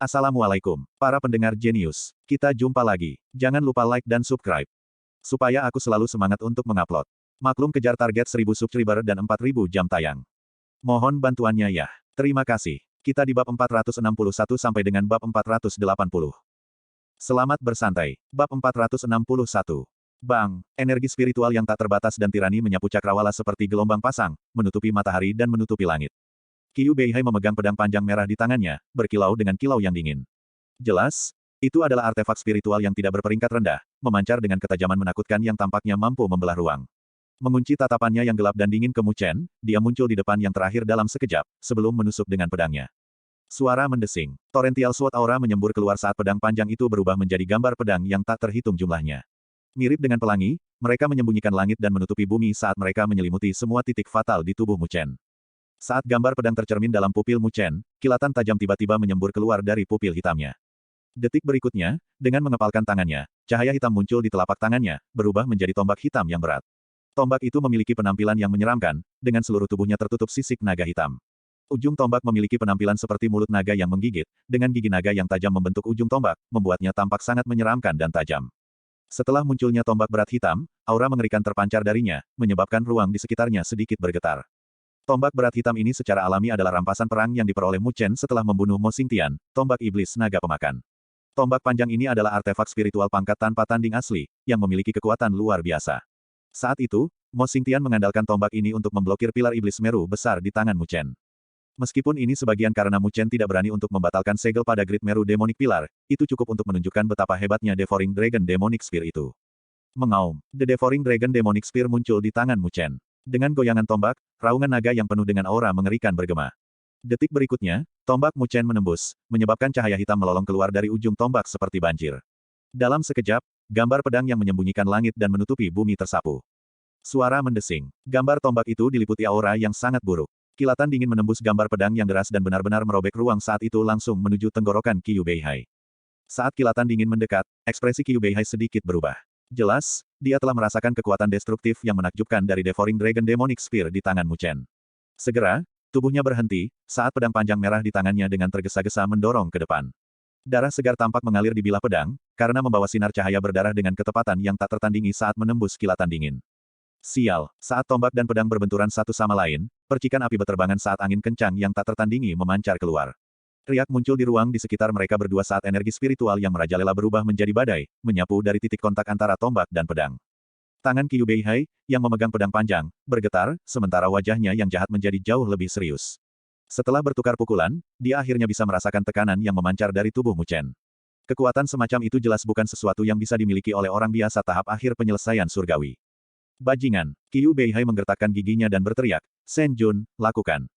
Assalamualaikum, para pendengar jenius. Kita jumpa lagi. Jangan lupa like dan subscribe. Supaya aku selalu semangat untuk mengupload. Maklum kejar target 1000 subscriber dan 4000 jam tayang. Mohon bantuannya ya. Terima kasih. Kita di bab 461 sampai dengan bab 480. Selamat bersantai. Bab 461. Bang, energi spiritual yang tak terbatas dan tirani menyapu cakrawala seperti gelombang pasang, menutupi matahari dan menutupi langit. Qiu Beihai memegang pedang panjang merah di tangannya, berkilau dengan kilau yang dingin. Jelas, itu adalah artefak spiritual yang tidak berperingkat rendah, memancar dengan ketajaman menakutkan yang tampaknya mampu membelah ruang. Mengunci tatapannya yang gelap dan dingin ke Mu Chen, dia muncul di depan yang terakhir dalam sekejap, sebelum menusuk dengan pedangnya. Suara mendesing. Torrential Sword Aura menyembur keluar saat pedang panjang itu berubah menjadi gambar pedang yang tak terhitung jumlahnya. Mirip dengan pelangi, mereka menyembunyikan langit dan menutupi bumi saat mereka menyelimuti semua titik fatal di tubuh Mu Chen. Saat gambar pedang tercermin dalam pupil Mu Chen, kilatan tajam tiba-tiba menyembur keluar dari pupil hitamnya. Detik berikutnya, dengan mengepalkan tangannya, cahaya hitam muncul di telapak tangannya, berubah menjadi tombak hitam yang berat. Tombak itu memiliki penampilan yang menyeramkan, dengan seluruh tubuhnya tertutup sisik naga hitam. Ujung tombak memiliki penampilan seperti mulut naga yang menggigit, dengan gigi naga yang tajam membentuk ujung tombak, membuatnya tampak sangat menyeramkan dan tajam. Setelah munculnya tombak berat hitam, aura mengerikan terpancar darinya, menyebabkan ruang di sekitarnya sedikit bergetar. Tombak berat hitam ini secara alami adalah rampasan perang yang diperoleh Mu Chen setelah membunuh Mo Xingtian, tombak iblis naga pemakan. Tombak panjang ini adalah artefak spiritual pangkat tanpa tanding asli, yang memiliki kekuatan luar biasa. Saat itu, Mo Xingtian mengandalkan tombak ini untuk memblokir pilar iblis Meru besar di tangan Mu Chen. Meskipun ini sebagian karena Mu Chen tidak berani untuk membatalkan segel pada Grid Meru Demonic Pilar, itu cukup untuk menunjukkan betapa hebatnya Devouring Dragon Demonic Spear itu. Mengaum, The Devouring Dragon Demonic Spear muncul di tangan Mu Chen. Dengan goyangan tombak, raungan naga yang penuh dengan aura mengerikan bergema. Detik berikutnya, tombak Mu Chen menembus, menyebabkan cahaya hitam melolong keluar dari ujung tombak seperti banjir. Dalam sekejap, gambar pedang yang menyembunyikan langit dan menutupi bumi tersapu. Suara mendesing. Gambar tombak itu diliputi aura yang sangat buruk. Kilatan dingin menembus gambar pedang yang deras dan benar-benar merobek ruang saat itu langsung menuju tenggorokan Qiu Beihai. Saat kilatan dingin mendekat, ekspresi Qiu Beihai sedikit berubah. Jelas, dia telah merasakan kekuatan destruktif yang menakjubkan dari Devouring Dragon Demonic Spear di tangan Mu Chen. Segera, tubuhnya berhenti, saat pedang panjang merah di tangannya dengan tergesa-gesa mendorong ke depan. Darah segar tampak mengalir di bilah pedang, karena membawa sinar cahaya berdarah dengan ketepatan yang tak tertandingi saat menembus kilatan dingin. Sial, saat tombak dan pedang berbenturan satu sama lain, percikan api beterbangan saat angin kencang yang tak tertandingi memancar keluar. Riak muncul di ruang di sekitar mereka berdua saat energi spiritual yang merajalela berubah menjadi badai, menyapu dari titik kontak antara tombak dan pedang. Tangan Qiu Beihai, yang memegang pedang panjang, bergetar, sementara wajahnya yang jahat menjadi jauh lebih serius. Setelah bertukar pukulan, dia akhirnya bisa merasakan tekanan yang memancar dari tubuh Mu Chen. Kekuatan semacam itu jelas bukan sesuatu yang bisa dimiliki oleh orang biasa tahap akhir penyelesaian surgawi. Bajingan, Qiu Beihai menggertakkan giginya dan berteriak, Shen Jun, lakukan.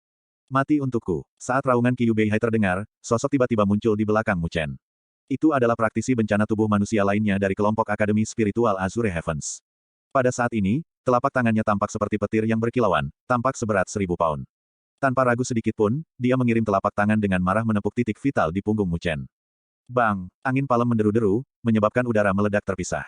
Mati untukku. Saat raungan Qiu Beihai terdengar, sosok tiba-tiba muncul di belakang Mu Chen. Itu adalah praktisi bencana tubuh manusia lainnya dari kelompok Akademi Spiritual Azure Heavens. Pada saat ini, telapak tangannya tampak seperti petir yang berkilauan, tampak seberat 1000 pound. Tanpa ragu sedikit pun, dia mengirim telapak tangan dengan marah menepuk titik vital di punggung Mu Chen. Bang, angin palem menderu-deru, menyebabkan udara meledak terpisah.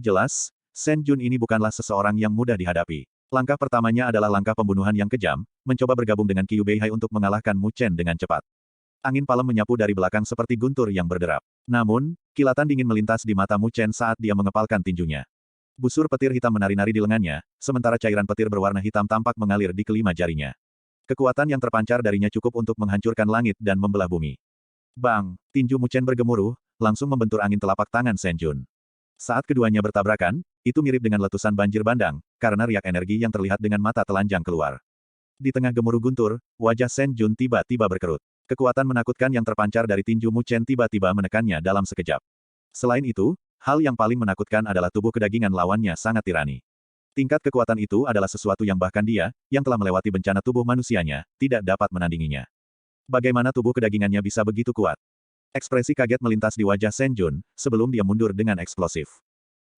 Jelas, Shen Jun ini bukanlah seseorang yang mudah dihadapi. Langkah pertamanya adalah langkah pembunuhan yang kejam, mencoba bergabung dengan Qiu Beihai untuk mengalahkan Mu Chen dengan cepat. Angin palem menyapu dari belakang seperti guntur yang berderap. Namun, kilatan dingin melintas di mata Mu Chen saat dia mengepalkan tinjunya. Busur petir hitam menari-nari di lengannya, sementara cairan petir berwarna hitam tampak mengalir di kelima jarinya. Kekuatan yang terpancar darinya cukup untuk menghancurkan langit dan membelah bumi. Bang, tinju Mu Chen bergemuruh, langsung membentur angin telapak tangan Shen Jun. Saat keduanya bertabrakan, itu mirip dengan letusan banjir bandang, karena riak energi yang terlihat dengan mata telanjang keluar. Di tengah gemuruh guntur, wajah Shen Jun tiba-tiba berkerut. Kekuatan menakutkan yang terpancar dari tinju Mu Chen tiba-tiba menekannya dalam sekejap. Selain itu, hal yang paling menakutkan adalah tubuh kedagingan lawannya sangat tirani. Tingkat kekuatan itu adalah sesuatu yang bahkan dia, yang telah melewati bencana tubuh manusianya, tidak dapat menandinginya. Bagaimana tubuh kedagingannya bisa begitu kuat? Ekspresi kaget melintas di wajah Shen Jun, sebelum dia mundur dengan eksplosif.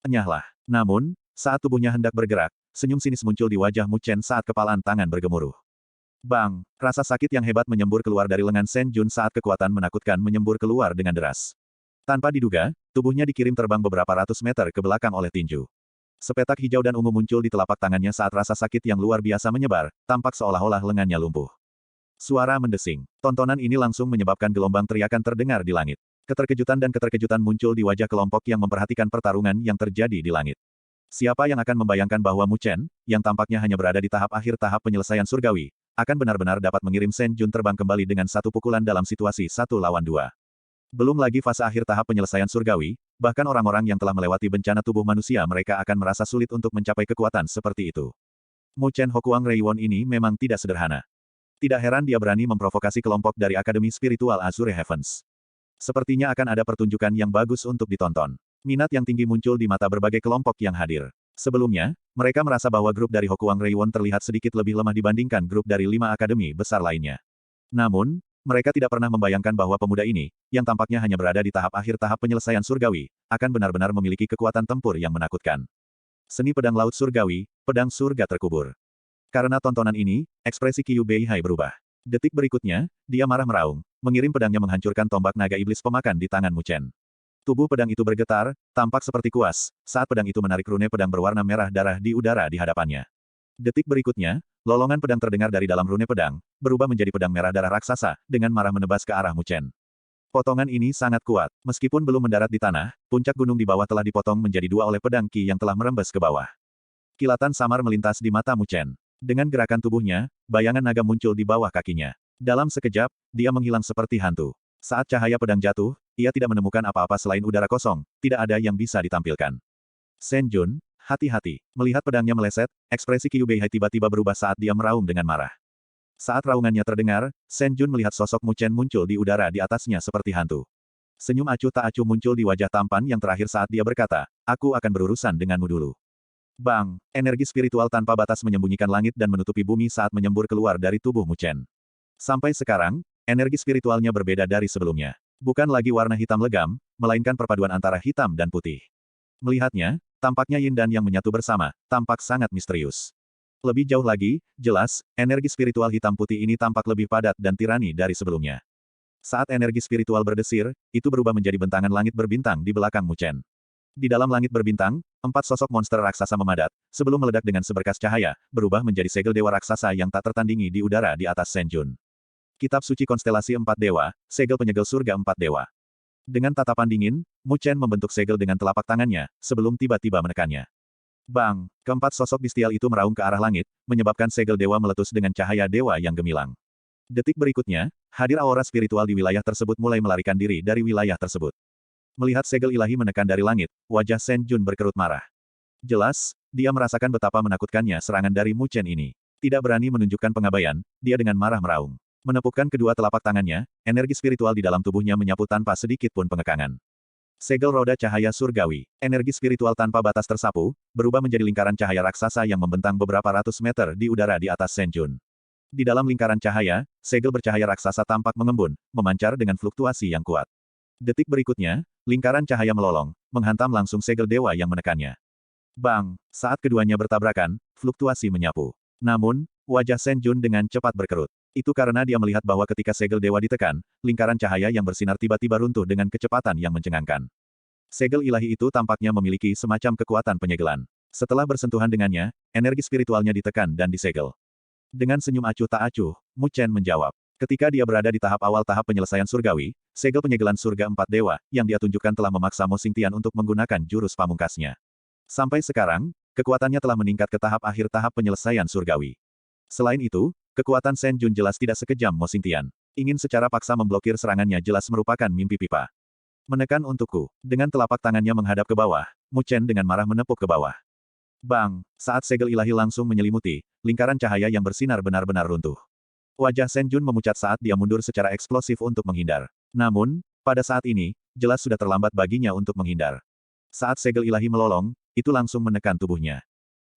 Enyahlah. Namun, saat tubuhnya hendak bergerak, senyum sinis muncul di wajah Mu Chen saat kepalan tangan bergemuruh. Bang! Rasa sakit yang hebat menyembur keluar dari lengan Shen Jun saat kekuatan menakutkan menyembur keluar dengan deras. Tanpa diduga, tubuhnya dikirim terbang beberapa ratus meter ke belakang oleh tinju. Sepetak hijau dan ungu muncul di telapak tangannya saat rasa sakit yang luar biasa menyebar, tampak seolah-olah lengannya lumpuh. Suara mendesing. Tontonan ini langsung menyebabkan gelombang teriakan terdengar di langit. Keterkejutan dan keterkejutan muncul di wajah kelompok yang memperhatikan pertarungan yang terjadi di langit. Siapa yang akan membayangkan bahwa Mu Chen, yang tampaknya hanya berada di tahap akhir tahap penyelesaian surgawi, akan benar-benar dapat mengirim Shen Jun terbang kembali dengan satu pukulan dalam situasi 1 lawan 2. Belum lagi fase akhir tahap penyelesaian surgawi, bahkan orang-orang yang telah melewati bencana tubuh manusia mereka akan merasa sulit untuk mencapai kekuatan seperti itu. Mu Chen Hokuang Reiwon ini memang tidak sederhana. Tidak heran dia berani memprovokasi kelompok dari Akademi Spiritual Azure Heavens. Sepertinya akan ada pertunjukan yang bagus untuk ditonton. Minat yang tinggi muncul di mata berbagai kelompok yang hadir. Sebelumnya, mereka merasa bahwa grup dari Hokuang Reiwon terlihat sedikit lebih lemah dibandingkan grup dari 5 akademi besar lainnya. Namun, mereka tidak pernah membayangkan bahwa pemuda ini, yang tampaknya hanya berada di tahap akhir tahap penyelesaian surgawi, akan benar-benar memiliki kekuatan tempur yang menakutkan. Seni pedang laut surgawi, pedang surga terkubur. Karena tontonan ini, ekspresi Qiu Beihai berubah. Detik berikutnya, dia marah meraung, mengirim pedangnya menghancurkan tombak naga iblis pemakan di tangan Mu Chen. Tubuh pedang itu bergetar, tampak seperti kuas, saat pedang itu menarik rune pedang berwarna merah darah di udara di hadapannya. Detik berikutnya, lolongan pedang terdengar dari dalam rune pedang, berubah menjadi pedang merah darah raksasa, dengan marah menebas ke arah Mu Chen. Potongan ini sangat kuat. Meskipun belum mendarat di tanah, puncak gunung di bawah telah dipotong menjadi 2 oleh pedang Qi yang telah merembes ke bawah. Kilatan samar melintas di mata Mu Chen. Dengan gerakan tubuhnya, bayangan naga muncul di bawah kakinya. Dalam sekejap, dia menghilang seperti hantu. Saat cahaya pedang jatuh, ia tidak menemukan apa-apa selain udara kosong, tidak ada yang bisa ditampilkan. Shen Jun, hati-hati. Melihat pedangnya meleset, ekspresi Qiu Beihai tiba-tiba berubah saat dia meraung dengan marah. Saat raungannya terdengar, Shen Jun melihat sosok Mu Chen muncul di udara di atasnya seperti hantu. Senyum acuh tak acuh muncul di wajah tampan yang terakhir saat dia berkata, aku akan berurusan denganmu dulu. Bang! Energi spiritual tanpa batas menyembunyikan langit dan menutupi bumi saat menyembur keluar dari tubuh Mu Chen. Sampai sekarang, energi spiritualnya berbeda dari sebelumnya. Bukan lagi warna hitam legam, melainkan perpaduan antara hitam dan putih. Melihatnya, tampaknya yin dan yang menyatu bersama, tampak sangat misterius. Lebih jauh lagi, jelas, energi spiritual hitam putih ini tampak lebih padat dan tirani dari sebelumnya. Saat energi spiritual berdesir, itu berubah menjadi bentangan langit berbintang di belakang Mu Chen. Di dalam langit berbintang, 4 sosok monster raksasa memadat, sebelum meledak dengan seberkas cahaya, berubah menjadi segel dewa raksasa yang tak tertandingi di udara di atas Shen Jun. Kitab Suci Konstelasi 4 Dewa, segel penyegel surga 4 Dewa. Dengan tatapan dingin, Mu Chen membentuk segel dengan telapak tangannya, sebelum tiba-tiba menekannya. Bang! Keempat sosok bestial itu meraung ke arah langit, menyebabkan segel dewa meletus dengan cahaya dewa yang gemilang. Detik berikutnya, hadir aura spiritual di wilayah tersebut mulai melarikan diri dari wilayah tersebut. Melihat segel ilahi menekan dari langit, wajah Shen Jun berkerut marah. Jelas, dia merasakan betapa menakutkannya serangan dari Mu Chen ini. Tidak berani menunjukkan pengabaian, dia dengan marah meraung. Menepukkan kedua telapak tangannya, energi spiritual di dalam tubuhnya menyapu tanpa sedikit pun pengekangan. Segel roda cahaya surgawi, energi spiritual tanpa batas tersapu, berubah menjadi lingkaran cahaya raksasa yang membentang beberapa ratus meter di udara di atas Shen Jun. Di dalam lingkaran cahaya, segel bercahaya raksasa tampak mengembun, memancar dengan fluktuasi yang kuat. Detik berikutnya, lingkaran cahaya melolong, menghantam langsung segel dewa yang menekannya. Bang! Saat keduanya bertabrakan, fluktuasi menyapu. Namun, wajah Shen Jun dengan cepat berkerut. Itu karena dia melihat bahwa ketika segel dewa ditekan, lingkaran cahaya yang bersinar tiba-tiba runtuh dengan kecepatan yang mencengangkan. Segel ilahi itu tampaknya memiliki semacam kekuatan penyegelan. Setelah bersentuhan dengannya, energi spiritualnya ditekan dan disegel. Dengan senyum acuh tak acuh, Mu Chen menjawab. Ketika dia berada di tahap awal tahap penyelesaian surgawi, segel penyegelan surga 4 dewa, yang dia tunjukkan telah memaksa Mo Xingtian untuk menggunakan jurus pamungkasnya. Sampai sekarang, kekuatannya telah meningkat ke tahap akhir tahap penyelesaian surgawi. Selain itu, kekuatan Shen Jun jelas tidak sekejam Mo Xingtian. Ingin secara paksa memblokir serangannya jelas merupakan mimpi pipa. Menekan untukku. Dengan telapak tangannya menghadap ke bawah, Mu Chen dengan marah menepuk ke bawah. Bang! Saat segel ilahi langsung menyelimuti, lingkaran cahaya yang bersinar benar-benar runtuh. Wajah Shen Jun memucat saat dia mundur secara eksplosif untuk menghindar. Namun, pada saat ini, jelas sudah terlambat baginya untuk menghindar. Saat segel ilahi melolong, itu langsung menekan tubuhnya.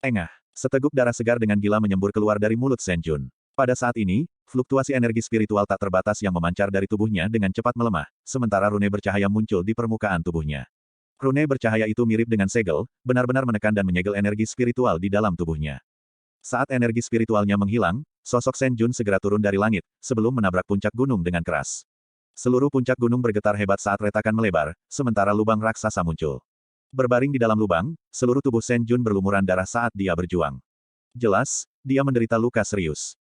Engah! Seteguk darah segar dengan gila menyembur keluar dari mulut Shen Jun. Pada saat ini, fluktuasi energi spiritual tak terbatas yang memancar dari tubuhnya dengan cepat melemah, sementara rune bercahaya muncul di permukaan tubuhnya. Rune bercahaya itu mirip dengan segel, benar-benar menekan dan menyegel energi spiritual di dalam tubuhnya. Saat energi spiritualnya menghilang, sosok Shen Jun segera turun dari langit, sebelum menabrak puncak gunung dengan keras. Seluruh puncak gunung bergetar hebat saat retakan melebar, sementara lubang raksasa muncul. Berbaring di dalam lubang, seluruh tubuh Shen Jun berlumuran darah saat dia berjuang. Jelas, dia menderita luka serius.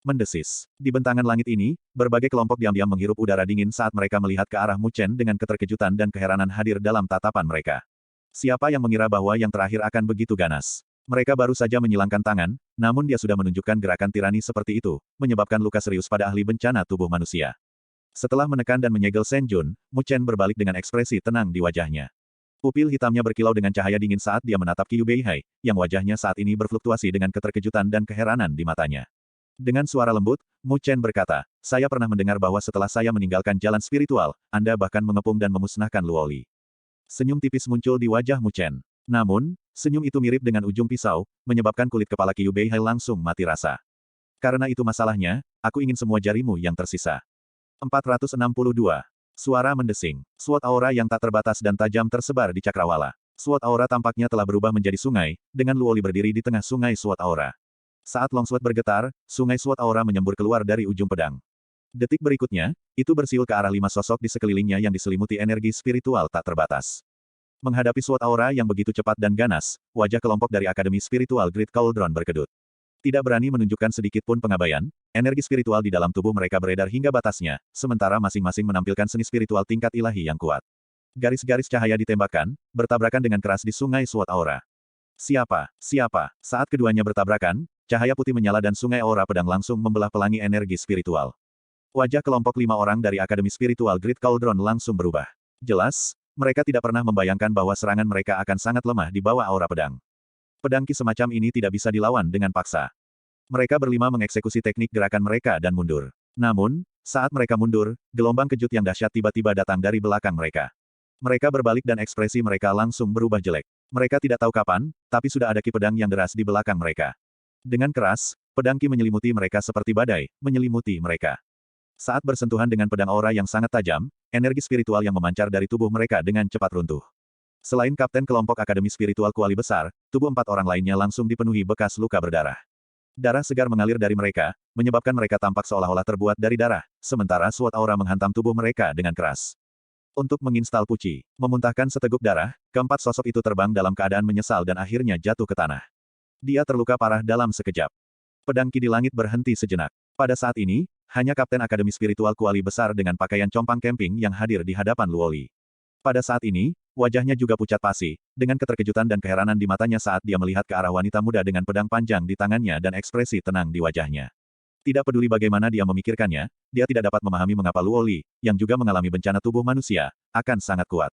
Mendesis. Di bentangan langit ini, berbagai kelompok diam-diam menghirup udara dingin saat mereka melihat ke arah Mu Chen dengan keterkejutan dan keheranan hadir dalam tatapan mereka. Siapa yang mengira bahwa yang terakhir akan begitu ganas? Mereka baru saja menyilangkan tangan, namun dia sudah menunjukkan gerakan tirani seperti itu, menyebabkan luka serius pada ahli bencana tubuh manusia. Setelah menekan dan menyegel Shen Jun, Mu Chen berbalik dengan ekspresi tenang di wajahnya. Pupil hitamnya berkilau dengan cahaya dingin saat dia menatap Qiu Beihai, yang wajahnya saat ini berfluktuasi dengan keterkejutan dan keheranan di matanya. Dengan suara lembut, Mu Chen berkata, saya pernah mendengar bahwa setelah saya meninggalkan jalan spiritual, Anda bahkan mengepung dan memusnahkan Luoli. Senyum tipis muncul di wajah Mu Chen. Namun, senyum itu mirip dengan ujung pisau, menyebabkan kulit kepala Qiu Beihai langsung mati rasa. Karena itu masalahnya, aku ingin semua jarimu yang tersisa. 462. Suara mendesing. Sword aura yang tak terbatas dan tajam tersebar di cakrawala. Sword aura tampaknya telah berubah menjadi sungai, dengan Luoli berdiri di tengah sungai Sword aura. Saat Longsword bergetar, sungai Sword aura menyembur keluar dari ujung pedang. Detik berikutnya, itu bersiul ke arah 5 sosok di sekelilingnya yang diselimuti energi spiritual tak terbatas. Menghadapi Sword aura yang begitu cepat dan ganas, wajah kelompok dari Akademi Spiritual Great Cauldron berkedut. Tidak berani menunjukkan sedikit pun pengabaian, energi spiritual di dalam tubuh mereka beredar hingga batasnya, sementara masing-masing menampilkan seni spiritual tingkat ilahi yang kuat. Garis-garis cahaya ditembakkan, bertabrakan dengan keras di sungai Sword aura. Siapa? Siapa? Saat keduanya bertabrakan, cahaya putih menyala dan sungai aura pedang langsung membelah pelangi energi spiritual. Wajah kelompok 5 orang dari Akademi Spiritual Great Cauldron langsung berubah. Jelas, mereka tidak pernah membayangkan bahwa serangan mereka akan sangat lemah di bawah aura pedang. Pedang ki semacam ini tidak bisa dilawan dengan paksa. Mereka berlima mengeksekusi teknik gerakan mereka dan mundur. Namun, saat mereka mundur, gelombang kejut yang dahsyat tiba-tiba datang dari belakang mereka. Mereka berbalik dan ekspresi mereka langsung berubah jelek. Mereka tidak tahu kapan, tapi sudah ada ki pedang yang deras di belakang mereka. Dengan keras, pedang ki menyelimuti mereka seperti badai, menyelimuti mereka. Saat bersentuhan dengan pedang aura yang sangat tajam, energi spiritual yang memancar dari tubuh mereka dengan cepat runtuh. Selain kapten kelompok Akademi Spiritual Kuali Besar, tubuh 4 orang lainnya langsung dipenuhi bekas luka berdarah. Darah segar mengalir dari mereka, menyebabkan mereka tampak seolah-olah terbuat dari darah, sementara Sword aura menghantam tubuh mereka dengan keras. Untuk menginstal puci, memuntahkan seteguk darah, keempat sosok itu terbang dalam keadaan menyesal dan akhirnya jatuh ke tanah. Dia terluka parah dalam sekejap. Pedang ki di langit berhenti sejenak. Pada saat ini, hanya Kapten Akademi Spiritual Kuali Besar dengan pakaian compang camping yang hadir di hadapan Luoli. Pada saat ini, wajahnya juga pucat pasi, dengan keterkejutan dan keheranan di matanya saat dia melihat ke arah wanita muda dengan pedang panjang di tangannya dan ekspresi tenang di wajahnya. Tidak peduli bagaimana dia memikirkannya, dia tidak dapat memahami mengapa Luoli, yang juga mengalami bencana tubuh manusia, akan sangat kuat.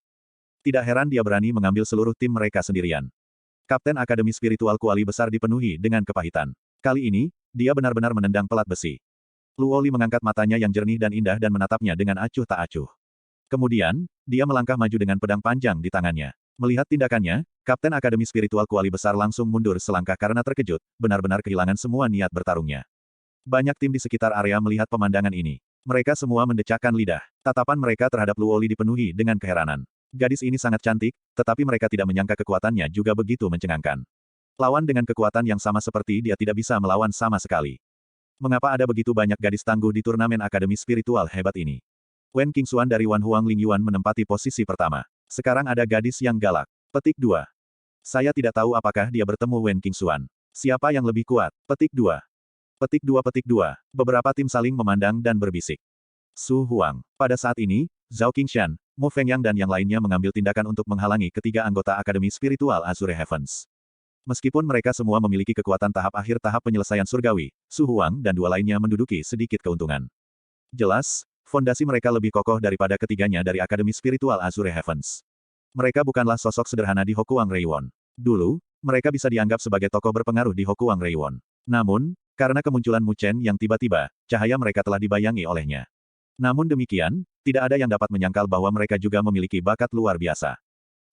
Tidak heran dia berani mengambil seluruh tim mereka sendirian. Kapten Akademi Spiritual Kuali Besar dipenuhi dengan kepahitan. Kali ini, dia benar-benar menendang pelat besi. Luoli mengangkat matanya yang jernih dan indah dan menatapnya dengan acuh tak acuh. Kemudian, dia melangkah maju dengan pedang panjang di tangannya. Melihat tindakannya, Kapten Akademi Spiritual Kuali Besar langsung mundur selangkah karena terkejut, benar-benar kehilangan semua niat bertarungnya. Banyak tim di sekitar area melihat pemandangan ini. Mereka semua mendecakkan lidah. Tatapan mereka terhadap Luoli dipenuhi dengan keheranan. Gadis ini sangat cantik, tetapi mereka tidak menyangka kekuatannya juga begitu mencengangkan. Lawan dengan kekuatan yang sama seperti dia tidak bisa melawan sama sekali. Mengapa ada begitu banyak gadis tangguh di turnamen Akademi Spiritual hebat ini? Wen Qingxuan dari Wan Huang Lingyuan menempati posisi pertama. Sekarang ada gadis yang galak. Petik 2. Saya tidak tahu apakah dia bertemu Wen Qingxuan. Siapa yang lebih kuat? Petik 2. Petik 2. Petik 2. Beberapa tim saling memandang dan berbisik. Su Huang. Pada saat ini, Zhao Qingshan, Mu Fengyang dan yang lainnya mengambil tindakan untuk menghalangi ketiga anggota Akademi Spiritual Azure Heavens. Meskipun mereka semua memiliki kekuatan tahap akhir tahap penyelesaian surgawi, Su Huang dan dua lainnya menduduki sedikit keuntungan. Jelas, fondasi mereka lebih kokoh daripada ketiganya dari Akademi Spiritual Azure Heavens. Mereka bukanlah sosok sederhana di Hokuang Reiwon. Dulu, mereka bisa dianggap sebagai tokoh berpengaruh di Hokuang Reiwon. Namun, karena kemunculan Mu Chen yang tiba-tiba, cahaya mereka telah dibayangi olehnya. Namun demikian, tidak ada yang dapat menyangkal bahwa mereka juga memiliki bakat luar biasa.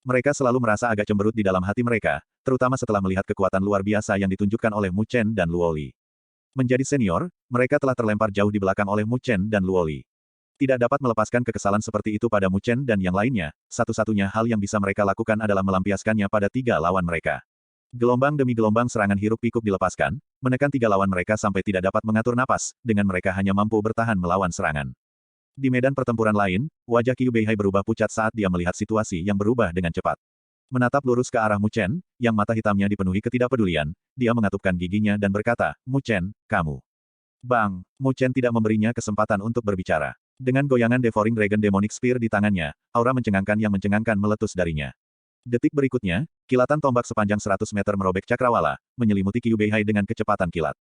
Mereka selalu merasa agak cemberut di dalam hati mereka, terutama setelah melihat kekuatan luar biasa yang ditunjukkan oleh Mu Chen dan Luoli. Menjadi senior, mereka telah terlempar jauh di belakang oleh Mu Chen dan Luoli. Tidak dapat melepaskan kekesalan seperti itu pada Mu Chen dan yang lainnya, satu-satunya hal yang bisa mereka lakukan adalah melampiaskannya pada tiga lawan mereka. Gelombang demi gelombang serangan hiruk-pikuk dilepaskan, menekan tiga lawan mereka sampai tidak dapat mengatur napas, dengan mereka hanya mampu bertahan melawan serangan. Di medan pertempuran lain, wajah Qiu Beihai berubah pucat saat dia melihat situasi yang berubah dengan cepat. Menatap lurus ke arah Mu Chen, yang mata hitamnya dipenuhi ketidakpedulian, dia mengatupkan giginya dan berkata, Mu Chen, kamu. Bang, Mu Chen tidak memberinya kesempatan untuk berbicara. Dengan goyangan Devouring Dragon Demonic Spear di tangannya, aura mencengangkan yang mencengangkan meletus darinya. Detik berikutnya, kilatan tombak sepanjang 100 meter merobek cakrawala, menyelimuti Qiu Beihai dengan kecepatan kilat.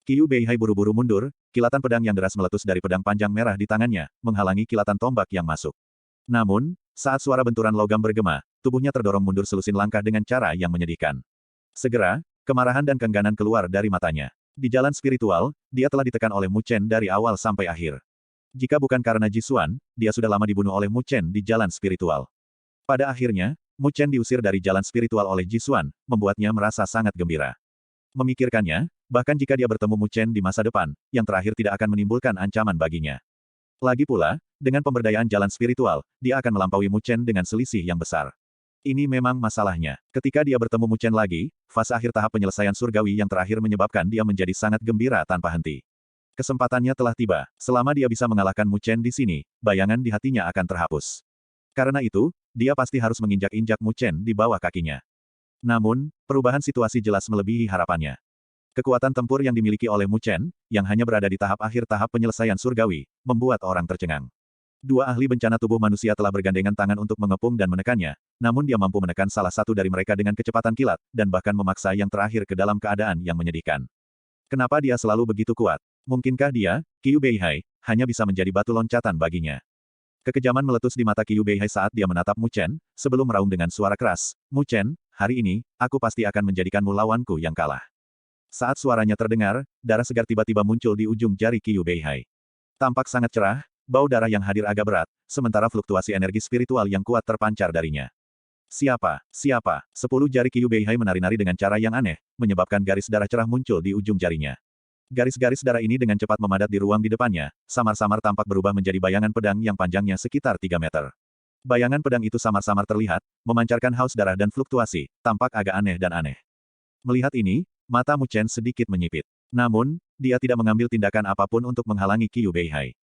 Qiu Beihai buru-buru mundur, kilatan pedang yang deras meletus dari pedang panjang merah di tangannya, menghalangi kilatan tombak yang masuk. Namun, saat suara benturan logam bergema, tubuhnya terdorong mundur selusin langkah dengan cara yang menyedihkan. Segera, kemarahan dan keengganan keluar dari matanya. Di jalan spiritual, dia telah ditekan oleh Mu Chen dari awal sampai akhir. Jika bukan karena Jisuan, dia sudah lama dibunuh oleh Mu Chen di jalan spiritual. Pada akhirnya, Mu Chen diusir dari jalan spiritual oleh Jisuan, membuatnya merasa sangat gembira. Memikirkannya, bahkan jika dia bertemu Mu Chen di masa depan, yang terakhir tidak akan menimbulkan ancaman baginya. Lagi pula, dengan pemberdayaan jalan spiritual, dia akan melampaui Mu Chen dengan selisih yang besar. Ini memang masalahnya. Ketika dia bertemu Mu Chen lagi, fase akhir tahap penyelesaian surgawi yang terakhir menyebabkan dia menjadi sangat gembira tanpa henti. Kesempatannya telah tiba. Selama dia bisa mengalahkan Mu Chen di sini, bayangan di hatinya akan terhapus. Karena itu, dia pasti harus menginjak-injak Mu Chen di bawah kakinya. Namun, perubahan situasi jelas melebihi harapannya. Kekuatan tempur yang dimiliki oleh Mu Chen, yang hanya berada di tahap akhir tahap penyelesaian surgawi, membuat orang tercengang. Dua ahli bencana tubuh manusia telah bergandengan tangan untuk mengepung dan menekannya, namun dia mampu menekan salah satu dari mereka dengan kecepatan kilat, dan bahkan memaksa yang terakhir ke dalam keadaan yang menyedihkan. Kenapa dia selalu begitu kuat? Mungkinkah dia, Qiu Beihai, hanya bisa menjadi batu loncatan baginya? Kekejaman meletus di mata Qiu Beihai saat dia menatap Mu Chen, sebelum meraung dengan suara keras, "Mu Chen, hari ini, aku pasti akan menjadikanmu lawanku yang kalah." Saat suaranya terdengar, darah segar tiba-tiba muncul di ujung jari Qiu Beihai. Tampak sangat cerah, bau darah yang hadir agak berat, sementara fluktuasi energi spiritual yang kuat terpancar darinya. Siapa? Siapa? 10 jari Qiu Beihai menari-nari dengan cara yang aneh, menyebabkan garis darah cerah muncul di ujung jarinya. Garis-garis darah ini dengan cepat memadat di ruang di depannya, samar-samar tampak berubah menjadi bayangan pedang yang panjangnya sekitar 3 meter. Bayangan pedang itu samar-samar terlihat, memancarkan haus darah dan fluktuasi, tampak agak aneh dan aneh. Melihat ini, mata Mu Chen sedikit menyipit. Namun, dia tidak mengambil tindakan apapun untuk menghalangi Qiu Beihai.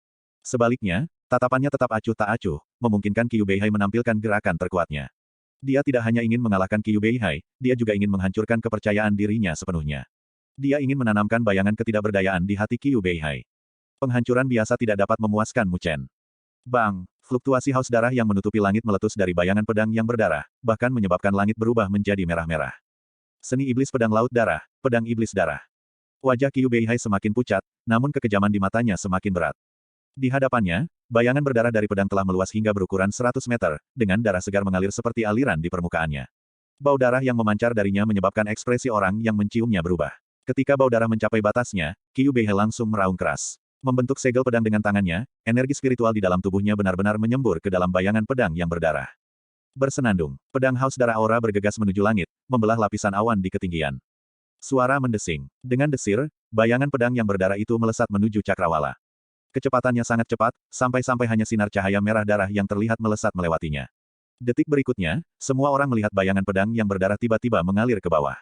Sebaliknya, tatapannya tetap acuh tak acuh, memungkinkan Qiu Beihai menampilkan gerakan terkuatnya. Dia tidak hanya ingin mengalahkan Qiu Beihai, dia juga ingin menghancurkan kepercayaan dirinya sepenuhnya. Dia ingin menanamkan bayangan ketidakberdayaan di hati Qiu Beihai. Penghancuran biasa tidak dapat memuaskan Mu Chen. Bang! Fluktuasi haus darah yang menutupi langit meletus dari bayangan pedang yang berdarah, bahkan menyebabkan langit berubah menjadi merah-merah. Seni iblis pedang laut darah, pedang iblis darah. Wajah Qiu Beihai semakin pucat, namun kekejaman di matanya semakin berat. Di hadapannya, bayangan berdarah dari pedang telah meluas hingga berukuran 100 meter, dengan darah segar mengalir seperti aliran di permukaannya. Bau darah yang memancar darinya menyebabkan ekspresi orang yang menciumnya berubah. Ketika bau darah mencapai batasnya, Qiu Beihai langsung meraung keras. Membentuk segel pedang dengan tangannya, energi spiritual di dalam tubuhnya benar-benar menyembur ke dalam bayangan pedang yang berdarah. Bersenandung, pedang haus darah aura bergegas menuju langit, membelah lapisan awan di ketinggian. Suara mendesing. Dengan desir, bayangan pedang yang berdarah itu melesat menuju cakrawala. Kecepatannya sangat cepat, sampai-sampai hanya sinar cahaya merah darah yang terlihat melesat melewatinya. Detik berikutnya, semua orang melihat bayangan pedang yang berdarah tiba-tiba mengalir ke bawah.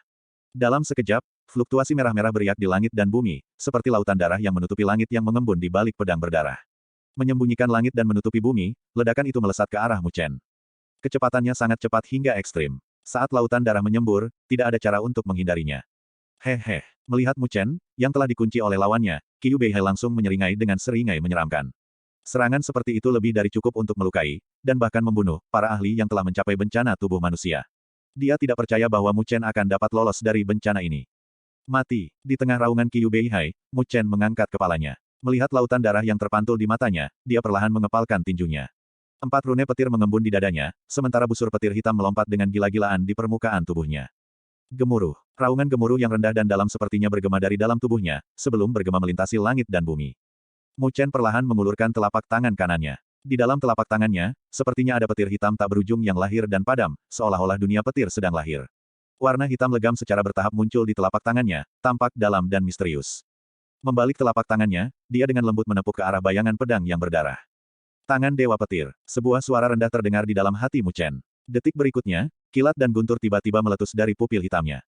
Dalam sekejap, fluktuasi merah-merah beriak di langit dan bumi, seperti lautan darah yang menutupi langit yang mengembun di balik pedang berdarah. Menyembunyikan langit dan menutupi bumi, ledakan itu melesat ke arah Mu Chen. Kecepatannya sangat cepat hingga ekstrim. Saat lautan darah menyembur, tidak ada cara untuk menghindarinya. Hehe, melihat Mu Chen, yang telah dikunci oleh lawannya, Qiu Beihai langsung menyeringai dengan seringai menyeramkan. Serangan seperti itu lebih dari cukup untuk melukai, dan bahkan membunuh, para ahli yang telah mencapai bencana tubuh manusia. Dia tidak percaya bahwa Mu Chen akan dapat lolos dari bencana ini. Mati. Di tengah raungan Qiu Beihai, Mu Chen mengangkat kepalanya. Melihat lautan darah yang terpantul di matanya, dia perlahan mengepalkan tinjunya. 4 rune petir mengembun di dadanya, sementara busur petir hitam melompat dengan gila-gilaan di permukaan tubuhnya. Gemuruh. Raungan gemuruh yang rendah dan dalam sepertinya bergema dari dalam tubuhnya, sebelum bergema melintasi langit dan bumi. Mu Chen perlahan mengulurkan telapak tangan kanannya. Di dalam telapak tangannya, sepertinya ada petir hitam tak berujung yang lahir dan padam, seolah-olah dunia petir sedang lahir. Warna hitam legam secara bertahap muncul di telapak tangannya, tampak dalam dan misterius. Membalik telapak tangannya, dia dengan lembut menepuk ke arah bayangan pedang yang berdarah. Tangan Dewa Petir. Sebuah suara rendah terdengar di dalam hati Mu Chen. Detik berikutnya, kilat dan guntur tiba-tiba meletus dari pupil hitamnya.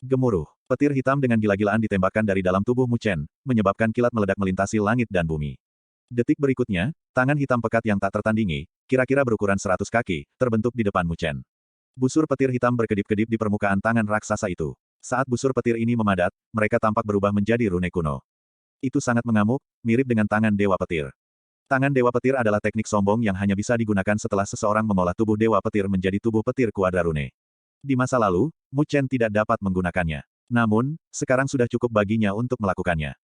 Gemuruh. Petir hitam dengan gila-gilaan ditembakkan dari dalam tubuh Mu Chen, menyebabkan kilat meledak melintasi langit dan bumi. Detik berikutnya, tangan hitam pekat yang tak tertandingi, kira-kira berukuran 100 kaki, terbentuk di depan Mu Chen. Busur petir hitam berkedip-kedip di permukaan tangan raksasa itu. Saat busur petir ini memadat, mereka tampak berubah menjadi rune kuno. Itu sangat mengamuk, mirip dengan tangan Dewa Petir. Tangan Dewa Petir adalah teknik sombong yang hanya bisa digunakan setelah seseorang mengolah tubuh Dewa Petir menjadi tubuh petir kuadrarune. Di masa lalu, Mu Chen tidak dapat menggunakannya. Namun, sekarang sudah cukup baginya untuk melakukannya.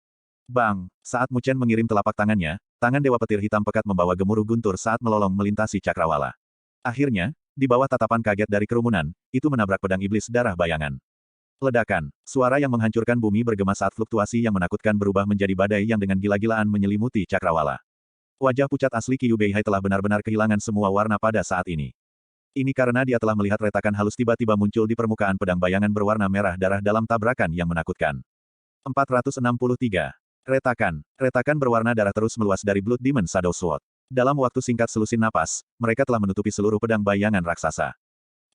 Bang! Saat Mu Chen mengirim telapak tangannya, tangan Dewa Petir hitam pekat membawa gemuruh guntur saat melolong melintasi cakrawala. Akhirnya, di bawah tatapan kaget dari kerumunan, itu menabrak pedang iblis darah bayangan. Ledakan. Suara yang menghancurkan bumi bergema saat fluktuasi yang menakutkan berubah menjadi badai yang dengan gila-gilaan menyelimuti cakrawala. Wajah pucat asli Qiu Beihai telah benar-benar kehilangan semua warna pada saat ini. Ini karena dia telah melihat retakan halus tiba-tiba muncul di permukaan pedang bayangan berwarna merah darah dalam tabrakan yang menakutkan. 463. Retakan. Retakan berwarna darah terus meluas dari Blood Demon Shadow Sword. Dalam waktu singkat selusin napas, mereka telah menutupi seluruh pedang bayangan raksasa.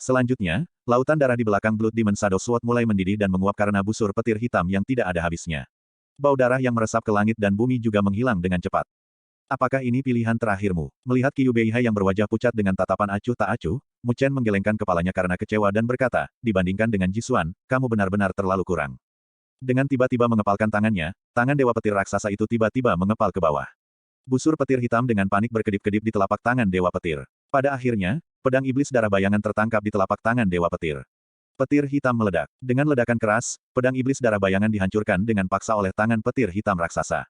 Selanjutnya, lautan darah di belakang Blood Demon Shadow Sword mulai mendidih dan menguap karena busur petir hitam yang tidak ada habisnya. Bau darah yang meresap ke langit dan bumi juga menghilang dengan cepat. Apakah ini pilihan terakhirmu? Melihat Qiu Beihai yang berwajah pucat dengan tatapan acuh tak acuh, Mu Chen menggelengkan kepalanya karena kecewa dan berkata, dibandingkan dengan Jisuan, kamu benar-benar terlalu kurang. Dengan tiba-tiba mengepalkan tangannya, tangan Dewa Petir raksasa itu tiba-tiba mengepal ke bawah. Busur petir hitam dengan panik berkedip-kedip di telapak tangan Dewa Petir. Pada akhirnya, pedang iblis darah bayangan tertangkap di telapak tangan Dewa Petir. Petir hitam meledak. Dengan ledakan keras, pedang iblis darah bayangan dihancurkan dengan paksa oleh tangan petir hitam raksasa.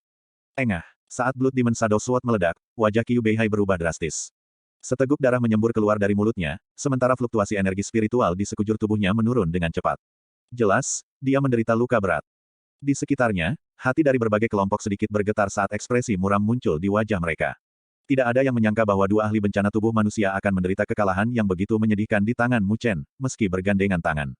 Engah. Saat Blood Demon Shadow Sword meledak, wajah Qiu Beihai berubah drastis. Seteguk darah menyembur keluar dari mulutnya, sementara fluktuasi energi spiritual di sekujur tubuhnya menurun dengan cepat. Jelas, dia menderita luka berat. Di sekitarnya, hati dari berbagai kelompok sedikit bergetar saat ekspresi muram muncul di wajah mereka. Tidak ada yang menyangka bahwa dua ahli bencana tubuh manusia akan menderita kekalahan yang begitu menyedihkan di tangan Mu Chen, meski bergandengan tangan.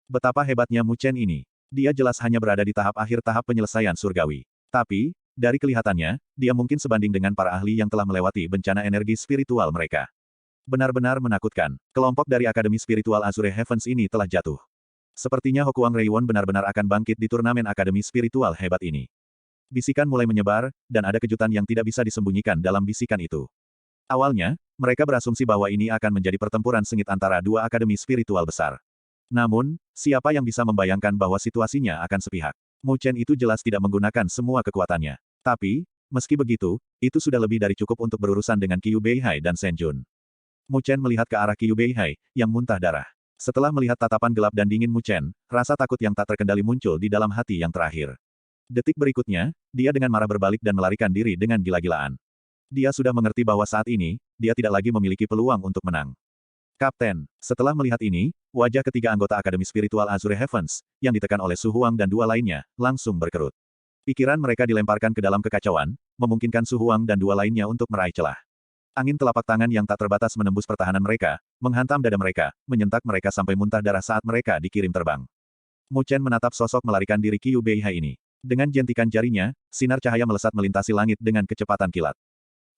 Betapa hebatnya Mu Chen ini. Dia jelas hanya berada di tahap akhir tahap penyelesaian surgawi. Tapi, dari kelihatannya, dia mungkin sebanding dengan para ahli yang telah melewati bencana energi spiritual mereka. Benar-benar menakutkan. Kelompok dari Akademi Spiritual Azure Heavens ini telah jatuh. Sepertinya Hokuang Reiwon benar-benar akan bangkit di turnamen Akademi Spiritual hebat ini. Bisikan mulai menyebar, dan ada kejutan yang tidak bisa disembunyikan dalam bisikan itu. Awalnya, mereka berasumsi bahwa ini akan menjadi pertempuran sengit antara dua akademi spiritual besar. Namun, siapa yang bisa membayangkan bahwa situasinya akan sepihak? Mu Chen itu jelas tidak menggunakan semua kekuatannya. Tapi, meski begitu, itu sudah lebih dari cukup untuk berurusan dengan Qiu Beihai dan Shen Jun. Mu Chen melihat ke arah Qiu Beihai, yang muntah darah. Setelah melihat tatapan gelap dan dingin Mu Chen, rasa takut yang tak terkendali muncul di dalam hati yang terakhir. Detik berikutnya, dia dengan marah berbalik dan melarikan diri dengan gila-gilaan. Dia sudah mengerti bahwa saat ini, dia tidak lagi memiliki peluang untuk menang. Kapten, setelah melihat ini, wajah ketiga anggota Akademi Spiritual Azure Heavens, yang ditekan oleh Su Huang dan dua lainnya, langsung berkerut. Pikiran mereka dilemparkan ke dalam kekacauan, memungkinkan Su Huang dan dua lainnya untuk meraih celah. Angin telapak tangan yang tak terbatas menembus pertahanan mereka, menghantam dada mereka, menyentak mereka sampai muntah darah saat mereka dikirim terbang. Mu Chen menatap sosok melarikan diri Qiu Beihai ini. Dengan jentikan jarinya, sinar cahaya melesat melintasi langit dengan kecepatan kilat.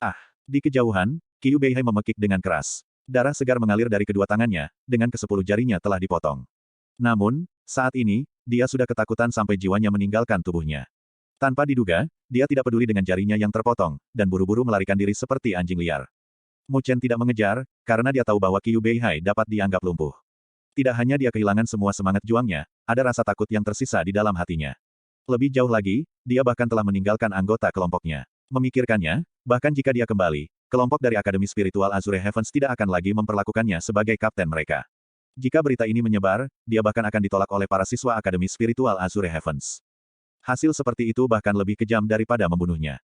Ah! Di kejauhan, Qiu Beihai memekik dengan keras. Darah segar mengalir dari kedua tangannya, dengan ke-10 jarinya telah dipotong. Namun, saat ini, dia sudah ketakutan sampai jiwanya meninggalkan tubuhnya. Tanpa diduga, dia tidak peduli dengan jarinya yang terpotong, dan buru-buru melarikan diri seperti anjing liar. Mu Chen tidak mengejar, karena dia tahu bahwa Qiu Beihai dapat dianggap lumpuh. Tidak hanya dia kehilangan semua semangat juangnya, ada rasa takut yang tersisa di dalam hatinya. Lebih jauh lagi, dia bahkan telah meninggalkan anggota kelompoknya. Memikirkannya, bahkan jika dia kembali, kelompok dari Akademi Spiritual Azure Heavens tidak akan lagi memperlakukannya sebagai kapten mereka. Jika berita ini menyebar, dia bahkan akan ditolak oleh para siswa Akademi Spiritual Azure Heavens. Hasil seperti itu bahkan lebih kejam daripada membunuhnya.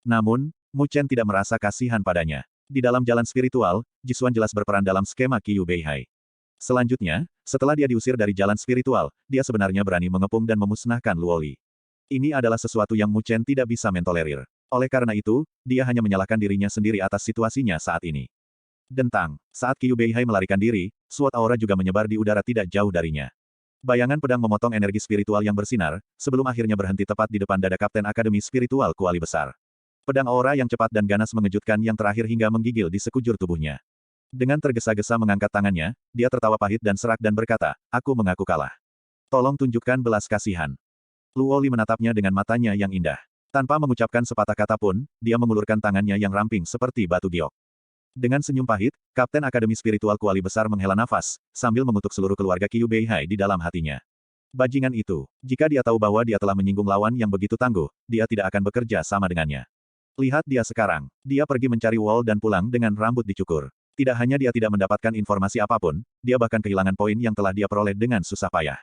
Namun, Mu Chen tidak merasa kasihan padanya. Di dalam jalan spiritual, Jisuan jelas berperan dalam skema Qiu Beihai. Selanjutnya, setelah dia diusir dari jalan spiritual, dia sebenarnya berani mengepung dan memusnahkan Luoli. Ini adalah sesuatu yang Mu Chen tidak bisa mentolerir. Oleh karena itu, dia hanya menyalahkan dirinya sendiri atas situasinya saat ini. Dentang, saat Qiu Beihai melarikan diri, SWOT aura juga menyebar di udara tidak jauh darinya. Bayangan pedang memotong energi spiritual yang bersinar, sebelum akhirnya berhenti tepat di depan dada Kapten Akademi Spiritual Kuali Besar. Pedang aura yang cepat dan ganas mengejutkan yang terakhir hingga menggigil di sekujur tubuhnya. Dengan tergesa-gesa mengangkat tangannya, dia tertawa pahit dan serak dan berkata, aku mengaku kalah. Tolong tunjukkan belas kasihan. Luoli menatapnya dengan matanya yang indah. Tanpa mengucapkan sepatah kata pun, dia mengulurkan tangannya yang ramping seperti batu giok. Dengan senyum pahit, Kapten Akademi Spiritual Kuali Besar menghela nafas, sambil mengutuk seluruh keluarga Qiu Beihai di dalam hatinya. Bajingan itu. Jika dia tahu bahwa dia telah menyinggung lawan yang begitu tangguh, dia tidak akan bekerja sama dengannya. Lihat dia sekarang. Dia pergi mencari Wall dan pulang dengan rambut dicukur. Tidak hanya dia tidak mendapatkan informasi apapun, dia bahkan kehilangan poin yang telah dia peroleh dengan susah payah.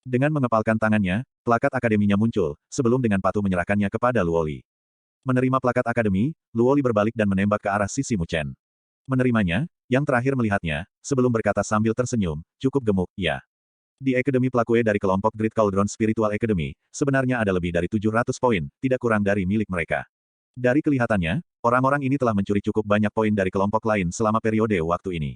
Dengan mengepalkan tangannya, plakat akademinya muncul, sebelum dengan patuh menyerahkannya kepada Luoli. Menerima plakat akademi, Luoli berbalik dan menembak ke arah sisi Mu Chen. Menerimanya, yang terakhir melihatnya, sebelum berkata sambil tersenyum, cukup gemuk, ya. Di Akademi Plakue dari kelompok Great Cauldron Spiritual Academy, sebenarnya ada lebih dari 700 poin, tidak kurang dari milik mereka. Dari kelihatannya, orang-orang ini telah mencuri cukup banyak poin dari kelompok lain selama periode waktu ini.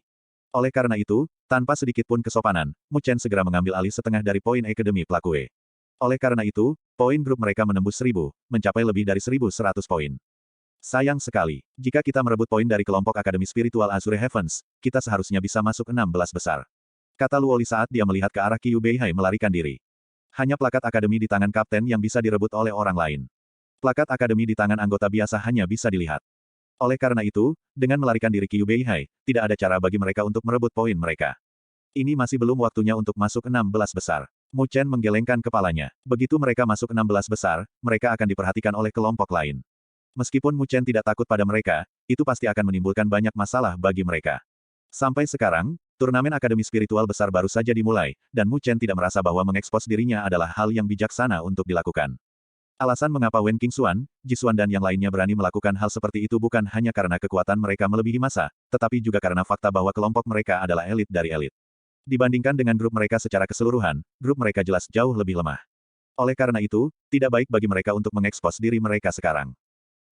Oleh karena itu, tanpa sedikit pun kesopanan, Mu Chen segera mengambil alih setengah dari poin Akademi Plakue. Oleh karena itu, poin grup mereka menembus 1000, mencapai lebih dari 1100 poin. Sayang sekali, jika kita merebut poin dari kelompok Akademi Spiritual Azure Heavens, kita seharusnya bisa masuk 16 besar. Kata Luoli saat dia melihat ke arah Qiu Beihai melarikan diri. Hanya plakat akademi di tangan kapten yang bisa direbut oleh orang lain. Plakat akademi di tangan anggota biasa hanya bisa dilihat. Oleh karena itu, dengan melarikan diri Qiu Beihai, tidak ada cara bagi mereka untuk merebut poin mereka. Ini masih belum waktunya untuk masuk 16 besar. Mu Chen menggelengkan kepalanya. Begitu mereka masuk 16 besar, mereka akan diperhatikan oleh kelompok lain. Meskipun Mu Chen tidak takut pada mereka, itu pasti akan menimbulkan banyak masalah bagi mereka. Sampai sekarang, turnamen akademi spiritual besar baru saja dimulai, dan Mu Chen tidak merasa bahwa mengekspos dirinya adalah hal yang bijaksana untuk dilakukan. Alasan mengapa Wen Qingxuan, Jisuan dan yang lainnya berani melakukan hal seperti itu bukan hanya karena kekuatan mereka melebihi massa, tetapi juga karena fakta bahwa kelompok mereka adalah elit dari elit. Dibandingkan dengan grup mereka secara keseluruhan, grup mereka jelas jauh lebih lemah. Oleh karena itu, tidak baik bagi mereka untuk mengekspos diri mereka sekarang.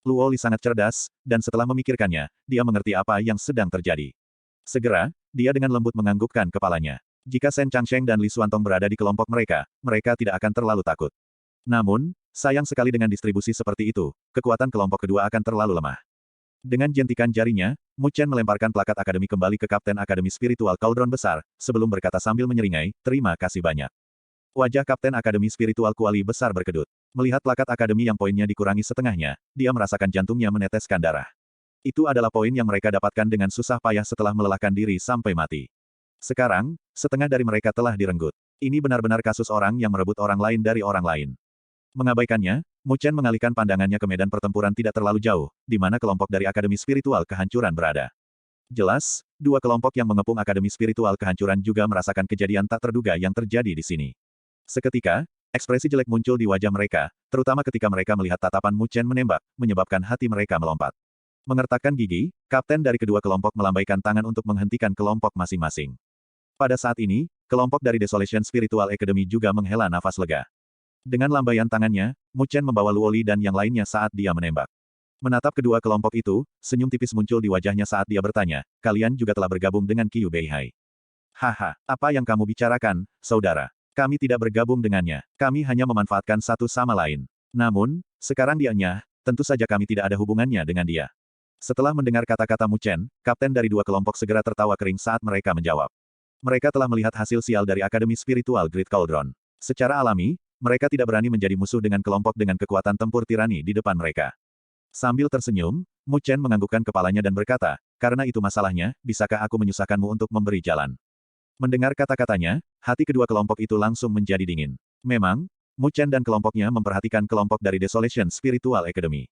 Luoli sangat cerdas, dan setelah memikirkannya, dia mengerti apa yang sedang terjadi. Segera, dia dengan lembut menganggukkan kepalanya. Jika Shen Changsheng dan Li Xuantong berada di kelompok mereka, mereka tidak akan terlalu takut. Namun, sayang sekali dengan distribusi seperti itu, kekuatan kelompok kedua akan terlalu lemah. Dengan jentikan jarinya, Mu Chen melemparkan plakat akademi kembali ke Kapten Akademi Spiritual Cauldron Besar, sebelum berkata sambil menyeringai, terima kasih banyak. Wajah Kapten Akademi Spiritual Kuali Besar berkedut. Melihat plakat akademi yang poinnya dikurangi setengahnya, dia merasakan jantungnya meneteskan darah. Itu adalah poin yang mereka dapatkan dengan susah payah setelah melelahkan diri sampai mati. Sekarang, setengah dari mereka telah direnggut. Ini benar-benar kasus orang yang merebut orang lain dari orang lain. Mengabaikannya, Mu Chen mengalihkan pandangannya ke medan pertempuran tidak terlalu jauh, di mana kelompok dari Akademi Spiritual Kehancuran berada. Jelas, dua kelompok yang mengepung Akademi Spiritual Kehancuran juga merasakan kejadian tak terduga yang terjadi di sini. Seketika, ekspresi jelek muncul di wajah mereka, terutama ketika mereka melihat tatapan Mu Chen menembak, menyebabkan hati mereka melompat. Mengertakkan gigi, kapten dari kedua kelompok melambaikan tangan untuk menghentikan kelompok masing-masing. Pada saat ini, kelompok dari Desolation Spiritual Academy juga menghela nafas lega. Dengan lambaian tangannya, Mu Chen membawa Luoli dan yang lainnya saat dia menembak. Menatap kedua kelompok itu, senyum tipis muncul di wajahnya saat dia bertanya, kalian juga telah bergabung dengan Qiu Beihai. Haha, apa yang kamu bicarakan, saudara? Kami tidak bergabung dengannya, kami hanya memanfaatkan satu sama lain. Namun, sekarang dia nyah, tentu saja kami tidak ada hubungannya dengan dia. Setelah mendengar kata-kata Mu Chen, kapten dari dua kelompok segera tertawa kering saat mereka menjawab. Mereka telah melihat hasil sial dari Akademi Spiritual Great Cauldron. Secara alami, mereka tidak berani menjadi musuh dengan kelompok dengan kekuatan tempur tirani di depan mereka. Sambil tersenyum, Mu Chen menganggukkan kepalanya dan berkata, karena itu masalahnya, bisakah aku menyusahkanmu untuk memberi jalan? Mendengar kata-katanya, hati kedua kelompok itu langsung menjadi dingin. Memang, Mu Chen dan kelompoknya memperhatikan kelompok dari Desolation Spiritual Academy.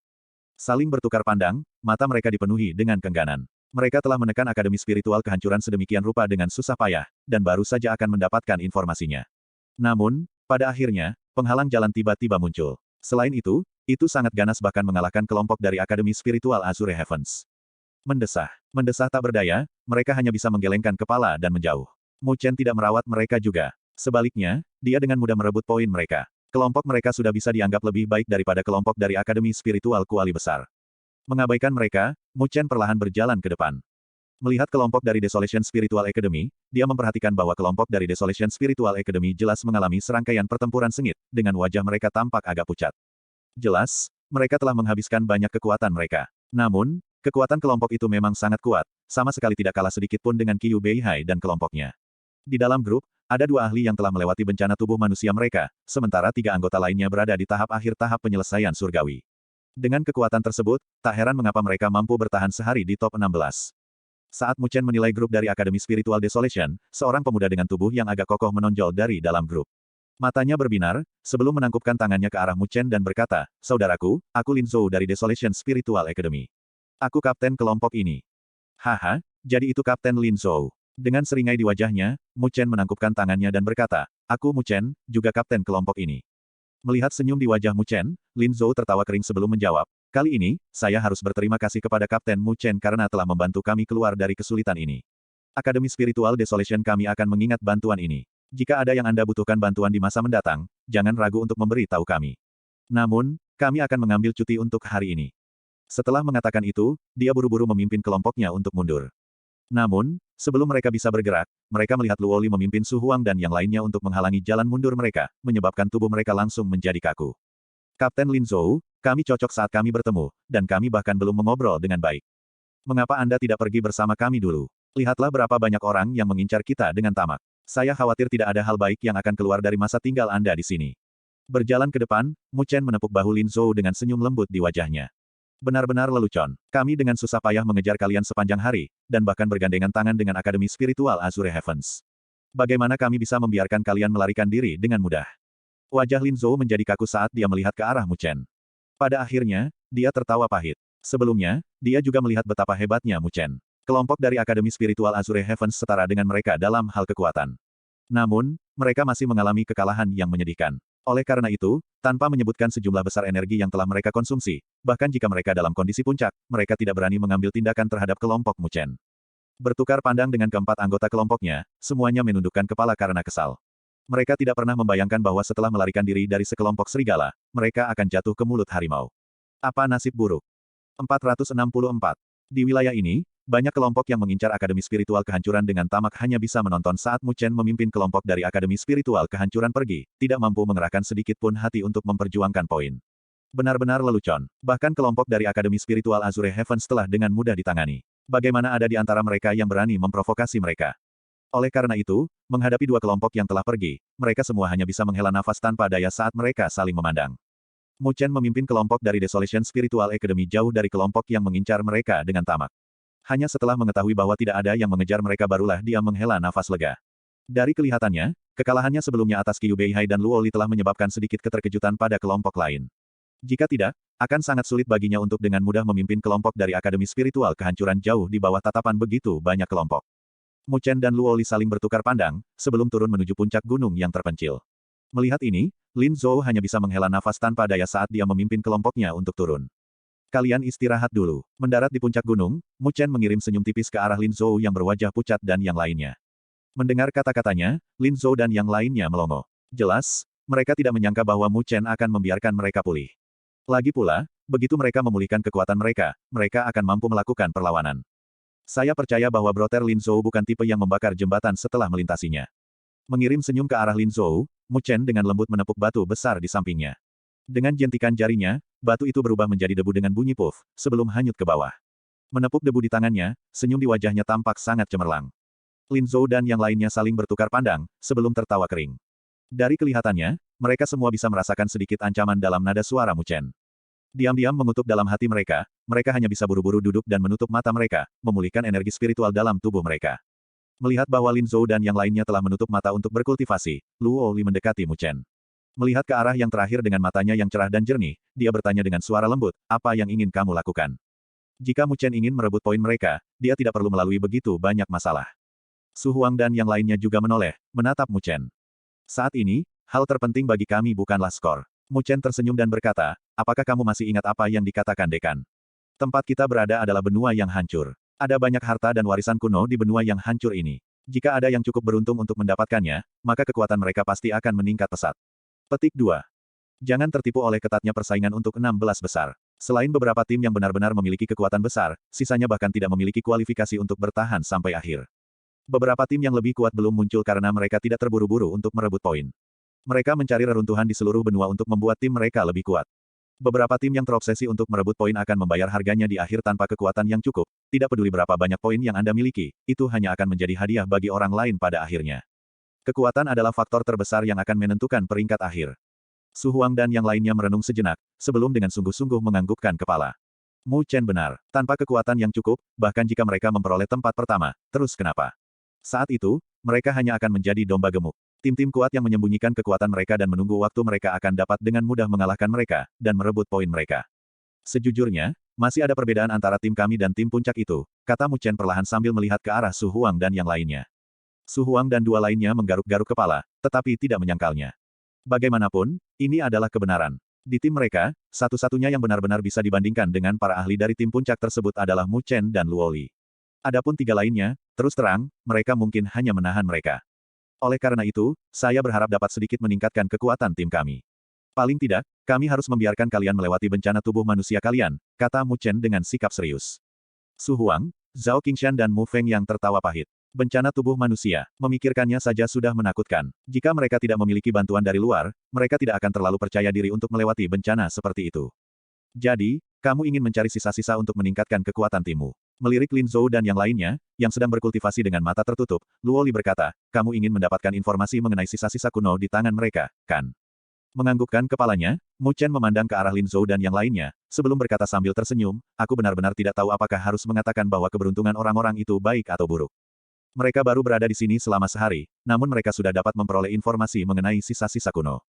Saling bertukar pandang, mata mereka dipenuhi dengan kengganan. Mereka telah menekan Akademi Spiritual Kehancuran sedemikian rupa dengan susah payah, dan baru saja akan mendapatkan informasinya. Namun, pada akhirnya, penghalang jalan tiba-tiba muncul. Selain itu sangat ganas bahkan mengalahkan kelompok dari Akademi Spiritual Azure Heavens. Mendesah tak berdaya, mereka hanya bisa menggelengkan kepala dan menjauh. Mu Chen tidak merawat mereka juga. Sebaliknya, dia dengan mudah merebut poin mereka. Kelompok mereka sudah bisa dianggap lebih baik daripada kelompok dari Akademi Spiritual Kuali Besar. Mengabaikan mereka, Mu Chen perlahan berjalan ke depan. Melihat kelompok dari Desolation Spiritual Academy, dia memperhatikan bahwa kelompok dari Desolation Spiritual Academy jelas mengalami serangkaian pertempuran sengit, dengan wajah mereka tampak agak pucat. Jelas, mereka telah menghabiskan banyak kekuatan mereka. Namun, kekuatan kelompok itu memang sangat kuat, sama sekali tidak kalah sedikit pun dengan Qiu Beihai dan kelompoknya. Di dalam grup, ada dua ahli yang telah melewati bencana tubuh manusia mereka, sementara tiga anggota lainnya berada di tahap akhir tahap penyelesaian surgawi. Dengan kekuatan tersebut, tak heran mengapa mereka mampu bertahan sehari di top 16. Saat Mu Chen menilai grup dari Akademi Spiritual Desolation, seorang pemuda dengan tubuh yang agak kokoh menonjol dari dalam grup. Matanya berbinar, sebelum menangkupkan tangannya ke arah Mu Chen dan berkata, "Saudaraku, aku Lin Zhou dari Desolation Spiritual Academy. Aku kapten kelompok ini." "Haha, jadi itu Kapten Lin Zhou." Dengan seringai di wajahnya, Mu Chen menangkupkan tangannya dan berkata, "Aku Mu Chen, juga kapten kelompok ini." Melihat senyum di wajah Mu Chen, Lin Zhou tertawa kering sebelum menjawab, "Kali ini, saya harus berterima kasih kepada Kapten Mu Chen karena telah membantu kami keluar dari kesulitan ini. Akademi Spiritual Desolation kami akan mengingat bantuan ini. Jika ada yang Anda butuhkan bantuan di masa mendatang, jangan ragu untuk memberi tahu kami. Namun, kami akan mengambil cuti untuk hari ini." Setelah mengatakan itu, dia buru-buru memimpin kelompoknya untuk mundur. Namun, sebelum mereka bisa bergerak, mereka melihat Luoli memimpin Su Huang dan yang lainnya untuk menghalangi jalan mundur mereka, menyebabkan tubuh mereka langsung menjadi kaku. "Kapten Lin Zhou, kami cocok saat kami bertemu, dan kami bahkan belum mengobrol dengan baik. Mengapa Anda tidak pergi bersama kami dulu? Lihatlah berapa banyak orang yang mengincar kita dengan tamak. Saya khawatir tidak ada hal baik yang akan keluar dari masa tinggal Anda di sini." Berjalan ke depan, Mu Chen menepuk bahu Lin Zhou dengan senyum lembut di wajahnya. "Benar-benar lelucon. Kami dengan susah payah mengejar kalian sepanjang hari, dan bahkan bergandengan tangan dengan Akademi Spiritual Azure Heavens. Bagaimana kami bisa membiarkan kalian melarikan diri dengan mudah?" Wajah Lin Zhou menjadi kaku saat dia melihat ke arah Mu Chen. Pada akhirnya, dia tertawa pahit. Sebelumnya, dia juga melihat betapa hebatnya Mu Chen. Kelompok dari Akademi Spiritual Azure Heavens setara dengan mereka dalam hal kekuatan. Namun, mereka masih mengalami kekalahan yang menyedihkan. Oleh karena itu, tanpa menyebutkan sejumlah besar energi yang telah mereka konsumsi, bahkan jika mereka dalam kondisi puncak, mereka tidak berani mengambil tindakan terhadap kelompok Mu Chen. Bertukar pandang dengan keempat anggota kelompoknya, semuanya menundukkan kepala karena kesal. Mereka tidak pernah membayangkan bahwa setelah melarikan diri dari sekelompok serigala, mereka akan jatuh ke mulut harimau. Apa nasib buruk? 464. Di wilayah ini, banyak kelompok yang mengincar Akademi Spiritual Kehancuran dengan tamak hanya bisa menonton saat Mu Chen memimpin kelompok dari Akademi Spiritual Kehancuran pergi, tidak mampu mengerahkan sedikit pun hati untuk memperjuangkan poin. Benar-benar lelucon. Bahkan kelompok dari Akademi Spiritual Azure Heavens telah dengan mudah ditangani. Bagaimana ada di antara mereka yang berani memprovokasi mereka? Oleh karena itu, menghadapi dua kelompok yang telah pergi, mereka semua hanya bisa menghela nafas tanpa daya saat mereka saling memandang. Mu Chen memimpin kelompok dari Desolation Spiritual Academy jauh dari kelompok yang mengincar mereka dengan tamak. Hanya setelah mengetahui bahwa tidak ada yang mengejar mereka barulah dia menghela nafas lega. Dari kelihatannya, kekalahannya sebelumnya atas Qiu Beihai dan Luo Li telah menyebabkan sedikit keterkejutan pada kelompok lain. Jika tidak, akan sangat sulit baginya untuk dengan mudah memimpin kelompok dari Akademi Spiritual Kehancuran jauh di bawah tatapan begitu banyak kelompok. Mu Chen dan Luo Li saling bertukar pandang, sebelum turun menuju puncak gunung yang terpencil. Melihat ini, Lin Zhou hanya bisa menghela nafas tanpa daya saat dia memimpin kelompoknya untuk turun. "Kalian istirahat dulu." Mendarat di puncak gunung, Mu Chen mengirim senyum tipis ke arah Lin Zhou yang berwajah pucat dan yang lainnya. Mendengar kata-katanya, Lin Zhou dan yang lainnya melongo. Jelas, mereka tidak menyangka bahwa Mu Chen akan membiarkan mereka pulih. Lagi pula, begitu mereka memulihkan kekuatan mereka, mereka akan mampu melakukan perlawanan. Saya percaya bahwa Brother Lin Zhou bukan tipe yang membakar jembatan setelah melintasinya. Mengirim senyum ke arah Lin Zhou, Mu Chen dengan lembut menepuk batu besar di sampingnya. Dengan jentikan jarinya, batu itu berubah menjadi debu dengan bunyi puff, sebelum hanyut ke bawah. Menepuk debu di tangannya, senyum di wajahnya tampak sangat cemerlang. Lin Zhou dan yang lainnya saling bertukar pandang, sebelum tertawa kering. Dari kelihatannya, mereka semua bisa merasakan sedikit ancaman dalam nada suara Mu Chen. Diam-diam mengutuk dalam hati mereka, mereka hanya bisa buru-buru duduk dan menutup mata mereka, memulihkan energi spiritual dalam tubuh mereka. Melihat bahwa Lin Zhou dan yang lainnya telah menutup mata untuk berkultivasi, Luo Li mendekati Mu Chen. Melihat ke arah yang terakhir dengan matanya yang cerah dan jernih, dia bertanya dengan suara lembut, "Apa yang ingin kamu lakukan?" Jika Mu Chen ingin merebut poin mereka, dia tidak perlu melalui begitu banyak masalah. Su Huang dan yang lainnya juga menoleh, menatap Mu Chen. "Saat ini, hal terpenting bagi kami bukanlah skor." Mu Chen tersenyum dan berkata, "Apakah kamu masih ingat apa yang dikatakan dekan? Tempat kita berada adalah benua yang hancur. Ada banyak harta dan warisan kuno di benua yang hancur ini. Jika ada yang cukup beruntung untuk mendapatkannya, maka kekuatan mereka pasti akan meningkat pesat." Petik 2. Jangan tertipu oleh ketatnya persaingan untuk 16 besar. Selain beberapa tim yang benar-benar memiliki kekuatan besar, sisanya bahkan tidak memiliki kualifikasi untuk bertahan sampai akhir. Beberapa tim yang lebih kuat belum muncul karena mereka tidak terburu-buru untuk merebut poin. Mereka mencari reruntuhan di seluruh benua untuk membuat tim mereka lebih kuat. Beberapa tim yang terobsesi untuk merebut poin akan membayar harganya di akhir tanpa kekuatan yang cukup. Tidak peduli berapa banyak poin yang Anda miliki, itu hanya akan menjadi hadiah bagi orang lain pada akhirnya. Kekuatan adalah faktor terbesar yang akan menentukan peringkat akhir. Su Huang dan yang lainnya merenung sejenak, sebelum dengan sungguh-sungguh menganggukkan kepala. Mu Chen benar. Tanpa kekuatan yang cukup, bahkan jika mereka memperoleh tempat pertama, terus kenapa? Saat itu, mereka hanya akan menjadi domba gemuk. Tim-tim kuat yang menyembunyikan kekuatan mereka dan menunggu waktu mereka akan dapat dengan mudah mengalahkan mereka, dan merebut poin mereka. Sejujurnya, masih ada perbedaan antara tim kami dan tim puncak itu, kata Mu Chen perlahan sambil melihat ke arah Su Huang dan yang lainnya. Su Huang dan dua lainnya menggaruk-garuk kepala, tetapi tidak menyangkalnya. Bagaimanapun, ini adalah kebenaran. Di tim mereka, satu-satunya yang benar-benar bisa dibandingkan dengan para ahli dari tim puncak tersebut adalah Mu Chen dan Luo Li. Adapun tiga lainnya, terus terang, mereka mungkin hanya menahan mereka. Oleh karena itu, saya berharap dapat sedikit meningkatkan kekuatan tim kami. Paling tidak, kami harus membiarkan kalian melewati bencana tubuh manusia kalian, kata Mu Chen dengan sikap serius. Su Huang, Zhao Qingshan dan Mu Feng yang tertawa pahit. Bencana tubuh manusia, memikirkannya saja sudah menakutkan. Jika mereka tidak memiliki bantuan dari luar, mereka tidak akan terlalu percaya diri untuk melewati bencana seperti itu. Jadi, kamu ingin mencari sisa-sisa untuk meningkatkan kekuatan timmu. Melirik Lin Zhou dan yang lainnya, yang sedang berkultivasi dengan mata tertutup, Luo Li berkata, kamu ingin mendapatkan informasi mengenai sisa-sisa kuno di tangan mereka, kan? Menganggukkan kepalanya, Mu Chen memandang ke arah Lin Zhou dan yang lainnya, sebelum berkata sambil tersenyum, aku benar-benar tidak tahu apakah harus mengatakan bahwa keberuntungan orang-orang itu baik atau buruk. Mereka baru berada di sini selama sehari, namun mereka sudah dapat memperoleh informasi mengenai sisa-sisa kuno.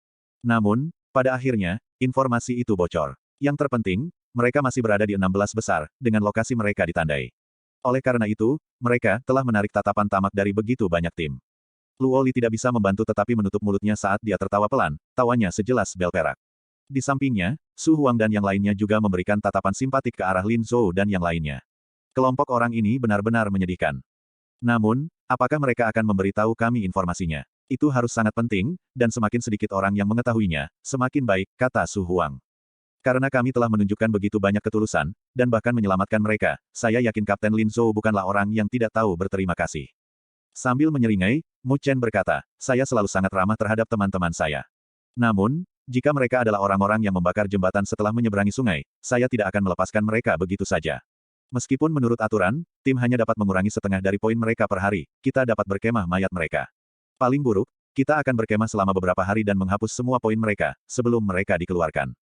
Namun, pada akhirnya, informasi itu bocor. Yang terpenting, mereka masih berada di 16 besar, dengan lokasi mereka ditandai. Oleh karena itu, mereka telah menarik tatapan tamak dari begitu banyak tim. Luo Li tidak bisa membantu tetapi menutup mulutnya saat dia tertawa pelan, tawanya sejelas bel perak. Di sampingnya, Su Huang dan yang lainnya juga memberikan tatapan simpatik ke arah Lin Zhou dan yang lainnya. Kelompok orang ini benar-benar menyedihkan. Namun, apakah mereka akan memberitahu kami informasinya? Itu harus sangat penting, dan semakin sedikit orang yang mengetahuinya, semakin baik, kata Su Huang. Karena kami telah menunjukkan begitu banyak ketulusan, dan bahkan menyelamatkan mereka, saya yakin Kapten Lin Zhou bukanlah orang yang tidak tahu berterima kasih. Sambil menyeringai, Mu Chen berkata, saya selalu sangat ramah terhadap teman-teman saya. Namun, jika mereka adalah orang-orang yang membakar jembatan setelah menyeberangi sungai, saya tidak akan melepaskan mereka begitu saja. Meskipun menurut aturan, tim hanya dapat mengurangi setengah dari poin mereka per hari, kita dapat berkemah mayat mereka. Paling buruk, kita akan berkemah selama beberapa hari dan menghapus semua poin mereka, sebelum mereka dikeluarkan.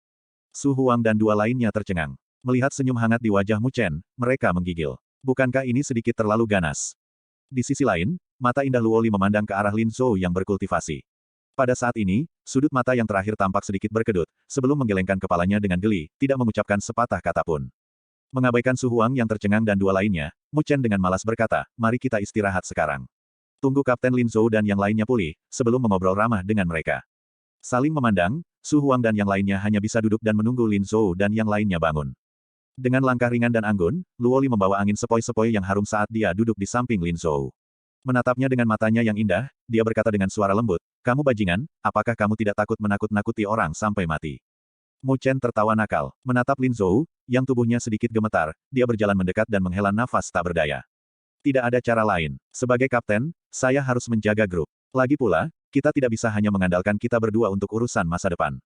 Su Huang dan dua lainnya tercengang. Melihat senyum hangat di wajah Mu Chen, mereka menggigil. Bukankah ini sedikit terlalu ganas? Di sisi lain, mata indah Luo Li memandang ke arah Lin Zhou yang berkultivasi. Pada saat ini, sudut mata yang terakhir tampak sedikit berkedut, sebelum menggelengkan kepalanya dengan geli, tidak mengucapkan sepatah kata pun. Mengabaikan Su Huang yang tercengang dan dua lainnya, Mu Chen dengan malas berkata, mari kita istirahat sekarang. Tunggu Kapten Lin Zhou dan yang lainnya pulih, sebelum mengobrol ramah dengan mereka. Saling memandang, Su Huang dan yang lainnya hanya bisa duduk dan menunggu Lin Zhou dan yang lainnya bangun. Dengan langkah ringan dan anggun, Luo Li membawa angin sepoi-sepoi yang harum saat dia duduk di samping Lin Zhou. Menatapnya dengan matanya yang indah, dia berkata dengan suara lembut, kamu bajingan, apakah kamu tidak takut menakut-nakuti orang sampai mati? Mu Chen tertawa nakal, menatap Lin Zhou, yang tubuhnya sedikit gemetar, dia berjalan mendekat dan menghela nafas tak berdaya. Tidak ada cara lain. Sebagai kapten, saya harus menjaga grup. Lagi pula, kita tidak bisa hanya mengandalkan kita berdua untuk urusan masa depan.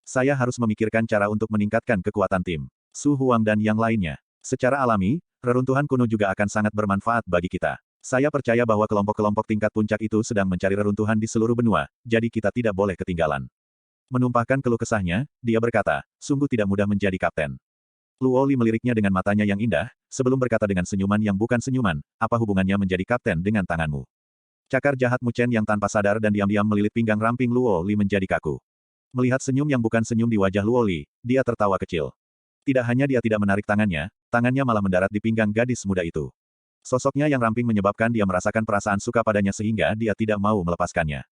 Saya harus memikirkan cara untuk meningkatkan kekuatan tim. Su Huang dan yang lainnya. Secara alami, reruntuhan kuno juga akan sangat bermanfaat bagi kita. Saya percaya bahwa kelompok-kelompok tingkat puncak itu sedang mencari reruntuhan di seluruh benua, jadi kita tidak boleh ketinggalan. Menumpahkan keluh kesahnya, dia berkata, sungguh tidak mudah menjadi kapten. Luo Li meliriknya dengan matanya yang indah, sebelum berkata dengan senyuman yang bukan senyuman, apa hubungannya menjadi kapten dengan tanganmu? Cakar jahat Mu Chen yang tanpa sadar dan diam-diam melilit pinggang ramping Luo Li menjadi kaku. Melihat senyum yang bukan senyum di wajah Luo Li, dia tertawa kecil. Tidak hanya dia tidak menarik tangannya malah mendarat di pinggang gadis muda itu. Sosoknya yang ramping menyebabkan dia merasakan perasaan suka padanya sehingga dia tidak mau melepaskannya.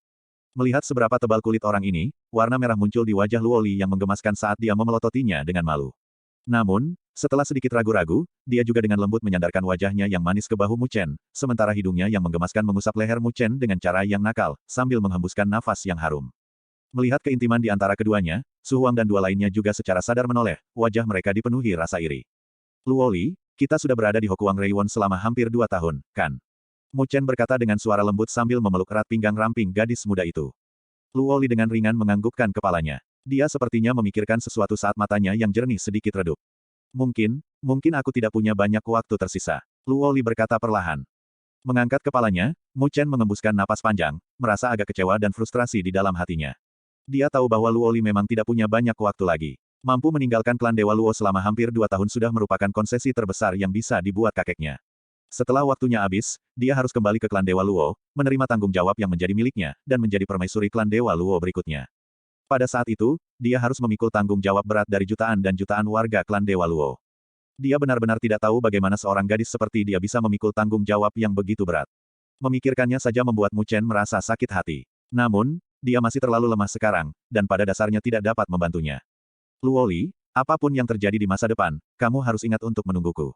Melihat seberapa tebal kulit orang ini, warna merah muncul di wajah Luo Li yang menggemaskan saat dia memelototinya dengan malu. Namun, setelah sedikit ragu-ragu, dia juga dengan lembut menyandarkan wajahnya yang manis ke bahu Mu Chen, sementara hidungnya yang menggemaskan mengusap leher Mu Chen dengan cara yang nakal, sambil menghembuskan nafas yang harum. Melihat keintiman di antara keduanya, Su Huang dan dua lainnya juga secara sadar menoleh, wajah mereka dipenuhi rasa iri. Luo Li, kita sudah berada di Hokuang Reiwon selama hampir 2 tahun, kan? Mu Chen berkata dengan suara lembut sambil memeluk erat pinggang ramping gadis muda itu. Luo Li dengan ringan menganggukkan kepalanya. Dia sepertinya memikirkan sesuatu saat matanya yang jernih sedikit redup. Mungkin aku tidak punya banyak waktu tersisa. Luo Li berkata perlahan. Mengangkat kepalanya, Mu Chen mengembuskan napas panjang, merasa agak kecewa dan frustrasi di dalam hatinya. Dia tahu bahwa Luo Li memang tidak punya banyak waktu lagi. Mampu meninggalkan klan Dewa Luo selama hampir 2 tahun sudah merupakan konsesi terbesar yang bisa dibuat kakeknya. Setelah waktunya habis, dia harus kembali ke klan Dewa Luo, menerima tanggung jawab yang menjadi miliknya, dan menjadi permaisuri klan Dewa Luo berikutnya. Pada saat itu, dia harus memikul tanggung jawab berat dari jutaan dan jutaan warga klan Dewa Luo. Dia benar-benar tidak tahu bagaimana seorang gadis seperti dia bisa memikul tanggung jawab yang begitu berat. Memikirkannya saja membuat Mu Chen merasa sakit hati. Namun, dia masih terlalu lemah sekarang, dan pada dasarnya tidak dapat membantunya. Luo Li, apapun yang terjadi di masa depan, kamu harus ingat untuk menungguku.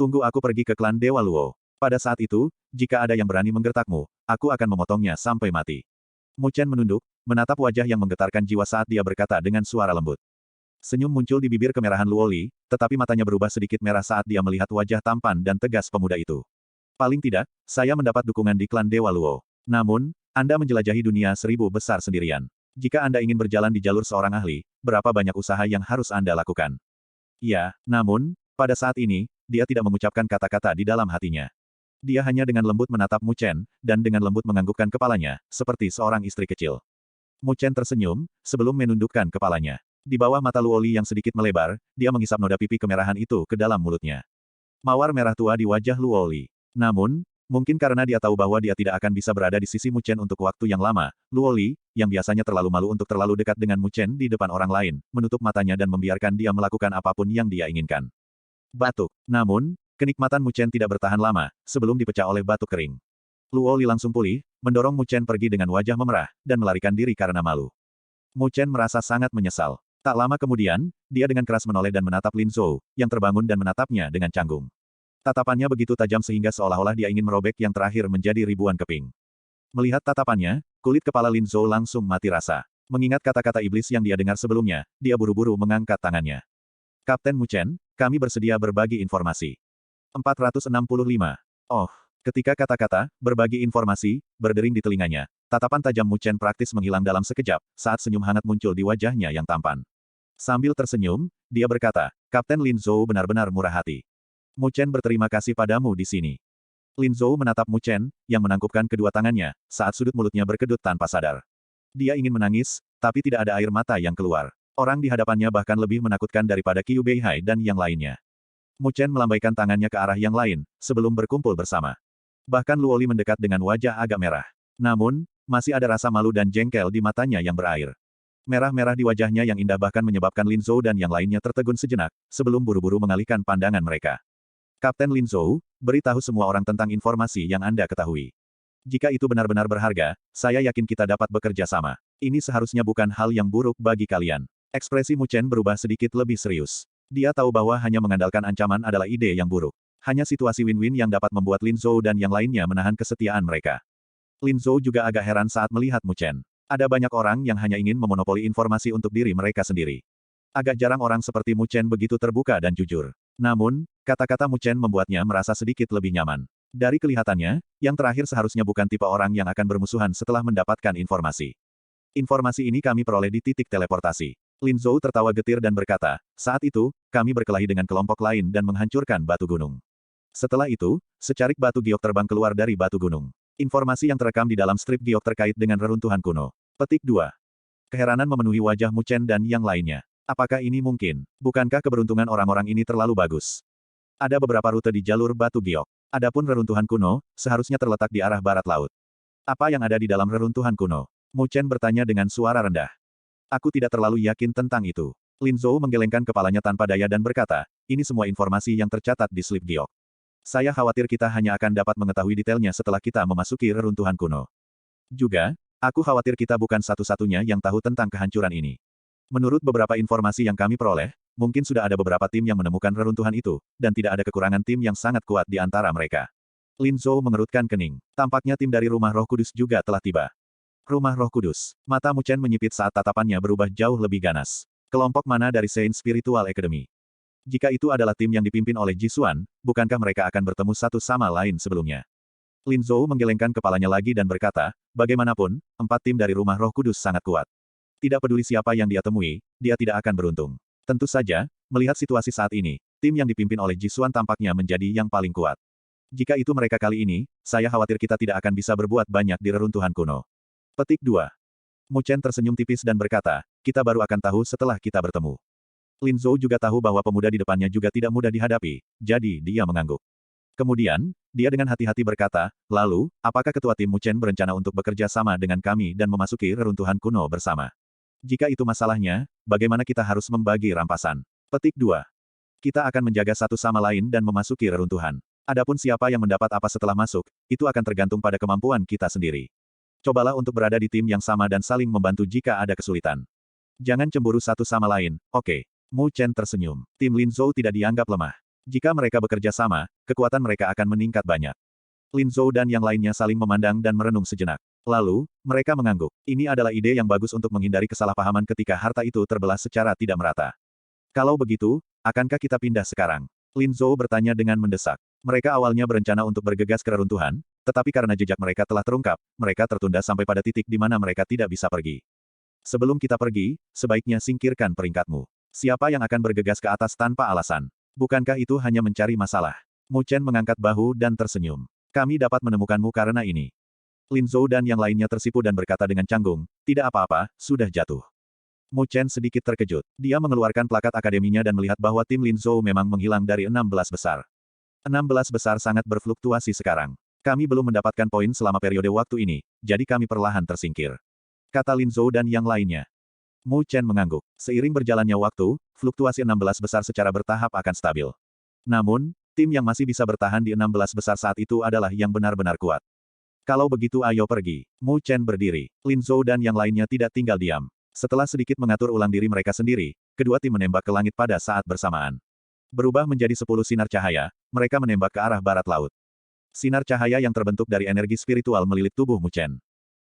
Tunggu aku pergi ke klan Dewa Luo. Pada saat itu, jika ada yang berani menggertakmu, aku akan memotongnya sampai mati. Mu Chen menunduk, menatap wajah yang menggetarkan jiwa saat dia berkata dengan suara lembut. Senyum muncul di bibir kemerahan Luo Li, tetapi matanya berubah sedikit merah saat dia melihat wajah tampan dan tegas pemuda itu. Paling tidak, saya mendapat dukungan di klan Dewa Luo. Namun, Anda menjelajahi dunia 1000 besar sendirian. Jika Anda ingin berjalan di jalur seorang ahli, berapa banyak usaha yang harus Anda lakukan? Ya, namun, pada saat ini, dia tidak mengucapkan kata-kata di dalam hatinya. Dia hanya dengan lembut menatap Mu Chen, dan dengan lembut menganggukkan kepalanya, seperti seorang istri kecil. Mu Chen tersenyum, sebelum menundukkan kepalanya. Di bawah mata Luo Li yang sedikit melebar, dia menghisap noda pipi kemerahan itu ke dalam mulutnya. Mawar merah tua di wajah Luo Li. Namun, mungkin karena dia tahu bahwa dia tidak akan bisa berada di sisi Mu Chen untuk waktu yang lama, Luo Li, yang biasanya terlalu malu untuk terlalu dekat dengan Mu Chen di depan orang lain, menutup matanya dan membiarkan dia melakukan apapun yang dia inginkan. Batuk. Namun, kenikmatan Mu Chen tidak bertahan lama, sebelum dipecah oleh batuk kering. Luo Li langsung pulih, mendorong Mu Chen pergi dengan wajah memerah, dan melarikan diri karena malu. Mu Chen merasa sangat menyesal. Tak lama kemudian, dia dengan keras menoleh dan menatap Lin Zhou, yang terbangun dan menatapnya dengan canggung. Tatapannya begitu tajam sehingga seolah-olah dia ingin merobek yang terakhir menjadi ribuan keping. Melihat tatapannya, kulit kepala Lin Zhou langsung mati rasa. Mengingat kata-kata iblis yang dia dengar sebelumnya, dia buru-buru mengangkat tangannya. Kapten Mu Chen, kami bersedia berbagi informasi. 465. Oh, ketika kata-kata, berbagi informasi, berdering di telinganya, tatapan tajam Mu Chen praktis menghilang dalam sekejap, saat senyum hangat muncul di wajahnya yang tampan. Sambil tersenyum, dia berkata, Kapten Lin Zhou benar-benar murah hati. Mu Chen berterima kasih padamu di sini. Lin Zhou menatap Mu Chen, yang menangkupkan kedua tangannya, saat sudut mulutnya berkedut tanpa sadar. Dia ingin menangis, tapi tidak ada air mata yang keluar. Orang di hadapannya bahkan lebih menakutkan daripada Qiu Beihai dan yang lainnya. Mu Chen melambaikan tangannya ke arah yang lain, sebelum berkumpul bersama. Bahkan Luo Li mendekat dengan wajah agak merah. Namun, masih ada rasa malu dan jengkel di matanya yang berair. Merah-merah di wajahnya yang indah bahkan menyebabkan Lin Zhou dan yang lainnya tertegun sejenak, sebelum buru-buru mengalihkan pandangan mereka. Kapten Lin Zhou, beritahu semua orang tentang informasi yang Anda ketahui. Jika itu benar-benar berharga, saya yakin kita dapat bekerja sama. Ini seharusnya bukan hal yang buruk bagi kalian. Ekspresi Mu Chen berubah sedikit lebih serius. Dia tahu bahwa hanya mengandalkan ancaman adalah ide yang buruk. Hanya situasi win-win yang dapat membuat Lin Zhou dan yang lainnya menahan kesetiaan mereka. Lin Zhou juga agak heran saat melihat Mu Chen. Ada banyak orang yang hanya ingin memonopoli informasi untuk diri mereka sendiri. Agak jarang orang seperti Mu Chen begitu terbuka dan jujur. Namun, kata-kata Mu Chen membuatnya merasa sedikit lebih nyaman. Dari kelihatannya, yang terakhir seharusnya bukan tipe orang yang akan bermusuhan setelah mendapatkan informasi. Informasi ini kami peroleh di titik teleportasi. Lin Zhou tertawa getir dan berkata, saat itu, kami berkelahi dengan kelompok lain dan menghancurkan batu gunung. Setelah itu, secarik batu giok terbang keluar dari batu gunung. Informasi yang terekam di dalam strip giok terkait dengan reruntuhan kuno. Petik 2. Keheranan memenuhi wajah Mu Chen dan yang lainnya. Apakah ini mungkin? Bukankah keberuntungan orang-orang ini terlalu bagus? Ada beberapa rute di jalur batu giok. Adapun reruntuhan kuno, seharusnya terletak di arah barat laut. Apa yang ada di dalam reruntuhan kuno? Mu Chen bertanya dengan suara rendah. Aku tidak terlalu yakin tentang itu. Lin Zhou menggelengkan kepalanya tanpa daya dan berkata, ini semua informasi yang tercatat di slip giok. Saya khawatir kita hanya akan dapat mengetahui detailnya setelah kita memasuki reruntuhan kuno. Juga, aku khawatir kita bukan satu-satunya yang tahu tentang kehancuran ini. Menurut beberapa informasi yang kami peroleh, mungkin sudah ada beberapa tim yang menemukan reruntuhan itu, dan tidak ada kekurangan tim yang sangat kuat di antara mereka. Lin Zhou mengerutkan kening. Tampaknya tim dari Rumah Roh Kudus juga telah tiba. Rumah Roh Kudus. Mata Mu Chen menyipit saat tatapannya berubah jauh lebih ganas. Kelompok mana dari Saint Spiritual Academy? Jika itu adalah tim yang dipimpin oleh Ji Xuan, bukankah mereka akan bertemu satu sama lain sebelumnya? Lin Zhou menggelengkan kepalanya lagi dan berkata, bagaimanapun, 4 tim dari Rumah Roh Kudus sangat kuat. Tidak peduli siapa yang dia temui, dia tidak akan beruntung. Tentu saja, melihat situasi saat ini, tim yang dipimpin oleh Ji Xuan tampaknya menjadi yang paling kuat. Jika itu mereka kali ini, saya khawatir kita tidak akan bisa berbuat banyak di reruntuhan kuno. Petik 2. Mu Chen tersenyum tipis dan berkata, kita baru akan tahu setelah kita bertemu. Lin Zhou juga tahu bahwa pemuda di depannya juga tidak mudah dihadapi, jadi dia mengangguk. Kemudian, dia dengan hati-hati berkata, lalu, apakah ketua tim Mu Chen berencana untuk bekerja sama dengan kami dan memasuki reruntuhan kuno bersama? Jika itu masalahnya, bagaimana kita harus membagi rampasan? Petik 2. Kita akan menjaga satu sama lain dan memasuki reruntuhan. Adapun siapa yang mendapat apa setelah masuk, itu akan tergantung pada kemampuan kita sendiri. Cobalah untuk berada di tim yang sama dan saling membantu jika ada kesulitan. Jangan cemburu satu sama lain, oke? Mu Chen tersenyum. Tim Lin Zhou tidak dianggap lemah. Jika mereka bekerja sama, kekuatan mereka akan meningkat banyak. Lin Zhou dan yang lainnya saling memandang dan merenung sejenak. Lalu, mereka mengangguk. Ini adalah ide yang bagus untuk menghindari kesalahpahaman ketika harta itu terbelah secara tidak merata. Kalau begitu, akankah kita pindah sekarang? Lin Zhou bertanya dengan mendesak. Mereka awalnya berencana untuk bergegas ke reruntuhan, tetapi karena jejak mereka telah terungkap, mereka tertunda sampai pada titik di mana mereka tidak bisa pergi. Sebelum kita pergi, sebaiknya singkirkan peringkatmu. Siapa yang akan bergegas ke atas tanpa alasan? Bukankah itu hanya mencari masalah? Mu Chen mengangkat bahu dan tersenyum. Kami dapat menemukanmu karena ini. Lin Zhou dan yang lainnya tersipu dan berkata dengan canggung, tidak apa-apa, sudah jatuh. Mu Chen sedikit terkejut. Dia mengeluarkan plakat akademinya dan melihat bahwa tim Lin Zhou memang menghilang dari 16 besar. 16 besar sangat berfluktuasi sekarang. Kami belum mendapatkan poin selama periode waktu ini, jadi kami perlahan tersingkir. Kata Lin Zhou dan yang lainnya. Mu Chen mengangguk. Seiring berjalannya waktu, fluktuasi 16 besar secara bertahap akan stabil. Namun, tim yang masih bisa bertahan di 16 besar saat itu adalah yang benar-benar kuat. Kalau begitu ayo pergi. Mu Chen berdiri. Lin Zhou dan yang lainnya tidak tinggal diam. Setelah sedikit mengatur ulang diri mereka sendiri, kedua tim menembak ke langit pada saat bersamaan. Berubah menjadi 10 sinar cahaya, mereka menembak ke arah barat laut. Sinar cahaya yang terbentuk dari energi spiritual melilit tubuh Mu Chen.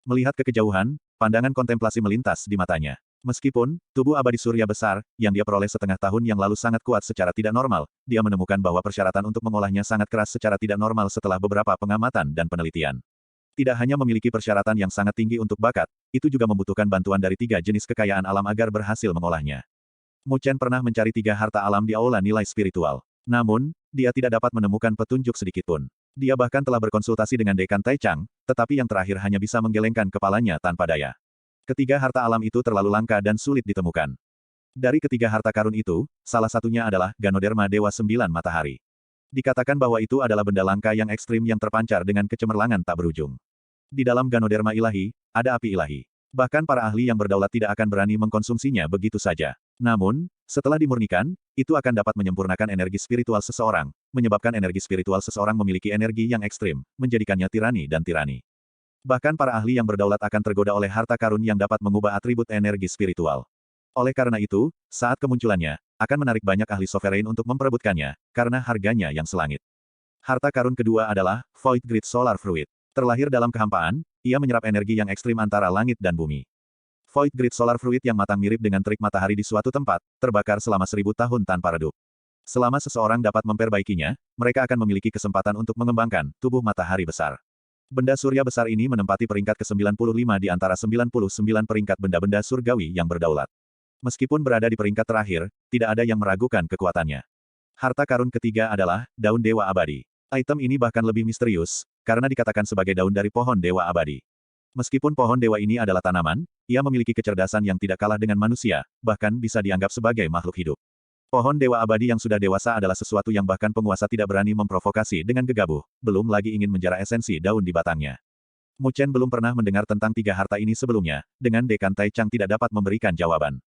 Melihat ke kejauhan, pandangan kontemplasi melintas di matanya. Meskipun, tubuh abadi surya besar, yang dia peroleh setengah tahun yang lalu sangat kuat secara tidak normal, dia menemukan bahwa persyaratan untuk mengolahnya sangat keras secara tidak normal setelah beberapa pengamatan dan penelitian. Tidak hanya memiliki persyaratan yang sangat tinggi untuk bakat, itu juga membutuhkan bantuan dari 3 jenis kekayaan alam agar berhasil mengolahnya. Mu Chen pernah mencari 3 harta alam di aula nilai spiritual. Namun, dia tidak dapat menemukan petunjuk sedikitpun. Dia bahkan telah berkonsultasi dengan Dekan Taichang, tetapi yang terakhir hanya bisa menggelengkan kepalanya tanpa daya. Ketiga harta alam itu terlalu langka dan sulit ditemukan. Dari ketiga harta karun itu, salah satunya adalah Ganoderma Dewa 9 Matahari. Dikatakan bahwa itu adalah benda langka yang ekstrim yang terpancar dengan kecemerlangan tak berujung. Di dalam Ganoderma ilahi, ada api ilahi. Bahkan para ahli yang berdaulat tidak akan berani mengkonsumsinya begitu saja. Namun, setelah dimurnikan, itu akan dapat menyempurnakan energi spiritual seseorang, menyebabkan energi spiritual seseorang memiliki energi yang ekstrim, menjadikannya tirani dan tirani. Bahkan para ahli yang berdaulat akan tergoda oleh harta karun yang dapat mengubah atribut energi spiritual. Oleh karena itu, saat kemunculannya, akan menarik banyak ahli sovereign untuk memperebutkannya, karena harganya yang selangit. Harta karun kedua adalah Void Grid Solar Fruit. Terlahir dalam kehampaan, ia menyerap energi yang ekstrim antara langit dan bumi. Void Grid Solar Fruit yang matang mirip dengan terik matahari di suatu tempat, terbakar selama 1000 tahun tanpa redup. Selama seseorang dapat memperbaikinya, mereka akan memiliki kesempatan untuk mengembangkan tubuh matahari besar. Benda surya besar ini menempati peringkat ke-95 di antara 99 peringkat benda-benda surgawi yang berdaulat. Meskipun berada di peringkat terakhir, tidak ada yang meragukan kekuatannya. Harta karun ketiga adalah daun dewa abadi. Item ini bahkan lebih misterius, karena dikatakan sebagai daun dari pohon dewa abadi. Meskipun pohon dewa ini adalah tanaman, ia memiliki kecerdasan yang tidak kalah dengan manusia, bahkan bisa dianggap sebagai makhluk hidup. Pohon dewa abadi yang sudah dewasa adalah sesuatu yang bahkan penguasa tidak berani memprovokasi dengan gegabah, belum lagi ingin menjarah esensi daun di batangnya. Mu Chen belum pernah mendengar tentang 3 harta ini sebelumnya, dengan Dekan Taichang tidak dapat memberikan jawaban.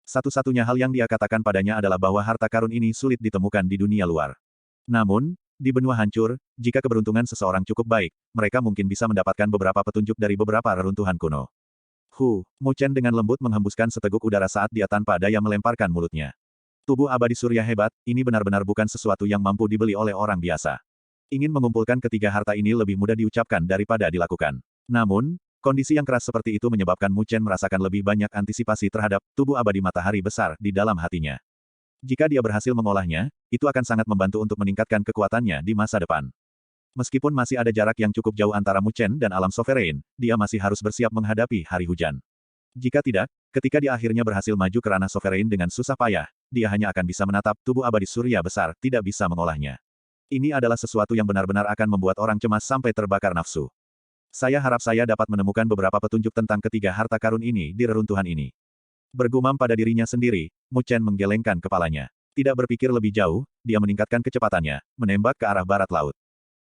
Satu-satunya hal yang dia katakan padanya adalah bahwa harta karun ini sulit ditemukan di dunia luar. Namun, di benua hancur, jika keberuntungan seseorang cukup baik, mereka mungkin bisa mendapatkan beberapa petunjuk dari beberapa reruntuhan kuno. Mu Chen dengan lembut menghembuskan seteguk udara saat dia tanpa daya melemparkan mulutnya. Tubuh abadi surya hebat, ini benar-benar bukan sesuatu yang mampu dibeli oleh orang biasa. Ingin mengumpulkan ketiga harta ini lebih mudah diucapkan daripada dilakukan. Namun, kondisi yang keras seperti itu menyebabkan Mu Chen merasakan lebih banyak antisipasi terhadap tubuh abadi matahari besar di dalam hatinya. Jika dia berhasil mengolahnya, itu akan sangat membantu untuk meningkatkan kekuatannya di masa depan. Meskipun masih ada jarak yang cukup jauh antara Mu Chen dan alam sovereign, dia masih harus bersiap menghadapi hari hujan. Jika tidak, ketika dia akhirnya berhasil maju ke ranah sovereign dengan susah payah, dia hanya akan bisa menatap tubuh abadi surya besar, tidak bisa mengolahnya. Ini adalah sesuatu yang benar-benar akan membuat orang cemas sampai terbakar nafsu. Saya harap saya dapat menemukan beberapa petunjuk tentang ketiga harta karun ini di reruntuhan ini. Bergumam pada dirinya sendiri, Mu Chen menggelengkan kepalanya. Tidak berpikir lebih jauh, dia meningkatkan kecepatannya, menembak ke arah barat laut.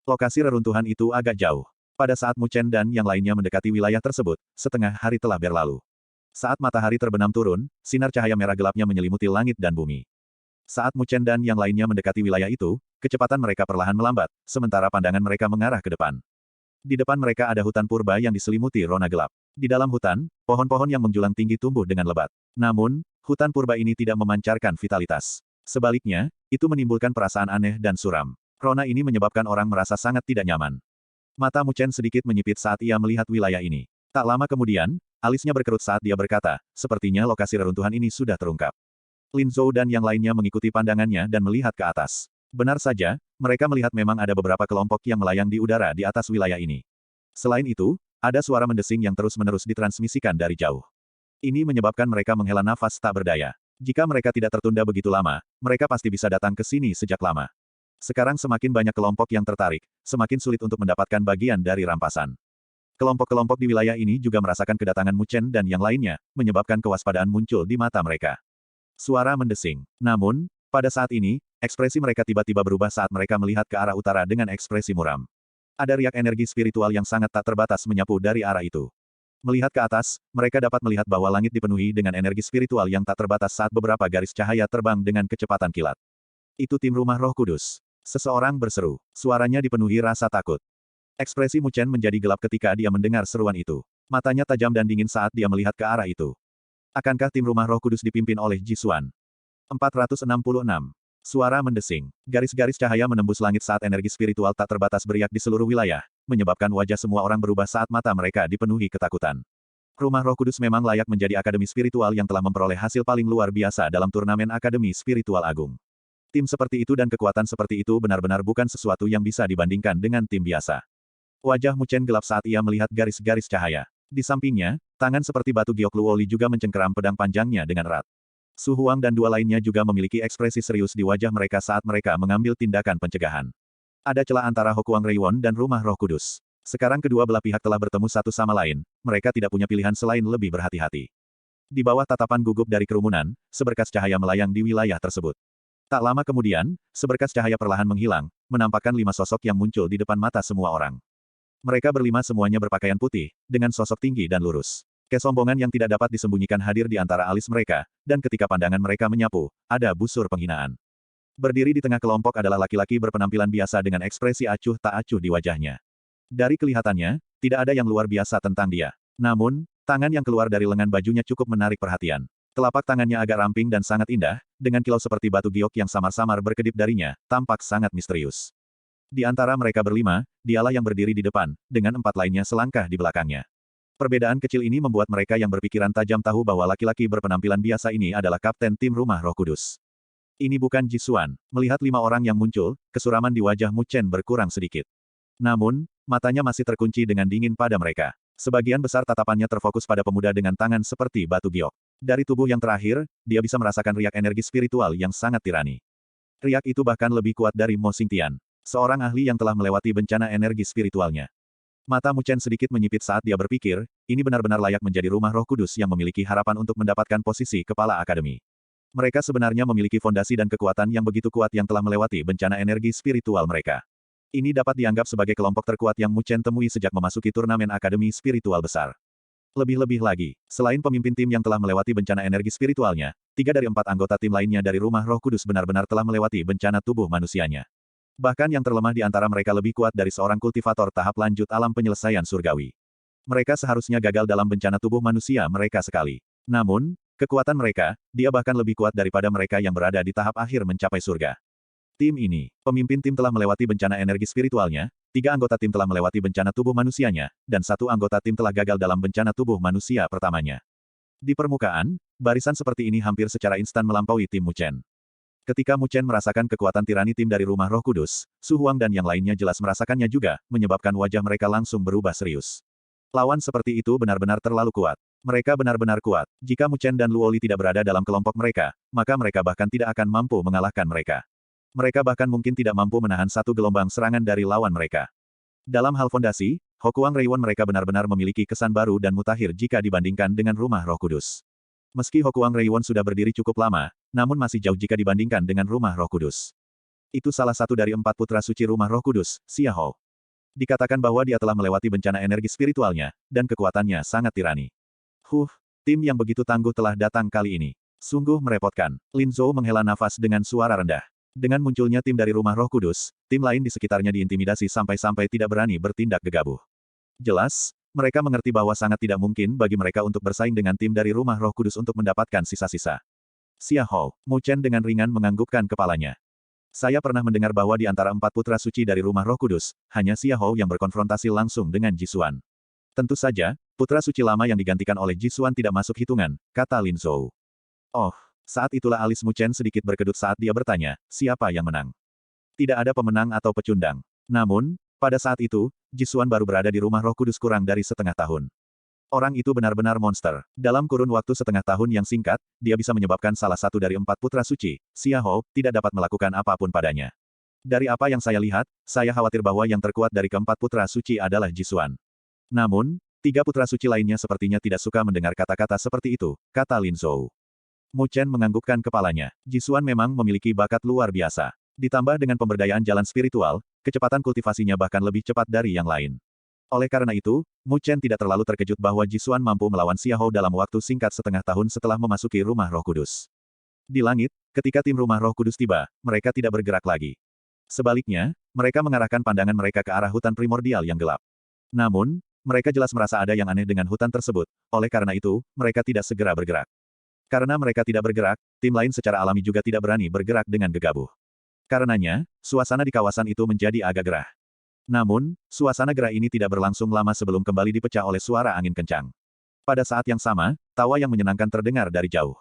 Lokasi reruntuhan itu agak jauh. Pada saat Mu Chen dan yang lainnya mendekati wilayah tersebut, setengah hari telah berlalu. Saat matahari terbenam turun, sinar cahaya merah gelapnya menyelimuti langit dan bumi. Saat Mu Chen dan yang lainnya mendekati wilayah itu, kecepatan mereka perlahan melambat, sementara pandangan mereka mengarah ke depan. Di depan mereka ada hutan purba yang diselimuti rona gelap. Di dalam hutan, pohon-pohon yang menjulang tinggi tumbuh dengan lebat. Namun, hutan purba ini tidak memancarkan vitalitas. Sebaliknya, itu menimbulkan perasaan aneh dan suram. Rona ini menyebabkan orang merasa sangat tidak nyaman. Mata Mu Chen sedikit menyipit saat ia melihat wilayah ini. Tak lama kemudian, alisnya berkerut saat dia berkata, sepertinya lokasi reruntuhan ini sudah terungkap. Lin Zhou dan yang lainnya mengikuti pandangannya dan melihat ke atas. Benar saja, mereka melihat memang ada beberapa kelompok yang melayang di udara di atas wilayah ini. Selain itu, ada suara mendesing yang terus-menerus ditransmisikan dari jauh. Ini menyebabkan mereka menghela nafas tak berdaya. Jika mereka tidak tertunda begitu lama, mereka pasti bisa datang ke sini sejak lama. Sekarang semakin banyak kelompok yang tertarik, semakin sulit untuk mendapatkan bagian dari rampasan. Kelompok-kelompok di wilayah ini juga merasakan kedatangan Mu Chen dan yang lainnya, menyebabkan kewaspadaan muncul di mata mereka. Suara mendesing. Namun, pada saat ini, ekspresi mereka tiba-tiba berubah saat mereka melihat ke arah utara dengan ekspresi muram. Ada riak energi spiritual yang sangat tak terbatas menyapu dari arah itu. Melihat ke atas, mereka dapat melihat bahwa langit dipenuhi dengan energi spiritual yang tak terbatas saat beberapa garis cahaya terbang dengan kecepatan kilat. Itu tim Rumah Roh Kudus. Seseorang berseru. Suaranya dipenuhi rasa takut. Ekspresi Mu Chen menjadi gelap ketika dia mendengar seruan itu. Matanya tajam dan dingin saat dia melihat ke arah itu. Akankah tim Rumah Roh Kudus dipimpin oleh Ji Xuan? 466. Suara mendesing. Garis-garis cahaya menembus langit saat energi spiritual tak terbatas beriak di seluruh wilayah, menyebabkan wajah semua orang berubah saat mata mereka dipenuhi ketakutan. Rumah Roh Kudus memang layak menjadi akademi spiritual yang telah memperoleh hasil paling luar biasa dalam turnamen Akademi Spiritual Agung. Tim seperti itu dan kekuatan seperti itu benar-benar bukan sesuatu yang bisa dibandingkan dengan tim biasa. Wajah Mu Chen gelap saat ia melihat garis-garis cahaya. Di sampingnya, tangan seperti batu giok Luoli juga mencengkeram pedang panjangnya dengan erat. Su Huang dan dua lainnya juga memiliki ekspresi serius di wajah mereka saat mereka mengambil tindakan pencegahan. Ada celah antara Hokuang Reiwon dan Rumah Roh Kudus. Sekarang kedua belah pihak telah bertemu satu sama lain, mereka tidak punya pilihan selain lebih berhati-hati. Di bawah tatapan gugup dari kerumunan, seberkas cahaya melayang di wilayah tersebut. Tak lama kemudian, seberkas cahaya perlahan menghilang, menampakkan 5 sosok yang muncul di depan mata semua orang. Mereka berlima semuanya berpakaian putih, dengan sosok tinggi dan lurus. Kesombongan yang tidak dapat disembunyikan hadir di antara alis mereka, dan ketika pandangan mereka menyapu, ada busur penghinaan. Berdiri di tengah kelompok adalah laki-laki berpenampilan biasa dengan ekspresi acuh tak acuh di wajahnya. Dari kelihatannya, tidak ada yang luar biasa tentang dia. Namun, tangan yang keluar dari lengan bajunya cukup menarik perhatian. Telapak tangannya agak ramping dan sangat indah, dengan kilau seperti batu giok yang samar-samar berkedip darinya, tampak sangat misterius. Di antara mereka berlima, dialah yang berdiri di depan, dengan 4 lainnya selangkah di belakangnya. Perbedaan kecil ini membuat mereka yang berpikiran tajam tahu bahwa laki-laki berpenampilan biasa ini adalah kapten tim Rumah Roh Kudus. Ini bukan Ji Xuan. Melihat 5 orang yang muncul, kesuraman di wajah Mu Chen berkurang sedikit. Namun, matanya masih terkunci dengan dingin pada mereka. Sebagian besar tatapannya terfokus pada pemuda dengan tangan seperti batu giok. Dari tubuh yang terakhir, dia bisa merasakan riak energi spiritual yang sangat tirani. Riak itu bahkan lebih kuat dari Mo Xingtian, seorang ahli yang telah melewati bencana energi spiritualnya. Mata Mu Chen sedikit menyipit saat dia berpikir, ini benar-benar layak menjadi Rumah Roh Kudus yang memiliki harapan untuk mendapatkan posisi kepala akademi. Mereka sebenarnya memiliki fondasi dan kekuatan yang begitu kuat yang telah melewati bencana energi spiritual mereka. Ini dapat dianggap sebagai kelompok terkuat yang Mu Chen temui sejak memasuki turnamen akademi spiritual besar. Lebih-lebih lagi, selain pemimpin tim yang telah melewati bencana energi spiritualnya, 3 dari 4 anggota tim lainnya dari Rumah Roh Kudus benar-benar telah melewati bencana tubuh manusianya. Bahkan yang terlemah di antara mereka lebih kuat dari seorang kultivator tahap lanjut alam penyelesaian surgawi. Mereka seharusnya gagal dalam bencana tubuh manusia mereka sekali. Namun, kekuatan mereka, dia bahkan lebih kuat daripada mereka yang berada di tahap akhir mencapai surga. Tim ini, pemimpin tim telah melewati bencana energi spiritualnya, 3 anggota tim telah melewati bencana tubuh manusianya, dan 1 anggota tim telah gagal dalam bencana tubuh manusia pertamanya. Di permukaan, barisan seperti ini hampir secara instan melampaui tim Mu Chen. Ketika Mu Chen merasakan kekuatan tirani tim dari Rumah Roh Kudus, Su Huang dan yang lainnya jelas merasakannya juga, menyebabkan wajah mereka langsung berubah serius. Lawan seperti itu benar-benar terlalu kuat. Mereka benar-benar kuat. Jika Mu Chen dan Luoli tidak berada dalam kelompok mereka, maka mereka bahkan tidak akan mampu mengalahkan mereka. Mereka bahkan mungkin tidak mampu menahan satu gelombang serangan dari lawan mereka. Dalam hal fondasi, Hokuang Reiwon mereka benar-benar memiliki kesan baru dan mutakhir jika dibandingkan dengan Rumah Roh Kudus. Meski Hokuang Reiwon sudah berdiri cukup lama, namun masih jauh jika dibandingkan dengan Rumah Roh Kudus. Itu salah satu dari 4 putra suci rumah Roh Kudus, Xia Hou. Dikatakan bahwa dia telah melewati bencana energi spiritualnya, dan kekuatannya sangat tirani. Tim yang begitu tangguh telah datang kali ini. Sungguh merepotkan. Lin Zhou menghela nafas dengan suara rendah. Dengan munculnya tim dari rumah Roh Kudus, tim lain di sekitarnya diintimidasi sampai-sampai tidak berani bertindak gegabah. Jelas, mereka mengerti bahwa sangat tidak mungkin bagi mereka untuk bersaing dengan tim dari rumah Roh Kudus untuk mendapatkan sisa-sisa. Xia Hou, Mu Chen dengan ringan menganggukkan kepalanya. Saya pernah mendengar bahwa di antara 4 putra suci dari rumah Roh Kudus, hanya Xia Hou yang berkonfrontasi langsung dengan Jisuan. Tentu saja, putra suci lama yang digantikan oleh Jisuan tidak masuk hitungan, kata Lin Zhou. Oh, saat itulah alis Mu Chen sedikit berkedut saat dia bertanya, siapa yang menang? Tidak ada pemenang atau pecundang. Namun, pada saat itu, Jisuan baru berada di rumah Roh Kudus kurang dari setengah tahun. Orang itu benar-benar monster. Dalam kurun waktu setengah tahun yang singkat, dia bisa menyebabkan salah satu dari 4 putra suci, Xia Hou, tidak dapat melakukan apapun padanya. Dari apa yang saya lihat, saya khawatir bahwa yang terkuat dari keempat putra suci adalah Jisuan. Namun, 3 putra suci lainnya sepertinya tidak suka mendengar kata-kata seperti itu, kata Lin Zhou. Mu Chen menganggukkan kepalanya. Jisuan memang memiliki bakat luar biasa. Ditambah dengan pemberdayaan jalan spiritual, kecepatan kultivasinya bahkan lebih cepat dari yang lain. Oleh karena itu, Mu Chen tidak terlalu terkejut bahwa Jisuan mampu melawan Xia Hou dalam waktu singkat setengah tahun setelah memasuki rumah Roh Kudus. Di langit, ketika tim rumah Roh Kudus tiba, mereka tidak bergerak lagi. Sebaliknya, mereka mengarahkan pandangan mereka ke arah hutan primordial yang gelap. Namun, mereka jelas merasa ada yang aneh dengan hutan tersebut, oleh karena itu, mereka tidak segera bergerak. Karena mereka tidak bergerak, tim lain secara alami juga tidak berani bergerak dengan gegabah. Karenanya, suasana di kawasan itu menjadi agak gerah. Namun, suasana gerah ini tidak berlangsung lama sebelum kembali dipecah oleh suara angin kencang. Pada saat yang sama, tawa yang menyenangkan terdengar dari jauh.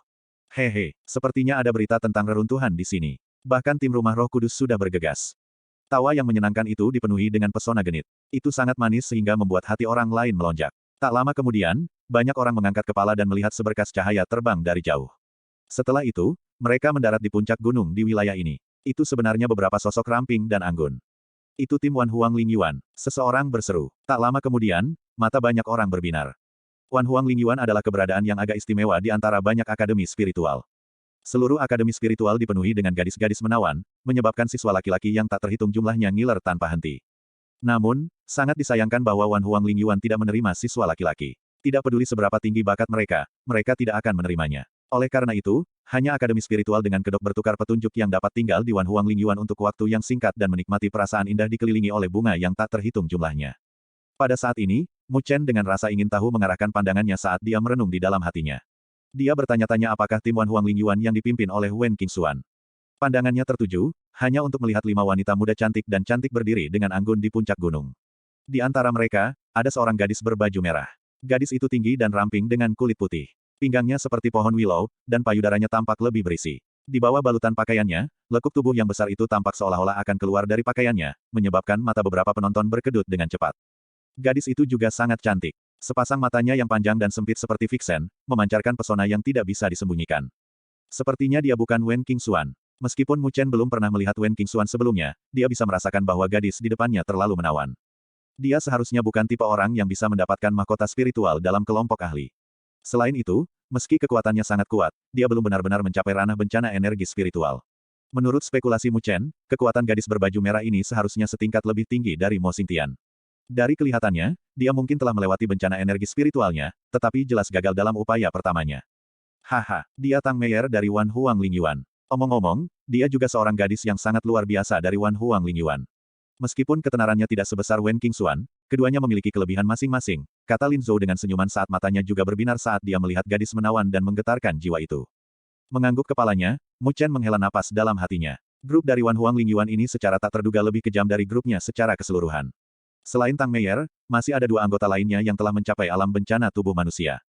Hehe, sepertinya ada berita tentang reruntuhan di sini. Bahkan tim rumah Roh Kudus sudah bergegas. Tawa yang menyenangkan itu dipenuhi dengan pesona genit. Itu sangat manis sehingga membuat hati orang lain melonjak. Tak lama kemudian, banyak orang mengangkat kepala dan melihat seberkas cahaya terbang dari jauh. Setelah itu, mereka mendarat di puncak gunung di wilayah ini. Itu sebenarnya beberapa sosok ramping dan anggun. Itu tim Wan Huang Lingyuan, seseorang berseru. Tak lama kemudian, mata banyak orang berbinar. Wan Huang Lingyuan adalah keberadaan yang agak istimewa di antara banyak akademi spiritual. Seluruh akademi spiritual dipenuhi dengan gadis-gadis menawan, menyebabkan siswa laki-laki yang tak terhitung jumlahnya ngiler tanpa henti. Namun, sangat disayangkan bahwa Wan Huang Lingyuan tidak menerima siswa laki-laki. Tidak peduli seberapa tinggi bakat mereka, mereka tidak akan menerimanya. Oleh karena itu, hanya akademi spiritual dengan kedok bertukar petunjuk yang dapat tinggal di Wan Huang Lingyuan untuk waktu yang singkat dan menikmati perasaan indah dikelilingi oleh bunga yang tak terhitung jumlahnya. Pada saat ini, Mu Chen dengan rasa ingin tahu mengarahkan pandangannya saat dia merenung di dalam hatinya. Dia bertanya-tanya apakah tim Wan Huang Lingyuan yang dipimpin oleh Wen Qingxuan. Pandangannya tertuju, hanya untuk melihat 5 wanita muda cantik dan cantik berdiri dengan anggun di puncak gunung. Di antara mereka, ada seorang gadis berbaju merah. Gadis itu tinggi dan ramping dengan kulit putih. Pinggangnya seperti pohon willow, dan payudaranya tampak lebih berisi. Di bawah balutan pakaiannya, lekuk tubuh yang besar itu tampak seolah-olah akan keluar dari pakaiannya, menyebabkan mata beberapa penonton berkedut dengan cepat. Gadis itu juga sangat cantik. Sepasang matanya yang panjang dan sempit seperti Vixen, memancarkan pesona yang tidak bisa disembunyikan. Sepertinya dia bukan Wen Qingxuan. Meskipun Mu Chen belum pernah melihat Wen Qingxuan sebelumnya, dia bisa merasakan bahwa gadis di depannya terlalu menawan. Dia seharusnya bukan tipe orang yang bisa mendapatkan mahkota spiritual dalam kelompok ahli. Selain itu, meski kekuatannya sangat kuat, dia belum benar-benar mencapai ranah bencana energi spiritual. Menurut spekulasi Mu Chen, kekuatan gadis berbaju merah ini seharusnya setingkat lebih tinggi dari Mo Xingtian. Dari kelihatannya, dia mungkin telah melewati bencana energi spiritualnya, tetapi jelas gagal dalam upaya pertamanya. Haha, dia Tang Meier dari Wan Huang Lingyuan. Omong-omong, dia juga seorang gadis yang sangat luar biasa dari Wan Huang Lingyuan. Meskipun ketenarannya tidak sebesar Wen Qingxuan, keduanya memiliki kelebihan masing-masing, kata Lin Zhou dengan senyuman saat matanya juga berbinar saat dia melihat gadis menawan dan menggetarkan jiwa itu. Mengangguk kepalanya, Mu Chen menghela napas dalam hatinya. Grup dari Wan Huang Lingyuan ini secara tak terduga lebih kejam dari grupnya secara keseluruhan. Selain Tang Meier, masih ada 2 anggota lainnya yang telah mencapai alam bencana tubuh manusia.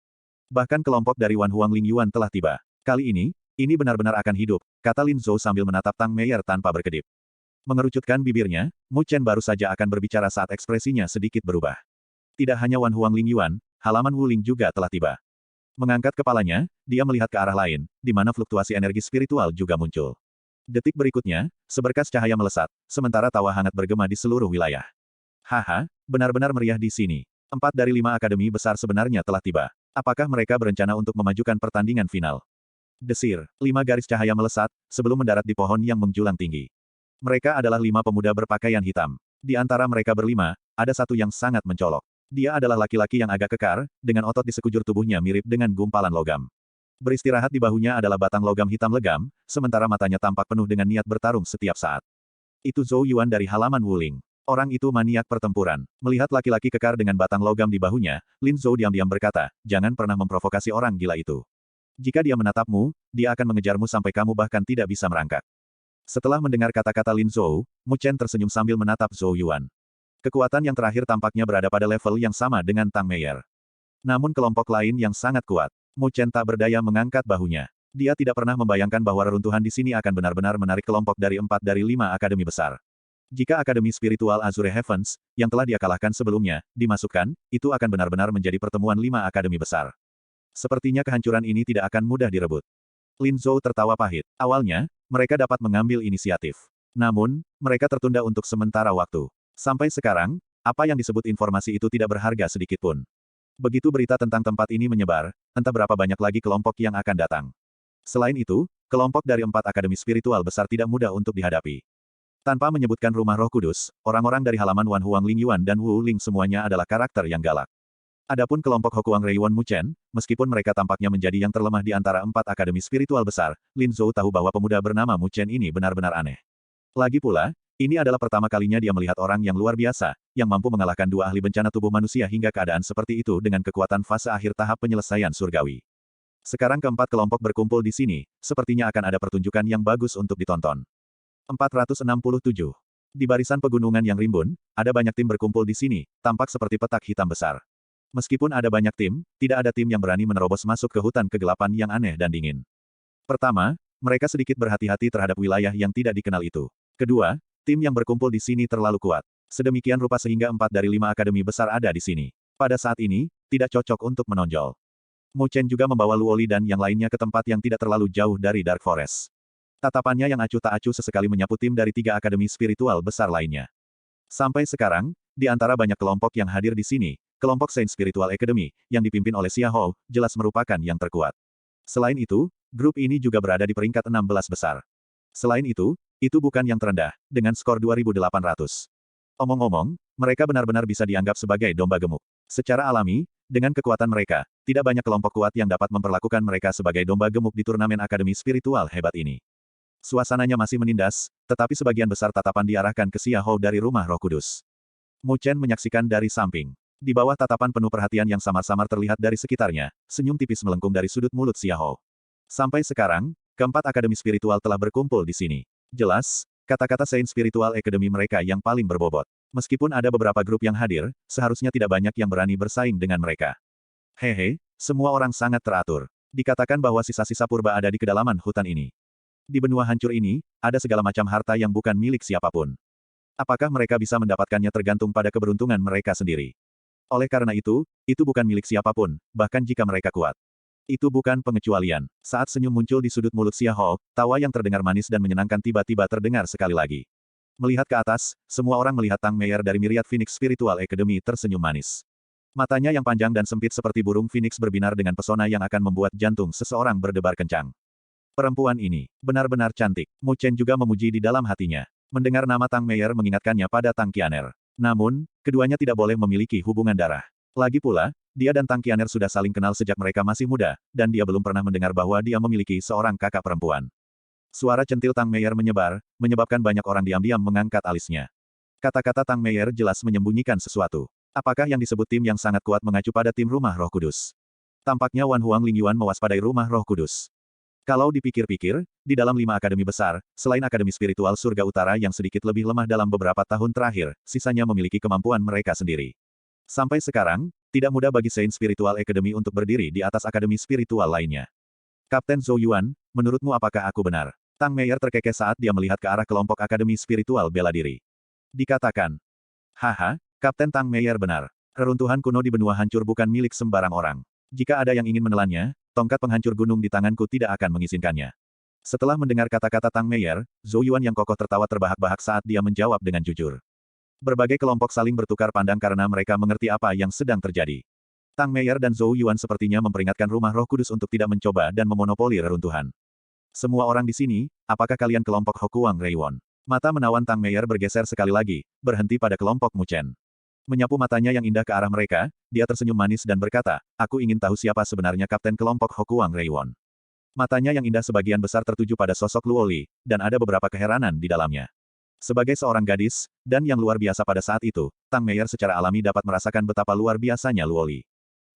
Bahkan kelompok dari Wan Huang Lingyuan telah tiba. Kali ini benar-benar akan hidup, kata Lin Zhou sambil menatap Tang Meier tanpa berkedip. Mengerucutkan bibirnya, Mu Chen baru saja akan berbicara saat ekspresinya sedikit berubah. Tidak hanya Wan Huang Lingyuan, halaman Wu Ling juga telah tiba. Mengangkat kepalanya, dia melihat ke arah lain, di mana fluktuasi energi spiritual juga muncul. Detik berikutnya, seberkas cahaya melesat, sementara tawa hangat bergema di seluruh wilayah. Haha, benar-benar meriah di sini. 4 dari 5 akademi besar sebenarnya telah tiba. Apakah mereka berencana untuk memajukan pertandingan final? Desir, 5 garis cahaya melesat, sebelum mendarat di pohon yang menjulang tinggi. Mereka adalah 5 pemuda berpakaian hitam. Di antara mereka berlima, ada satu yang sangat mencolok. Dia adalah laki-laki yang agak kekar, dengan otot di sekujur tubuhnya mirip dengan gumpalan logam. Beristirahat di bahunya adalah batang logam hitam legam, sementara matanya tampak penuh dengan niat bertarung setiap saat. Itu Zhou Yuan dari halaman Wuling. Orang itu maniak pertempuran. Melihat laki-laki kekar dengan batang logam di bahunya, Lin Zhou diam-diam berkata, jangan pernah memprovokasi orang gila itu. Jika dia menatapmu, dia akan mengejarmu sampai kamu bahkan tidak bisa merangkak. Setelah mendengar kata-kata Lin Zhou, Mu Chen tersenyum sambil menatap Zhou Yuan. Kekuatan yang terakhir tampaknya berada pada level yang sama dengan Tang Meier. Namun kelompok lain yang sangat kuat. Mu Chen tak berdaya mengangkat bahunya. Dia tidak pernah membayangkan bahwa reruntuhan di sini akan benar-benar menarik kelompok dari 4 dari 5 akademi besar. Jika Akademi Spiritual Azure Heavens, yang telah dia kalahkan sebelumnya, dimasukkan, itu akan benar-benar menjadi pertemuan 5 akademi besar. Sepertinya kehancuran ini tidak akan mudah direbut. Lin Zhou tertawa pahit. Awalnya, mereka dapat mengambil inisiatif. Namun, mereka tertunda untuk sementara waktu. Sampai sekarang, apa yang disebut informasi itu tidak berharga sedikitpun. Begitu berita tentang tempat ini menyebar, entah berapa banyak lagi kelompok yang akan datang. Selain itu, kelompok dari 4 akademi spiritual besar tidak mudah untuk dihadapi. Tanpa menyebutkan rumah Roh Kudus, orang-orang dari halaman Wan Huang Ling Yuan dan Wu Ling semuanya adalah karakter yang galak. Adapun kelompok Hokuang Reiwon Mu Chen, meskipun mereka tampaknya menjadi yang terlemah di antara 4 akademi spiritual besar, Lin Zhou tahu bahwa pemuda bernama Mu Chen ini benar-benar aneh. Lagi pula, ini adalah pertama kalinya dia melihat orang yang luar biasa, yang mampu mengalahkan 2 ahli bencana tubuh manusia hingga keadaan seperti itu dengan kekuatan fase akhir tahap penyelesaian surgawi. Sekarang keempat kelompok berkumpul di sini, sepertinya akan ada pertunjukan yang bagus untuk ditonton. 467. Di barisan pegunungan yang rimbun, ada banyak tim berkumpul di sini, tampak seperti petak hitam besar. Meskipun ada banyak tim, tidak ada tim yang berani menerobos masuk ke hutan kegelapan yang aneh dan dingin. Pertama, mereka sedikit berhati-hati terhadap wilayah yang tidak dikenal itu. Kedua, tim yang berkumpul di sini terlalu kuat. Sedemikian rupa sehingga 4 dari 5 akademi besar ada di sini. Pada saat ini, tidak cocok untuk menonjol. Mu Chen juga membawa Luoli dan yang lainnya ke tempat yang tidak terlalu jauh dari Dark Forest. Tatapannya yang acuh tak acuh sesekali menyapu tim dari 3 akademi spiritual besar lainnya. Sampai sekarang, di antara banyak kelompok yang hadir di sini, kelompok Saint Spiritual Academy, yang dipimpin oleh Xia Hou, jelas merupakan yang terkuat. Selain itu, grup ini juga berada di peringkat 16 besar. Selain itu bukan yang terendah, dengan skor 2.800. Omong-omong, mereka benar-benar bisa dianggap sebagai domba gemuk. Secara alami, dengan kekuatan mereka, tidak banyak kelompok kuat yang dapat memperlakukan mereka sebagai domba gemuk di turnamen akademi spiritual hebat ini. Suasananya masih menindas, tetapi sebagian besar tatapan diarahkan ke Xia Hou dari rumah Roh Kudus. Mu Chen menyaksikan dari samping. Di bawah tatapan penuh perhatian yang samar-samar terlihat dari sekitarnya, senyum tipis melengkung dari sudut mulut Xia Hou. Sampai sekarang, keempat akademi spiritual telah berkumpul di sini. Jelas, kata-kata Saint Spiritual Academy mereka yang paling berbobot. Meskipun ada beberapa grup yang hadir, seharusnya tidak banyak yang berani bersaing dengan mereka. Hehe, semua orang sangat teratur. Dikatakan bahwa sisa-sisa purba ada di kedalaman hutan ini. Di benua hancur ini, ada segala macam harta yang bukan milik siapapun. Apakah mereka bisa mendapatkannya tergantung pada keberuntungan mereka sendiri. Oleh karena itu bukan milik siapapun, bahkan jika mereka kuat. Itu bukan pengecualian. Saat senyum muncul di sudut mulut Xia Hou, tawa yang terdengar manis dan menyenangkan tiba-tiba terdengar sekali lagi. Melihat ke atas, semua orang melihat Tang Meier dari Myriad Phoenix Spiritual Academy tersenyum manis. Matanya yang panjang dan sempit seperti burung phoenix berbinar dengan pesona yang akan membuat jantung seseorang berdebar kencang. Perempuan ini benar-benar cantik. Mu Chen juga memuji di dalam hatinya. Mendengar nama Tang Meier mengingatkannya pada Tang Qianer. Namun, keduanya tidak boleh memiliki hubungan darah. Lagi pula, dia dan Tang Qianer sudah saling kenal sejak mereka masih muda, dan dia belum pernah mendengar bahwa dia memiliki seorang kakak perempuan. Suara centil Tang Meier menyebar, menyebabkan banyak orang diam-diam mengangkat alisnya. Kata-kata Tang Meier jelas menyembunyikan sesuatu. Apakah yang disebut tim yang sangat kuat mengacu pada tim Rumah Roh Kudus? Tampaknya Wan Huang Ling Yuan mewaspadai Rumah Roh Kudus. Kalau dipikir-pikir, di dalam 5 akademi besar, selain Akademi Spiritual Surga Utara yang sedikit lebih lemah dalam beberapa tahun terakhir, sisanya memiliki kemampuan mereka sendiri. Sampai sekarang, tidak mudah bagi Saint Spiritual Academy untuk berdiri di atas akademi spiritual lainnya. Kapten Zhou Yuan, menurutmu apakah aku benar? Tang Meier terkekeh saat dia melihat ke arah kelompok akademi spiritual bela diri. Dikatakan, haha, Kapten Tang Meier benar. Reruntuhan kuno di benua hancur bukan milik sembarang orang. Jika ada yang ingin menelannya, tongkat penghancur gunung di tanganku tidak akan mengizinkannya. Setelah mendengar kata-kata Tang Meier, Zhou Yuan yang kokoh tertawa terbahak-bahak saat dia menjawab dengan jujur. Berbagai kelompok saling bertukar pandang karena mereka mengerti apa yang sedang terjadi. Tang Meier dan Zhou Yuan sepertinya memperingatkan Rumah Roh Kudus untuk tidak mencoba dan memonopoli reruntuhan. Semua orang di sini, apakah kalian kelompok Hokuang Reiwon? Mata menawan Tang Meier bergeser sekali lagi, berhenti pada kelompok Mu Chen. Menyapu matanya yang indah ke arah mereka, dia tersenyum manis dan berkata, aku ingin tahu siapa sebenarnya kapten kelompok Hokuang Reiwon. Matanya yang indah sebagian besar tertuju pada sosok Luo Li, dan ada beberapa keheranan di dalamnya. Sebagai seorang gadis, dan yang luar biasa pada saat itu, Tang Meier secara alami dapat merasakan betapa luar biasanya Luo Li.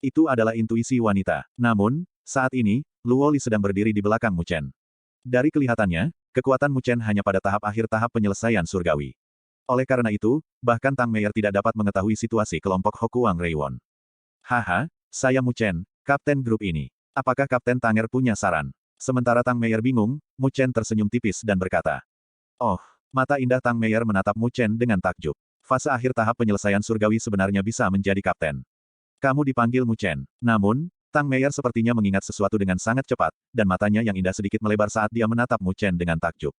Itu adalah intuisi wanita. Namun, saat ini, Luo Li sedang berdiri di belakang Mu Chen. Dari kelihatannya, kekuatan Mu Chen hanya pada tahap akhir tahap penyelesaian surgawi. Oleh karena itu, bahkan Tang Meier tidak dapat mengetahui situasi kelompok Hokuang Reiwon. Haha, saya Mu Chen, kapten grup ini. Apakah Kapten Tanger punya saran? Sementara Tang Meier bingung, Mu Chen tersenyum tipis dan berkata. Oh, mata indah Tang Meier menatap Mu Chen dengan takjub. Fase akhir tahap penyelesaian surgawi sebenarnya bisa menjadi kapten. Kamu dipanggil Mu Chen. Namun, Tang Meier sepertinya mengingat sesuatu dengan sangat cepat, dan matanya yang indah sedikit melebar saat dia menatap Mu Chen dengan takjub.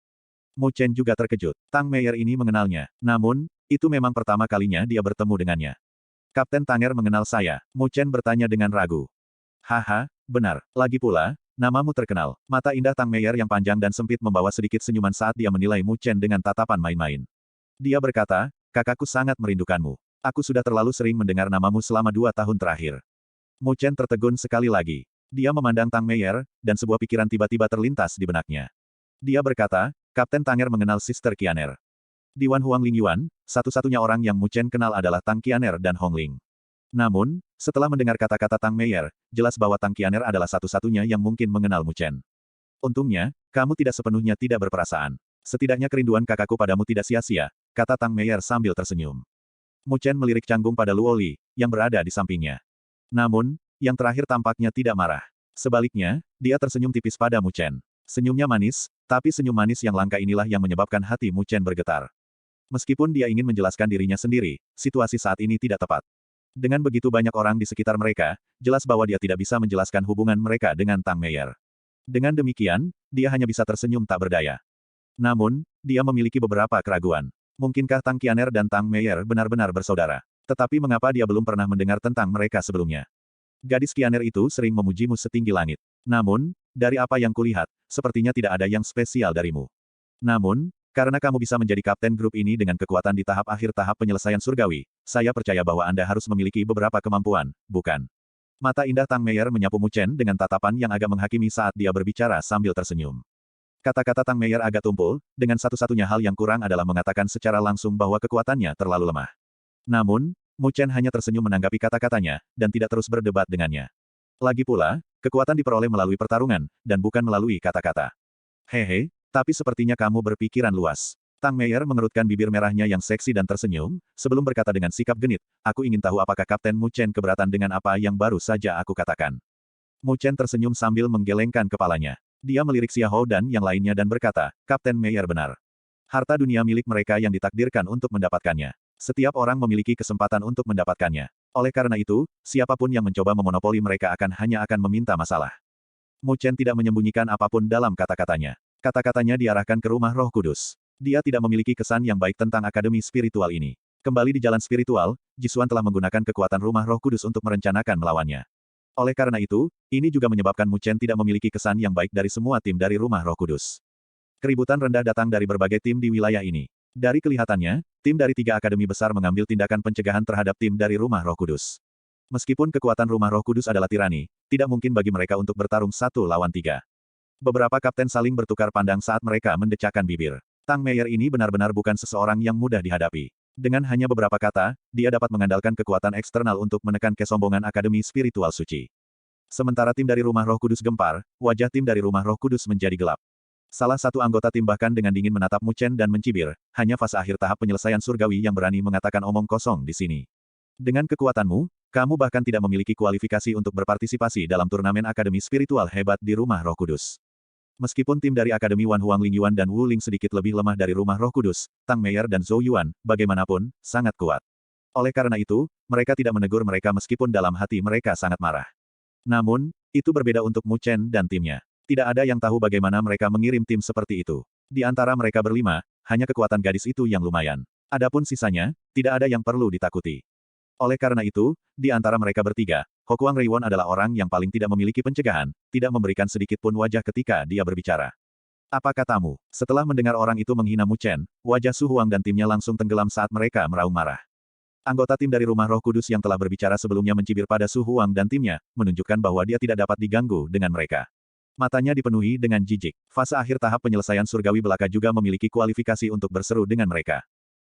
Mu Chen juga terkejut. Tang Meier ini mengenalnya. Namun, itu memang pertama kalinya dia bertemu dengannya. Kapten Tanger mengenal saya. Mu Chen bertanya dengan ragu. Haha, benar. Lagi pula, namamu terkenal. Mata indah Tang Meier yang panjang dan sempit membawa sedikit senyuman saat dia menilai Mu Chen dengan tatapan main-main. Dia berkata, kakakku sangat merindukanmu. Aku sudah terlalu sering mendengar namamu selama 2 tahun terakhir. Mu Chen tertegun sekali lagi. Dia memandang Tang Meier, dan sebuah pikiran tiba-tiba terlintas di benaknya. Dia berkata, Kapten Tanger mengenal Sister Qianer. Di Wan Huang Lingyuan, satu-satunya orang yang Mu Chen kenal adalah Tang Qianer dan Hong Ling. Namun, setelah mendengar kata-kata Tang Meier, jelas bahwa Tang Qianer adalah satu-satunya yang mungkin mengenal Mu Chen. Untungnya, kamu tidak sepenuhnya tidak berperasaan. Setidaknya kerinduan kakakku padamu tidak sia-sia, kata Tang Meier sambil tersenyum. Mu Chen melirik canggung pada Luo Li, yang berada di sampingnya. Namun, yang terakhir tampaknya tidak marah. Sebaliknya, dia tersenyum tipis pada Mu Chen. Senyumnya manis, tapi senyum manis yang langka inilah yang menyebabkan hati Mu Chen bergetar. Meskipun dia ingin menjelaskan dirinya sendiri, situasi saat ini tidak tepat. Dengan begitu banyak orang di sekitar mereka, jelas bahwa dia tidak bisa menjelaskan hubungan mereka dengan Tang Meier. Dengan demikian, dia hanya bisa tersenyum tak berdaya. Namun, dia memiliki beberapa keraguan. Mungkinkah Tang Qianer dan Tang Meier benar-benar bersaudara? Tetapi mengapa dia belum pernah mendengar tentang mereka sebelumnya? Gadis Qianer itu sering memujimu setinggi langit. Namun, dari apa yang kulihat, sepertinya tidak ada yang spesial darimu. Namun, karena kamu bisa menjadi kapten grup ini dengan kekuatan di tahap akhir tahap penyelesaian surgawi, saya percaya bahwa Anda harus memiliki beberapa kemampuan, bukan? Mata indah Tang Meier menyapu Mu Chen dengan tatapan yang agak menghakimi saat dia berbicara sambil tersenyum. Kata-kata Tang Meier agak tumpul, dengan satu-satunya hal yang kurang adalah mengatakan secara langsung bahwa kekuatannya terlalu lemah. Namun, Mu Chen hanya tersenyum menanggapi kata-katanya, dan tidak terus berdebat dengannya. Lagi pula, kekuatan diperoleh melalui pertarungan, dan bukan melalui kata-kata. Hehe, tapi sepertinya kamu berpikiran luas. Tang Meier mengerutkan bibir merahnya yang seksi dan tersenyum, sebelum berkata dengan sikap genit, aku ingin tahu apakah Kapten Mu Chen keberatan dengan apa yang baru saja aku katakan. Mu Chen tersenyum sambil menggelengkan kepalanya. Dia melirik Xia Hou dan yang lainnya dan berkata, Kapten Meier benar. Harta dunia milik mereka yang ditakdirkan untuk mendapatkannya. Setiap orang memiliki kesempatan untuk mendapatkannya. Oleh karena itu, siapapun yang mencoba memonopoli mereka hanya akan meminta masalah. Mu Chen tidak menyembunyikan apapun dalam kata-katanya. Kata-katanya diarahkan ke rumah Roh Kudus. Dia tidak memiliki kesan yang baik tentang akademi spiritual ini. Kembali di jalan spiritual, Jisuan telah menggunakan kekuatan rumah Roh Kudus untuk merencanakan melawannya. Oleh karena itu, ini juga menyebabkan Mu Chen tidak memiliki kesan yang baik dari semua tim dari rumah Roh Kudus. Keributan rendah datang dari berbagai tim di wilayah ini. Dari kelihatannya, tim dari 3 akademi besar mengambil tindakan pencegahan terhadap tim dari Rumah Roh Kudus. Meskipun kekuatan Rumah Roh Kudus adalah tirani, tidak mungkin bagi mereka untuk bertarung 1 lawan 3. Beberapa kapten saling bertukar pandang saat mereka mendecakkan bibir. Tang Meier ini benar-benar bukan seseorang yang mudah dihadapi. Dengan hanya beberapa kata, dia dapat mengandalkan kekuatan eksternal untuk menekan kesombongan Akademi Spiritual Suci. Sementara tim dari Rumah Roh Kudus gempar, wajah tim dari Rumah Roh Kudus menjadi gelap. Salah satu anggota tim bahkan dengan dingin menatap Mu Chen dan mencibir, hanya fase akhir tahap penyelesaian surgawi yang berani mengatakan omong kosong di sini. Dengan kekuatanmu, kamu bahkan tidak memiliki kualifikasi untuk berpartisipasi dalam turnamen Akademi Spiritual hebat di Rumah Roh Kudus. Meskipun tim dari Akademi Wan Huang Lingyuan dan Wu Ling sedikit lebih lemah dari Rumah Roh Kudus, Tang Meier dan Zhou Yuan, bagaimanapun, sangat kuat. Oleh karena itu, mereka tidak menegur mereka meskipun dalam hati mereka sangat marah. Namun, itu berbeda untuk Mu Chen dan timnya. Tidak ada yang tahu bagaimana mereka mengirim tim seperti itu. Di antara mereka berlima, hanya kekuatan gadis itu yang lumayan. Adapun sisanya, tidak ada yang perlu ditakuti. Oleh karena itu, di antara mereka bertiga, Hokuang Reiwon adalah orang yang paling tidak memiliki pencegahan, tidak memberikan sedikit pun wajah ketika dia berbicara. Apa katamu? Setelah mendengar orang itu menghina Mu Chen, wajah Su Huang dan timnya langsung tenggelam saat mereka meraung marah. Anggota tim dari Rumah Roh Kudus yang telah berbicara sebelumnya mencibir pada Su Huang dan timnya, menunjukkan bahwa dia tidak dapat diganggu dengan mereka. Matanya dipenuhi dengan jijik. Fase akhir tahap penyelesaian surgawi belaka juga memiliki kualifikasi untuk berseru dengan mereka.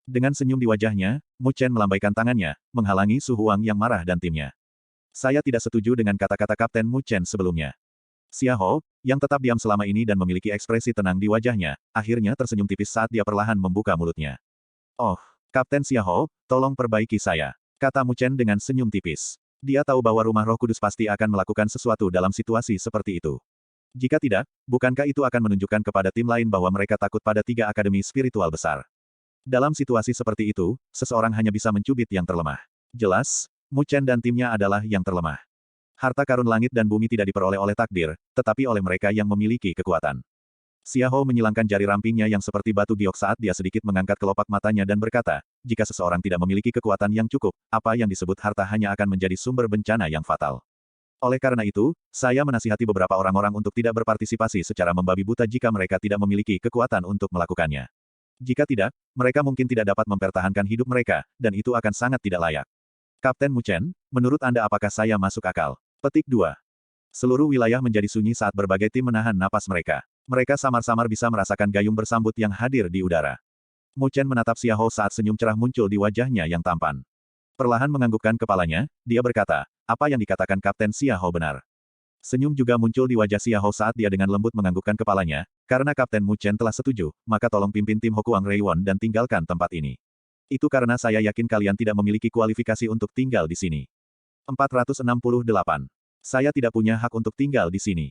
Dengan senyum di wajahnya, Mu Chen melambaikan tangannya, menghalangi Su Huang yang marah dan timnya. Saya tidak setuju dengan kata-kata Kapten Mu Chen sebelumnya. Xiao, yang tetap diam selama ini dan memiliki ekspresi tenang di wajahnya, akhirnya tersenyum tipis saat dia perlahan membuka mulutnya. Oh, Kapten Xiao, tolong perbaiki saya, kata Mu Chen dengan senyum tipis. Dia tahu bahwa Rumah Roh Kudus pasti akan melakukan sesuatu dalam situasi seperti itu. Jika tidak, bukankah itu akan menunjukkan kepada tim lain bahwa mereka takut pada 3 akademi spiritual besar? Dalam situasi seperti itu, seseorang hanya bisa mencubit yang terlemah. Jelas, Mu Chen dan timnya adalah yang terlemah. Harta karun langit dan bumi tidak diperoleh oleh takdir, tetapi oleh mereka yang memiliki kekuatan. Xiao menyilangkan jari rampingnya yang seperti batu giok saat dia sedikit mengangkat kelopak matanya dan berkata, jika seseorang tidak memiliki kekuatan yang cukup, apa yang disebut harta hanya akan menjadi sumber bencana yang fatal. Oleh karena itu, saya menasihati beberapa orang-orang untuk tidak berpartisipasi secara membabi buta jika mereka tidak memiliki kekuatan untuk melakukannya. Jika tidak, mereka mungkin tidak dapat mempertahankan hidup mereka, dan itu akan sangat tidak layak. Kapten Mu Chen, menurut Anda apakah saya masuk akal? Petik 2. Seluruh wilayah menjadi sunyi saat berbagai tim menahan napas mereka. Mereka samar-samar bisa merasakan gayung bersambut yang hadir di udara. Mu Chen menatap Xiao saat senyum cerah muncul di wajahnya yang tampan. Perlahan menganggukkan kepalanya, dia berkata, apa yang dikatakan Kapten Xiao benar. Senyum juga muncul di wajah Xiao saat dia dengan lembut menganggukkan kepalanya, karena Kapten Mu Chen telah setuju, maka tolong pimpin tim Hokuang Reiwon dan tinggalkan tempat ini. Itu karena saya yakin kalian tidak memiliki kualifikasi untuk tinggal di sini. 468. Saya tidak punya hak untuk tinggal di sini.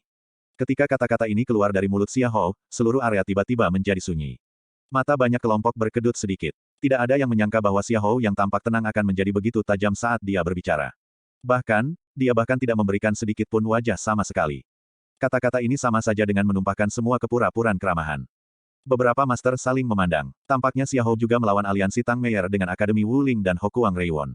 Ketika kata-kata ini keluar dari mulut Xiao, seluruh area tiba-tiba menjadi sunyi. Mata banyak kelompok berkedut sedikit. Tidak ada yang menyangka bahwa Xiao yang tampak tenang akan menjadi begitu tajam saat dia berbicara. Bahkan, dia bahkan tidak memberikan sedikit pun wajah sama sekali. Kata-kata ini sama saja dengan menumpahkan semua kepura-puraan keramahan. Beberapa master saling memandang. Tampaknya Xiao juga melawan aliansi Tang Meier dengan Akademi Wuling dan Hokuang Reiwon.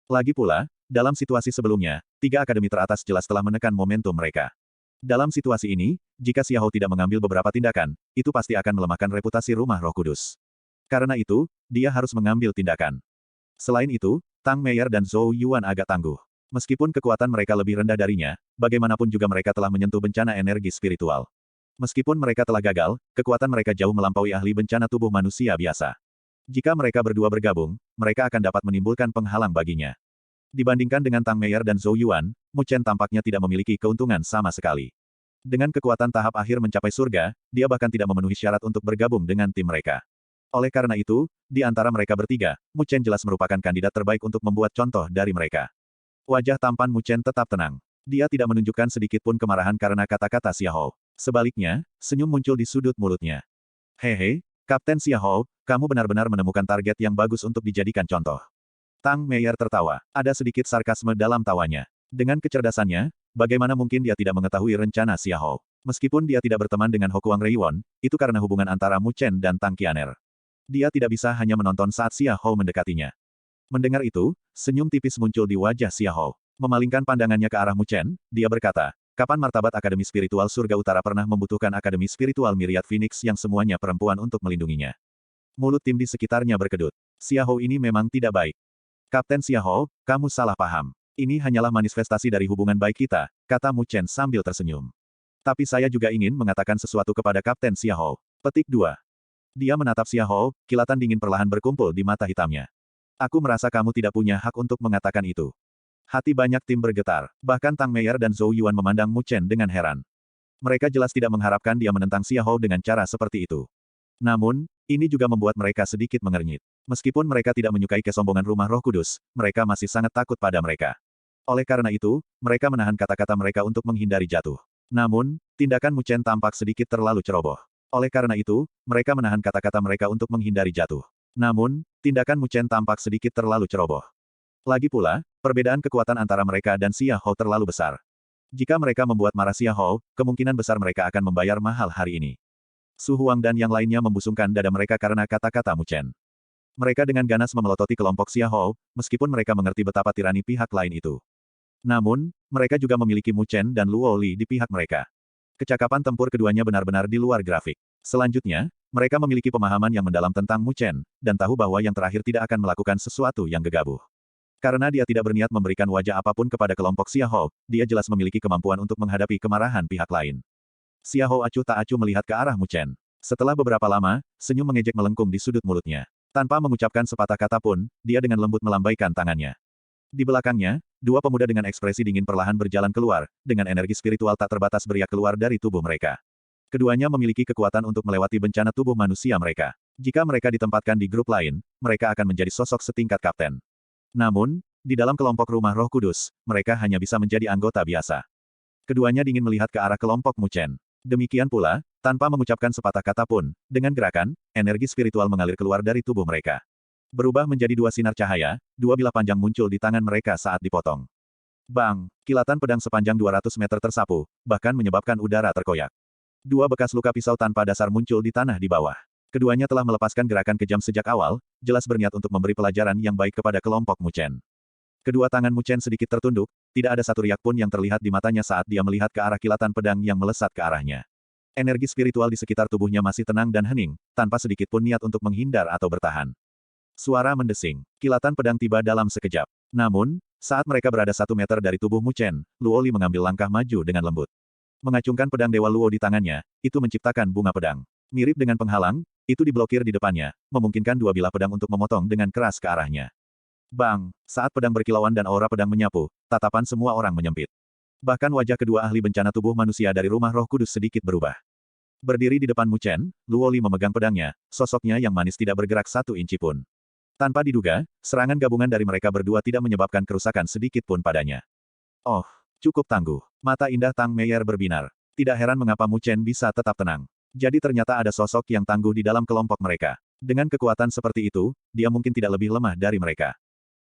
Lagi pula, dalam situasi sebelumnya, 3 akademi teratas jelas telah menekan momentum mereka. Dalam situasi ini, jika Xiao tidak mengambil beberapa tindakan, itu pasti akan melemahkan reputasi Rumah Roh Kudus. Karena itu, dia harus mengambil tindakan. Selain itu, Tang Meier dan Zhou Yuan agak tangguh. Meskipun kekuatan mereka lebih rendah darinya, bagaimanapun juga mereka telah menyentuh bencana energi spiritual. Meskipun mereka telah gagal, kekuatan mereka jauh melampaui ahli bencana tubuh manusia biasa. Jika mereka berdua bergabung, mereka akan dapat menimbulkan penghalang baginya. Dibandingkan dengan Tang Meier dan Zhou Yuan, Mu Chen tampaknya tidak memiliki keuntungan sama sekali. Dengan kekuatan tahap akhir mencapai surga, dia bahkan tidak memenuhi syarat untuk bergabung dengan tim mereka. Oleh karena itu, di antara mereka bertiga, Mu Chen jelas merupakan kandidat terbaik untuk membuat contoh dari mereka. Wajah tampan Mu Chen tetap tenang. Dia tidak menunjukkan sedikit pun kemarahan karena kata-kata Xiao. Sebaliknya, senyum muncul di sudut mulutnya. Hehe, Kapten Xiao, kamu benar-benar menemukan target yang bagus untuk dijadikan contoh. Tang Meier tertawa. Ada sedikit sarkasme dalam tawanya. Dengan kecerdasannya, bagaimana mungkin dia tidak mengetahui rencana Xiao? Meskipun dia tidak berteman dengan Hokuang Reiwon, itu karena hubungan antara Mu Chen dan Tang Qianer. Dia tidak bisa hanya menonton saat Xiao mendekatinya. Mendengar itu, senyum tipis muncul di wajah Xiao. Memalingkan pandangannya ke arah Mu Chen, dia berkata, kapan martabat Akademi Spiritual Surga Utara pernah membutuhkan Akademi Spiritual Myriad Phoenix yang semuanya perempuan untuk melindunginya? Mulut tim di sekitarnya berkedut. Xiao ini memang tidak baik. Kapten Xiao, kamu salah paham. Ini hanyalah manifestasi dari hubungan baik kita, kata Mu Chen sambil tersenyum. Tapi saya juga ingin mengatakan sesuatu kepada Kapten Xiao. Petik 2. Dia menatap Xiao, kilatan dingin perlahan berkumpul di mata hitamnya. Aku merasa kamu tidak punya hak untuk mengatakan itu. Hati banyak tim bergetar. Bahkan Tang Meier dan Zhou Yuan memandang Mu Chen dengan heran. Mereka jelas tidak mengharapkan dia menentang Xiao dengan cara seperti itu. Namun, ini juga membuat mereka sedikit mengernyit. Meskipun mereka tidak menyukai kesombongan Rumah Roh Kudus, mereka masih sangat takut pada mereka. Oleh karena itu, mereka menahan kata-kata mereka untuk menghindari jatuh. Namun, tindakan Mu Chen tampak sedikit terlalu ceroboh. Oleh karena itu, mereka menahan kata-kata mereka untuk menghindari jatuh. Namun, tindakan Mu Chen tampak sedikit terlalu ceroboh. Lagi pula, perbedaan kekuatan antara mereka dan Xiao terlalu besar. Jika mereka membuat marah Xiao, kemungkinan besar mereka akan membayar mahal hari ini. Su Huang dan yang lainnya membusungkan dada mereka karena kata-kata Mu Chen. Mereka dengan ganas memelototi kelompok Xiao, meskipun mereka mengerti betapa tirani pihak lain itu. Namun, mereka juga memiliki Mu Chen dan Luo Li di pihak mereka. Kecakapan tempur keduanya benar-benar di luar grafik. Selanjutnya, mereka memiliki pemahaman yang mendalam tentang Mu Chen, dan tahu bahwa yang terakhir tidak akan melakukan sesuatu yang gegabah. Karena dia tidak berniat memberikan wajah apapun kepada kelompok Xiahou, dia jelas memiliki kemampuan untuk menghadapi kemarahan pihak lain. Xiahou acuh tak acuh melihat ke arah Mu Chen. Setelah beberapa lama, senyum mengejek melengkung di sudut mulutnya. Tanpa mengucapkan sepatah kata pun, dia dengan lembut melambaikan tangannya. Di belakangnya, dua pemuda dengan ekspresi dingin perlahan berjalan keluar, dengan energi spiritual tak terbatas beriak keluar dari tubuh mereka. Keduanya memiliki kekuatan untuk melewati bencana tubuh manusia mereka. Jika mereka ditempatkan di grup lain, mereka akan menjadi sosok setingkat kapten. Namun, di dalam kelompok Rumah Roh Kudus, mereka hanya bisa menjadi anggota biasa. Keduanya dingin melihat ke arah kelompok Mu Chen. Demikian pula, tanpa mengucapkan sepatah kata pun, dengan gerakan, energi spiritual mengalir keluar dari tubuh mereka. Berubah menjadi dua sinar cahaya, dua bilah panjang muncul di tangan mereka saat dipotong. Bang! Kilatan pedang sepanjang 200 meter tersapu, bahkan menyebabkan udara terkoyak. Dua bekas luka pisau tanpa dasar muncul di tanah di bawah. Keduanya telah melepaskan gerakan kejam sejak awal, jelas berniat untuk memberi pelajaran yang baik kepada kelompok Mu Chen. Kedua tangan Mu Chen sedikit tertunduk, tidak ada satu riak pun yang terlihat di matanya saat dia melihat ke arah kilatan pedang yang melesat ke arahnya. Energi spiritual di sekitar tubuhnya masih tenang dan hening, tanpa sedikit pun niat untuk menghindar atau bertahan. Suara mendesing. Kilatan pedang tiba dalam sekejap. Namun, saat mereka berada 1 meter dari tubuh Mu Chen, Luo Li mengambil langkah maju dengan lembut. Mengacungkan pedang Dewa Luo di tangannya, itu menciptakan bunga pedang. Mirip dengan penghalang, itu diblokir di depannya, memungkinkan dua bilah pedang untuk memotong dengan keras ke arahnya. Bang! Saat pedang berkilauan dan aura pedang menyapu, tatapan semua orang menyempit. Bahkan wajah kedua ahli bencana tubuh manusia dari Rumah Roh Kudus sedikit berubah. Berdiri di depan Mu Chen, Luo Li memegang pedangnya, sosoknya yang manis tidak bergerak 1 inci pun. Tanpa diduga, serangan gabungan dari mereka berdua tidak menyebabkan kerusakan sedikit pun padanya. Oh! Cukup tangguh. Mata indah Tang Meier berbinar. Tidak heran mengapa Mu Chen bisa tetap tenang. Jadi ternyata ada sosok yang tangguh di dalam kelompok mereka. Dengan kekuatan seperti itu, dia mungkin tidak lebih lemah dari mereka.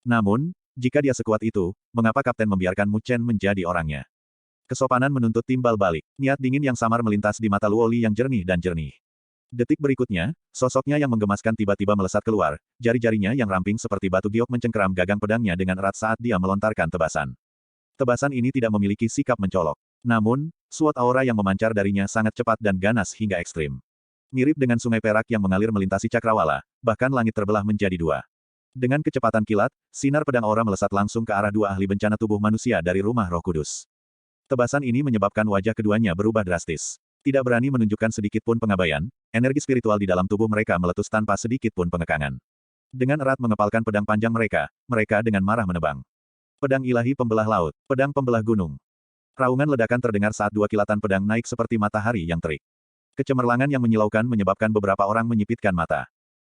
Namun, jika dia sekuat itu, mengapa Kapten membiarkan Mu Chen menjadi orangnya? Kesopanan menuntut timbal balik. Niat dingin yang samar melintas di mata Luo Li yang jernih dan jernih. Detik berikutnya, sosoknya yang menggemaskan tiba-tiba melesat keluar, jari-jarinya yang ramping seperti batu giok mencengkeram gagang pedangnya dengan erat saat dia melontarkan tebasan. Tebasan ini tidak memiliki sikap mencolok. Namun, suat aura yang memancar darinya sangat cepat dan ganas hingga ekstrim. Mirip dengan sungai perak yang mengalir melintasi cakrawala, bahkan langit terbelah menjadi dua. Dengan kecepatan kilat, sinar pedang aura melesat langsung ke arah dua ahli bencana tubuh manusia dari Rumah Roh Kudus. Tebasan ini menyebabkan wajah keduanya berubah drastis. Tidak berani menunjukkan sedikit pun pengabaian, energi spiritual di dalam tubuh mereka meletus tanpa sedikit pun pengekangan. Dengan erat mengepalkan pedang panjang mereka, mereka dengan marah menebang. Pedang ilahi pembelah laut, pedang pembelah gunung. Raungan ledakan terdengar saat dua kilatan pedang naik seperti matahari yang terik. Kecemerlangan yang menyilaukan menyebabkan beberapa orang menyipitkan mata.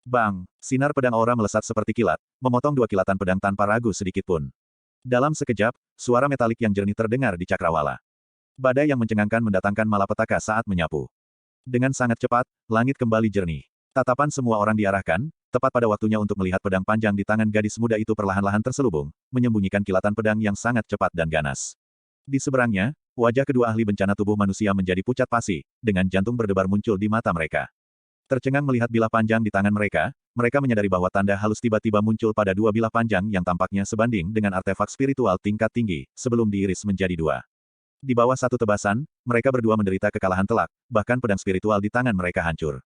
Bang! Sinar pedang aura melesat seperti kilat, memotong dua kilatan pedang tanpa ragu sedikit pun. Dalam sekejap, suara metalik yang jernih terdengar di cakrawala. Badai yang mencengangkan mendatangkan malapetaka saat menyapu. Dengan sangat cepat, langit kembali jernih. Tatapan semua orang diarahkan, tepat pada waktunya untuk melihat pedang panjang di tangan gadis muda itu perlahan-lahan terselubung, menyembunyikan kilatan pedang yang sangat cepat dan ganas. Di seberangnya, wajah kedua ahli bencana tubuh manusia menjadi pucat pasi, dengan jantung berdebar muncul di mata mereka. Tercengang melihat bilah panjang di tangan mereka, mereka menyadari bahwa tanda halus tiba-tiba muncul pada dua bilah panjang yang tampaknya sebanding dengan artefak spiritual tingkat tinggi, sebelum diiris menjadi dua. Di bawah satu tebasan, mereka berdua menderita kekalahan telak, bahkan pedang spiritual di tangan mereka hancur.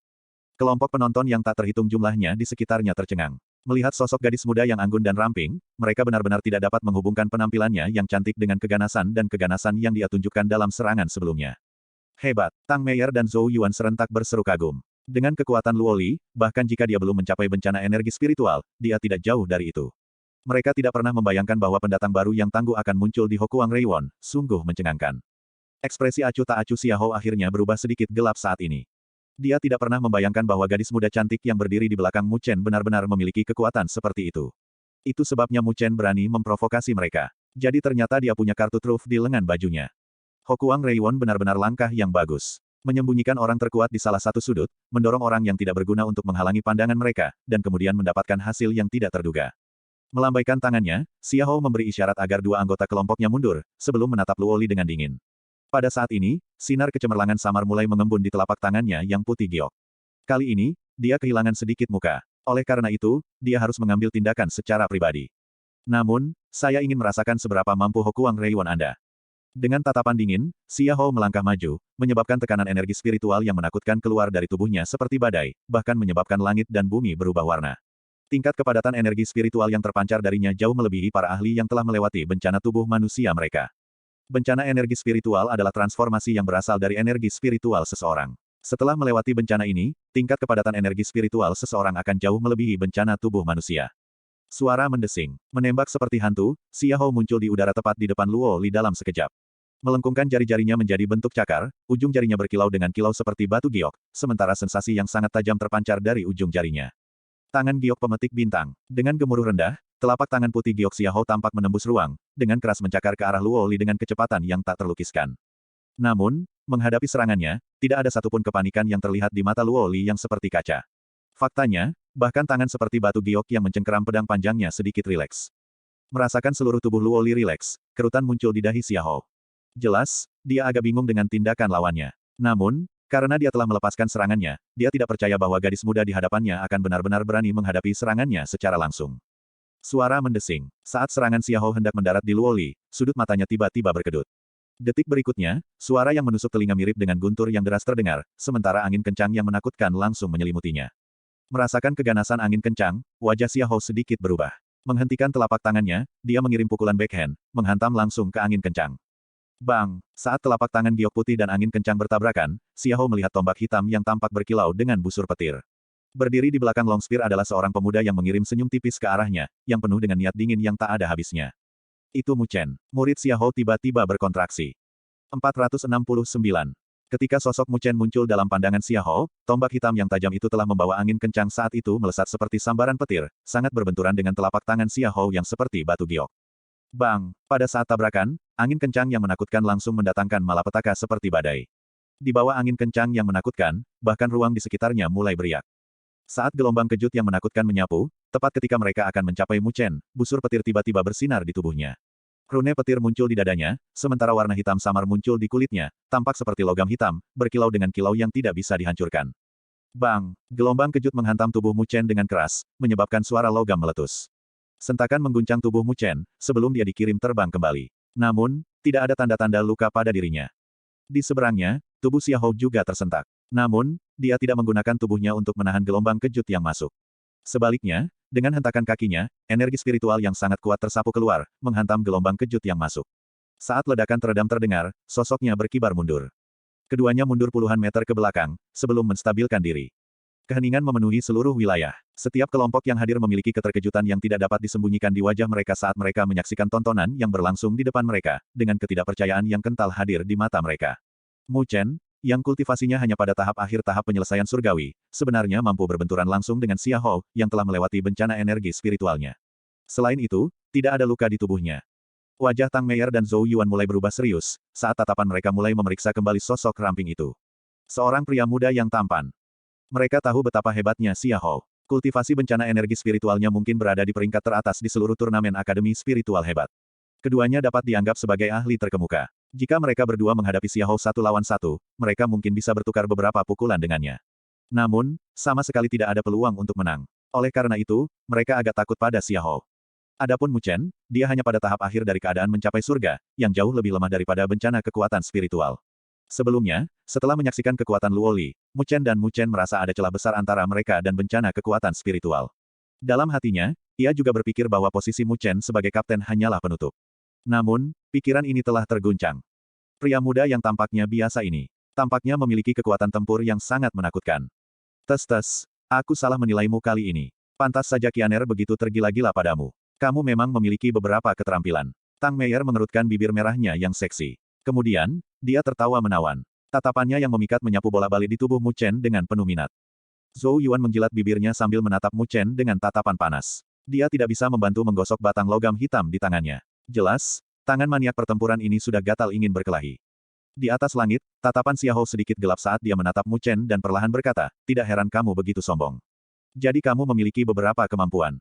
Kelompok penonton yang tak terhitung jumlahnya di sekitarnya tercengang. Melihat sosok gadis muda yang anggun dan ramping, mereka benar-benar tidak dapat menghubungkan penampilannya yang cantik dengan keganasan yang dia tunjukkan dalam serangan sebelumnya. Hebat! Tang Meier dan Zhou Yuan serentak berseru kagum. Dengan kekuatan Luo Li, bahkan jika dia belum mencapai bencana energi spiritual, dia tidak jauh dari itu. Mereka tidak pernah membayangkan bahwa pendatang baru yang tangguh akan muncul di Hokuang Reiwon, sungguh mencengangkan. Ekspresi acuh tak acuh Xiahou akhirnya berubah sedikit gelap saat ini. Dia tidak pernah membayangkan bahwa gadis muda cantik yang berdiri di belakang Mu Chen benar-benar memiliki kekuatan seperti itu. Itu sebabnya Mu Chen berani memprovokasi mereka. Jadi ternyata dia punya kartu truf di lengan bajunya. Hokuang Reiwon benar-benar langkah yang bagus. Menyembunyikan orang terkuat di salah satu sudut, mendorong orang yang tidak berguna untuk menghalangi pandangan mereka, dan kemudian mendapatkan hasil yang tidak terduga. Melambaikan tangannya, Xiahou memberi isyarat agar dua anggota kelompoknya mundur, sebelum menatap Luo Li dengan dingin. Pada saat ini, sinar kecemerlangan samar mulai mengembun di telapak tangannya yang putih giok. Kali ini, dia kehilangan sedikit muka. Oleh karena itu, dia harus mengambil tindakan secara pribadi. Namun, saya ingin merasakan seberapa mampu Hokuang Reiwon Anda. Dengan tatapan dingin, Xia Hou melangkah maju, menyebabkan tekanan energi spiritual yang menakutkan keluar dari tubuhnya seperti badai, bahkan menyebabkan langit dan bumi berubah warna. Tingkat kepadatan energi spiritual yang terpancar darinya jauh melebihi para ahli yang telah melewati bencana tubuh manusia mereka. Bencana energi spiritual adalah transformasi yang berasal dari energi spiritual seseorang. Setelah melewati bencana ini, tingkat kepadatan energi spiritual seseorang akan jauh melebihi bencana tubuh manusia. Suara mendesing. Menembak seperti hantu, Xia Hou muncul di udara tepat di depan Luo Li dalam sekejap. Melengkungkan jari-jarinya menjadi bentuk cakar, ujung jarinya berkilau dengan kilau seperti batu giok, sementara sensasi yang sangat tajam terpancar dari ujung jarinya. Tangan giok pemetik bintang. Dengan gemuruh rendah, telapak tangan putih giok Xia Hou tampak menembus ruang, dengan keras mencakar ke arah Luo Li dengan kecepatan yang tak terlukiskan. Namun, menghadapi serangannya, tidak ada satupun kepanikan yang terlihat di mata Luo Li yang seperti kaca. Faktanya, bahkan tangan seperti batu giok yang mencengkeram pedang panjangnya sedikit rileks. Merasakan seluruh tubuh Luo Li rileks, kerutan muncul di dahi Xia Hou. Jelas, dia agak bingung dengan tindakan lawannya. Namun, karena dia telah melepaskan serangannya, dia tidak percaya bahwa gadis muda di hadapannya akan benar-benar berani menghadapi serangannya secara langsung. Suara mendesing. Saat serangan Xia Hou hendak mendarat di Luo Li, sudut matanya tiba-tiba berkedut. Detik berikutnya, suara yang menusuk telinga mirip dengan guntur yang deras terdengar, sementara angin kencang yang menakutkan langsung menyelimutinya. Merasakan keganasan angin kencang, wajah Xia Hou sedikit berubah. Menghentikan telapak tangannya, dia mengirim pukulan backhand, menghantam langsung ke angin kencang. Bang! Saat telapak tangan giok putih dan angin kencang bertabrakan, Xia Hou melihat tombak hitam yang tampak berkilau dengan busur petir. Berdiri di belakang Long Spear adalah seorang pemuda yang mengirim senyum tipis ke arahnya, yang penuh dengan niat dingin yang tak ada habisnya. Itu Mu Chen. Murid Xia Hou tiba-tiba berkontraksi. 469. Ketika sosok Mu Chen muncul dalam pandangan Xia Hou, tombak hitam yang tajam itu telah membawa angin kencang saat itu melesat seperti sambaran petir, sangat berbenturan dengan telapak tangan Xia Hou yang seperti batu giok. Bang! Pada saat tabrakan, angin kencang yang menakutkan langsung mendatangkan malapetaka seperti badai. Di bawah angin kencang yang menakutkan, bahkan ruang di sekitarnya mulai beriak. Saat gelombang kejut yang menakutkan menyapu, tepat ketika mereka akan mencapai Mu Chen, busur petir tiba-tiba bersinar di tubuhnya. Rune petir muncul di dadanya, sementara warna hitam samar muncul di kulitnya, tampak seperti logam hitam, berkilau dengan kilau yang tidak bisa dihancurkan. Bang! Gelombang kejut menghantam tubuh Mu Chen dengan keras, menyebabkan suara logam meletus. Sentakan mengguncang tubuh Mu Chen, sebelum dia dikirim terbang kembali. Namun, tidak ada tanda-tanda luka pada dirinya. Di seberangnya, tubuh Xia Hou juga tersentak. Namun, dia tidak menggunakan tubuhnya untuk menahan gelombang kejut yang masuk. Sebaliknya, dengan hentakan kakinya, energi spiritual yang sangat kuat tersapu keluar, menghantam gelombang kejut yang masuk. Saat ledakan teredam terdengar, sosoknya berkibar mundur. Keduanya mundur puluhan meter ke belakang, sebelum menstabilkan diri. Keheningan memenuhi seluruh wilayah. Setiap kelompok yang hadir memiliki keterkejutan yang tidak dapat disembunyikan di wajah mereka saat mereka menyaksikan tontonan yang berlangsung di depan mereka, dengan ketidakpercayaan yang kental hadir di mata mereka. Mu Chen, yang kultivasinya hanya pada tahap akhir tahap penyelesaian surgawi, sebenarnya mampu berbenturan langsung dengan Xia Hou, yang telah melewati bencana energi spiritualnya. Selain itu, tidak ada luka di tubuhnya. Wajah Tang Meier dan Zhou Yuan mulai berubah serius, saat tatapan mereka mulai memeriksa kembali sosok ramping itu. Seorang pria muda yang tampan. Mereka tahu betapa hebatnya Xia Hou. Kultivasi bencana energi spiritualnya mungkin berada di peringkat teratas di seluruh turnamen akademi spiritual hebat. Keduanya dapat dianggap sebagai ahli terkemuka. Jika mereka berdua menghadapi Xia Hou satu lawan satu, mereka mungkin bisa bertukar beberapa pukulan dengannya. Namun, sama sekali tidak ada peluang untuk menang. Oleh karena itu, mereka agak takut pada Xia Hou. Adapun Mu Chen, dia hanya pada tahap akhir dari keadaan mencapai surga, yang jauh lebih lemah daripada bencana kekuatan spiritual. Sebelumnya, setelah menyaksikan kekuatan Luo Li, Mu Chen dan Mu Chen merasa ada celah besar antara mereka dan bencana kekuatan spiritual. Dalam hatinya, ia juga berpikir bahwa posisi Mu Chen sebagai kapten hanyalah penutup. Namun, pikiran ini telah terguncang. Pria muda yang tampaknya biasa ini, tampaknya memiliki kekuatan tempur yang sangat menakutkan. Tes, aku salah menilaimu kali ini. Pantas saja Qianer begitu tergila-gila padamu. Kamu memang memiliki beberapa keterampilan. Tang Meier mengerutkan bibir merahnya yang seksi. Kemudian, dia tertawa menawan. Tatapannya yang memikat menyapu bola-balik di tubuh Mu Chen dengan penuh minat. Zhou Yuan menjilat bibirnya sambil menatap Mu Chen dengan tatapan panas. Dia tidak bisa membantu menggosok batang logam hitam di tangannya. Jelas, tangan maniak pertempuran ini sudah gatal ingin berkelahi. Di atas langit, tatapan Xia Hou sedikit gelap saat dia menatap Mu Chen dan perlahan berkata, tidak heran kamu begitu sombong. Jadi kamu memiliki beberapa kemampuan.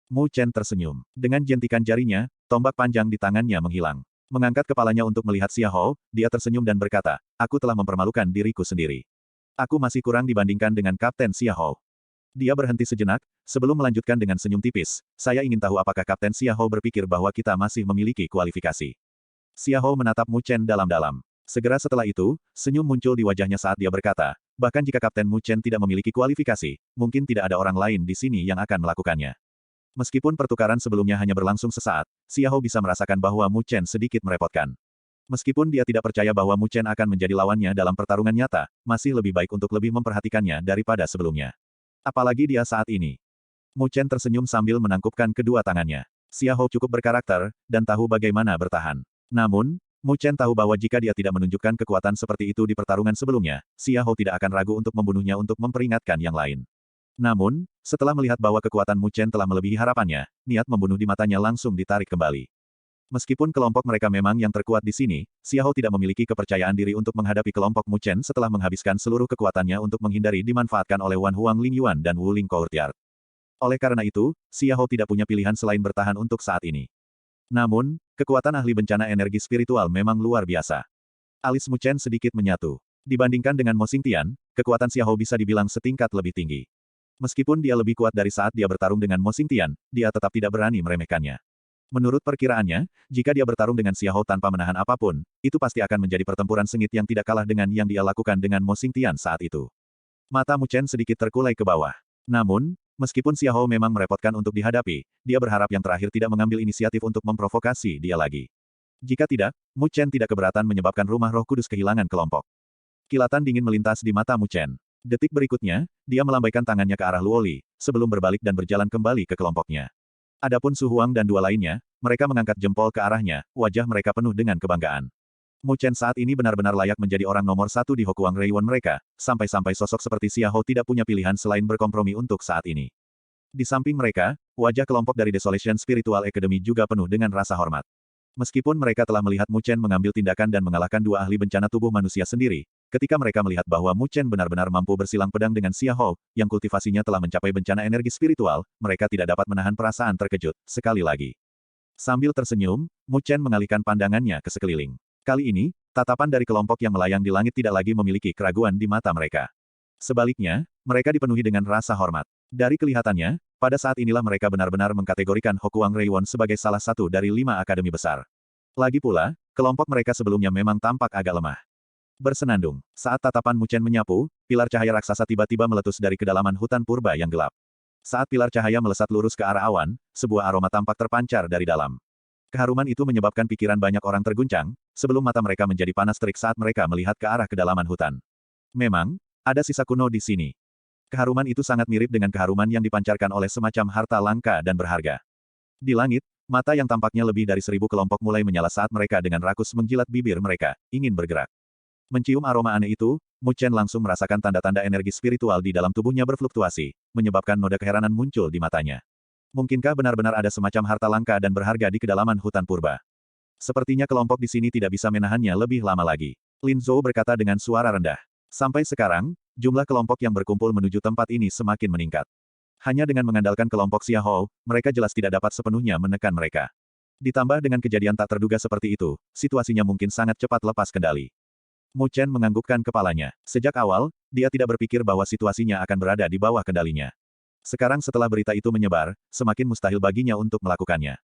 Mu Chen tersenyum. Dengan jentikan jarinya, tombak panjang di tangannya menghilang. Mengangkat kepalanya untuk melihat Xia Hou, dia tersenyum dan berkata, aku telah mempermalukan diriku sendiri. Aku masih kurang dibandingkan dengan Kapten Xia Hou. Dia berhenti sejenak, sebelum melanjutkan dengan senyum tipis, saya ingin tahu apakah Kapten Xia Hou berpikir bahwa kita masih memiliki kualifikasi. Xiao menatap Mu Chen dalam-dalam. Segera setelah itu, senyum muncul di wajahnya saat dia berkata, bahkan jika Kapten Mu Chen tidak memiliki kualifikasi, mungkin tidak ada orang lain di sini yang akan melakukannya. Meskipun pertukaran sebelumnya hanya berlangsung sesaat, Xiao bisa merasakan bahwa Mu Chen sedikit merepotkan. Meskipun dia tidak percaya bahwa Mu Chen akan menjadi lawannya dalam pertarungan nyata, masih lebih baik untuk lebih memperhatikannya daripada sebelumnya. Apalagi dia saat ini. Mu Chen tersenyum sambil menangkupkan kedua tangannya. Xiao cukup berkarakter, dan tahu bagaimana bertahan. Namun, Mu Chen tahu bahwa jika dia tidak menunjukkan kekuatan seperti itu di pertarungan sebelumnya, Xiao tidak akan ragu untuk membunuhnya untuk memperingatkan yang lain. Namun, setelah melihat bahwa kekuatan Mu Chen telah melebihi harapannya, niat membunuh di matanya langsung ditarik kembali. Meskipun kelompok mereka memang yang terkuat di sini, Xiao tidak memiliki kepercayaan diri untuk menghadapi kelompok Mu Chen setelah menghabiskan seluruh kekuatannya untuk menghindari dimanfaatkan oleh Wan Huang Lingyuan dan Wu Ling Courtyard. Oleh karena itu, Xiao tidak punya pilihan selain bertahan untuk saat ini. Namun, kekuatan ahli bencana energi spiritual memang luar biasa. Alis Mu Chen sedikit menyatu. Dibandingkan dengan Mo Xingtian, kekuatan Xiao bisa dibilang setingkat lebih tinggi. Meskipun dia lebih kuat dari saat dia bertarung dengan Mo Xingtian, dia tetap tidak berani meremehkannya. Menurut perkiraannya, jika dia bertarung dengan Xiao tanpa menahan apapun, itu pasti akan menjadi pertempuran sengit yang tidak kalah dengan yang dia lakukan dengan Mo Xingtian saat itu. Mata Mu Chen sedikit terkulai ke bawah. Namun, meskipun Xiao memang merepotkan untuk dihadapi, dia berharap yang terakhir tidak mengambil inisiatif untuk memprovokasi dia lagi. Jika tidak, Mu Chen tidak keberatan menyebabkan rumah roh kudus kehilangan kelompok. Kilatan dingin melintas di mata Mu Chen. Detik berikutnya, dia melambaikan tangannya ke arah Luoli, sebelum berbalik dan berjalan kembali ke kelompoknya. Adapun Su Huang dan dua lainnya, mereka mengangkat jempol ke arahnya, wajah mereka penuh dengan kebanggaan. Mu Chen saat ini benar-benar layak menjadi orang nomor satu di Hokuang Reiwan mereka, sampai-sampai sosok seperti Xiao tidak punya pilihan selain berkompromi untuk saat ini. Di samping mereka, wajah kelompok dari Desolation Spiritual Academy juga penuh dengan rasa hormat. Meskipun mereka telah melihat Mu Chen mengambil tindakan dan mengalahkan dua ahli bencana tubuh manusia sendiri, ketika mereka melihat bahwa Mu Chen benar-benar mampu bersilang pedang dengan Xiao, yang kultivasinya telah mencapai bencana energi spiritual, mereka tidak dapat menahan perasaan terkejut, sekali lagi. Sambil tersenyum, Mu Chen mengalihkan pandangannya ke sekeliling. Kali ini, tatapan dari kelompok yang melayang di langit tidak lagi memiliki keraguan di mata mereka. Sebaliknya, mereka dipenuhi dengan rasa hormat. Dari kelihatannya, pada saat inilah mereka benar-benar mengkategorikan Hokuang Reiwan sebagai salah satu dari 5 akademi besar. Lagi pula, kelompok mereka sebelumnya memang tampak agak lemah. Bersenandung, saat tatapan Mu Chen menyapu, pilar cahaya raksasa tiba-tiba meletus dari kedalaman hutan purba yang gelap. Saat pilar cahaya melesat lurus ke arah awan, sebuah aroma tampak terpancar dari dalam. Keharuman itu menyebabkan pikiran banyak orang terguncang, sebelum mata mereka menjadi panas terik saat mereka melihat ke arah kedalaman hutan. Memang, ada sisa kuno di sini. Keharuman itu sangat mirip dengan keharuman yang dipancarkan oleh semacam harta langka dan berharga. Di langit, mata yang tampaknya lebih dari 1000 kelompok mulai menyala saat mereka dengan rakus menjilat bibir mereka, ingin bergerak. Mencium aroma aneh itu, Mu Chen langsung merasakan tanda-tanda energi spiritual di dalam tubuhnya berfluktuasi, menyebabkan noda keheranan muncul di matanya. Mungkinkah benar-benar ada semacam harta langka dan berharga di kedalaman hutan purba? Sepertinya kelompok di sini tidak bisa menahannya lebih lama lagi. Lin Zhou berkata dengan suara rendah. Sampai sekarang, jumlah kelompok yang berkumpul menuju tempat ini semakin meningkat. Hanya dengan mengandalkan kelompok Xiao, mereka jelas tidak dapat sepenuhnya menekan mereka. Ditambah dengan kejadian tak terduga seperti itu, situasinya mungkin sangat cepat lepas kendali. Mu Chen menganggukkan kepalanya. Sejak awal, dia tidak berpikir bahwa situasinya akan berada di bawah kendalinya. Sekarang setelah berita itu menyebar, semakin mustahil baginya untuk melakukannya.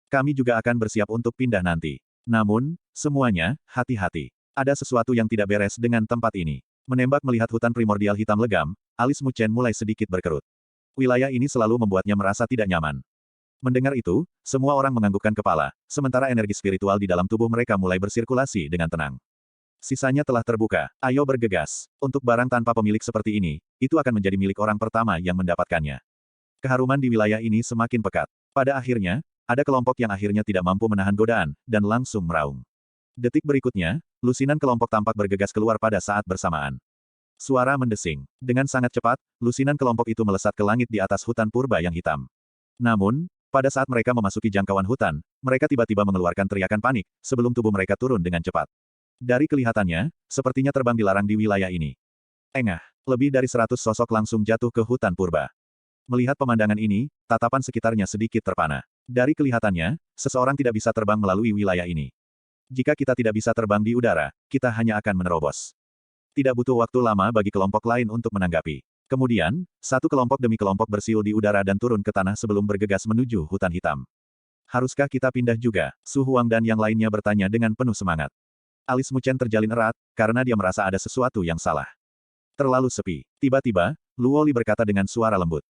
Kami juga akan bersiap untuk pindah nanti. Namun, semuanya, hati-hati. Ada sesuatu yang tidak beres dengan tempat ini. Menembak melihat hutan primordial hitam legam, alis Mu Chen mulai sedikit berkerut. Wilayah ini selalu membuatnya merasa tidak nyaman. Mendengar itu, semua orang menganggukkan kepala, sementara energi spiritual di dalam tubuh mereka mulai bersirkulasi dengan tenang. Sisanya telah terbuka, ayo bergegas. Untuk barang tanpa pemilik seperti ini, itu akan menjadi milik orang pertama yang mendapatkannya. Keharuman di wilayah ini semakin pekat. Pada akhirnya, ada kelompok yang akhirnya tidak mampu menahan godaan, dan langsung meraung. Detik berikutnya, lusinan kelompok tampak bergegas keluar pada saat bersamaan. Suara mendesing. Dengan sangat cepat, lusinan kelompok itu melesat ke langit di atas hutan purba yang hitam. Namun, pada saat mereka memasuki jangkauan hutan, mereka tiba-tiba mengeluarkan teriakan panik, sebelum tubuh mereka turun dengan cepat. Dari kelihatannya, sepertinya terbang dilarang di wilayah ini. Engah, lebih dari 100 sosok langsung jatuh ke hutan purba. Melihat pemandangan ini, tatapan sekitarnya sedikit terpana. Dari kelihatannya, seseorang tidak bisa terbang melalui wilayah ini. Jika kita tidak bisa terbang di udara, kita hanya akan menerobos. Tidak butuh waktu lama bagi kelompok lain untuk menanggapi. Kemudian, satu kelompok demi kelompok bersiul di udara dan turun ke tanah sebelum bergegas menuju hutan hitam. Haruskah kita pindah juga? Su Huang dan yang lainnya bertanya dengan penuh semangat. Alis Mu Chen terjalin erat, karena dia merasa ada sesuatu yang salah. Terlalu sepi. Tiba-tiba, Luo Li berkata dengan suara lembut.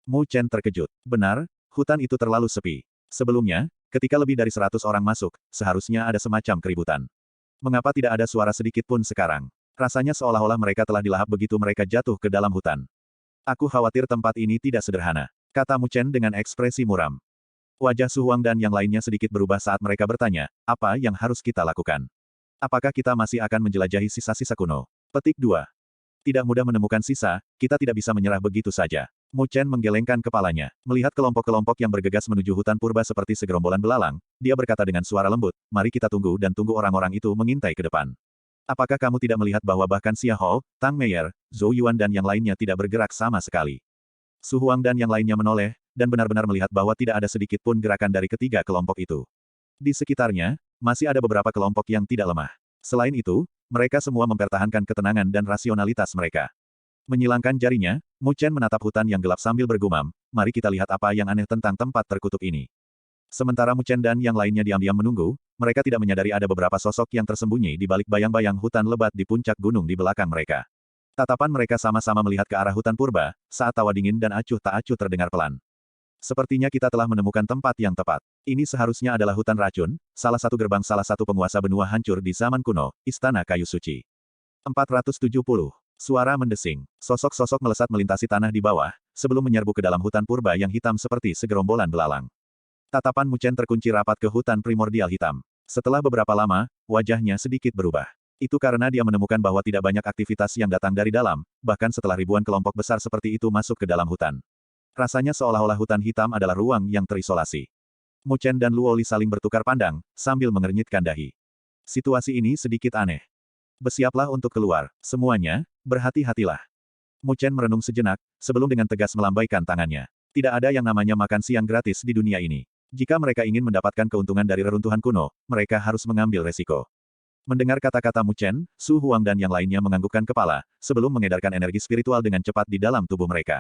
Mu Chen terkejut. Benar, hutan itu terlalu sepi. Sebelumnya, ketika lebih dari 100 orang masuk, seharusnya ada semacam keributan. Mengapa tidak ada suara sedikit pun sekarang? Rasanya seolah-olah mereka telah dilahap begitu mereka jatuh ke dalam hutan. Aku khawatir tempat ini tidak sederhana, kata Mu Chen dengan ekspresi muram. Wajah Su Huang dan yang lainnya sedikit berubah saat mereka bertanya, apa yang harus kita lakukan? Apakah kita masih akan menjelajahi sisa-sisa kuno? Petik 2. Tidak mudah menemukan sisa, kita tidak bisa menyerah begitu saja. Mu Chen menggelengkan kepalanya. Melihat kelompok-kelompok yang bergegas menuju hutan purba seperti segerombolan belalang, dia berkata dengan suara lembut, mari kita tunggu dan tunggu orang-orang itu mengintai ke depan. Apakah kamu tidak melihat bahwa bahkan Xia Hou, Tang Meier, Zhou Yuan dan yang lainnya tidak bergerak sama sekali? Su Huang dan yang lainnya menoleh, dan benar-benar melihat bahwa tidak ada sedikit pun gerakan dari ketiga kelompok itu. Di sekitarnya, masih ada beberapa kelompok yang tidak lemah. Selain itu, mereka semua mempertahankan ketenangan dan rasionalitas mereka. Menyilangkan jarinya, Mu Chen menatap hutan yang gelap sambil bergumam, mari kita lihat apa yang aneh tentang tempat terkutuk ini. Sementara Mu Chen dan yang lainnya diam-diam menunggu, mereka tidak menyadari ada beberapa sosok yang tersembunyi di balik bayang-bayang hutan lebat di puncak gunung di belakang mereka. Tatapan mereka sama-sama melihat ke arah hutan purba, saat tawa dingin dan acuh tak acuh terdengar pelan. Sepertinya kita telah menemukan tempat yang tepat. Ini seharusnya adalah hutan racun, salah satu gerbang salah satu penguasa benua hancur di zaman kuno, Istana Kayu Suci. 470. Suara mendesing. Sosok-sosok melesat melintasi tanah di bawah, sebelum menyerbu ke dalam hutan purba yang hitam seperti segerombolan belalang. Tatapan Mu Chen terkunci rapat ke hutan primordial hitam. Setelah beberapa lama, wajahnya sedikit berubah. Itu karena dia menemukan bahwa tidak banyak aktivitas yang datang dari dalam, bahkan setelah ribuan kelompok besar seperti itu masuk ke dalam hutan. Rasanya seolah-olah hutan hitam adalah ruang yang terisolasi. Mu Chen dan Luo Li saling bertukar pandang, sambil mengernyitkan dahi. Situasi ini sedikit aneh. Bersiaplah untuk keluar, semuanya, berhati-hatilah. Mu Chen merenung sejenak, sebelum dengan tegas melambaikan tangannya. Tidak ada yang namanya makan siang gratis di dunia ini. Jika mereka ingin mendapatkan keuntungan dari reruntuhan kuno, mereka harus mengambil resiko. Mendengar kata-kata Mu Chen, Su Huang dan yang lainnya menganggukkan kepala, sebelum mengedarkan energi spiritual dengan cepat di dalam tubuh mereka.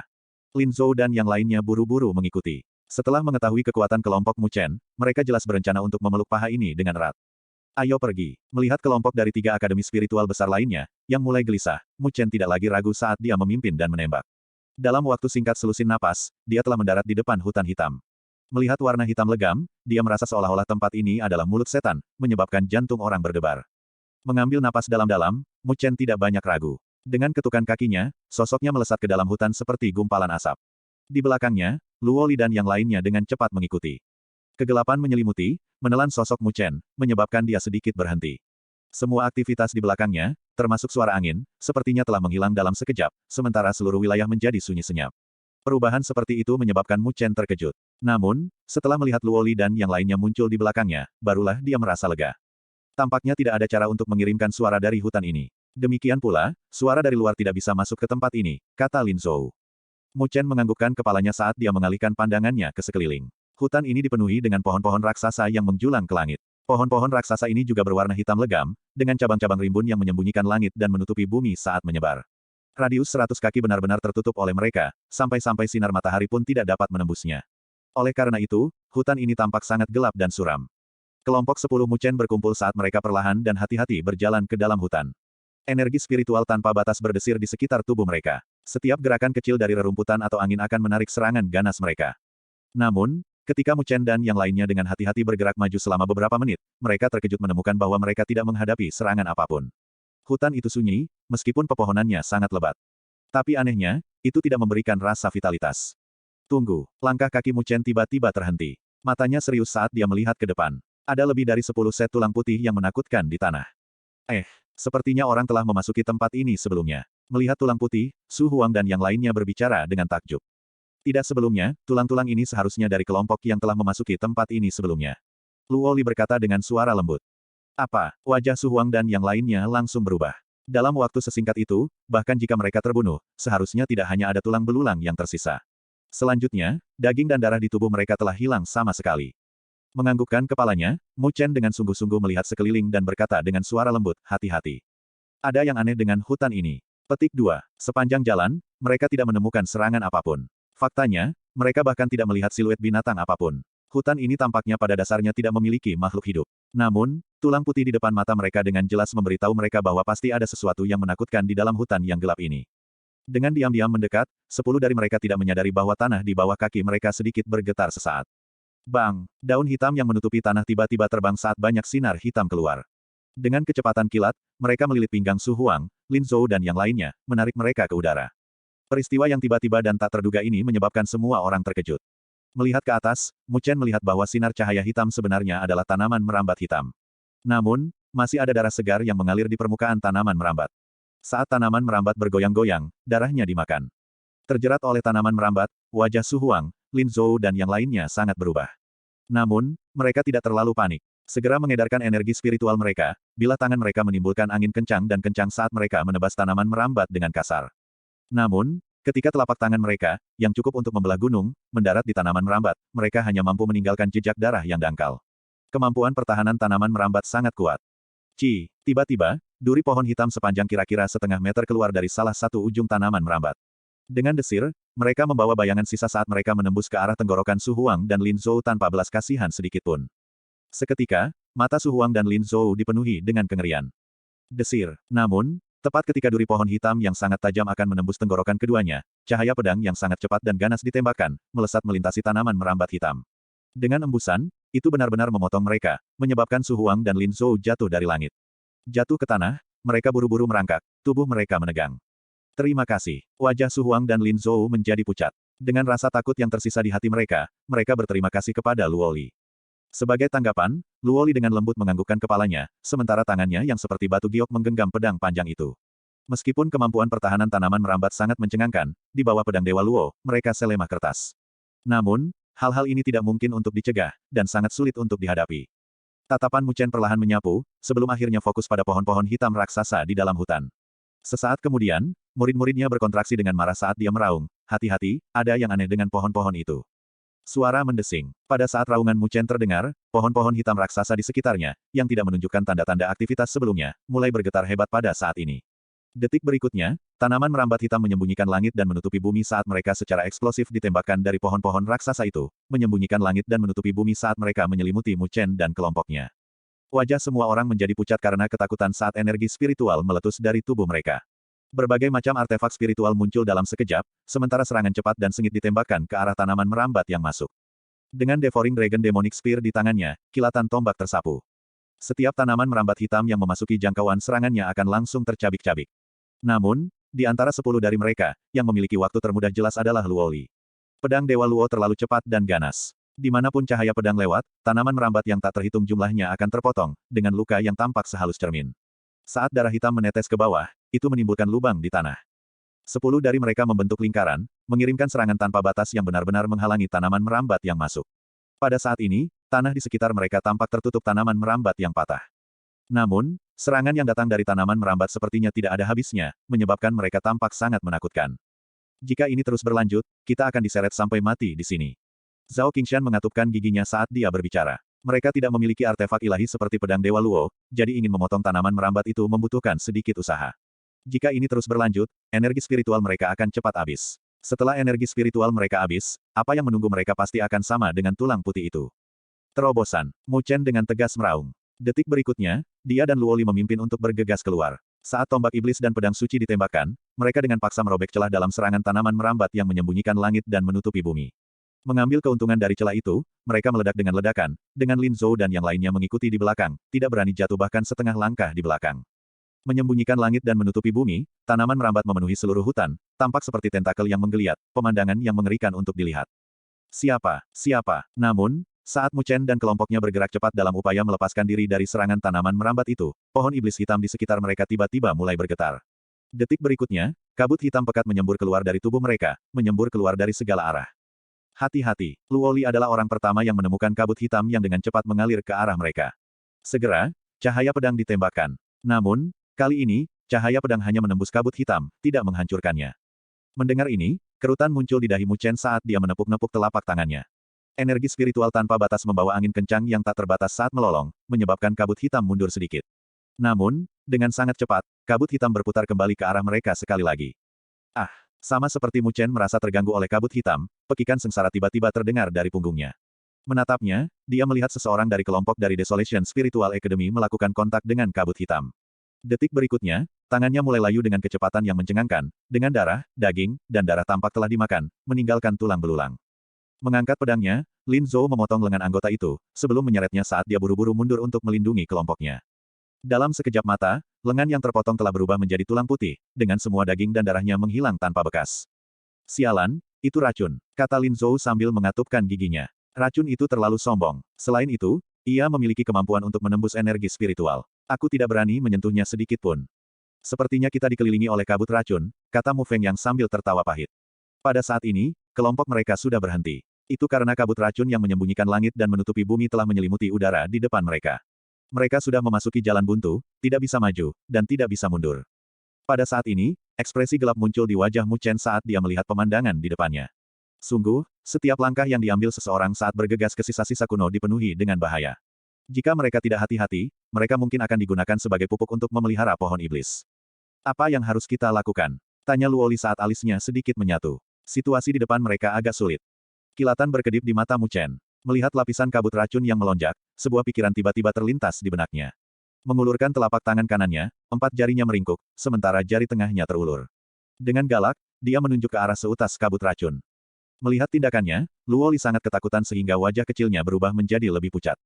Lin Zhou dan yang lainnya buru-buru mengikuti. Setelah mengetahui kekuatan kelompok Mu Chen, mereka jelas berencana untuk memeluk paha ini dengan erat. Ayo pergi. Melihat kelompok dari 3 akademi spiritual besar lainnya, yang mulai gelisah, Mu Chen tidak lagi ragu saat dia memimpin dan menembak. Dalam waktu singkat selusin napas, dia telah mendarat di depan hutan hitam. Melihat warna hitam legam, dia merasa seolah-olah tempat ini adalah mulut setan, menyebabkan jantung orang berdebar. Mengambil napas dalam-dalam, Mu Chen tidak banyak ragu. Dengan ketukan kakinya, sosoknya melesat ke dalam hutan seperti gumpalan asap. Di belakangnya, Luo Li dan yang lainnya dengan cepat mengikuti. Kegelapan menyelimuti, menelan sosok Mu Chen, menyebabkan dia sedikit berhenti. Semua aktivitas di belakangnya, termasuk suara angin, sepertinya telah menghilang dalam sekejap, sementara seluruh wilayah menjadi sunyi senyap. Perubahan seperti itu menyebabkan Mu Chen terkejut. Namun, setelah melihat Luo Li dan yang lainnya muncul di belakangnya, barulah dia merasa lega. Tampaknya tidak ada cara untuk mengirimkan suara dari hutan ini. Demikian pula, suara dari luar tidak bisa masuk ke tempat ini, kata Lin Zhou. Mu Chen menganggukkan kepalanya saat dia mengalihkan pandangannya ke sekeliling. Hutan ini dipenuhi dengan pohon-pohon raksasa yang menjulang ke langit. Pohon-pohon raksasa ini juga berwarna hitam legam, dengan cabang-cabang rimbun yang menyembunyikan langit dan menutupi bumi saat menyebar. Radius 100 kaki benar-benar tertutup oleh mereka, sampai-sampai sinar matahari pun tidak dapat menembusnya. Oleh karena itu, hutan ini tampak sangat gelap dan suram. Kelompok 10 Mu Chen berkumpul saat mereka perlahan dan hati-hati berjalan ke dalam hutan. Energi spiritual tanpa batas berdesir di sekitar tubuh mereka. Setiap gerakan kecil dari rerumputan atau angin akan menarik serangan ganas mereka. Namun, ketika Mu Chen dan yang lainnya dengan hati-hati bergerak maju selama beberapa menit, mereka terkejut menemukan bahwa mereka tidak menghadapi serangan apapun. Hutan itu sunyi, meskipun pepohonannya sangat lebat. Tapi anehnya, itu tidak memberikan rasa vitalitas. Tunggu, langkah kaki Mu Chen tiba-tiba terhenti. Matanya serius saat dia melihat ke depan. Ada lebih dari 10 set tulang putih yang menakutkan di tanah. Sepertinya orang telah memasuki tempat ini sebelumnya. Melihat tulang putih, Su Huang dan yang lainnya berbicara dengan takjub. Tidak sebelumnya, tulang-tulang ini seharusnya dari kelompok yang telah memasuki tempat ini sebelumnya. Luo Li berkata dengan suara lembut. Apa? Wajah Su Huang dan yang lainnya langsung berubah. Dalam waktu sesingkat itu, bahkan jika mereka terbunuh, seharusnya tidak hanya ada tulang belulang yang tersisa. Selanjutnya, daging dan darah di tubuh mereka telah hilang sama sekali. Menganggukkan kepalanya, Mu Chen dengan sungguh-sungguh melihat sekeliling dan berkata dengan suara lembut, hati-hati. Ada yang aneh dengan hutan ini. Petik 2. Sepanjang jalan, mereka tidak menemukan serangan apapun. Faktanya, mereka bahkan tidak melihat siluet binatang apapun. Hutan ini tampaknya pada dasarnya tidak memiliki makhluk hidup. Namun, tulang putih di depan mata mereka dengan jelas memberitahu mereka bahwa pasti ada sesuatu yang menakutkan di dalam hutan yang gelap ini. Dengan diam-diam mendekat, 10 dari mereka tidak menyadari bahwa tanah di bawah kaki mereka sedikit bergetar sesaat. Bang! Daun hitam yang menutupi tanah tiba-tiba terbang saat banyak sinar hitam keluar. Dengan kecepatan kilat, mereka melilit pinggang Su Huang, Lin Zhou dan yang lainnya, menarik mereka ke udara. Peristiwa yang tiba-tiba dan tak terduga ini menyebabkan semua orang terkejut. Melihat ke atas, Mu Chen melihat bahwa sinar cahaya hitam sebenarnya adalah tanaman merambat hitam. Namun, masih ada darah segar yang mengalir di permukaan tanaman merambat. Saat tanaman merambat bergoyang-goyang, darahnya dimakan. Terjerat oleh tanaman merambat, wajah Su Huang, Lin Zhou dan yang lainnya sangat berubah. Namun, mereka tidak terlalu panik. Segera mengedarkan energi spiritual mereka, bila tangan mereka menimbulkan angin kencang dan kencang saat mereka menebas tanaman merambat dengan kasar. Namun, ketika telapak tangan mereka, yang cukup untuk membelah gunung, mendarat di tanaman merambat, mereka hanya mampu meninggalkan jejak darah yang dangkal. Kemampuan pertahanan tanaman merambat sangat kuat. Tiba-tiba, duri pohon hitam sepanjang kira-kira setengah meter keluar dari salah satu ujung tanaman merambat. Dengan desir, mereka membawa bayangan sisa saat mereka menembus ke arah tenggorokan Su Huang dan Lin Zhou tanpa belas kasihan sedikitpun. Seketika, mata Su Huang dan Lin Zhou dipenuhi dengan kengerian. Desir. Namun, tepat ketika duri pohon hitam yang sangat tajam akan menembus tenggorokan keduanya, cahaya pedang yang sangat cepat dan ganas ditembakkan, melesat melintasi tanaman merambat hitam. Dengan embusan, itu benar-benar memotong mereka, menyebabkan Su Huang dan Lin Zhou jatuh dari langit. Jatuh ke tanah, mereka buru-buru merangkak, tubuh mereka menegang. Terima kasih. Wajah Su Huang dan Lin Zhou menjadi pucat. Dengan rasa takut yang tersisa di hati mereka, mereka berterima kasih kepada Luoli. Sebagai tanggapan, Luoli dengan lembut menganggukkan kepalanya, sementara tangannya yang seperti batu giok menggenggam pedang panjang itu. Meskipun kemampuan pertahanan tanaman merambat sangat mencengangkan, di bawah pedang Dewa Luo, mereka selemah kertas. Namun, hal-hal ini tidak mungkin untuk dicegah, dan sangat sulit untuk dihadapi. Tatapan Mu Chen perlahan menyapu, sebelum akhirnya fokus pada pohon-pohon hitam raksasa di dalam hutan. Sesaat kemudian, murid-muridnya berkontraksi dengan marah saat dia meraung, hati-hati, ada yang aneh dengan pohon-pohon itu. Suara mendesing. Pada saat raungan Mu Chen terdengar, pohon-pohon hitam raksasa di sekitarnya, yang tidak menunjukkan tanda-tanda aktivitas sebelumnya, mulai bergetar hebat pada saat ini. Detik berikutnya, tanaman merambat hitam menyembunyikan langit dan menutupi bumi saat mereka secara eksplosif ditembakkan dari pohon-pohon raksasa itu, menyembunyikan langit dan menutupi bumi saat mereka menyelimuti Mu Chen dan kelompoknya. Wajah semua orang menjadi pucat karena ketakutan saat energi spiritual meletus dari tubuh mereka. Berbagai macam artefak spiritual muncul dalam sekejap, sementara serangan cepat dan sengit ditembakkan ke arah tanaman merambat yang masuk. Dengan Devouring Dragon Demonic Spear di tangannya, kilatan tombak tersapu. Setiap tanaman merambat hitam yang memasuki jangkauan serangannya akan langsung tercabik-cabik. Namun, di antara 10 dari mereka, yang memiliki waktu termudah jelas adalah Luoli. Pedang Dewa Luo terlalu cepat dan ganas. Dimanapun cahaya pedang lewat, tanaman merambat yang tak terhitung jumlahnya akan terpotong, dengan luka yang tampak sehalus cermin. Saat darah hitam menetes ke bawah, itu menimbulkan lubang di tanah. 10 dari mereka membentuk lingkaran, mengirimkan serangan tanpa batas yang benar-benar menghalangi tanaman merambat yang masuk. Pada saat ini, tanah di sekitar mereka tampak tertutup tanaman merambat yang patah. Namun, serangan yang datang dari tanaman merambat sepertinya tidak ada habisnya, menyebabkan mereka tampak sangat menakutkan. Jika ini terus berlanjut, kita akan diseret sampai mati di sini. Zhao Qingshan mengatupkan giginya saat dia berbicara. Mereka tidak memiliki artefak ilahi seperti pedang Dewa Luo, jadi ingin memotong tanaman merambat itu membutuhkan sedikit usaha. Jika ini terus berlanjut, energi spiritual mereka akan cepat habis. Setelah energi spiritual mereka habis, apa yang menunggu mereka pasti akan sama dengan tulang putih itu. Terobosan. Mu Chen dengan tegas meraung. Detik berikutnya, dia dan Luoli memimpin untuk bergegas keluar. Saat tombak iblis dan pedang suci ditembakkan, mereka dengan paksa merobek celah dalam serangan tanaman merambat yang menyembunyikan langit dan menutupi bumi. Mengambil keuntungan dari celah itu, mereka meledak dengan ledakan, dengan Lin Zhou dan yang lainnya mengikuti di belakang, tidak berani jatuh bahkan setengah langkah di belakang. Menyembunyikan langit dan menutupi bumi, tanaman merambat memenuhi seluruh hutan, tampak seperti tentakel yang menggeliat, pemandangan yang mengerikan untuk dilihat. Siapa? Namun, saat Mu Chen dan kelompoknya bergerak cepat dalam upaya melepaskan diri dari serangan tanaman merambat itu, pohon iblis hitam di sekitar mereka tiba-tiba mulai bergetar. Detik berikutnya, kabut hitam pekat menyembur keluar dari tubuh mereka, menyembur keluar dari segala arah. Hati-hati, Luoli adalah orang pertama yang menemukan kabut hitam yang dengan cepat mengalir ke arah mereka. Segera, cahaya pedang ditembakkan. Namun, kali ini, cahaya pedang hanya menembus kabut hitam, tidak menghancurkannya. Mendengar ini, kerutan muncul di dahi Mu Chen saat dia menepuk-nepuk telapak tangannya. Energi spiritual tanpa batas membawa angin kencang yang tak terbatas saat melolong, menyebabkan kabut hitam mundur sedikit. Namun, dengan sangat cepat, kabut hitam berputar kembali ke arah mereka sekali lagi. Ah! Sama seperti Mu Chen merasa terganggu oleh kabut hitam, pekikan sengsara tiba-tiba terdengar dari punggungnya. Menatapnya, dia melihat seseorang dari kelompok dari Desolation Spiritual Academy melakukan kontak dengan kabut hitam. Detik berikutnya, tangannya mulai layu dengan kecepatan yang mencengangkan, dengan darah, daging, dan darah tampak telah dimakan, meninggalkan tulang belulang. Mengangkat pedangnya, Lin Zhou memotong lengan anggota itu, sebelum menyeretnya saat dia buru-buru mundur untuk melindungi kelompoknya. Dalam sekejap mata, lengan yang terpotong telah berubah menjadi tulang putih, dengan semua daging dan darahnya menghilang tanpa bekas. Sialan, itu racun, kata Lin Zhou sambil mengatupkan giginya. Racun itu terlalu sombong. Selain itu, ia memiliki kemampuan untuk menembus energi spiritual. Aku tidak berani menyentuhnya sedikit pun. Sepertinya kita dikelilingi oleh kabut racun, kata Mu Feng yang sambil tertawa pahit. Pada saat ini, kelompok mereka sudah berhenti. Itu karena kabut racun yang menyembunyikan langit dan menutupi bumi telah menyelimuti udara di depan mereka. Mereka sudah memasuki jalan buntu, tidak bisa maju, dan tidak bisa mundur. Pada saat ini, ekspresi gelap muncul di wajah Mu Chen saat dia melihat pemandangan di depannya. Sungguh, setiap langkah yang diambil seseorang saat bergegas ke sisa-sisa kuno dipenuhi dengan bahaya. Jika mereka tidak hati-hati, mereka mungkin akan digunakan sebagai pupuk untuk memelihara pohon iblis. Apa yang harus kita lakukan? Tanya Luoli saat alisnya sedikit menyatu. Situasi di depan mereka agak sulit. Kilatan berkedip di mata Mu Chen. Melihat lapisan kabut racun yang melonjak, sebuah pikiran tiba-tiba terlintas di benaknya. Mengulurkan telapak tangan kanannya, 4 jarinya meringkuk, sementara jari tengahnya terulur. Dengan galak, dia menunjuk ke arah seutas kabut racun. Melihat tindakannya, Luoli sangat ketakutan sehingga wajah kecilnya berubah menjadi lebih pucat.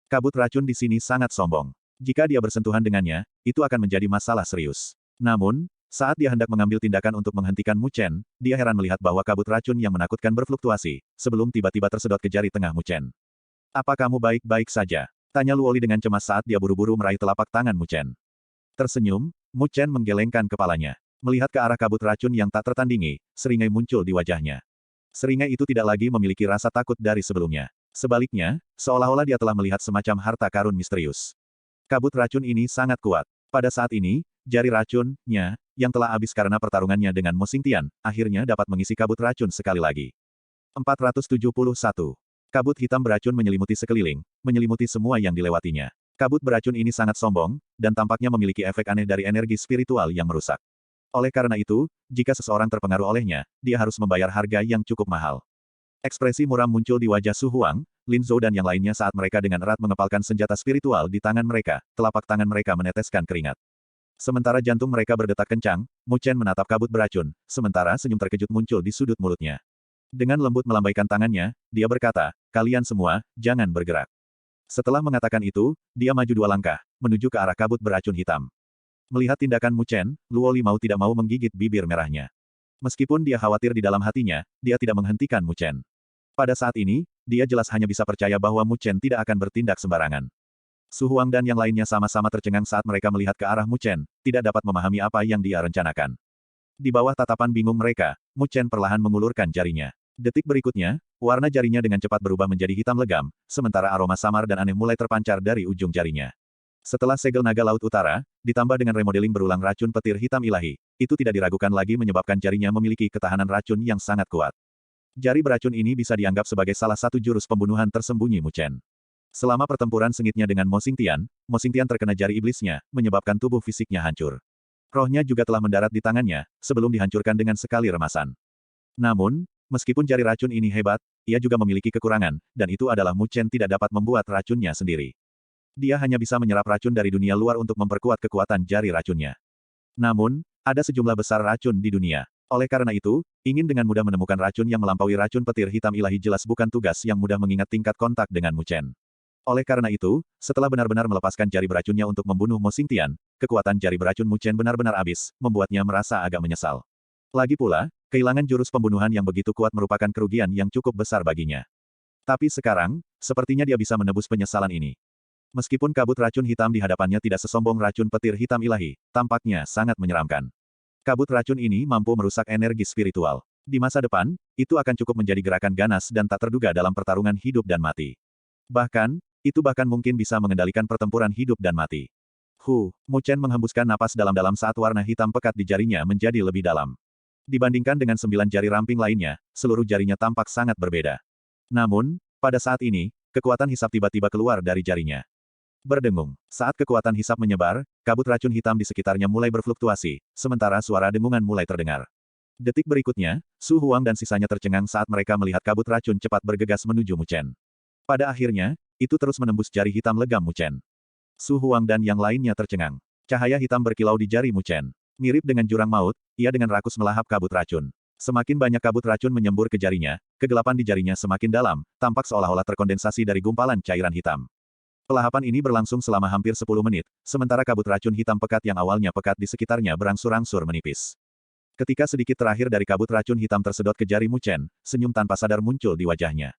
Kabut racun di sini sangat sombong. Jika dia bersentuhan dengannya, itu akan menjadi masalah serius. Namun, saat dia hendak mengambil tindakan untuk menghentikan Mu Chen, dia heran melihat bahwa kabut racun yang menakutkan berfluktuasi, sebelum tiba-tiba tersedot ke jari tengah Mu Chen. Apa kamu baik-baik saja? Tanya Luoli dengan cemas saat dia buru-buru meraih telapak tangan Mu Chen. Tersenyum, Mu Chen menggelengkan kepalanya. Melihat ke arah kabut racun yang tak tertandingi, seringai muncul di wajahnya. Seringai itu tidak lagi memiliki rasa takut dari sebelumnya. Sebaliknya, seolah-olah dia telah melihat semacam harta karun misterius. Kabut racun ini sangat kuat. Pada saat ini, jari racunnya, yang telah habis karena pertarungannya dengan Mo Xingtian, akhirnya dapat mengisi kabut racun sekali lagi. 471. Kabut hitam beracun menyelimuti sekeliling, menyelimuti semua yang dilewatinya. Kabut beracun ini sangat sombong, dan tampaknya memiliki efek aneh dari energi spiritual yang merusak. Oleh karena itu, jika seseorang terpengaruh olehnya, dia harus membayar harga yang cukup mahal. Ekspresi muram muncul di wajah Su Huang, Lin Zhou dan yang lainnya saat mereka dengan erat mengepalkan senjata spiritual di tangan mereka, telapak tangan mereka meneteskan keringat. Sementara jantung mereka berdetak kencang, Mu Chen menatap kabut beracun, sementara senyum terkejut muncul di sudut mulutnya. Dengan lembut melambaikan tangannya, dia berkata, kalian semua, jangan bergerak. Setelah mengatakan itu, dia maju 2 langkah, menuju ke arah kabut beracun hitam. Melihat tindakan Mu Chen, Luoli mau tidak mau menggigit bibir merahnya. Meskipun dia khawatir di dalam hatinya, dia tidak menghentikan Mu Chen. Pada saat ini, dia jelas hanya bisa percaya bahwa Mu Chen tidak akan bertindak sembarangan. Su Huang dan yang lainnya sama-sama tercengang saat mereka melihat ke arah Mu Chen, tidak dapat memahami apa yang dia rencanakan. Di bawah tatapan bingung mereka, Mu Chen perlahan mengulurkan jarinya. Detik berikutnya, warna jarinya dengan cepat berubah menjadi hitam legam, sementara aroma samar dan aneh mulai terpancar dari ujung jarinya. Setelah segel naga Laut Utara, ditambah dengan remodeling berulang racun petir hitam ilahi, itu tidak diragukan lagi menyebabkan jarinya memiliki ketahanan racun yang sangat kuat. Jari beracun ini bisa dianggap sebagai salah satu jurus pembunuhan tersembunyi Mu Chen. Selama pertempuran sengitnya dengan Mo Xingtian terkena jari iblisnya, menyebabkan tubuh fisiknya hancur. Rohnya juga telah mendarat di tangannya, sebelum dihancurkan dengan sekali remasan. Namun, meskipun jari racun ini hebat, ia juga memiliki kekurangan, dan itu adalah Mu Chen tidak dapat membuat racunnya sendiri. Dia hanya bisa menyerap racun dari dunia luar untuk memperkuat kekuatan jari racunnya. Namun, ada sejumlah besar racun di dunia. Oleh karena itu, ingin dengan mudah menemukan racun yang melampaui racun petir hitam ilahi jelas bukan tugas yang mudah mengingat tingkat kontak dengan Mu Chen. Oleh karena itu, setelah benar-benar melepaskan jari beracunnya untuk membunuh Mo Xingtian, kekuatan jari beracun Mu Chen benar-benar habis, membuatnya merasa agak menyesal. Lagi pula, kehilangan jurus pembunuhan yang begitu kuat merupakan kerugian yang cukup besar baginya. Tapi sekarang, sepertinya dia bisa menebus penyesalan ini. Meskipun kabut racun hitam di hadapannya tidak sesombong racun petir hitam ilahi, tampaknya sangat menyeramkan. Kabut racun ini mampu merusak energi spiritual. Di masa depan, itu akan cukup menjadi gerakan ganas dan tak terduga dalam pertarungan hidup dan mati. Bahkan, itu bahkan mungkin bisa mengendalikan pertempuran hidup dan mati. Mu Chen menghembuskan napas dalam-dalam saat warna hitam pekat di jarinya menjadi lebih dalam. Dibandingkan dengan 9 jari ramping lainnya, seluruh jarinya tampak sangat berbeda. Namun, pada saat ini, kekuatan hisap tiba-tiba keluar dari jarinya. Berdengung. Saat kekuatan hisap menyebar, kabut racun hitam di sekitarnya mulai berfluktuasi, sementara suara dengungan mulai terdengar. Detik berikutnya, Su Huang dan sisanya tercengang saat mereka melihat kabut racun cepat bergegas menuju Mu Chen. Pada akhirnya, itu terus menembus jari hitam legam Mu Chen. Su Huang dan yang lainnya tercengang. Cahaya hitam berkilau di jari Mu Chen. Mirip dengan jurang maut, ia dengan rakus melahap kabut racun. Semakin banyak kabut racun menyembur ke jarinya, kegelapan di jarinya semakin dalam, tampak seolah-olah terkondensasi dari gumpalan cairan hitam. Pelahapan ini berlangsung selama hampir 10 menit, sementara kabut racun hitam pekat yang awalnya pekat di sekitarnya berangsur-angsur menipis. Ketika sedikit terakhir dari kabut racun hitam tersedot ke jari Mu Chen, senyum tanpa sadar muncul di wajahnya.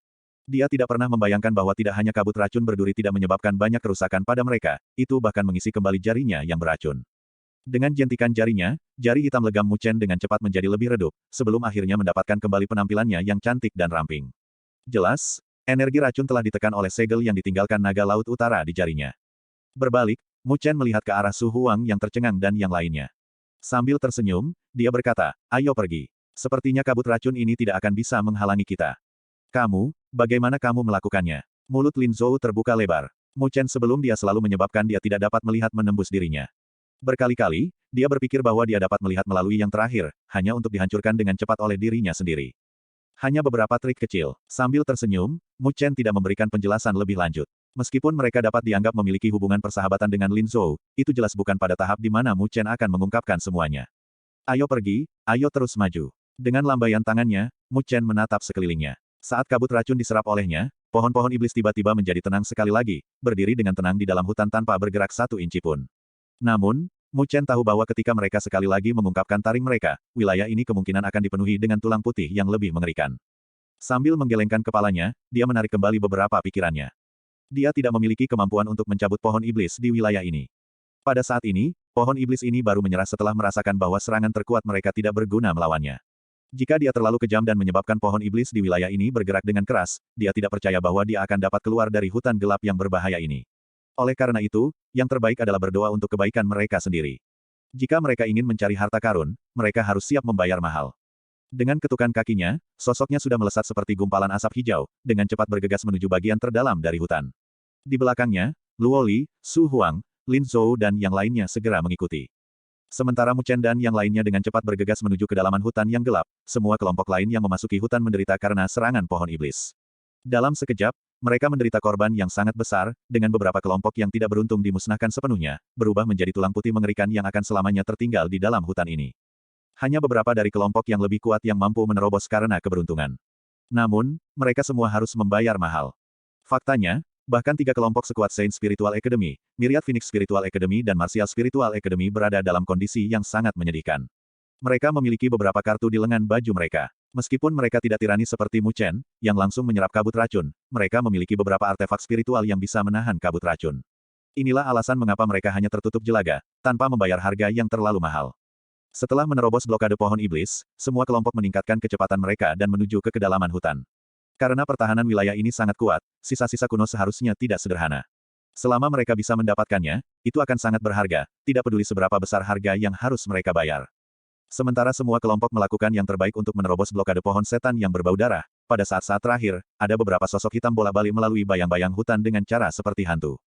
Dia tidak pernah membayangkan bahwa tidak hanya kabut racun berduri tidak menyebabkan banyak kerusakan pada mereka, itu bahkan mengisi kembali jarinya yang beracun. Dengan jentikan jarinya, jari hitam legam Mu Chen dengan cepat menjadi lebih redup, sebelum akhirnya mendapatkan kembali penampilannya yang cantik dan ramping. Jelas, energi racun telah ditekan oleh segel yang ditinggalkan naga laut utara di jarinya. Berbalik, Mu Chen melihat ke arah Su Huang yang tercengang dan yang lainnya. Sambil tersenyum, dia berkata, "Ayo pergi. Sepertinya kabut racun ini tidak akan bisa menghalangi kita." "Kamu, bagaimana kamu melakukannya?" Mulut Lin Zhou terbuka lebar. Mu Chen sebelum dia selalu menyebabkan dia tidak dapat melihat menembus dirinya. Berkali-kali, dia berpikir bahwa dia dapat melihat melalui yang terakhir, hanya untuk dihancurkan dengan cepat oleh dirinya sendiri. Hanya beberapa trik kecil. Sambil tersenyum, Mu Chen tidak memberikan penjelasan lebih lanjut. Meskipun mereka dapat dianggap memiliki hubungan persahabatan dengan Lin Zhou, itu jelas bukan pada tahap di mana Mu Chen akan mengungkapkan semuanya. "Ayo pergi, ayo terus maju." Dengan lambaian tangannya, Mu Chen menatap sekelilingnya. Saat kabut racun diserap olehnya, pohon-pohon iblis tiba-tiba menjadi tenang sekali lagi, berdiri dengan tenang di dalam hutan tanpa bergerak 1 inci pun. Namun, Mu Chen tahu bahwa ketika mereka sekali lagi mengungkapkan taring mereka, wilayah ini kemungkinan akan dipenuhi dengan tulang putih yang lebih mengerikan. Sambil menggelengkan kepalanya, dia menarik kembali beberapa pikirannya. Dia tidak memiliki kemampuan untuk mencabut pohon iblis di wilayah ini. Pada saat ini, pohon iblis ini baru menyerah setelah merasakan bahwa serangan terkuat mereka tidak berguna melawannya. Jika dia terlalu kejam dan menyebabkan pohon iblis di wilayah ini bergerak dengan keras, dia tidak percaya bahwa dia akan dapat keluar dari hutan gelap yang berbahaya ini. Oleh karena itu, yang terbaik adalah berdoa untuk kebaikan mereka sendiri. Jika mereka ingin mencari harta karun, mereka harus siap membayar mahal. Dengan ketukan kakinya, sosoknya sudah melesat seperti gumpalan asap hijau, dengan cepat bergegas menuju bagian terdalam dari hutan. Di belakangnya, Luo Li, Su Huang, Lin Zhou dan yang lainnya segera mengikuti. Sementara Mu Chen dan yang lainnya dengan cepat bergegas menuju kedalaman hutan yang gelap, semua kelompok lain yang memasuki hutan menderita karena serangan pohon iblis. Dalam sekejap, mereka menderita korban yang sangat besar, dengan beberapa kelompok yang tidak beruntung dimusnahkan sepenuhnya, berubah menjadi tulang putih mengerikan yang akan selamanya tertinggal di dalam hutan ini. Hanya beberapa dari kelompok yang lebih kuat yang mampu menerobos karena keberuntungan. Namun, mereka semua harus membayar mahal. Faktanya, bahkan 3 kelompok sekuat Saint Spiritual Academy, Myriad Phoenix Spiritual Academy dan Martial Spiritual Academy berada dalam kondisi yang sangat menyedihkan. Mereka memiliki beberapa kartu di lengan baju mereka. Meskipun mereka tidak tirani seperti Mu Chen, yang langsung menyerap kabut racun, mereka memiliki beberapa artefak spiritual yang bisa menahan kabut racun. Inilah alasan mengapa mereka hanya tertutup jelaga, tanpa membayar harga yang terlalu mahal. Setelah menerobos blokade pohon iblis, semua kelompok meningkatkan kecepatan mereka dan menuju ke kedalaman hutan. Karena pertahanan wilayah ini sangat kuat, sisa-sisa kuno seharusnya tidak sederhana. Selama mereka bisa mendapatkannya, itu akan sangat berharga, tidak peduli seberapa besar harga yang harus mereka bayar. Sementara semua kelompok melakukan yang terbaik untuk menerobos blokade pohon setan yang berbau darah, pada saat-saat terakhir, ada beberapa sosok hitam bolak-balik melalui bayang-bayang hutan dengan cara seperti hantu.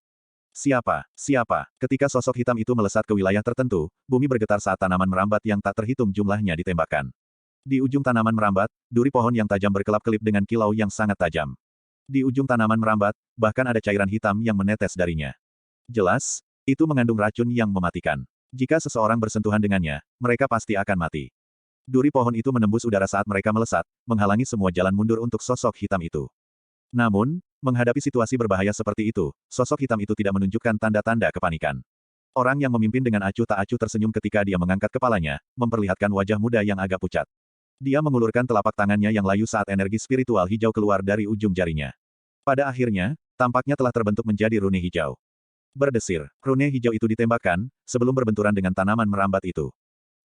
Siapa? Siapa? Ketika sosok hitam itu melesat ke wilayah tertentu, bumi bergetar saat tanaman merambat yang tak terhitung jumlahnya ditembakkan. Di ujung tanaman merambat, duri pohon yang tajam berkelap-kelip dengan kilau yang sangat tajam. Di ujung tanaman merambat, bahkan ada cairan hitam yang menetes darinya. Jelas, itu mengandung racun yang mematikan. Jika seseorang bersentuhan dengannya, mereka pasti akan mati. Duri pohon itu menembus udara saat mereka melesat, menghalangi semua jalan mundur untuk sosok hitam itu. Namun, menghadapi situasi berbahaya seperti itu, sosok hitam itu tidak menunjukkan tanda-tanda kepanikan. Orang yang memimpin dengan acuh tak acuh tersenyum ketika dia mengangkat kepalanya, memperlihatkan wajah muda yang agak pucat. Dia mengulurkan telapak tangannya yang layu saat energi spiritual hijau keluar dari ujung jarinya. Pada akhirnya, tampaknya telah terbentuk menjadi rune hijau. Berdesir, rune hijau itu ditembakkan, sebelum berbenturan dengan tanaman merambat itu.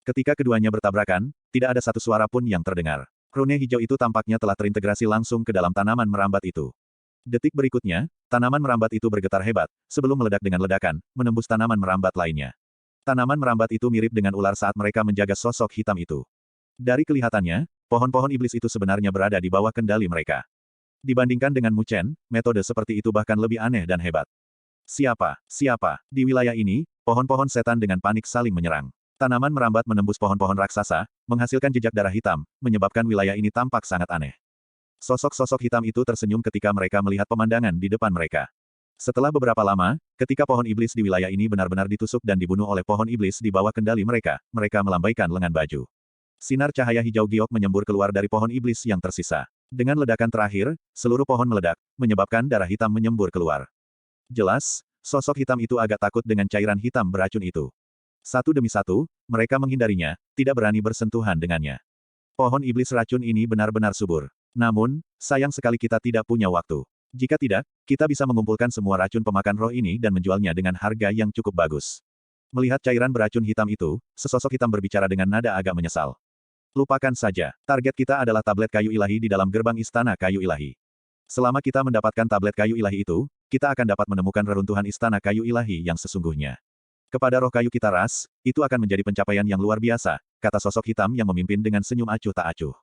Ketika keduanya bertabrakan, tidak ada satu suara pun yang terdengar. Rune hijau itu tampaknya telah terintegrasi langsung ke dalam tanaman merambat itu. Detik berikutnya, tanaman merambat itu bergetar hebat, sebelum meledak dengan ledakan, menembus tanaman merambat lainnya. Tanaman merambat itu mirip dengan ular saat mereka menjaga sosok hitam itu. Dari kelihatannya, pohon-pohon iblis itu sebenarnya berada di bawah kendali mereka. Dibandingkan dengan Mu Chen, metode seperti itu bahkan lebih aneh dan hebat. Siapa? Siapa? Di wilayah ini, pohon-pohon setan dengan panik saling menyerang. Tanaman merambat menembus pohon-pohon raksasa, menghasilkan jejak darah hitam, menyebabkan wilayah ini tampak sangat aneh. Sosok-sosok hitam itu tersenyum ketika mereka melihat pemandangan di depan mereka. Setelah beberapa lama, ketika pohon iblis di wilayah ini benar-benar ditusuk dan dibunuh oleh pohon iblis di bawah kendali mereka, mereka melambaikan lengan baju. Sinar cahaya hijau giok menyembur keluar dari pohon iblis yang tersisa. Dengan ledakan terakhir, seluruh pohon meledak, menyebabkan darah hitam menyembur keluar. Jelas, sosok hitam itu agak takut dengan cairan hitam beracun itu. Satu demi satu, mereka menghindarinya, tidak berani bersentuhan dengannya. Pohon iblis racun ini benar-benar subur. Namun, sayang sekali kita tidak punya waktu. Jika tidak, kita bisa mengumpulkan semua racun pemakan roh ini dan menjualnya dengan harga yang cukup bagus. Melihat cairan beracun hitam itu, sesosok hitam berbicara dengan nada agak menyesal. Lupakan saja, target kita adalah tablet kayu ilahi di dalam gerbang istana kayu ilahi. Selama kita mendapatkan tablet kayu ilahi itu, kita akan dapat menemukan reruntuhan istana kayu ilahi yang sesungguhnya. Kepada roh kayu kita ras, itu akan menjadi pencapaian yang luar biasa, kata sosok hitam yang memimpin dengan senyum acuh tak acuh.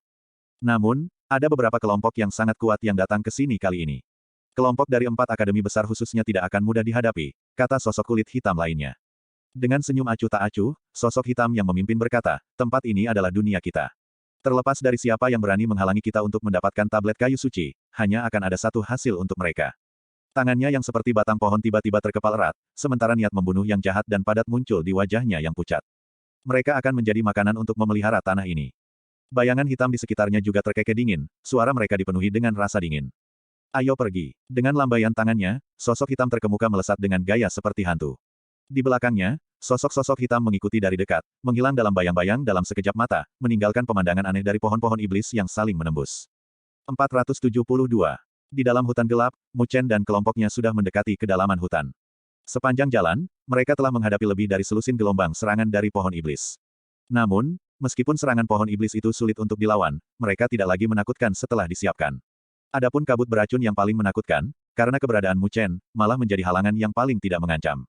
Namun, ada beberapa kelompok yang sangat kuat yang datang ke sini kali ini. Kelompok dari 4 akademi besar khususnya tidak akan mudah dihadapi, kata sosok kulit hitam lainnya. Dengan senyum acuh tak acuh, sosok hitam yang memimpin berkata, tempat ini adalah dunia kita. Terlepas dari siapa yang berani menghalangi kita untuk mendapatkan tablet kayu suci, hanya akan ada satu hasil untuk mereka. Tangannya yang seperti batang pohon tiba-tiba terkepal erat, sementara niat membunuh yang jahat dan padat muncul di wajahnya yang pucat. Mereka akan menjadi makanan untuk memelihara tanah ini. Bayangan hitam di sekitarnya juga terkekeh dingin, suara mereka dipenuhi dengan rasa dingin. Ayo pergi. Dengan lambaian tangannya, sosok hitam terkemuka melesat dengan gaya seperti hantu. Di belakangnya, sosok-sosok hitam mengikuti dari dekat, menghilang dalam bayang-bayang dalam sekejap mata, meninggalkan pemandangan aneh dari pohon-pohon iblis yang saling menembus. 472. Di dalam hutan gelap, Mu Chen dan kelompoknya sudah mendekati kedalaman hutan. Sepanjang jalan, mereka telah menghadapi lebih dari selusin gelombang serangan dari pohon iblis. Namun, meskipun serangan pohon iblis itu sulit untuk dilawan, mereka tidak lagi menakutkan setelah disiapkan. Adapun kabut beracun yang paling menakutkan, karena keberadaan Mu Chen, malah menjadi halangan yang paling tidak mengancam.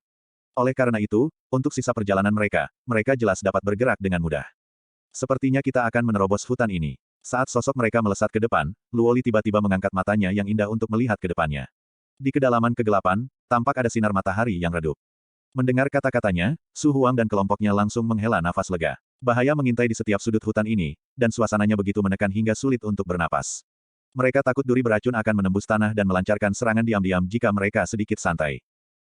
Oleh karena itu, untuk sisa perjalanan mereka, mereka jelas dapat bergerak dengan mudah. Sepertinya kita akan menerobos hutan ini. Saat sosok mereka melesat ke depan, Luoli tiba-tiba mengangkat matanya yang indah untuk melihat ke depannya. Di kedalaman kegelapan, tampak ada sinar matahari yang redup. Mendengar kata-katanya, Su Huang dan kelompoknya langsung menghela nafas lega. Bahaya mengintai di setiap sudut hutan ini, dan suasananya begitu menekan hingga sulit untuk bernapas. Mereka takut duri beracun akan menembus tanah dan melancarkan serangan diam-diam jika mereka sedikit santai.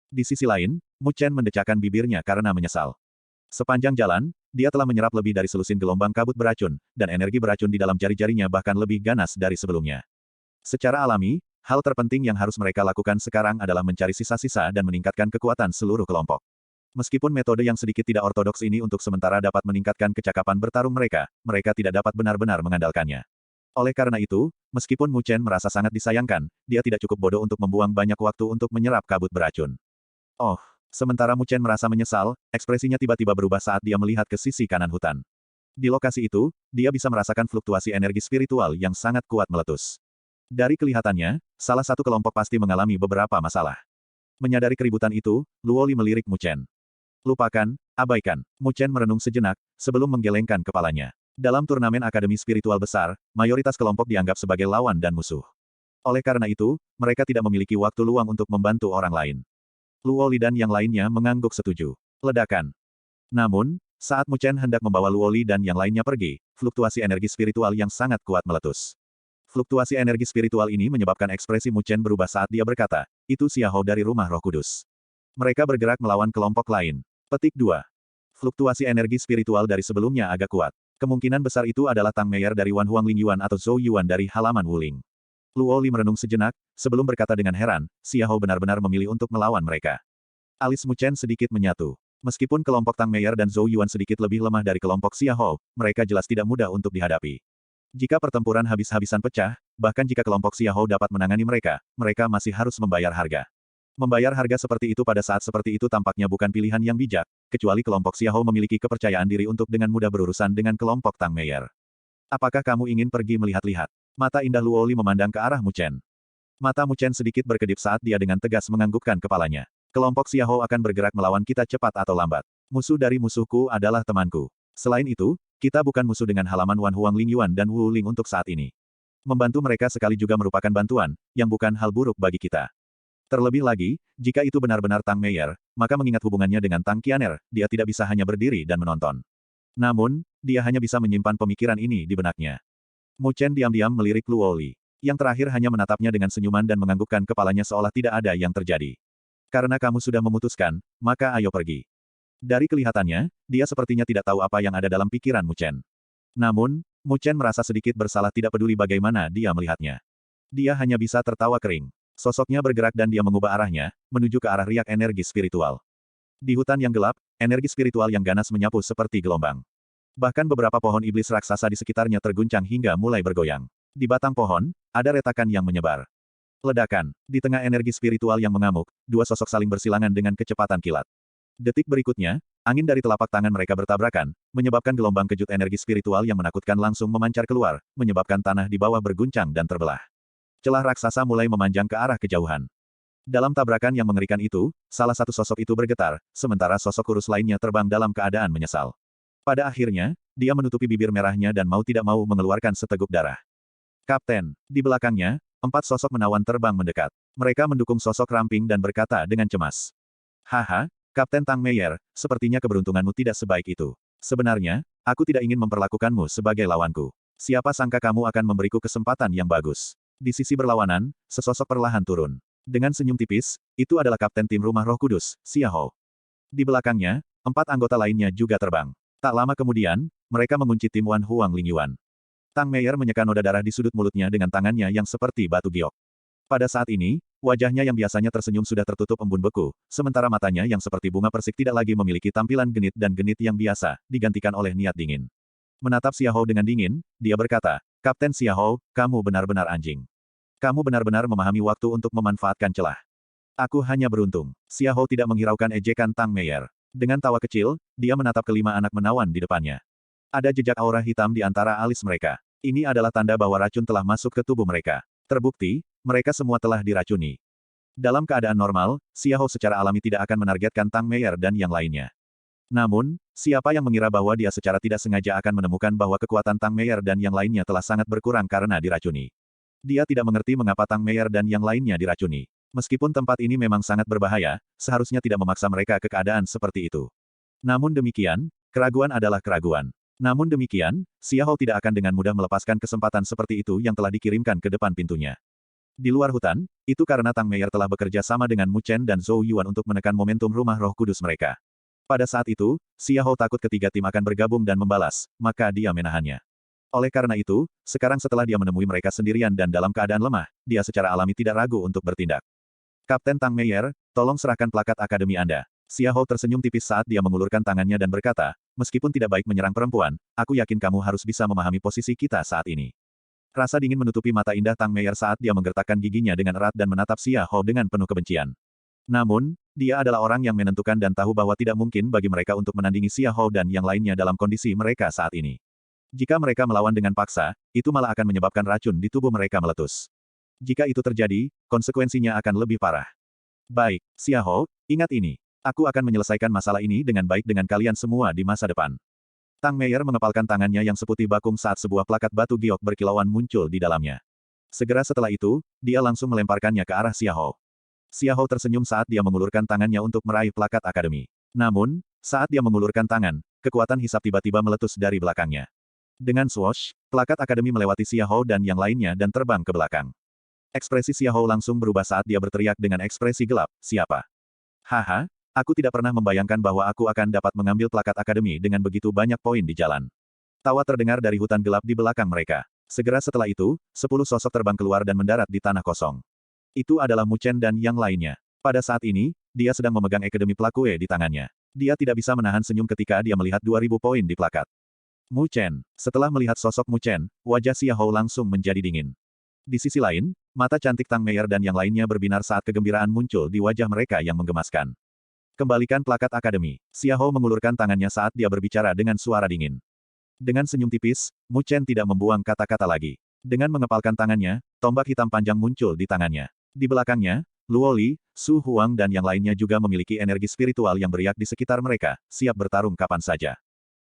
Di sisi lain, Mu Chen mendecakkan bibirnya karena menyesal. Sepanjang jalan, dia telah menyerap lebih dari selusin gelombang kabut beracun, dan energi beracun di dalam jari-jarinya bahkan lebih ganas dari sebelumnya. Secara alami, hal terpenting yang harus mereka lakukan sekarang adalah mencari sisa-sisa dan meningkatkan kekuatan seluruh kelompok. Meskipun metode yang sedikit tidak ortodoks ini untuk sementara dapat meningkatkan kecakapan bertarung mereka, mereka tidak dapat benar-benar mengandalkannya. Oleh karena itu, meskipun Mu Chen merasa sangat disayangkan, dia tidak cukup bodoh untuk membuang banyak waktu untuk menyerap kabut beracun. Oh, sementara Mu Chen merasa menyesal, ekspresinya tiba-tiba berubah saat dia melihat ke sisi kanan hutan. Di lokasi itu, dia bisa merasakan fluktuasi energi spiritual yang sangat kuat meletus. Dari kelihatannya, salah satu kelompok pasti mengalami beberapa masalah. Menyadari keributan itu, Luoli melirik Mu Chen. Lupakan, abaikan. Mu Chen merenung sejenak, sebelum menggelengkan kepalanya. Dalam turnamen akademi spiritual besar, mayoritas kelompok dianggap sebagai lawan dan musuh. Oleh karena itu, mereka tidak memiliki waktu luang untuk membantu orang lain. Luoli dan yang lainnya mengangguk setuju. Ledakan. Namun, saat Mu Chen hendak membawa Luoli dan yang lainnya pergi, fluktuasi energi spiritual yang sangat kuat meletus. Fluktuasi energi spiritual ini menyebabkan ekspresi Mu Chen berubah saat dia berkata, itu Xiahou dari Rumah Roh Kudus. Mereka bergerak melawan kelompok lain. Petik 2. Fluktuasi energi spiritual dari sebelumnya agak kuat. Kemungkinan besar itu adalah Tang Meier dari Wan Huang Lingyuan atau Zhou Yuan dari halaman Wuling. Luoli merenung sejenak, sebelum berkata dengan heran, Xiahou benar-benar memilih untuk melawan mereka. Alis Mu Chen sedikit menyatu. Meskipun kelompok Tang Meier dan Zhou Yuan sedikit lebih lemah dari kelompok Xiahou, mereka jelas tidak mudah untuk dihadapi. Jika pertempuran habis-habisan pecah, bahkan jika kelompok Xiahou dapat menangani mereka, mereka masih harus membayar harga. Membayar harga seperti itu pada saat seperti itu tampaknya bukan pilihan yang bijak, kecuali kelompok Xiahou memiliki kepercayaan diri untuk dengan mudah berurusan dengan kelompok Tang Meier. Apakah kamu ingin pergi melihat-lihat? Mata indah Luoli memandang ke arah Mu Chen. Mata Mu Chen sedikit berkedip saat dia dengan tegas menganggukkan kepalanya. Kelompok Xiahou akan bergerak melawan kita cepat atau lambat. Musuh dari musuhku adalah temanku. Selain itu, kita bukan musuh dengan halaman Wan Huang Lingyuan dan Wu Ling untuk saat ini. Membantu mereka sekali juga merupakan bantuan, yang bukan hal buruk bagi kita. Terlebih lagi, jika itu benar-benar Tang Meier, maka mengingat hubungannya dengan Tang Qianer, dia tidak bisa hanya berdiri dan menonton. Namun, dia hanya bisa menyimpan pemikiran ini di benaknya. Mu Chen diam-diam melirik Luoli. Yang terakhir hanya menatapnya dengan senyuman dan menganggukkan kepalanya seolah tidak ada yang terjadi. Karena kamu sudah memutuskan, maka ayo pergi. Dari kelihatannya, dia sepertinya tidak tahu apa yang ada dalam pikiran Mu Chen. Namun, Mu Chen merasa sedikit bersalah tidak peduli bagaimana dia melihatnya. Dia hanya bisa tertawa kering. Sosoknya bergerak dan dia mengubah arahnya, menuju ke arah riak energi spiritual. Di hutan yang gelap, energi spiritual yang ganas menyapu seperti gelombang. Bahkan beberapa pohon iblis raksasa di sekitarnya terguncang hingga mulai bergoyang. Di batang pohon, ada retakan yang menyebar. Ledakan. Di tengah energi spiritual yang mengamuk, dua sosok saling bersilangan dengan kecepatan kilat. Detik berikutnya, angin dari telapak tangan mereka bertabrakan, menyebabkan gelombang kejut energi spiritual yang menakutkan langsung memancar keluar, menyebabkan tanah di bawah berguncang dan terbelah. Celah raksasa mulai memanjang ke arah kejauhan. Dalam tabrakan yang mengerikan itu, salah satu sosok itu bergetar, sementara sosok kurus lainnya terbang dalam keadaan menyesal. Pada akhirnya, dia menutupi bibir merahnya dan mau tidak mau mengeluarkan seteguk darah. Kapten, di belakangnya, 4 sosok menawan terbang mendekat. Mereka mendukung sosok ramping dan berkata dengan cemas. Haha, Kapten Tang Meier, sepertinya keberuntunganmu tidak sebaik itu. Sebenarnya, aku tidak ingin memperlakukanmu sebagai lawanku. Siapa sangka kamu akan memberiku kesempatan yang bagus. Di sisi berlawanan, sesosok perlahan turun. Dengan senyum tipis, itu adalah Kapten Tim Rumah Roh Kudus, Xia Hou. Di belakangnya, 4 anggota lainnya juga terbang. Tak lama kemudian, mereka mengunci tim Wan Huang Lingyuan. Tang Meier menyeka noda darah di sudut mulutnya dengan tangannya yang seperti batu giok. Pada saat ini, wajahnya yang biasanya tersenyum sudah tertutup embun beku, sementara matanya yang seperti bunga persik tidak lagi memiliki tampilan genit dan genit yang biasa, digantikan oleh niat dingin. Menatap Xia Hou dengan dingin, dia berkata, Kapten Xia Hou, kamu benar-benar anjing. Kamu benar-benar memahami waktu untuk memanfaatkan celah. Aku hanya beruntung. Xia Hou tidak menghiraukan ejekan Tang Meier. Dengan tawa kecil, dia menatap kelima anak menawan di depannya. Ada jejak aura hitam di antara alis mereka. Ini adalah tanda bahwa racun telah masuk ke tubuh mereka. Terbukti, mereka semua telah diracuni. Dalam keadaan normal, Xia Hou secara alami tidak akan menargetkan Tang Meier dan yang lainnya. Namun, siapa yang mengira bahwa dia secara tidak sengaja akan menemukan bahwa kekuatan Tang Meier dan yang lainnya telah sangat berkurang karena diracuni. Dia tidak mengerti mengapa Tang Meier dan yang lainnya diracuni. Meskipun tempat ini memang sangat berbahaya, seharusnya tidak memaksa mereka ke keadaan seperti itu. Namun demikian, keraguan adalah keraguan. Namun demikian, Xia Hou tidak akan dengan mudah melepaskan kesempatan seperti itu yang telah dikirimkan ke depan pintunya. Di luar hutan, itu karena Tang Meier telah bekerja sama dengan Mu Chen dan Zhou Yuan untuk menekan momentum rumah roh kudus mereka. Pada saat itu, Xia Hou takut ketiga tim akan bergabung dan membalas, maka dia menahannya. Oleh karena itu, sekarang setelah dia menemui mereka sendirian dan dalam keadaan lemah, dia secara alami tidak ragu untuk bertindak. Kapten Tang Meier, tolong serahkan plakat akademi Anda. Xia Hou tersenyum tipis saat dia mengulurkan tangannya dan berkata, meskipun tidak baik menyerang perempuan, aku yakin kamu harus bisa memahami posisi kita saat ini. Rasa dingin menutupi mata indah Tang Meier saat dia menggertakkan giginya dengan erat dan menatap Xia Hou dengan penuh kebencian. Namun, dia adalah orang yang menentukan dan tahu bahwa tidak mungkin bagi mereka untuk menandingi Xia Hou dan yang lainnya dalam kondisi mereka saat ini. Jika mereka melawan dengan paksa, itu malah akan menyebabkan racun di tubuh mereka meletus. Jika itu terjadi, konsekuensinya akan lebih parah. Baik, Xia Hou, ingat ini. Aku akan menyelesaikan masalah ini dengan baik dengan kalian semua di masa depan. Tang Meier mengepalkan tangannya yang seputih bakung saat sebuah plakat batu giok berkilauan muncul di dalamnya. Segera setelah itu, dia langsung melemparkannya ke arah Xia Hou. Xia Hou tersenyum saat dia mengulurkan tangannya untuk meraih plakat akademi. Namun, saat dia mengulurkan tangan, kekuatan hisap tiba-tiba meletus dari belakangnya. Dengan swoosh, plakat akademi melewati Xia Hou dan yang lainnya dan terbang ke belakang. Ekspresi Xia Hou langsung berubah saat dia berteriak dengan ekspresi gelap, siapa? Haha. Aku tidak pernah membayangkan bahwa aku akan dapat mengambil plakat akademi dengan begitu banyak poin di jalan. Tawa terdengar dari hutan gelap di belakang mereka. Segera setelah itu, 10 sosok terbang keluar dan mendarat di tanah kosong. Itu adalah Mu Chen dan yang lainnya. Pada saat ini, dia sedang memegang akademi Plakue di tangannya. Dia tidak bisa menahan senyum ketika dia melihat 2000 poin di plakat. Mu Chen. Setelah melihat sosok Mu Chen, wajah Xia Hou langsung menjadi dingin. Di sisi lain, mata cantik Tang Meier dan yang lainnya berbinar saat kegembiraan muncul di wajah mereka yang menggemaskan. Kembalikan plakat akademi. Xia Hou mengulurkan tangannya saat dia berbicara dengan suara dingin. Dengan senyum tipis, Mu Chen tidak membuang kata-kata lagi. Dengan mengepalkan tangannya, tombak hitam panjang muncul di tangannya. Di belakangnya, Luo Li, Su Huang dan yang lainnya juga memiliki energi spiritual yang beriak di sekitar mereka, siap bertarung kapan saja.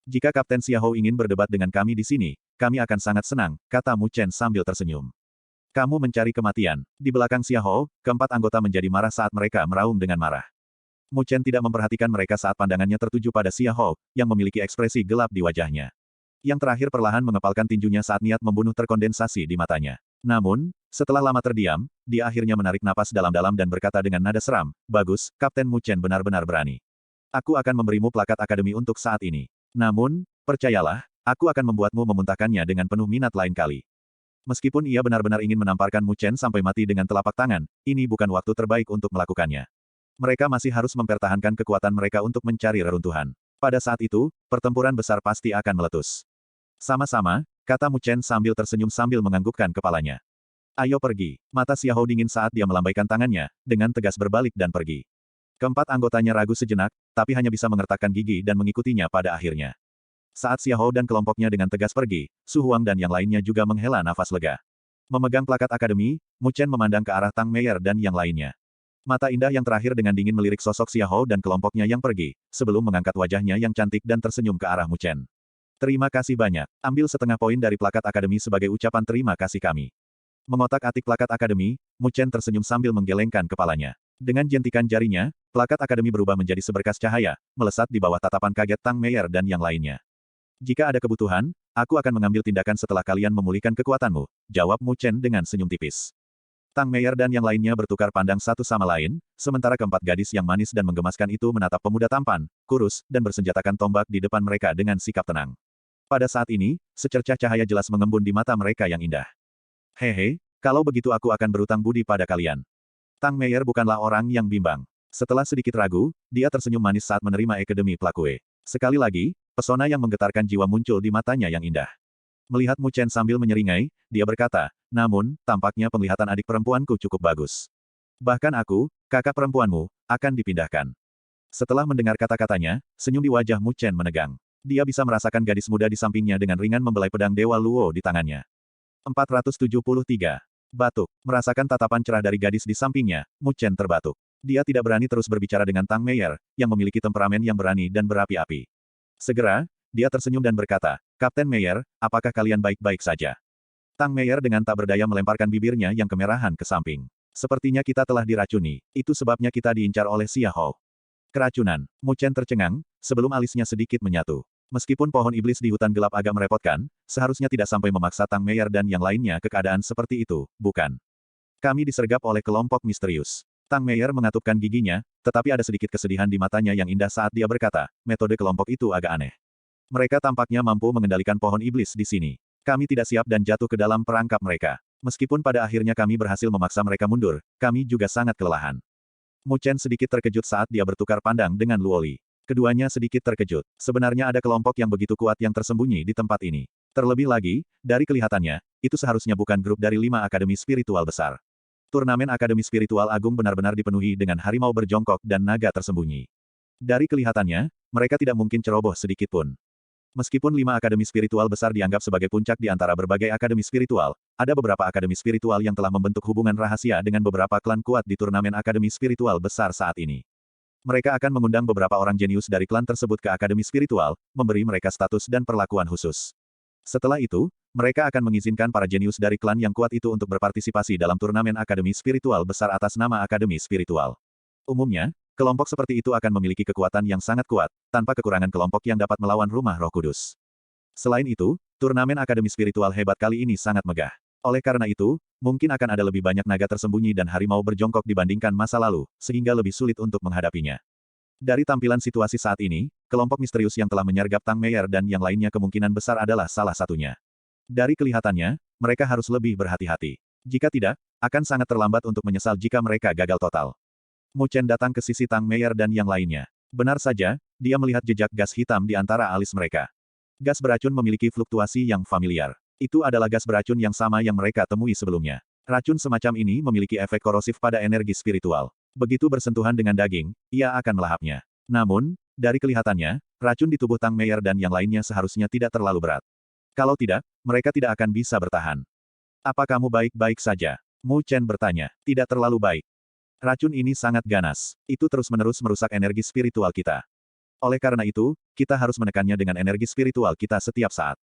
Jika Kapten Xia Hou ingin berdebat dengan kami di sini, kami akan sangat senang, kata Mu Chen sambil tersenyum. Kamu mencari kematian. Di belakang Xia Hou, keempat anggota menjadi marah saat mereka meraung dengan marah. Mu Chen tidak memperhatikan mereka saat pandangannya tertuju pada Xia Hou, yang memiliki ekspresi gelap di wajahnya. Yang terakhir perlahan mengepalkan tinjunya saat niat membunuh terkondensasi di matanya. Namun, setelah lama terdiam, dia akhirnya menarik napas dalam-dalam dan berkata dengan nada seram, "Bagus, Kapten Mu Chen benar-benar berani. Aku akan memberimu plakat akademi untuk saat ini. Namun, percayalah, aku akan membuatmu memuntahkannya dengan penuh minat lain kali." Meskipun ia benar-benar ingin menamparkan Mu Chen sampai mati dengan telapak tangan, ini bukan waktu terbaik untuk melakukannya. Mereka masih harus mempertahankan kekuatan mereka untuk mencari reruntuhan. Pada saat itu, pertempuran besar pasti akan meletus. Sama-sama, kata Mu Chen sambil tersenyum sambil menganggukkan kepalanya. "Ayo pergi." Mata Xiahou dingin saat dia melambaikan tangannya, dengan tegas berbalik dan pergi. Keempat anggotanya ragu sejenak, tapi hanya bisa mengertakkan gigi dan mengikutinya pada akhirnya. Saat Xiahou dan kelompoknya dengan tegas pergi, Su Huang dan yang lainnya juga menghela nafas lega. Memegang plakat akademi, Mu Chen memandang ke arah Tang Meier dan yang lainnya. Mata indah yang terakhir dengan dingin melirik sosok Xiahou dan kelompoknya yang pergi, sebelum mengangkat wajahnya yang cantik dan tersenyum ke arah Mu Chen. "Terima kasih banyak. Ambil setengah poin dari plakat akademi sebagai ucapan terima kasih kami." Mengotak-atik plakat akademi, Mu Chen tersenyum sambil menggelengkan kepalanya. Dengan jentikan jarinya, plakat akademi berubah menjadi seberkas cahaya, melesat di bawah tatapan kaget Tang Meier dan yang lainnya. "Jika ada kebutuhan, aku akan mengambil tindakan setelah kalian memulihkan kekuatanmu," jawab Mu Chen dengan senyum tipis. Tang Meier dan yang lainnya bertukar pandang satu sama lain, sementara keempat gadis yang manis dan menggemaskan itu menatap pemuda tampan, kurus, dan bersenjatakan tombak di depan mereka dengan sikap tenang. Pada saat ini, secercah cahaya jelas mengembun di mata mereka yang indah. "Hehe, kalau begitu aku akan berutang budi pada kalian." Tang Meier bukanlah orang yang bimbang. Setelah sedikit ragu, dia tersenyum manis saat menerima Akademi Plakue. Sekali lagi, pesona yang menggetarkan jiwa muncul di matanya yang indah. Melihat Mu Chen sambil menyeringai, dia berkata, "Namun, tampaknya penglihatan adik perempuanku cukup bagus. Bahkan aku, kakak perempuanmu, akan dipindahkan." Setelah mendengar kata-katanya, senyum di wajah Mu Chen menegang. Dia bisa merasakan gadis muda di sampingnya dengan ringan membelai pedang Dewa Luo di tangannya. 473. Batuk. Merasakan tatapan cerah dari gadis di sampingnya, Mu Chen terbatuk. Dia tidak berani terus berbicara dengan Tang Meier, yang memiliki temperamen yang berani dan berapi-api. Segera, dia tersenyum dan berkata, "Kapten Meier, apakah kalian baik-baik saja?" Tang Meier dengan tak berdaya melemparkan bibirnya yang kemerahan ke samping. "Sepertinya kita telah diracuni, itu sebabnya kita diincar oleh Xiahou." "Keracunan." Mu Chen tercengang, sebelum alisnya sedikit menyatu. Meskipun pohon iblis di hutan gelap agak merepotkan, seharusnya tidak sampai memaksa Tang Meier dan yang lainnya ke keadaan seperti itu, bukan? "Kami disergap oleh kelompok misterius." Tang Meier mengatupkan giginya, tetapi ada sedikit kesedihan di matanya yang indah saat dia berkata, "Metode kelompok itu agak aneh. Mereka tampaknya mampu mengendalikan pohon iblis di sini. Kami tidak siap dan jatuh ke dalam perangkap mereka. Meskipun pada akhirnya kami berhasil memaksa mereka mundur, kami juga sangat kelelahan." Mu Chen sedikit terkejut saat dia bertukar pandang dengan Luoli. Keduanya sedikit terkejut. Sebenarnya ada kelompok yang begitu kuat yang tersembunyi di tempat ini. Terlebih lagi, dari kelihatannya, itu seharusnya bukan grup dari 5 akademi spiritual besar. Turnamen Akademi Spiritual Agung benar-benar dipenuhi dengan harimau berjongkok dan naga tersembunyi. Dari kelihatannya, mereka tidak mungkin ceroboh sedikit pun. Meskipun 5 akademi spiritual besar dianggap sebagai puncak di antara berbagai akademi spiritual, ada beberapa akademi spiritual yang telah membentuk hubungan rahasia dengan beberapa klan kuat di turnamen akademi spiritual besar saat ini. Mereka akan mengundang beberapa orang jenius dari klan tersebut ke akademi spiritual, memberi mereka status dan perlakuan khusus. Setelah itu, mereka akan mengizinkan para jenius dari klan yang kuat itu untuk berpartisipasi dalam turnamen akademi spiritual besar atas nama akademi spiritual. Umumnya, kelompok seperti itu akan memiliki kekuatan yang sangat kuat, tanpa kekurangan kelompok yang dapat melawan Rumah Roh Kudus. Selain itu, turnamen akademi spiritual hebat kali ini sangat megah. Oleh karena itu, mungkin akan ada lebih banyak naga tersembunyi dan harimau berjongkok dibandingkan masa lalu, sehingga lebih sulit untuk menghadapinya. Dari tampilan situasi saat ini, kelompok misterius yang telah menyergap Tang Meier dan yang lainnya kemungkinan besar adalah salah satunya. Dari kelihatannya, mereka harus lebih berhati-hati. Jika tidak, akan sangat terlambat untuk menyesal jika mereka gagal total. Mu Chen datang ke sisi Tang Meier dan yang lainnya. Benar saja, dia melihat jejak gas hitam di antara alis mereka. Gas beracun memiliki fluktuasi yang familiar. Itu adalah gas beracun yang sama yang mereka temui sebelumnya. Racun semacam ini memiliki efek korosif pada energi spiritual. Begitu bersentuhan dengan daging, ia akan melahapnya. Namun, dari kelihatannya, racun di tubuh Tang Meier dan yang lainnya seharusnya tidak terlalu berat. Kalau tidak, mereka tidak akan bisa bertahan. "Apa kamu baik-baik saja?" Mu Chen bertanya. "Tidak terlalu baik. Racun ini sangat ganas. Itu terus-menerus merusak energi spiritual kita. Oleh karena itu, kita harus menekannya dengan energi spiritual kita setiap saat.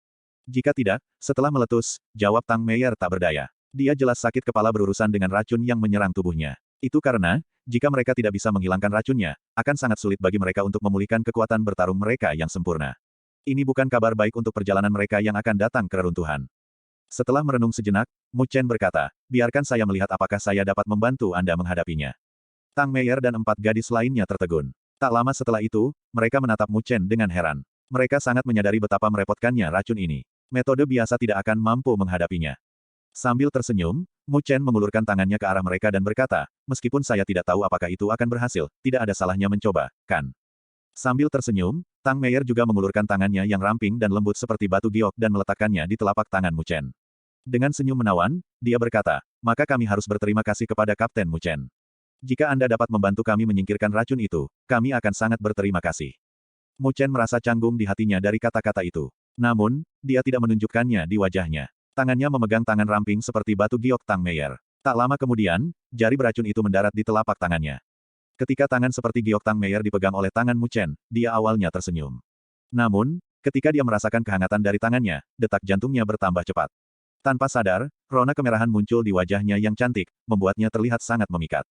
Jika tidak, setelah meletus," jawab Tang Meier tak berdaya. Dia jelas sakit kepala berurusan dengan racun yang menyerang tubuhnya. Itu karena, jika mereka tidak bisa menghilangkan racunnya, akan sangat sulit bagi mereka untuk memulihkan kekuatan bertarung mereka yang sempurna. Ini bukan kabar baik untuk perjalanan mereka yang akan datang ke reruntuhan. Setelah merenung sejenak, Mu Chen berkata, biarkan saya melihat apakah saya dapat membantu Anda menghadapinya. Tang Meier dan 4 gadis lainnya tertegun. Tak lama setelah itu, mereka menatap Mu Chen dengan heran. Mereka sangat menyadari betapa merepotkannya racun ini. Metode biasa tidak akan mampu menghadapinya. Sambil tersenyum, Mu Chen mengulurkan tangannya ke arah mereka dan berkata, meskipun saya tidak tahu apakah itu akan berhasil, tidak ada salahnya mencoba, kan? Sambil tersenyum, Tang Meier juga mengulurkan tangannya yang ramping dan lembut seperti batu giok dan meletakkannya di telapak tangan Mu Chen. Dengan senyum menawan, dia berkata, maka kami harus berterima kasih kepada Kapten Mu Chen. Jika Anda dapat membantu kami menyingkirkan racun itu, kami akan sangat berterima kasih. Mu Chen merasa canggung di hatinya dari kata-kata itu. Namun, dia tidak menunjukkannya di wajahnya. Tangannya memegang tangan ramping seperti batu giok Tang Meier. Tak lama kemudian, jari beracun itu mendarat di telapak tangannya. Ketika tangan seperti giok Tang Meier dipegang oleh tangan Mu Chen, dia awalnya tersenyum. Namun, ketika dia merasakan kehangatan dari tangannya, detak jantungnya bertambah cepat. Tanpa sadar, rona kemerahan muncul di wajahnya yang cantik, membuatnya terlihat sangat memikat.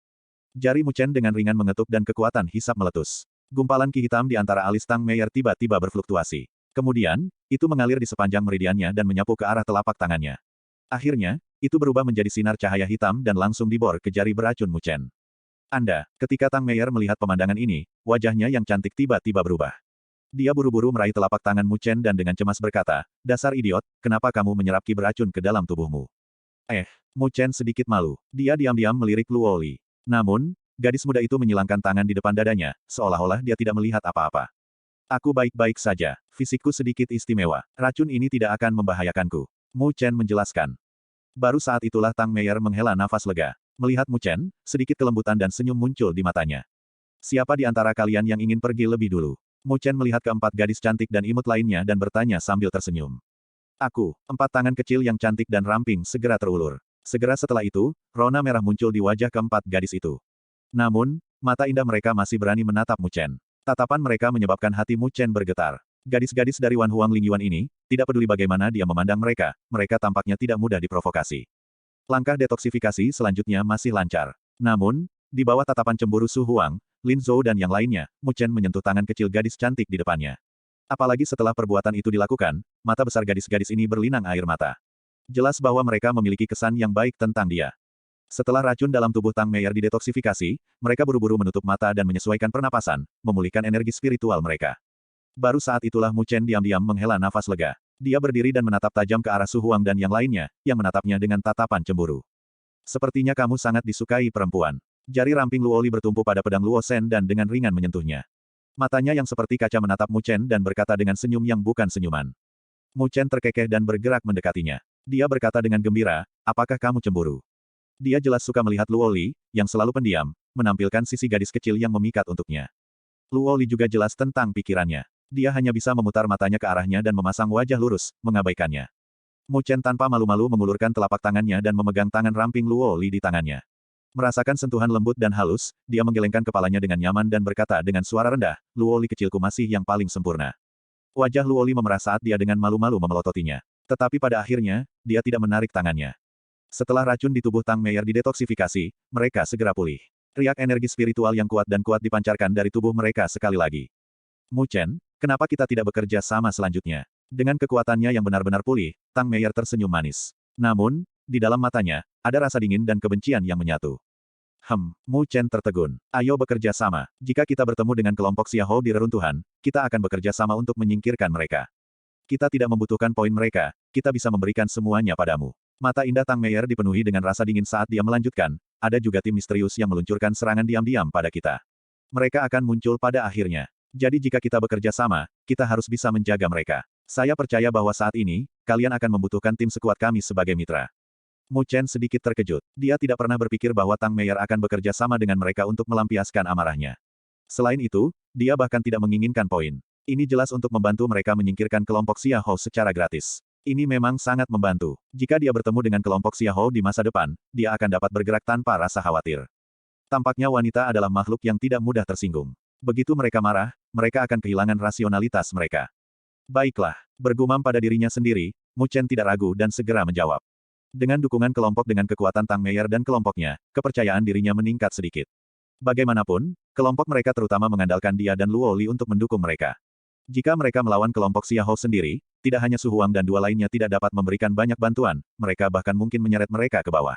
Jari Mu Chen dengan ringan mengetuk dan kekuatan hisap meletus. Gumpalan ki hitam di antara alis Tang Meier tiba-tiba berfluktuasi. Kemudian, itu mengalir di sepanjang meridiannya dan menyapu ke arah telapak tangannya. Akhirnya, itu berubah menjadi sinar cahaya hitam dan langsung dibor ke jari beracun Mu Chen. Ketika Tang Meier melihat pemandangan ini, wajahnya yang cantik tiba-tiba berubah. Dia buru-buru meraih telapak tangan Mu Chen dan dengan cemas berkata, dasar idiot, kenapa kamu menyerap ki beracun ke dalam tubuhmu? Mu Chen sedikit malu. Dia diam-diam melirik Luo Li. Namun, gadis muda itu menyilangkan tangan di depan dadanya, seolah-olah dia tidak melihat apa-apa. Aku baik-baik saja. Fisikku sedikit istimewa. Racun ini tidak akan membahayakanku. Mu Chen menjelaskan. Baru saat itulah Tang Meier menghela nafas lega. Melihat Mu Chen, sedikit kelembutan dan senyum muncul di matanya. Siapa di antara kalian yang ingin pergi lebih dulu? Mu Chen melihat keempat gadis cantik dan imut lainnya dan bertanya sambil tersenyum. Aku, 4 tangan kecil yang cantik dan ramping segera terulur. Segera setelah itu, rona merah muncul di wajah keempat gadis itu. Namun, mata indah mereka masih berani menatap Mu Chen. Tatapan mereka menyebabkan hati Mu Chen bergetar. Gadis-gadis dari Wan Huang Lingyuan ini, tidak peduli bagaimana dia memandang mereka, mereka tampaknya tidak mudah diprovokasi. Langkah detoksifikasi selanjutnya masih lancar. Namun, di bawah tatapan cemburu Su Huang, Lin Zhou dan yang lainnya, Mu Chen menyentuh tangan kecil gadis cantik di depannya. Apalagi setelah perbuatan itu dilakukan, mata besar gadis-gadis ini berlinang air mata. Jelas bahwa mereka memiliki kesan yang baik tentang dia. Setelah racun dalam tubuh Tang Meier didetoksifikasi, mereka buru-buru menutup mata dan menyesuaikan pernapasan, memulihkan energi spiritual mereka. Baru saat itulah Mu Chen diam-diam menghela nafas lega. Dia berdiri dan menatap tajam ke arah Su Huang dan yang lainnya, yang menatapnya dengan tatapan cemburu. Sepertinya kamu sangat disukai perempuan. Jari ramping Luo Li bertumpu pada pedang Luo Shen dan dengan ringan menyentuhnya. Matanya yang seperti kaca menatap Mu Chen dan berkata dengan senyum yang bukan senyuman. Mu Chen terkekeh dan bergerak mendekatinya. Dia berkata dengan gembira, apakah kamu cemburu? Dia jelas suka melihat Luo Li, yang selalu pendiam, menampilkan sisi gadis kecil yang memikat untuknya. Luo Li juga jelas tentang pikirannya. Dia hanya bisa memutar matanya ke arahnya dan memasang wajah lurus, mengabaikannya. Mu Chen tanpa malu-malu mengulurkan telapak tangannya dan memegang tangan ramping Luo Li di tangannya. Merasakan sentuhan lembut dan halus, dia menggelengkan kepalanya dengan nyaman dan berkata dengan suara rendah, Luo Li kecilku masih yang paling sempurna. Wajah Luo Li memerah saat dia dengan malu-malu memelototinya. Tetapi pada akhirnya, dia tidak menarik tangannya. Setelah racun di tubuh Tang Meier didetoksifikasi, mereka segera pulih. Riak energi spiritual yang kuat dan kuat dipancarkan dari tubuh mereka sekali lagi. Mu Chen, kenapa kita tidak bekerja sama selanjutnya? Dengan kekuatannya yang benar-benar pulih, Tang Meier tersenyum manis. Namun, di dalam matanya, ada rasa dingin dan kebencian yang menyatu. Mu Chen tertegun. Ayo bekerja sama. Jika kita bertemu dengan kelompok Xiahou di reruntuhan, kita akan bekerja sama untuk menyingkirkan mereka. Kita tidak membutuhkan poin mereka, kita bisa memberikan semuanya padamu. Mata indah Tang Meier dipenuhi dengan rasa dingin saat dia melanjutkan, ada juga tim misterius yang meluncurkan serangan diam-diam pada kita. Mereka akan muncul pada akhirnya. Jadi jika kita bekerja sama, kita harus bisa menjaga mereka. Saya percaya bahwa saat ini, kalian akan membutuhkan tim sekuat kami sebagai mitra. Mu Chen sedikit terkejut. Dia tidak pernah berpikir bahwa Tang Meier akan bekerja sama dengan mereka untuk melampiaskan amarahnya. Selain itu, dia bahkan tidak menginginkan poin. Ini jelas untuk membantu mereka menyingkirkan kelompok Xiahou secara gratis. Ini memang sangat membantu. Jika dia bertemu dengan kelompok Xiahou di masa depan, dia akan dapat bergerak tanpa rasa khawatir. Tampaknya wanita adalah makhluk yang tidak mudah tersinggung. Begitu mereka marah, mereka akan kehilangan rasionalitas mereka. Baiklah, bergumam pada dirinya sendiri, Mu Chen tidak ragu dan segera menjawab. Dengan dukungan kelompok dengan kekuatan Tang Meier dan kelompoknya, kepercayaan dirinya meningkat sedikit. Bagaimanapun, kelompok mereka terutama mengandalkan dia dan Luo Li untuk mendukung mereka. Jika mereka melawan kelompok Xiahou sendiri, tidak hanya Su Huang dan dua lainnya tidak dapat memberikan banyak bantuan, mereka bahkan mungkin menyeret mereka ke bawah.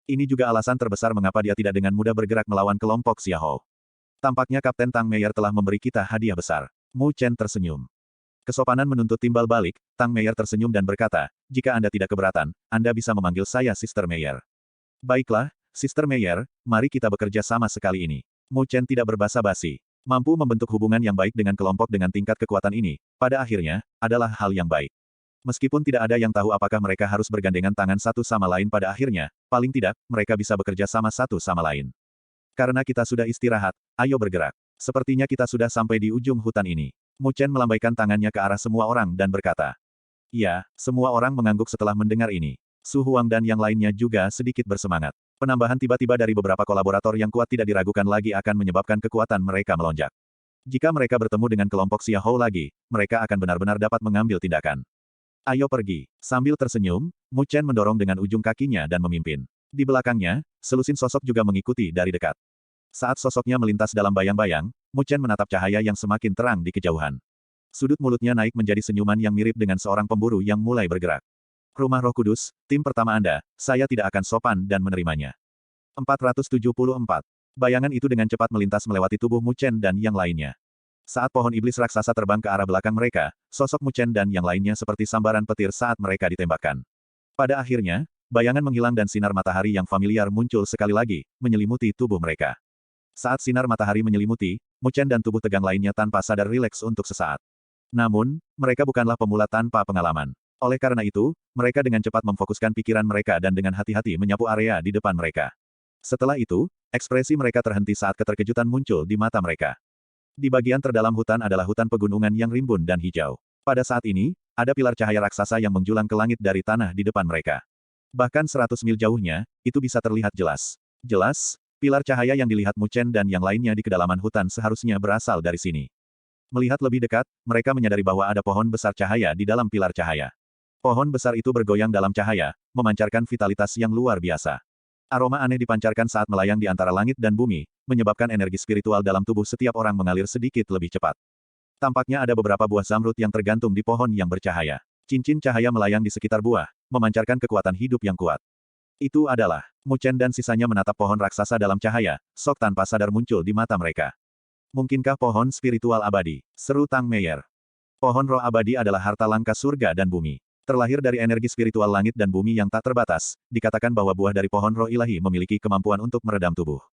Ini juga alasan terbesar mengapa dia tidak dengan mudah bergerak melawan kelompok Xiahou. Tampaknya Kapten Tang Meier telah memberi kita hadiah besar. Mu Chen tersenyum. Kesopanan menuntut timbal balik, Tang Meier tersenyum dan berkata, jika Anda tidak keberatan, Anda bisa memanggil saya Sister Meier. Baiklah, Sister Meier, mari kita bekerja sama sekali ini. Mu Chen tidak berbasa-basi. Mampu membentuk hubungan yang baik dengan kelompok dengan tingkat kekuatan ini, pada akhirnya, adalah hal yang baik. Meskipun tidak ada yang tahu apakah mereka harus bergandengan tangan satu sama lain pada akhirnya, paling tidak, mereka bisa bekerja sama satu sama lain. Karena kita sudah istirahat, ayo bergerak. Sepertinya kita sudah sampai di ujung hutan ini. Mu Chen melambaikan tangannya ke arah semua orang dan berkata. Ya, semua orang mengangguk setelah mendengar ini. Su Huang dan yang lainnya juga sedikit bersemangat. Penambahan tiba-tiba dari beberapa kolaborator yang kuat tidak diragukan lagi akan menyebabkan kekuatan mereka melonjak. Jika mereka bertemu dengan kelompok Xiahou lagi, mereka akan benar-benar dapat mengambil tindakan. Ayo pergi. Sambil tersenyum, Mu Chen mendorong dengan ujung kakinya dan memimpin. Di belakangnya, selusin sosok juga mengikuti dari dekat. Saat sosoknya melintas dalam bayang-bayang, Mu Chen menatap cahaya yang semakin terang di kejauhan. Sudut mulutnya naik menjadi senyuman yang mirip dengan seorang pemburu yang mulai bergerak. Rumah Roh Kudus, tim pertama Anda, saya tidak akan sopan dan menerimanya. 474. Bayangan itu dengan cepat melintas melewati tubuh Mu Chen dan yang lainnya. Saat pohon iblis raksasa terbang ke arah belakang mereka, sosok Mu Chen dan yang lainnya seperti sambaran petir saat mereka ditembakkan. Pada akhirnya, bayangan menghilang dan sinar matahari yang familiar muncul sekali lagi, menyelimuti tubuh mereka. Saat sinar matahari menyelimuti, Mu Chen dan tubuh tegang lainnya tanpa sadar rileks untuk sesaat. Namun, mereka bukanlah pemula tanpa pengalaman. Oleh karena itu, mereka dengan cepat memfokuskan pikiran mereka dan dengan hati-hati menyapu area di depan mereka. Setelah itu, ekspresi mereka terhenti saat keterkejutan muncul di mata mereka. Di bagian terdalam hutan adalah hutan pegunungan yang rimbun dan hijau. Pada saat ini, ada pilar cahaya raksasa yang menjulang ke langit dari tanah di depan mereka. Bahkan 100 mil jauhnya, itu bisa terlihat jelas. Jelas, pilar cahaya yang dilihat Mu Chen dan yang lainnya di kedalaman hutan seharusnya berasal dari sini. Melihat lebih dekat, mereka menyadari bahwa ada pohon besar cahaya di dalam pilar cahaya. Pohon besar itu bergoyang dalam cahaya, memancarkan vitalitas yang luar biasa. Aroma aneh dipancarkan saat melayang di antara langit dan bumi, menyebabkan energi spiritual dalam tubuh setiap orang mengalir sedikit lebih cepat. Tampaknya ada beberapa buah zamrud yang tergantung di pohon yang bercahaya. Cincin cahaya melayang di sekitar buah, memancarkan kekuatan hidup yang kuat. Itu adalah, Mu Chen dan sisanya menatap pohon raksasa dalam cahaya, sok tanpa sadar muncul di mata mereka. Mungkinkah pohon spiritual abadi? Seru Tang Meier. Pohon roh abadi adalah harta langka surga dan bumi. Terlahir dari energi spiritual langit dan bumi yang tak terbatas, dikatakan bahwa buah dari pohon roh ilahi memiliki kemampuan untuk meredam tubuh.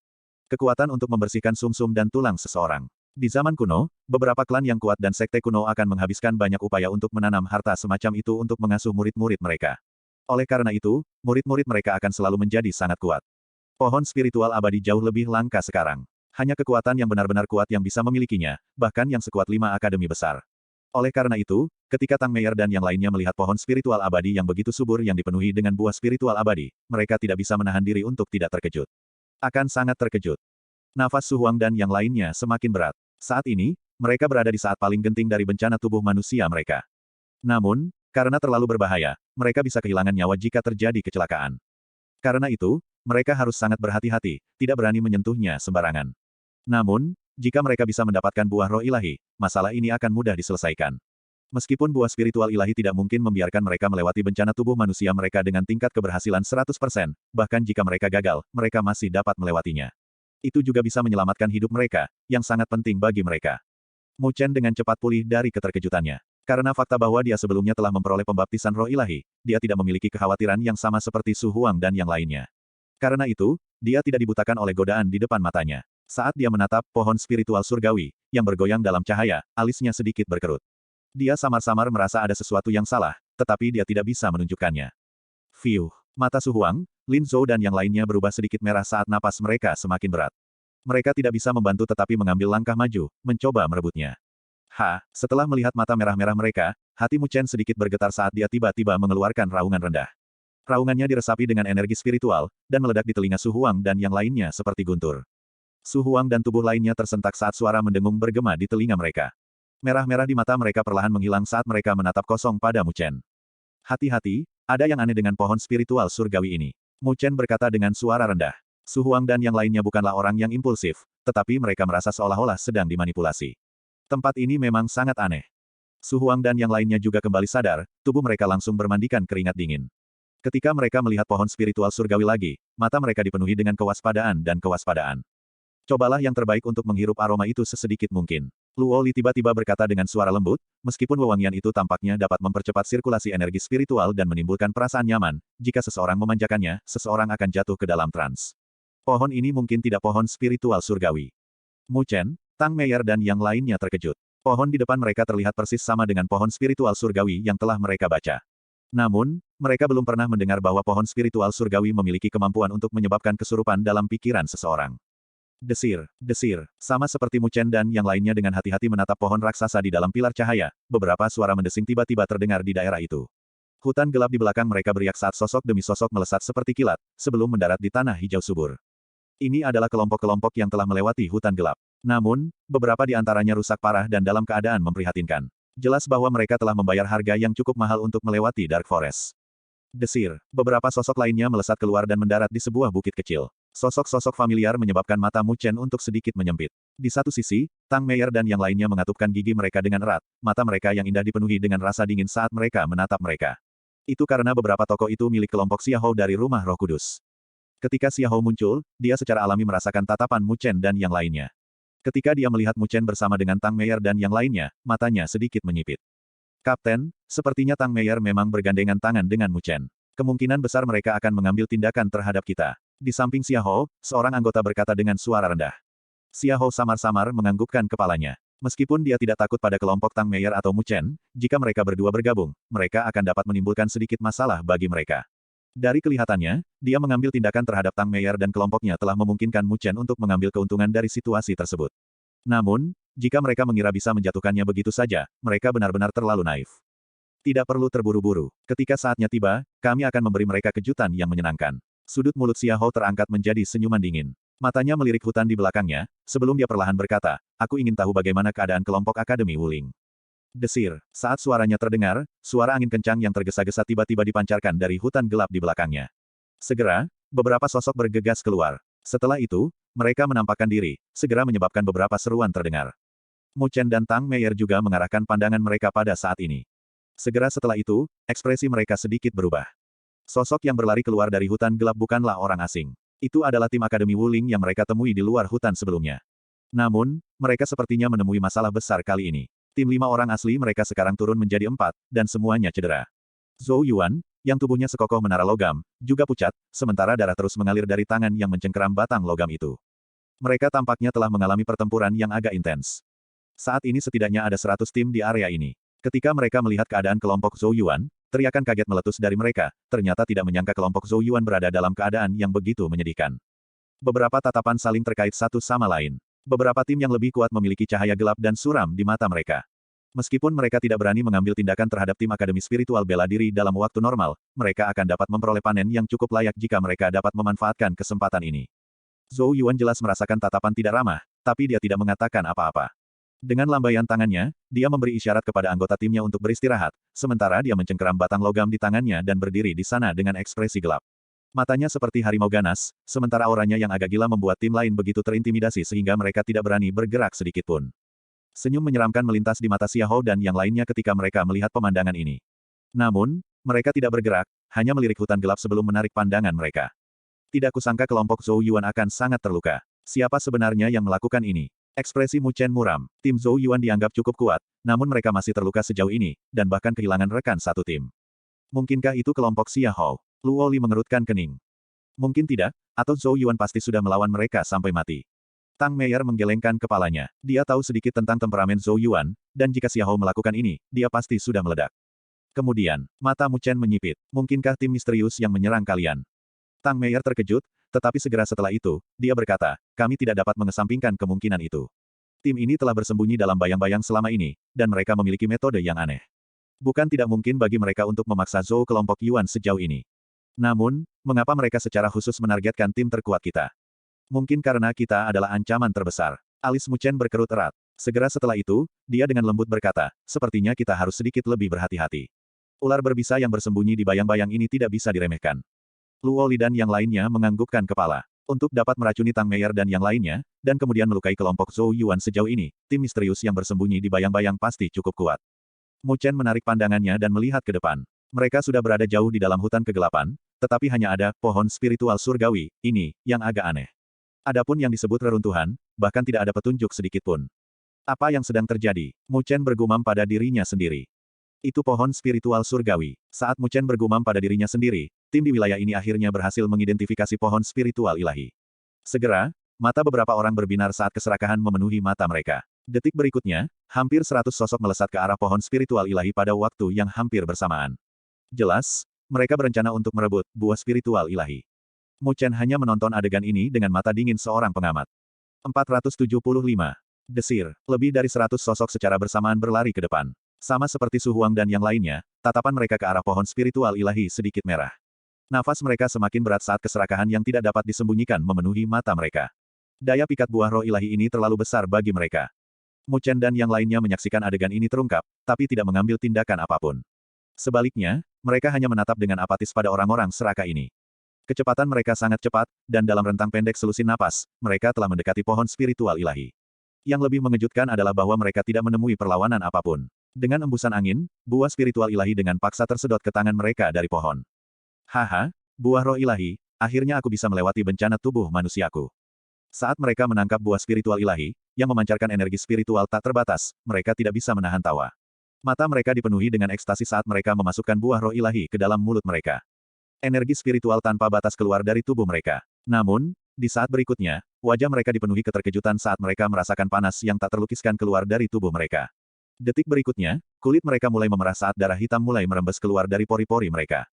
Kekuatan untuk membersihkan sumsum dan tulang seseorang. Di zaman kuno, beberapa klan yang kuat dan sekte kuno akan menghabiskan banyak upaya untuk menanam harta semacam itu untuk mengasuh murid-murid mereka. Oleh karena itu, murid-murid mereka akan selalu menjadi sangat kuat. Pohon spiritual abadi jauh lebih langka sekarang. Hanya kekuatan yang benar-benar kuat yang bisa memilikinya, bahkan yang sekuat 5 akademi besar. Oleh karena itu, ketika Tang Meier dan yang lainnya melihat pohon spiritual abadi yang begitu subur yang dipenuhi dengan buah spiritual abadi, mereka tidak bisa menahan diri untuk tidak terkejut. Akan sangat terkejut. Nafas Su Huang dan yang lainnya semakin berat. Saat ini, mereka berada di saat paling genting dari bencana tubuh manusia mereka. Namun, karena terlalu berbahaya, mereka bisa kehilangan nyawa jika terjadi kecelakaan. Karena itu, mereka harus sangat berhati-hati, tidak berani menyentuhnya sembarangan. Namun, jika mereka bisa mendapatkan buah roh ilahi, masalah ini akan mudah diselesaikan. Meskipun buah spiritual ilahi tidak mungkin membiarkan mereka melewati bencana tubuh manusia mereka dengan tingkat keberhasilan 100%, bahkan jika mereka gagal, mereka masih dapat melewatinya. Itu juga bisa menyelamatkan hidup mereka, yang sangat penting bagi mereka. Mu Chen dengan cepat pulih dari keterkejutannya. Karena fakta bahwa dia sebelumnya telah memperoleh pembaptisan roh ilahi, dia tidak memiliki kekhawatiran yang sama seperti Su Huang dan yang lainnya. Karena itu, dia tidak dibutakan oleh godaan di depan matanya. Saat dia menatap pohon spiritual surgawi, yang bergoyang dalam cahaya, alisnya sedikit berkerut. Dia samar-samar merasa ada sesuatu yang salah, tetapi dia tidak bisa menunjukkannya. Fiuh. Mata Su Huang, Lin Zhou dan yang lainnya berubah sedikit merah saat napas mereka semakin berat. Mereka tidak bisa membantu tetapi mengambil langkah maju, mencoba merebutnya. Setelah melihat mata merah-merah mereka, hati Mu Chen sedikit bergetar saat dia tiba-tiba mengeluarkan raungan rendah. Raungannya diresapi dengan energi spiritual, dan meledak di telinga Su Huang dan yang lainnya seperti guntur. Su Huang dan tubuh lainnya tersentak saat suara mendengung bergema di telinga mereka. Merah-merah di mata mereka perlahan menghilang saat mereka menatap kosong pada Mu Chen. Hati-hati, ada yang aneh dengan pohon spiritual surgawi ini. Mu Chen berkata dengan suara rendah. Su Huang dan yang lainnya bukanlah orang yang impulsif, tetapi mereka merasa seolah-olah sedang dimanipulasi. Tempat ini memang sangat aneh. Su Huang dan yang lainnya juga kembali sadar, tubuh mereka langsung bermandikan keringat dingin. Ketika mereka melihat pohon spiritual surgawi lagi, mata mereka dipenuhi dengan kewaspadaan dan kewaspadaan. Cobalah yang terbaik untuk menghirup aroma itu sesedikit mungkin. Luo Li tiba-tiba berkata dengan suara lembut, meskipun wewangian itu tampaknya dapat mempercepat sirkulasi energi spiritual dan menimbulkan perasaan nyaman, jika seseorang memanjakannya, seseorang akan jatuh ke dalam trans. Pohon ini mungkin tidak pohon spiritual surgawi. Mu Chen, Tang Meier dan yang lainnya terkejut. Pohon di depan mereka terlihat persis sama dengan pohon spiritual surgawi yang telah mereka baca. Namun, mereka belum pernah mendengar bahwa pohon spiritual surgawi memiliki kemampuan untuk menyebabkan kesurupan dalam pikiran seseorang. Desir, desir, sama seperti Mu Chen dan yang lainnya dengan hati-hati menatap pohon raksasa di dalam pilar cahaya, beberapa suara mendesing tiba-tiba terdengar di daerah itu. Hutan gelap di belakang mereka beriak saat sosok demi sosok melesat seperti kilat, sebelum mendarat di tanah hijau subur. Ini adalah kelompok-kelompok yang telah melewati hutan gelap. Namun, beberapa di antaranya rusak parah dan dalam keadaan memprihatinkan. Jelas bahwa mereka telah membayar harga yang cukup mahal untuk melewati Dark Forest. Desir, beberapa sosok lainnya melesat keluar dan mendarat di sebuah bukit kecil. Sosok-sosok familiar menyebabkan mata Mu Chen untuk sedikit menyempit. Di satu sisi, Tang Meier dan yang lainnya mengatupkan gigi mereka dengan erat, mata mereka yang indah dipenuhi dengan rasa dingin saat mereka menatap mereka. Itu karena beberapa tokoh itu milik kelompok Xiahou dari Rumah Roh Kudus. Ketika Xiahou muncul, dia secara alami merasakan tatapan Mu Chen dan yang lainnya. Ketika dia melihat Mu Chen bersama dengan Tang Meier dan yang lainnya, matanya sedikit menyipit. Kapten, sepertinya Tang Meier memang bergandengan tangan dengan Mu Chen. Kemungkinan besar mereka akan mengambil tindakan terhadap kita. Di samping Xiahou, seorang anggota berkata dengan suara rendah. Xiahou samar-samar menganggukkan kepalanya. Meskipun dia tidak takut pada kelompok Tang Meier atau Mu Chen, jika mereka berdua bergabung, mereka akan dapat menimbulkan sedikit masalah bagi mereka. Dari kelihatannya, dia mengambil tindakan terhadap Tang Meier dan kelompoknya telah memungkinkan Mu Chen untuk mengambil keuntungan dari situasi tersebut. Namun, jika mereka mengira bisa menjatuhkannya begitu saja, mereka benar-benar terlalu naif. Tidak perlu terburu-buru. Ketika saatnya tiba, kami akan memberi mereka kejutan yang menyenangkan. Sudut mulut Xiahou terangkat menjadi senyuman dingin. Matanya melirik hutan di belakangnya, sebelum dia perlahan berkata, aku ingin tahu bagaimana keadaan kelompok Akademi Wuling. Desir. Saat suaranya terdengar, suara angin kencang yang tergesa-gesa tiba-tiba dipancarkan dari hutan gelap di belakangnya. Segera, beberapa sosok bergegas keluar. Setelah itu, mereka menampakkan diri, segera menyebabkan beberapa seruan terdengar. Mu Chen dan Tang Meier juga mengarahkan pandangan mereka pada saat ini. Segera setelah itu, ekspresi mereka sedikit berubah. Sosok yang berlari keluar dari hutan gelap bukanlah orang asing. Itu adalah tim Akademi Wuling yang mereka temui di luar hutan sebelumnya. Namun, mereka sepertinya menemui masalah besar kali ini. Tim 5 orang asli mereka sekarang turun menjadi 4, dan semuanya cedera. Zhou Yuan, yang tubuhnya sekokoh menara logam, juga pucat, sementara darah terus mengalir dari tangan yang mencengkeram batang logam itu. Mereka tampaknya telah mengalami pertempuran yang agak intens. Saat ini setidaknya ada 100 tim di area ini. Ketika mereka melihat keadaan kelompok Zhou Yuan, teriakan kaget meletus dari mereka, ternyata tidak menyangka kelompok Zhou Yuan berada dalam keadaan yang begitu menyedihkan. Beberapa tatapan saling terkait satu sama lain. Beberapa tim yang lebih kuat memiliki cahaya gelap dan suram di mata mereka. Meskipun mereka tidak berani mengambil tindakan terhadap tim Akademi Spiritual bela diri dalam waktu normal, mereka akan dapat memperoleh panen yang cukup layak jika mereka dapat memanfaatkan kesempatan ini. Zhou Yuan jelas merasakan tatapan tidak ramah, tapi dia tidak mengatakan apa-apa. Dengan lambaian tangannya, dia memberi isyarat kepada anggota timnya untuk beristirahat, sementara dia mencengkeram batang logam di tangannya dan berdiri di sana dengan ekspresi gelap. Matanya seperti harimau ganas, sementara auranya yang agak gila membuat tim lain begitu terintimidasi sehingga mereka tidak berani bergerak sedikitpun. Senyum menyeramkan melintas di mata Xiahou dan yang lainnya ketika mereka melihat pemandangan ini. Namun, mereka tidak bergerak, hanya melirik hutan gelap sebelum menarik pandangan mereka. Tidak kusangka kelompok Zhou Yuan akan sangat terluka. Siapa sebenarnya yang melakukan ini? Ekspresi Mu Chen muram. Tim Zhou Yuan dianggap cukup kuat, namun mereka masih terluka sejauh ini, dan bahkan kehilangan rekan satu tim. Mungkinkah itu kelompok Xiahou? Luo Li mengerutkan kening. Mungkin tidak, atau Zhou Yuan pasti sudah melawan mereka sampai mati. Tang Meier menggelengkan kepalanya. Dia tahu sedikit tentang temperamen Zhou Yuan, dan jika Xiahou melakukan ini, dia pasti sudah meledak. Kemudian, mata Mu Chen menyipit. Mungkinkah tim misterius yang menyerang kalian? Tang Meier terkejut, tetapi segera setelah itu, dia berkata, kami tidak dapat mengesampingkan kemungkinan itu. Tim ini telah bersembunyi dalam bayang-bayang selama ini, dan mereka memiliki metode yang aneh. Bukan tidak mungkin bagi mereka untuk memaksa Zhou kelompok Yuan sejauh ini. Namun, mengapa mereka secara khusus menargetkan tim terkuat kita? Mungkin karena kita adalah ancaman terbesar. Alis Mu Chen berkerut erat. Segera setelah itu, dia dengan lembut berkata, sepertinya kita harus sedikit lebih berhati-hati. Ular berbisa yang bersembunyi di bayang-bayang ini tidak bisa diremehkan. Luo Li dan yang lainnya menganggukkan kepala. Untuk dapat meracuni Tang Meier dan yang lainnya, dan kemudian melukai kelompok Zhou Yuan sejauh ini, tim misterius yang bersembunyi di bayang-bayang pasti cukup kuat. Mu Chen menarik pandangannya dan melihat ke depan. Mereka sudah berada jauh di dalam hutan kegelapan, tetapi hanya ada pohon spiritual surgawi ini yang agak aneh. Adapun yang disebut reruntuhan, bahkan tidak ada petunjuk sedikit pun. Apa yang sedang terjadi? Mu Chen bergumam pada dirinya sendiri. Itu pohon spiritual surgawi. Saat Mu Chen bergumam pada dirinya sendiri, tim di wilayah ini akhirnya berhasil mengidentifikasi pohon spiritual ilahi. Segera, mata beberapa orang berbinar saat keserakahan memenuhi mata mereka. Detik berikutnya, hampir 100 sosok melesat ke arah pohon spiritual ilahi pada waktu yang hampir bersamaan. Jelas, mereka berencana untuk merebut buah spiritual ilahi. Mu Chen hanya menonton adegan ini dengan mata dingin seorang pengamat. 475. Desir, lebih dari 100 sosok secara bersamaan berlari ke depan. Sama seperti Su Huang dan yang lainnya, tatapan mereka ke arah pohon spiritual ilahi sedikit merah. Nafas mereka semakin berat saat keserakahan yang tidak dapat disembunyikan memenuhi mata mereka. Daya pikat buah roh ilahi ini terlalu besar bagi mereka. Mu Chen dan yang lainnya menyaksikan adegan ini terungkap, tapi tidak mengambil tindakan apapun. Sebaliknya, mereka hanya menatap dengan apatis pada orang-orang serakah ini. Kecepatan mereka sangat cepat, dan dalam rentang pendek selusin napas, mereka telah mendekati pohon spiritual ilahi. Yang lebih mengejutkan adalah bahwa mereka tidak menemui perlawanan apapun. Dengan embusan angin, buah spiritual ilahi dengan paksa tersedot ke tangan mereka dari pohon. Haha, buah roh ilahi, akhirnya aku bisa melewati bencana tubuh manusiaku. Saat mereka menangkap buah spiritual ilahi, yang memancarkan energi spiritual tak terbatas, mereka tidak bisa menahan tawa. Mata mereka dipenuhi dengan ekstasi saat mereka memasukkan buah roh ilahi ke dalam mulut mereka. Energi spiritual tanpa batas keluar dari tubuh mereka. Namun, di saat berikutnya, wajah mereka dipenuhi keterkejutan saat mereka merasakan panas yang tak terlukiskan keluar dari tubuh mereka. Detik berikutnya, kulit mereka mulai memerah saat darah hitam mulai merembes keluar dari pori-pori mereka.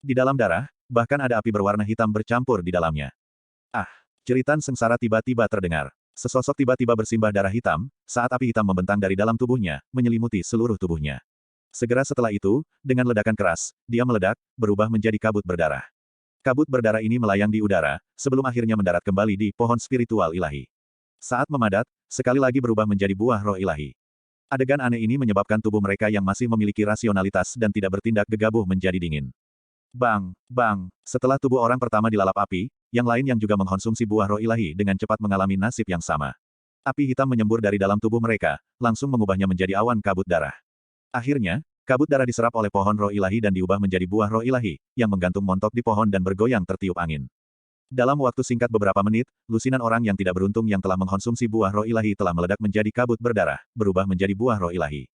Di dalam darah, bahkan ada api berwarna hitam bercampur di dalamnya. Ah! Jeritan sengsara tiba-tiba terdengar. Sesosok tiba-tiba bersimbah darah hitam, saat api hitam membentang dari dalam tubuhnya, menyelimuti seluruh tubuhnya. Segera setelah itu, dengan ledakan keras, dia meledak, berubah menjadi kabut berdarah. Kabut berdarah ini melayang di udara, sebelum akhirnya mendarat kembali di pohon spiritual ilahi. Saat memadat, sekali lagi berubah menjadi buah roh ilahi. Adegan aneh ini menyebabkan tubuh mereka yang masih memiliki rasionalitas dan tidak bertindak gegabah menjadi dingin. Bang! Bang! Setelah tubuh orang pertama dilalap api, yang lain yang juga mengkonsumsi buah roh ilahi dengan cepat mengalami nasib yang sama. Api hitam menyembur dari dalam tubuh mereka, langsung mengubahnya menjadi awan kabut darah. Akhirnya, kabut darah diserap oleh pohon roh ilahi dan diubah menjadi buah roh ilahi, yang menggantung montok di pohon dan bergoyang tertiup angin. Dalam waktu singkat beberapa menit, lusinan orang yang tidak beruntung yang telah mengkonsumsi buah roh ilahi telah meledak menjadi kabut berdarah, berubah menjadi buah roh ilahi.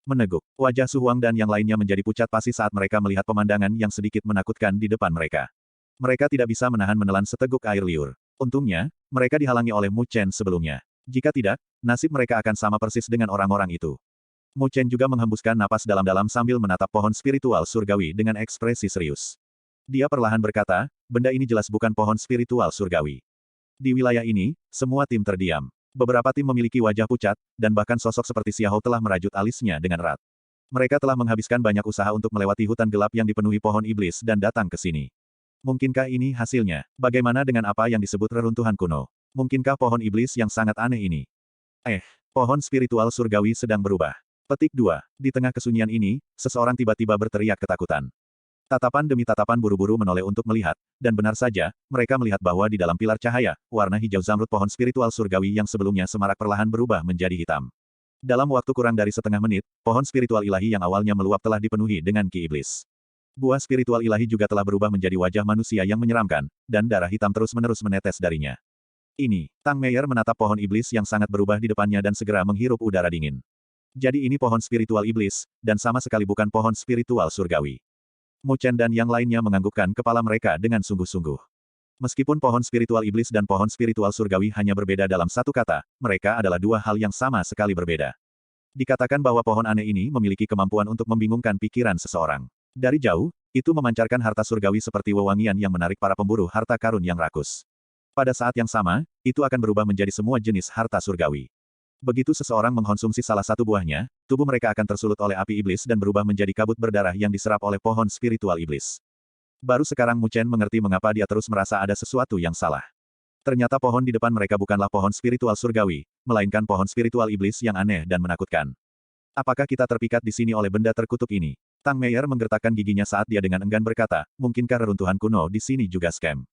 Meneguk, wajah Su Huang dan yang lainnya menjadi pucat pasi saat mereka melihat pemandangan yang sedikit menakutkan di depan mereka. Mereka tidak bisa menelan seteguk air liur. Untungnya, mereka dihalangi oleh Mu Chen sebelumnya. Jika tidak, nasib mereka akan sama persis dengan orang-orang itu. Mu Chen juga menghembuskan napas dalam-dalam sambil menatap pohon spiritual surgawi dengan ekspresi serius. Dia perlahan berkata, benda ini jelas bukan pohon spiritual surgawi. Di wilayah ini, semua tim terdiam. Beberapa tim memiliki wajah pucat, dan bahkan sosok seperti Xiao telah merajut alisnya dengan erat. Mereka telah menghabiskan banyak usaha untuk melewati hutan gelap yang dipenuhi pohon iblis dan datang ke sini. Mungkinkah ini hasilnya? Bagaimana dengan apa yang disebut reruntuhan kuno? Mungkinkah pohon iblis yang sangat aneh ini? Pohon spiritual surgawi sedang berubah. Petik 2. Di tengah kesunyian ini, seseorang tiba-tiba berteriak ketakutan. Tatapan demi tatapan buru-buru menoleh untuk melihat, dan benar saja, mereka melihat bahwa di dalam pilar cahaya, warna hijau zamrud pohon spiritual surgawi yang sebelumnya semarak perlahan berubah menjadi hitam. Dalam waktu kurang dari setengah menit, pohon spiritual ilahi yang awalnya meluap telah dipenuhi dengan ki iblis. Buah spiritual ilahi juga telah berubah menjadi wajah manusia yang menyeramkan, dan darah hitam terus-menerus menetes darinya. Ini, Tang Meier menatap pohon iblis yang sangat berubah di depannya dan segera menghirup udara dingin. Jadi ini pohon spiritual iblis, dan sama sekali bukan pohon spiritual surgawi. Mu Chen dan yang lainnya menganggukkan kepala mereka dengan sungguh-sungguh. Meskipun pohon spiritual iblis dan pohon spiritual surgawi hanya berbeda dalam satu kata, mereka adalah dua hal yang sama sekali berbeda. Dikatakan bahwa pohon aneh ini memiliki kemampuan untuk membingungkan pikiran seseorang. Dari jauh, itu memancarkan harta surgawi seperti wewangian yang menarik para pemburu harta karun yang rakus. Pada saat yang sama, itu akan berubah menjadi semua jenis harta surgawi. Begitu seseorang mengkonsumsi salah satu buahnya, tubuh mereka akan tersulut oleh api iblis dan berubah menjadi kabut berdarah yang diserap oleh pohon spiritual iblis. Baru sekarang Mu Chen mengerti mengapa dia terus merasa ada sesuatu yang salah. Ternyata pohon di depan mereka bukanlah pohon spiritual surgawi, melainkan pohon spiritual iblis yang aneh dan menakutkan. Apakah kita terpikat di sini oleh benda terkutuk ini? Tang Meier menggertakkan giginya saat dia dengan enggan berkata, mungkinkah reruntuhan kuno di sini juga scam?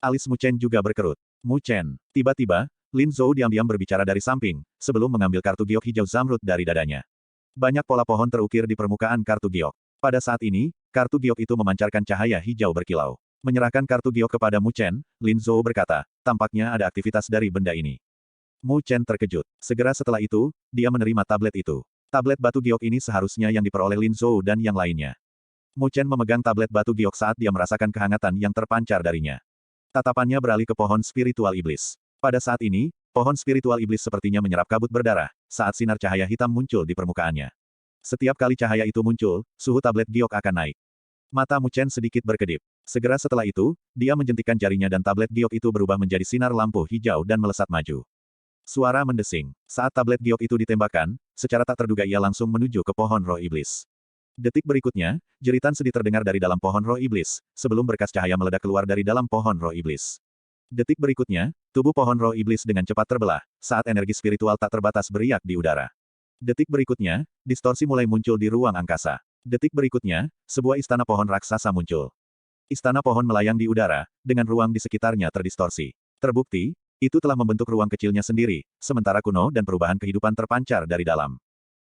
Alis Mu Chen juga berkerut. Mu Chen. Tiba-tiba, Lin Zhou diam-diam berbicara dari samping, sebelum mengambil kartu giok hijau zamrud dari dadanya. Banyak pola pohon terukir di permukaan kartu giok. Pada saat ini, kartu giok itu memancarkan cahaya hijau berkilau. Menyerahkan kartu giok kepada Mu Chen, Lin Zhou berkata, tampaknya ada aktivitas dari benda ini. Mu Chen terkejut. Segera setelah itu, dia menerima tablet itu. Tablet batu giok ini seharusnya yang diperoleh Lin Zhou dan yang lainnya. Mu Chen memegang tablet batu giok saat dia merasakan kehangatan yang terpancar darinya. Tatapannya beralih ke pohon spiritual iblis. Pada saat ini, pohon spiritual iblis sepertinya menyerap kabut berdarah, saat sinar cahaya hitam muncul di permukaannya. Setiap kali cahaya itu muncul, suhu tablet giok akan naik. Mata Mu Chen sedikit berkedip. Segera setelah itu, dia menjentikkan jarinya dan tablet giok itu berubah menjadi sinar lampu hijau dan melesat maju. Suara mendesing. Saat tablet giok itu ditembakkan, secara tak terduga ia langsung menuju ke pohon roh iblis. Detik berikutnya, jeritan sedih terdengar dari dalam pohon roh iblis, sebelum berkas cahaya meledak keluar dari dalam pohon roh iblis. Detik berikutnya, tubuh pohon roh iblis dengan cepat terbelah, saat energi spiritual tak terbatas beriak di udara. Detik berikutnya, distorsi mulai muncul di ruang angkasa. Detik berikutnya, sebuah istana pohon raksasa muncul. Istana pohon melayang di udara, dengan ruang di sekitarnya terdistorsi. Terbukti, itu telah membentuk ruang kecilnya sendiri, sementara kuno dan perubahan kehidupan terpancar dari dalam.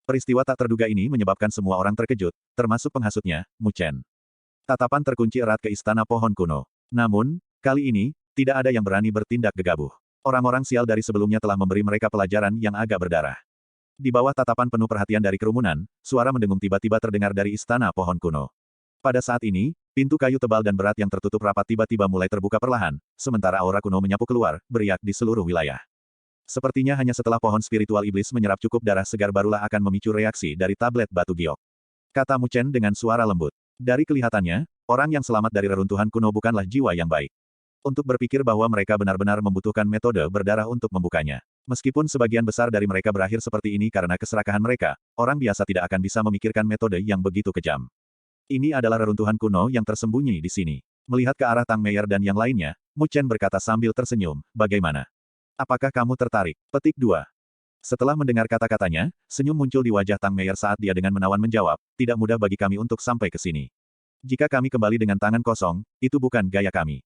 Peristiwa tak terduga ini menyebabkan semua orang terkejut, termasuk penghasutnya, Mu Chen. Tatapan terkunci erat ke istana pohon kuno. Namun, kali ini, tidak ada yang berani bertindak gegabah. Orang-orang sial dari sebelumnya telah memberi mereka pelajaran yang agak berdarah. Di bawah tatapan penuh perhatian dari kerumunan, suara mendengung tiba-tiba terdengar dari istana pohon kuno. Pada saat ini, pintu kayu tebal dan berat yang tertutup rapat tiba-tiba mulai terbuka perlahan, sementara aura kuno menyapu keluar, beriak di seluruh wilayah. Sepertinya hanya setelah pohon spiritual iblis menyerap cukup darah segar barulah akan memicu reaksi dari tablet batu giok. Kata Mu Chen dengan suara lembut. Dari kelihatannya, orang yang selamat dari reruntuhan kuno bukanlah jiwa yang baik. Untuk berpikir bahwa mereka benar-benar membutuhkan metode berdarah untuk membukanya. Meskipun sebagian besar dari mereka berakhir seperti ini karena keserakahan mereka, orang biasa tidak akan bisa memikirkan metode yang begitu kejam. Ini adalah reruntuhan kuno yang tersembunyi di sini. Melihat ke arah Tang Meier dan yang lainnya, Mu Chen berkata sambil tersenyum, bagaimana? Apakah kamu tertarik? Petik 2. Setelah mendengar kata-katanya, senyum muncul di wajah Tang Meier saat dia dengan menawan menjawab, tidak mudah bagi kami untuk sampai ke sini. Jika kami kembali dengan tangan kosong, itu bukan gaya kami.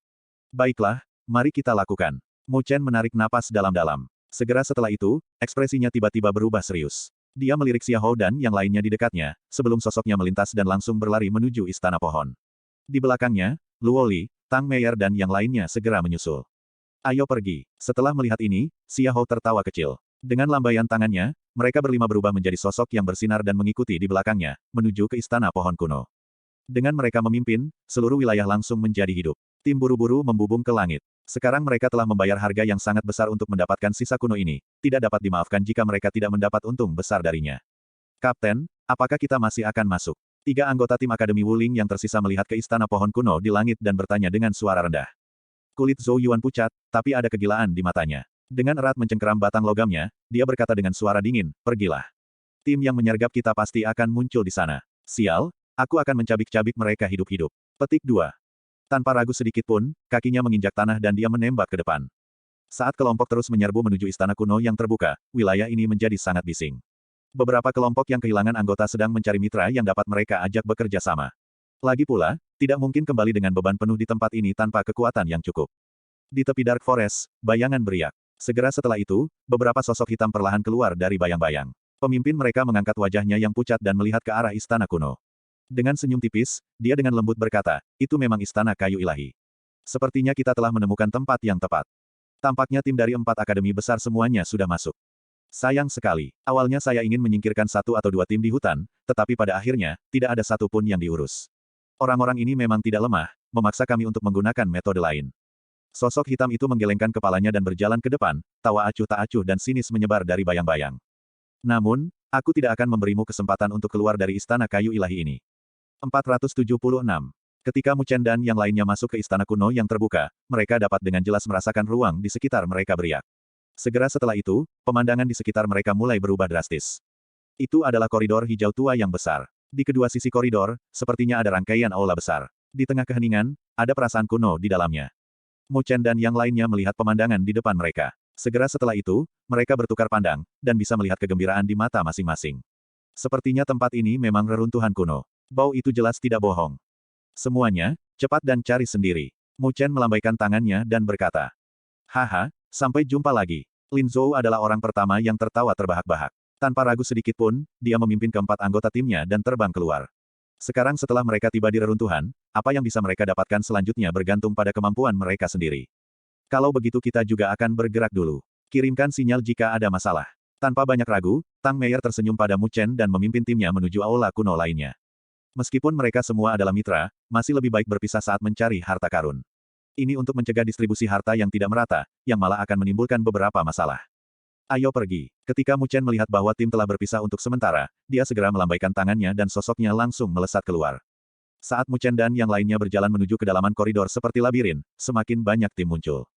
Baiklah, mari kita lakukan. Mu Chen menarik napas dalam-dalam. Segera setelah itu, ekspresinya tiba-tiba berubah serius. Dia melirik Xiahou dan yang lainnya di dekatnya, sebelum sosoknya melintas dan langsung berlari menuju istana pohon. Di belakangnya, Luo Li, Tang Meier dan yang lainnya segera menyusul. Ayo pergi. Setelah melihat ini, Xiahou tertawa kecil. Dengan lambaian tangannya, mereka berlima berubah menjadi sosok yang bersinar dan mengikuti di belakangnya, menuju ke istana pohon kuno. Dengan mereka memimpin, seluruh wilayah langsung menjadi hidup. Tim buru-buru membubung ke langit. Sekarang mereka telah membayar harga yang sangat besar untuk mendapatkan sisa kuno ini, tidak dapat dimaafkan jika mereka tidak mendapat untung besar darinya. Kapten, apakah kita masih akan masuk? 3 anggota tim Akademi Wuling yang tersisa melihat ke istana pohon kuno di langit dan bertanya dengan suara rendah. Kulit Zhou Yuan pucat, tapi ada kegilaan di matanya. Dengan erat mencengkeram batang logamnya, dia berkata dengan suara dingin, pergilah. Tim yang menyergap kita pasti akan muncul di sana. Sial, aku akan mencabik-cabik mereka hidup-hidup. Petik 2. Tanpa ragu sedikit pun, kakinya menginjak tanah dan dia menembak ke depan. Saat kelompok terus menyerbu menuju istana kuno yang terbuka, wilayah ini menjadi sangat bising. Beberapa kelompok yang kehilangan anggota sedang mencari mitra yang dapat mereka ajak bekerja sama. Lagi pula, tidak mungkin kembali dengan beban penuh di tempat ini tanpa kekuatan yang cukup. Di tepi Dark Forest, bayangan beriak. Segera setelah itu, beberapa sosok hitam perlahan keluar dari bayang-bayang. Pemimpin mereka mengangkat wajahnya yang pucat dan melihat ke arah istana kuno. Dengan senyum tipis, dia dengan lembut berkata, itu memang istana kayu ilahi. Sepertinya kita telah menemukan tempat yang tepat. Tampaknya tim dari 4 akademi besar semuanya sudah masuk. Sayang sekali, awalnya saya ingin menyingkirkan 1 atau 2 tim di hutan, tetapi pada akhirnya, tidak ada satu pun yang diurus. Orang-orang ini memang tidak lemah, memaksa kami untuk menggunakan metode lain. Sosok hitam itu menggelengkan kepalanya dan berjalan ke depan, tawa acuh tak acuh dan sinis menyebar dari bayang-bayang. Namun, aku tidak akan memberimu kesempatan untuk keluar dari istana kayu ilahi ini. 476. Ketika Mu Chen dan yang lainnya masuk ke istana kuno yang terbuka, mereka dapat dengan jelas merasakan ruang di sekitar mereka beriak. Segera setelah itu, pemandangan di sekitar mereka mulai berubah drastis. Itu adalah koridor hijau tua yang besar. Di kedua sisi koridor, sepertinya ada rangkaian aula besar. Di tengah keheningan, ada perasaan kuno di dalamnya. Mu Chen dan yang lainnya melihat pemandangan di depan mereka. Segera setelah itu, mereka bertukar pandang, dan bisa melihat kegembiraan di mata masing-masing. Sepertinya tempat ini memang reruntuhan kuno. Bau itu jelas tidak bohong. Semuanya, cepat dan cari sendiri. Mu Chen melambaikan tangannya dan berkata, "Haha, sampai jumpa lagi." Lin Zhou adalah orang pertama yang tertawa terbahak-bahak. Tanpa ragu sedikit pun, dia memimpin keempat anggota timnya dan terbang keluar. Sekarang setelah mereka tiba di reruntuhan, apa yang bisa mereka dapatkan selanjutnya bergantung pada kemampuan mereka sendiri. Kalau begitu kita juga akan bergerak dulu. Kirimkan sinyal jika ada masalah. Tanpa banyak ragu, Tang Meier tersenyum pada Mu Chen dan memimpin timnya menuju aula kuno lainnya. Meskipun mereka semua adalah mitra, masih lebih baik berpisah saat mencari harta karun. Ini untuk mencegah distribusi harta yang tidak merata, yang malah akan menimbulkan beberapa masalah. Ayo pergi. Ketika Mu Chen melihat bahwa tim telah berpisah untuk sementara, dia segera melambaikan tangannya dan sosoknya langsung melesat keluar. Saat Mu Chen dan yang lainnya berjalan menuju ke dalaman koridor seperti labirin, semakin banyak tim muncul.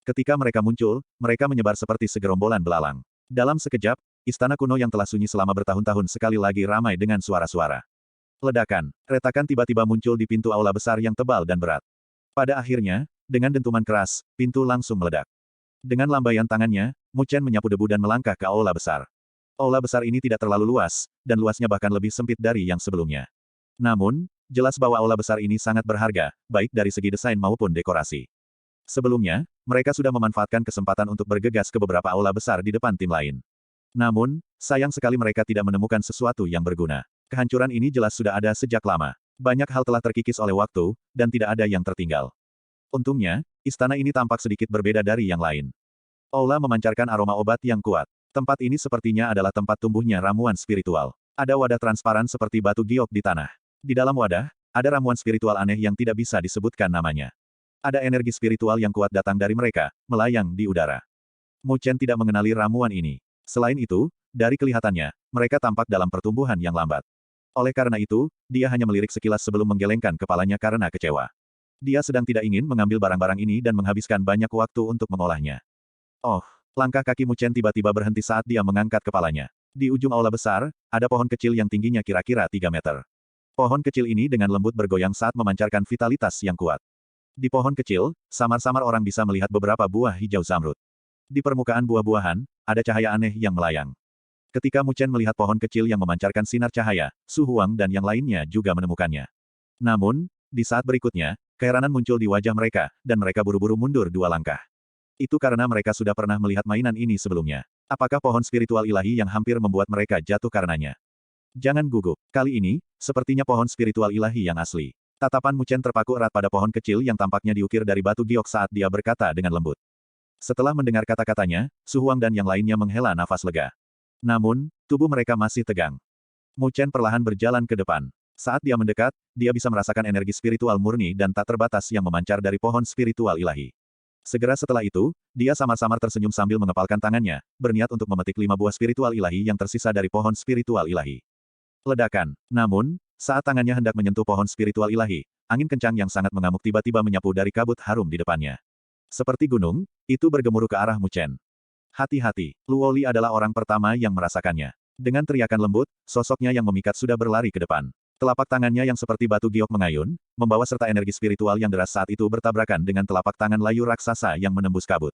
Ketika mereka muncul, mereka menyebar seperti segerombolan belalang. Dalam sekejap, istana kuno yang telah sunyi selama bertahun-tahun sekali lagi ramai dengan suara-suara. Ledakan, retakan tiba-tiba muncul di pintu aula besar yang tebal dan berat. Pada akhirnya, dengan dentuman keras, pintu langsung meledak. Dengan lambaian tangannya, Mu Chen menyapu debu dan melangkah ke aula besar. Aula besar ini tidak terlalu luas, dan luasnya bahkan lebih sempit dari yang sebelumnya. Namun, jelas bahwa aula besar ini sangat berharga, baik dari segi desain maupun dekorasi. Sebelumnya, mereka sudah memanfaatkan kesempatan untuk bergegas ke beberapa aula besar di depan tim lain. Namun, sayang sekali mereka tidak menemukan sesuatu yang berguna. Kehancuran ini jelas sudah ada sejak lama. Banyak hal telah terkikis oleh waktu, dan tidak ada yang tertinggal. Untungnya, istana ini tampak sedikit berbeda dari yang lain. Aula memancarkan aroma obat yang kuat. Tempat ini sepertinya adalah tempat tumbuhnya ramuan spiritual. Ada wadah transparan seperti batu giok di tanah. Di dalam wadah, ada ramuan spiritual aneh yang tidak bisa disebutkan namanya. Ada energi spiritual yang kuat datang dari mereka, melayang di udara. Mu Chen tidak mengenali ramuan ini. Selain itu, dari kelihatannya, mereka tampak dalam pertumbuhan yang lambat. Oleh karena itu, dia hanya melirik sekilas sebelum menggelengkan kepalanya karena kecewa. Dia sedang tidak ingin mengambil barang-barang ini dan menghabiskan banyak waktu untuk mengolahnya. Oh, langkah kaki Mu Chen tiba-tiba berhenti saat dia mengangkat kepalanya. Di ujung aula besar, ada pohon kecil yang tingginya kira-kira 3 meter. Pohon kecil ini dengan lembut bergoyang saat memancarkan vitalitas yang kuat. Di pohon kecil, samar-samar orang bisa melihat beberapa buah hijau zamrud. Di permukaan buah-buahan, ada cahaya aneh yang melayang. Ketika Mu Chen melihat pohon kecil yang memancarkan sinar cahaya, Su Huang dan yang lainnya juga menemukannya. Namun, di saat berikutnya, keheranan muncul di wajah mereka, dan mereka buru-buru mundur 2 langkah. Itu karena mereka sudah pernah melihat mainan ini sebelumnya. Apakah pohon spiritual ilahi yang hampir membuat mereka jatuh karenanya? Jangan gugup. Kali ini, sepertinya pohon spiritual ilahi yang asli. Tatapan Mu Chen terpaku erat pada pohon kecil yang tampaknya diukir dari batu giok saat dia berkata dengan lembut. Setelah mendengar kata-katanya, Su Huang dan yang lainnya menghela nafas lega. Namun, tubuh mereka masih tegang. Mu Chen perlahan berjalan ke depan. Saat dia mendekat, dia bisa merasakan energi spiritual murni dan tak terbatas yang memancar dari pohon spiritual ilahi. Segera setelah itu, dia samar-samar tersenyum sambil mengepalkan tangannya, berniat untuk memetik 5 buah spiritual ilahi yang tersisa dari pohon spiritual ilahi. Ledakan. Namun, saat tangannya hendak menyentuh pohon spiritual ilahi, angin kencang yang sangat mengamuk tiba-tiba menyapu dari kabut harum di depannya. Seperti gunung, itu bergemuruh ke arah Mu Chen. Hati-hati, Luo Li adalah orang pertama yang merasakannya. Dengan teriakan lembut, sosoknya yang memikat sudah berlari ke depan. Telapak tangannya yang seperti batu giok mengayun, membawa serta energi spiritual yang deras saat itu bertabrakan dengan telapak tangan layu raksasa yang menembus kabut.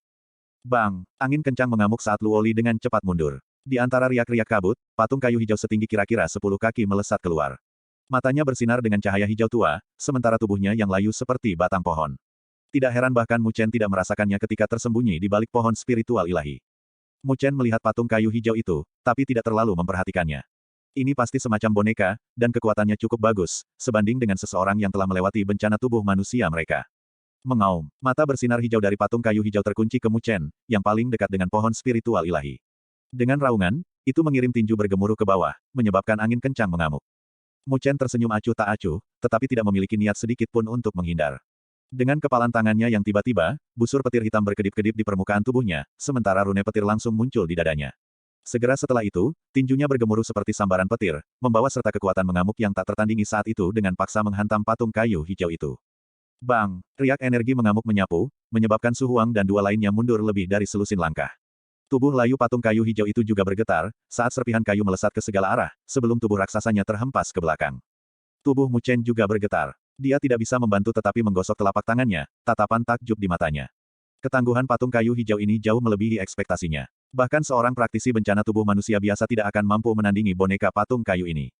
Bang! Angin kencang mengamuk saat Luo Li dengan cepat mundur. Di antara riak-riak kabut, patung kayu hijau setinggi kira-kira 10 kaki melesat keluar. Matanya bersinar dengan cahaya hijau tua, sementara tubuhnya yang layu seperti batang pohon. Tidak heran bahkan Mu Chen tidak merasakannya ketika tersembunyi di balik pohon spiritual ilahi. Mu Chen melihat patung kayu hijau itu, tapi tidak terlalu memperhatikannya. Ini pasti semacam boneka, dan kekuatannya cukup bagus, sebanding dengan seseorang yang telah melewati bencana tubuh manusia mereka. Mengaum, mata bersinar hijau dari patung kayu hijau terkunci ke Mu Chen, yang paling dekat dengan pohon spiritual ilahi. Dengan raungan, itu mengirim tinju bergemuruh ke bawah, menyebabkan angin kencang mengamuk. Mu Chen tersenyum acuh tak acuh, tetapi tidak memiliki niat sedikit pun untuk menghindar. Dengan kepalan tangannya yang tiba-tiba, busur petir hitam berkedip-kedip di permukaan tubuhnya, sementara rune petir langsung muncul di dadanya. Segera setelah itu, tinjunya bergemuruh seperti sambaran petir, membawa serta kekuatan mengamuk yang tak tertandingi saat itu dengan paksa menghantam patung kayu hijau itu. Bang! Riak energi mengamuk menyapu, menyebabkan Su Huang dan 2 lainnya mundur lebih dari selusin langkah. Tubuh layu patung kayu hijau itu juga bergetar, saat serpihan kayu melesat ke segala arah, sebelum tubuh raksasanya terhempas ke belakang. Tubuh Mu Chen juga bergetar. Dia tidak bisa membantu tetapi menggosok telapak tangannya, tatapan takjub di matanya. Ketangguhan patung kayu hijau ini jauh melebihi ekspektasinya. Bahkan seorang praktisi bencana tubuh manusia biasa tidak akan mampu menandingi boneka patung kayu ini.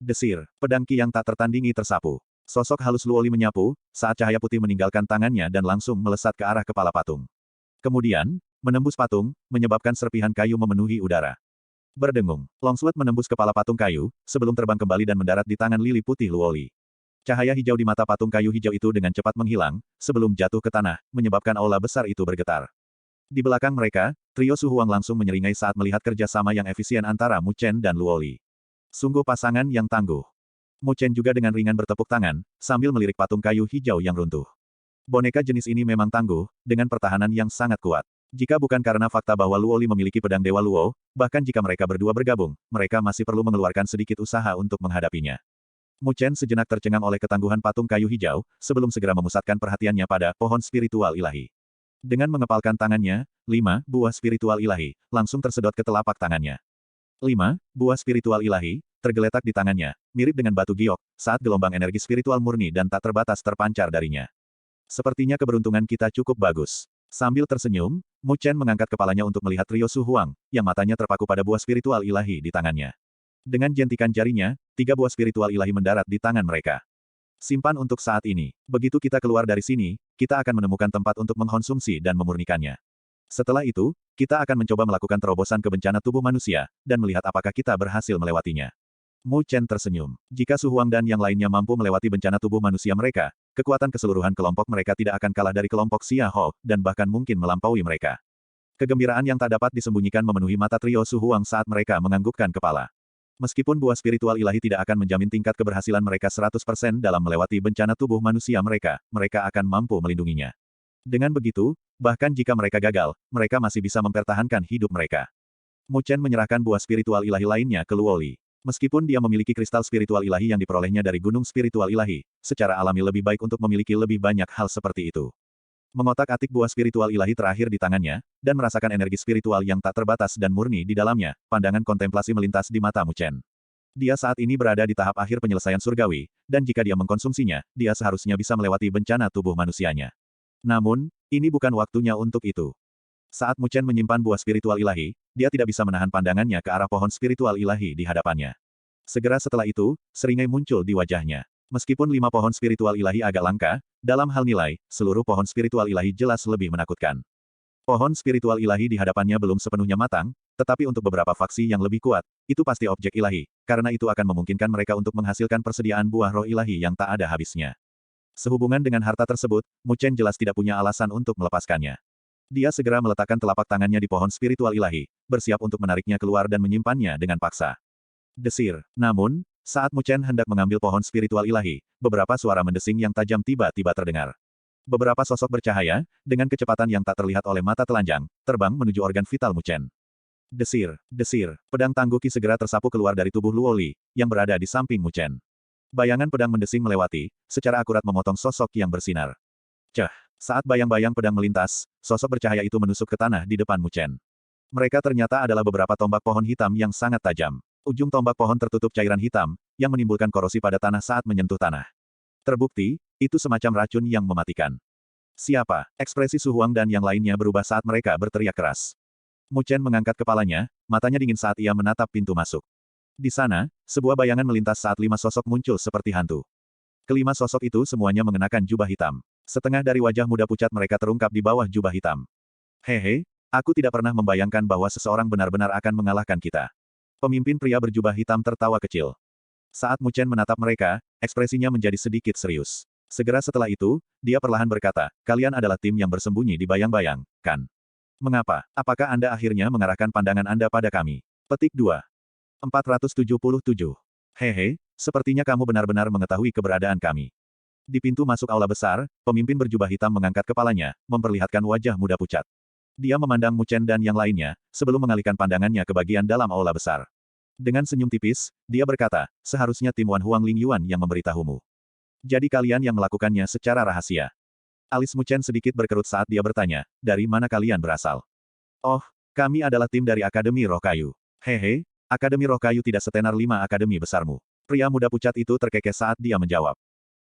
Desir, pedang Qi yang tak tertandingi tersapu. Sosok halus Luoli menyapu, saat cahaya putih meninggalkan tangannya dan langsung melesat ke arah kepala patung. Kemudian, menembus patung, menyebabkan serpihan kayu memenuhi udara. Berdengung, Longsword menembus kepala patung kayu, sebelum terbang kembali dan mendarat di tangan lili putih Luoli. Cahaya hijau di mata patung kayu hijau itu dengan cepat menghilang, sebelum jatuh ke tanah, menyebabkan aula besar itu bergetar. Di belakang mereka, trio Su Huang langsung menyeringai saat melihat kerjasama yang efisien antara Mu Chen dan Luoli. Sungguh pasangan yang tangguh. Mu Chen juga dengan ringan bertepuk tangan, sambil melirik patung kayu hijau yang runtuh. Boneka jenis ini memang tangguh, dengan pertahanan yang sangat kuat. Jika bukan karena fakta bahwa Luoli memiliki pedang Dewa Luo, bahkan jika mereka berdua bergabung, mereka masih perlu mengeluarkan sedikit usaha untuk menghadapinya. Mu Chen sejenak tercengang oleh ketangguhan patung kayu hijau, sebelum segera memusatkan perhatiannya pada pohon spiritual ilahi. Dengan mengepalkan tangannya, 5 buah spiritual ilahi langsung tersedot ke telapak tangannya. 5 buah spiritual ilahi tergeletak di tangannya, mirip dengan batu giok, saat gelombang energi spiritual murni dan tak terbatas terpancar darinya. Sepertinya keberuntungan kita cukup bagus. Sambil tersenyum, Mu Chen mengangkat kepalanya untuk melihat trio Su Huang, yang matanya terpaku pada buah spiritual ilahi di tangannya. Dengan jentikan jarinya, 3 buah spiritual ilahi mendarat di tangan mereka. Simpan untuk saat ini. Begitu kita keluar dari sini, kita akan menemukan tempat untuk mengkonsumsi dan memurnikannya. Setelah itu, kita akan mencoba melakukan terobosan ke bencana tubuh manusia, dan melihat apakah kita berhasil melewatinya. Mu Chen tersenyum. Jika Su Huang dan yang lainnya mampu melewati bencana tubuh manusia mereka, kekuatan keseluruhan kelompok mereka tidak akan kalah dari kelompok Xia Ho, dan bahkan mungkin melampaui mereka. Kegembiraan yang tak dapat disembunyikan memenuhi mata trio Su Huang saat mereka menganggukkan kepala. Meskipun buah spiritual ilahi tidak akan menjamin tingkat keberhasilan mereka 100% dalam melewati bencana tubuh manusia mereka, mereka akan mampu melindunginya. Dengan begitu, bahkan jika mereka gagal, mereka masih bisa mempertahankan hidup mereka. Mu Chen menyerahkan buah spiritual ilahi lainnya ke Luoli. Meskipun dia memiliki kristal spiritual ilahi yang diperolehnya dari gunung spiritual ilahi, secara alami lebih baik untuk memiliki lebih banyak hal seperti itu. Mengotak-atik buah spiritual ilahi terakhir di tangannya, dan merasakan energi spiritual yang tak terbatas dan murni di dalamnya, pandangan kontemplasi melintas di mata Mu Chen. Dia saat ini berada di tahap akhir penyelesaian surgawi, dan jika dia mengkonsumsinya, dia seharusnya bisa melewati bencana tubuh manusianya. Namun, ini bukan waktunya untuk itu. Saat Mu Chen menyimpan buah spiritual ilahi, dia tidak bisa menahan pandangannya ke arah pohon spiritual ilahi di hadapannya. Segera setelah itu, seringai muncul di wajahnya. Meskipun 5 pohon spiritual ilahi agak langka, dalam hal nilai, seluruh pohon spiritual ilahi jelas lebih menakutkan. Pohon spiritual ilahi di hadapannya belum sepenuhnya matang, tetapi untuk beberapa faksi yang lebih kuat, itu pasti objek ilahi, karena itu akan memungkinkan mereka untuk menghasilkan persediaan buah roh ilahi yang tak ada habisnya. Sehubungan dengan harta tersebut, Mu Chen jelas tidak punya alasan untuk melepaskannya. Dia segera meletakkan telapak tangannya di pohon spiritual ilahi, bersiap untuk menariknya keluar dan menyimpannya dengan paksa. Desir. Namun, saat Mu Chen hendak mengambil pohon spiritual ilahi, beberapa suara mendesing yang tajam tiba-tiba terdengar. Beberapa sosok bercahaya, dengan kecepatan yang tak terlihat oleh mata telanjang, terbang menuju organ vital Mu Chen. Desir, desir, pedang Tangguki segera tersapu keluar dari tubuh Luoli, yang berada di samping Mu Chen. Bayangan pedang mendesing melewati, secara akurat memotong sosok yang bersinar. Ceh, saat bayang-bayang pedang melintas, sosok bercahaya itu menusuk ke tanah di depan Mu Chen. Mereka ternyata adalah beberapa tombak pohon hitam yang sangat tajam. Ujung tombak pohon tertutup cairan hitam, yang menimbulkan korosi pada tanah saat menyentuh tanah. Terbukti, itu semacam racun yang mematikan. Siapa? Ekspresi Su Huang dan yang lainnya berubah saat mereka berteriak keras. Mu Chen mengangkat kepalanya, matanya dingin saat ia menatap pintu masuk. Di sana, sebuah bayangan melintas saat 5 sosok muncul seperti hantu. Kelima sosok itu semuanya mengenakan jubah hitam. Setengah dari wajah muda pucat mereka terungkap di bawah jubah hitam. Hehe, aku tidak pernah membayangkan bahwa seseorang benar-benar akan mengalahkan kita. Pemimpin pria berjubah hitam tertawa kecil. Saat Mu Chen menatap mereka, ekspresinya menjadi sedikit serius. Segera setelah itu, dia perlahan berkata, kalian adalah tim yang bersembunyi di bayang-bayang, kan? Mengapa? Apakah Anda akhirnya mengarahkan pandangan Anda pada kami? Petik 2. 477. Hehe, sepertinya kamu benar-benar mengetahui keberadaan kami. Di pintu masuk aula besar, pemimpin berjubah hitam mengangkat kepalanya, memperlihatkan wajah muda pucat. Dia memandang Mu Chen dan yang lainnya, sebelum mengalihkan pandangannya ke bagian dalam aula besar. Dengan senyum tipis, dia berkata, seharusnya tim Wan Huang Ling Yuan yang memberitahumu. Jadi kalian yang melakukannya secara rahasia. Alis Mu Chen sedikit berkerut saat dia bertanya, dari mana kalian berasal? Oh, kami adalah tim dari Akademi Roh Kayu. Hehe, Akademi Roh Kayu tidak setenar 5 akademi besarmu. Pria muda pucat itu terkekeh saat dia menjawab.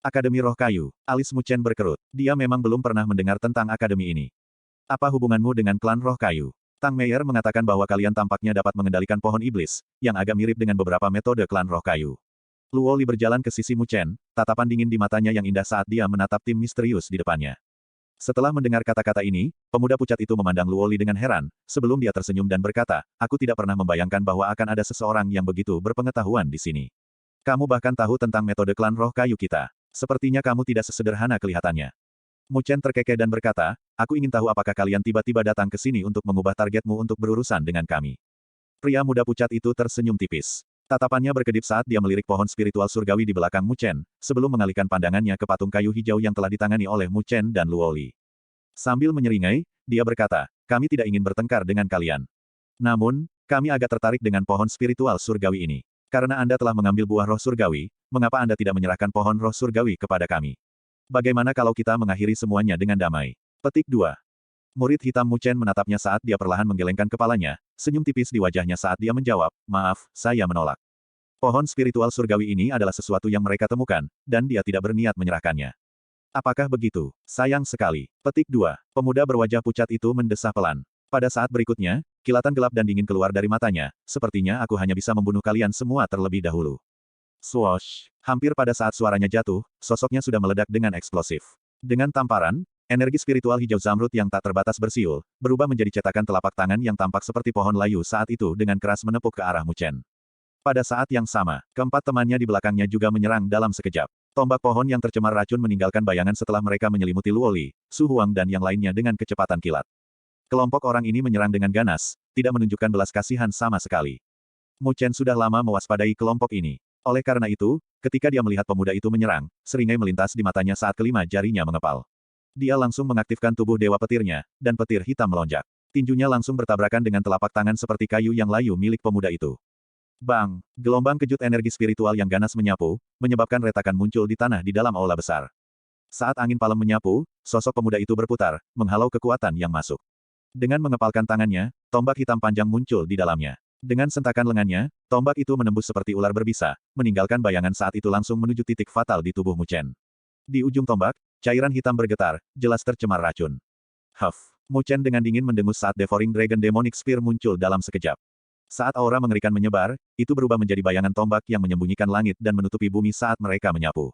Akademi Roh Kayu. Alis Mu Chen berkerut. Dia memang belum pernah mendengar tentang akademi ini. Apa hubunganmu dengan klan Roh Kayu? Tang Meier mengatakan bahwa kalian tampaknya dapat mengendalikan pohon iblis, yang agak mirip dengan beberapa metode klan Roh Kayu. Luoli berjalan ke sisi Mu Chen, tatapan dingin di matanya yang indah saat dia menatap tim misterius di depannya. Setelah mendengar kata-kata ini, pemuda pucat itu memandang Luoli dengan heran, sebelum dia tersenyum dan berkata, aku tidak pernah membayangkan bahwa akan ada seseorang yang begitu berpengetahuan di sini. Kamu bahkan tahu tentang metode klan roh kayu kita. Sepertinya kamu tidak sesederhana kelihatannya. Mu Chen terkekeh dan berkata, aku ingin tahu apakah kalian tiba-tiba datang ke sini untuk mengubah targetmu untuk berurusan dengan kami. Pria muda pucat itu tersenyum tipis. Tatapannya berkedip saat dia melirik pohon spiritual surgawi di belakang Mu Chen, sebelum mengalihkan pandangannya ke patung kayu hijau yang telah ditangani oleh Mu Chen dan Luoli. Sambil menyeringai, dia berkata, kami tidak ingin bertengkar dengan kalian. Namun, kami agak tertarik dengan pohon spiritual surgawi ini. Karena Anda telah mengambil buah roh surgawi, mengapa Anda tidak menyerahkan pohon roh surgawi kepada kami? Bagaimana kalau kita mengakhiri semuanya dengan damai? Petik 2. Murid hitam Mu Chen menatapnya saat dia perlahan menggelengkan kepalanya, senyum tipis di wajahnya saat dia menjawab, maaf, saya menolak. Pohon spiritual surgawi ini adalah sesuatu yang mereka temukan, dan dia tidak berniat menyerahkannya. Apakah begitu? Sayang sekali. Petik 2. Pemuda berwajah pucat itu mendesah pelan. Pada saat berikutnya, kilatan gelap dan dingin keluar dari matanya, sepertinya aku hanya bisa membunuh kalian semua terlebih dahulu. Swoosh! Hampir pada saat suaranya jatuh, sosoknya sudah meledak dengan eksplosif. Dengan tamparan, energi spiritual hijau zamrud yang tak terbatas bersiul, berubah menjadi cetakan telapak tangan yang tampak seperti pohon layu saat itu dengan keras menepuk ke arah Mu Chen. Pada saat yang sama, keempat temannya di belakangnya juga menyerang dalam sekejap. Tombak pohon yang tercemar racun meninggalkan bayangan setelah mereka menyelimuti Luoli, Su Huang dan yang lainnya dengan kecepatan kilat. Kelompok orang ini menyerang dengan ganas, tidak menunjukkan belas kasihan sama sekali. Mu Chen sudah lama mewaspadai kelompok ini. Oleh karena itu, ketika dia melihat pemuda itu menyerang, seringai melintas di matanya saat kelima jarinya mengepal. Dia langsung mengaktifkan tubuh dewa petirnya, dan petir hitam melonjak. Tinjunya langsung bertabrakan dengan telapak tangan seperti kayu yang layu milik pemuda itu. Bang! Gelombang kejut energi spiritual yang ganas menyapu, menyebabkan retakan muncul di tanah di dalam aula besar. Saat angin palem menyapu, sosok pemuda itu berputar, menghalau kekuatan yang masuk. Dengan mengepalkan tangannya, tombak hitam panjang muncul di dalamnya. Dengan sentakan lengannya, tombak itu menembus seperti ular berbisa, meninggalkan bayangan saat itu langsung menuju titik fatal di tubuh Mu Chen. Di ujung tombak, cairan hitam bergetar, jelas tercemar racun. Huff! Mu Chen dengan dingin mendengus saat Devouring Dragon Demonic Spear muncul dalam sekejap. Saat aura mengerikan menyebar, itu berubah menjadi bayangan tombak yang menyembunyikan langit dan menutupi bumi saat mereka menyapu.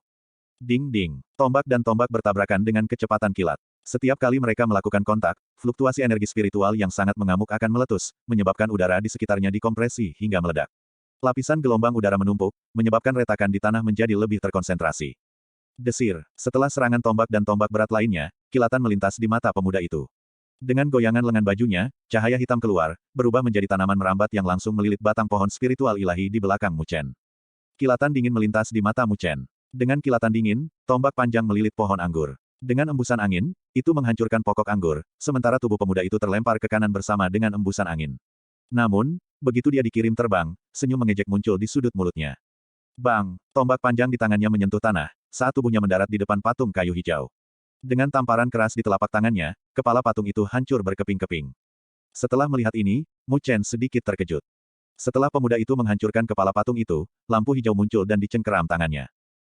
Ding-ding! Tombak dan tombak bertabrakan dengan kecepatan kilat. Setiap kali mereka melakukan kontak, fluktuasi energi spiritual yang sangat mengamuk akan meletus, menyebabkan udara di sekitarnya dikompresi hingga meledak. Lapisan gelombang udara menumpuk, menyebabkan retakan di tanah menjadi lebih terkonsentrasi. Desir! Setelah serangan tombak dan tombak berat lainnya, kilatan melintas di mata pemuda itu. Dengan goyangan lengan bajunya, cahaya hitam keluar, berubah menjadi tanaman merambat yang langsung melilit batang pohon spiritual ilahi di belakang Mu Chen. Kilatan dingin melintas di mata Mu Chen. Dengan kilatan dingin, tombak panjang melilit pohon anggur. Dengan embusan angin, itu menghancurkan pokok anggur, sementara tubuh pemuda itu terlempar ke kanan bersama dengan embusan angin. Namun, begitu dia dikirim terbang, senyum mengejek muncul di sudut mulutnya. Bang! Tombak panjang di tangannya menyentuh tanah, saat tubuhnya mendarat di depan patung kayu hijau. Dengan tamparan keras di telapak tangannya, kepala patung itu hancur berkeping-keping. Setelah melihat ini, Mu Chen sedikit terkejut. Setelah pemuda itu menghancurkan kepala patung itu, lampu hijau muncul dan dicengkeram tangannya.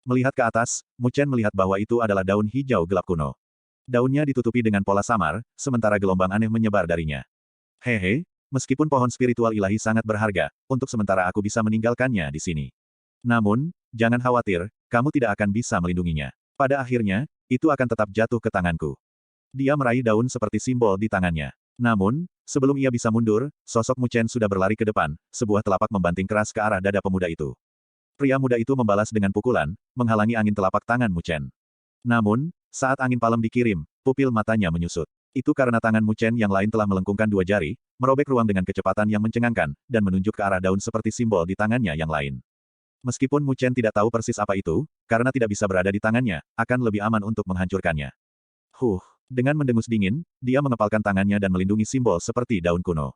Melihat ke atas, Mu Chen melihat bahwa itu adalah daun hijau gelap kuno. Daunnya ditutupi dengan pola samar, sementara gelombang aneh menyebar darinya. Hehe, meskipun pohon spiritual ilahi sangat berharga, untuk sementara aku bisa meninggalkannya di sini. Namun, jangan khawatir, kamu tidak akan bisa melindunginya. Pada akhirnya, itu akan tetap jatuh ke tanganku. Dia meraih daun seperti simbol di tangannya. Namun, sebelum ia bisa mundur, sosok Mu Chen sudah berlari ke depan, sebuah telapak membanting keras ke arah dada pemuda itu. Pria muda itu membalas dengan pukulan, menghalangi angin telapak tangan Mu Chen. Namun, saat angin palem dikirim, pupil matanya menyusut. Itu karena tangan Mu Chen yang lain telah melengkungkan dua jari, merobek ruang dengan kecepatan yang mencengangkan, dan menunjuk ke arah daun seperti simbol di tangannya yang lain. Meskipun Mu Chen tidak tahu persis apa itu, karena tidak bisa berada di tangannya, akan lebih aman untuk menghancurkannya. Dengan mendengus dingin, dia mengepalkan tangannya dan melindungi simbol seperti daun kuno.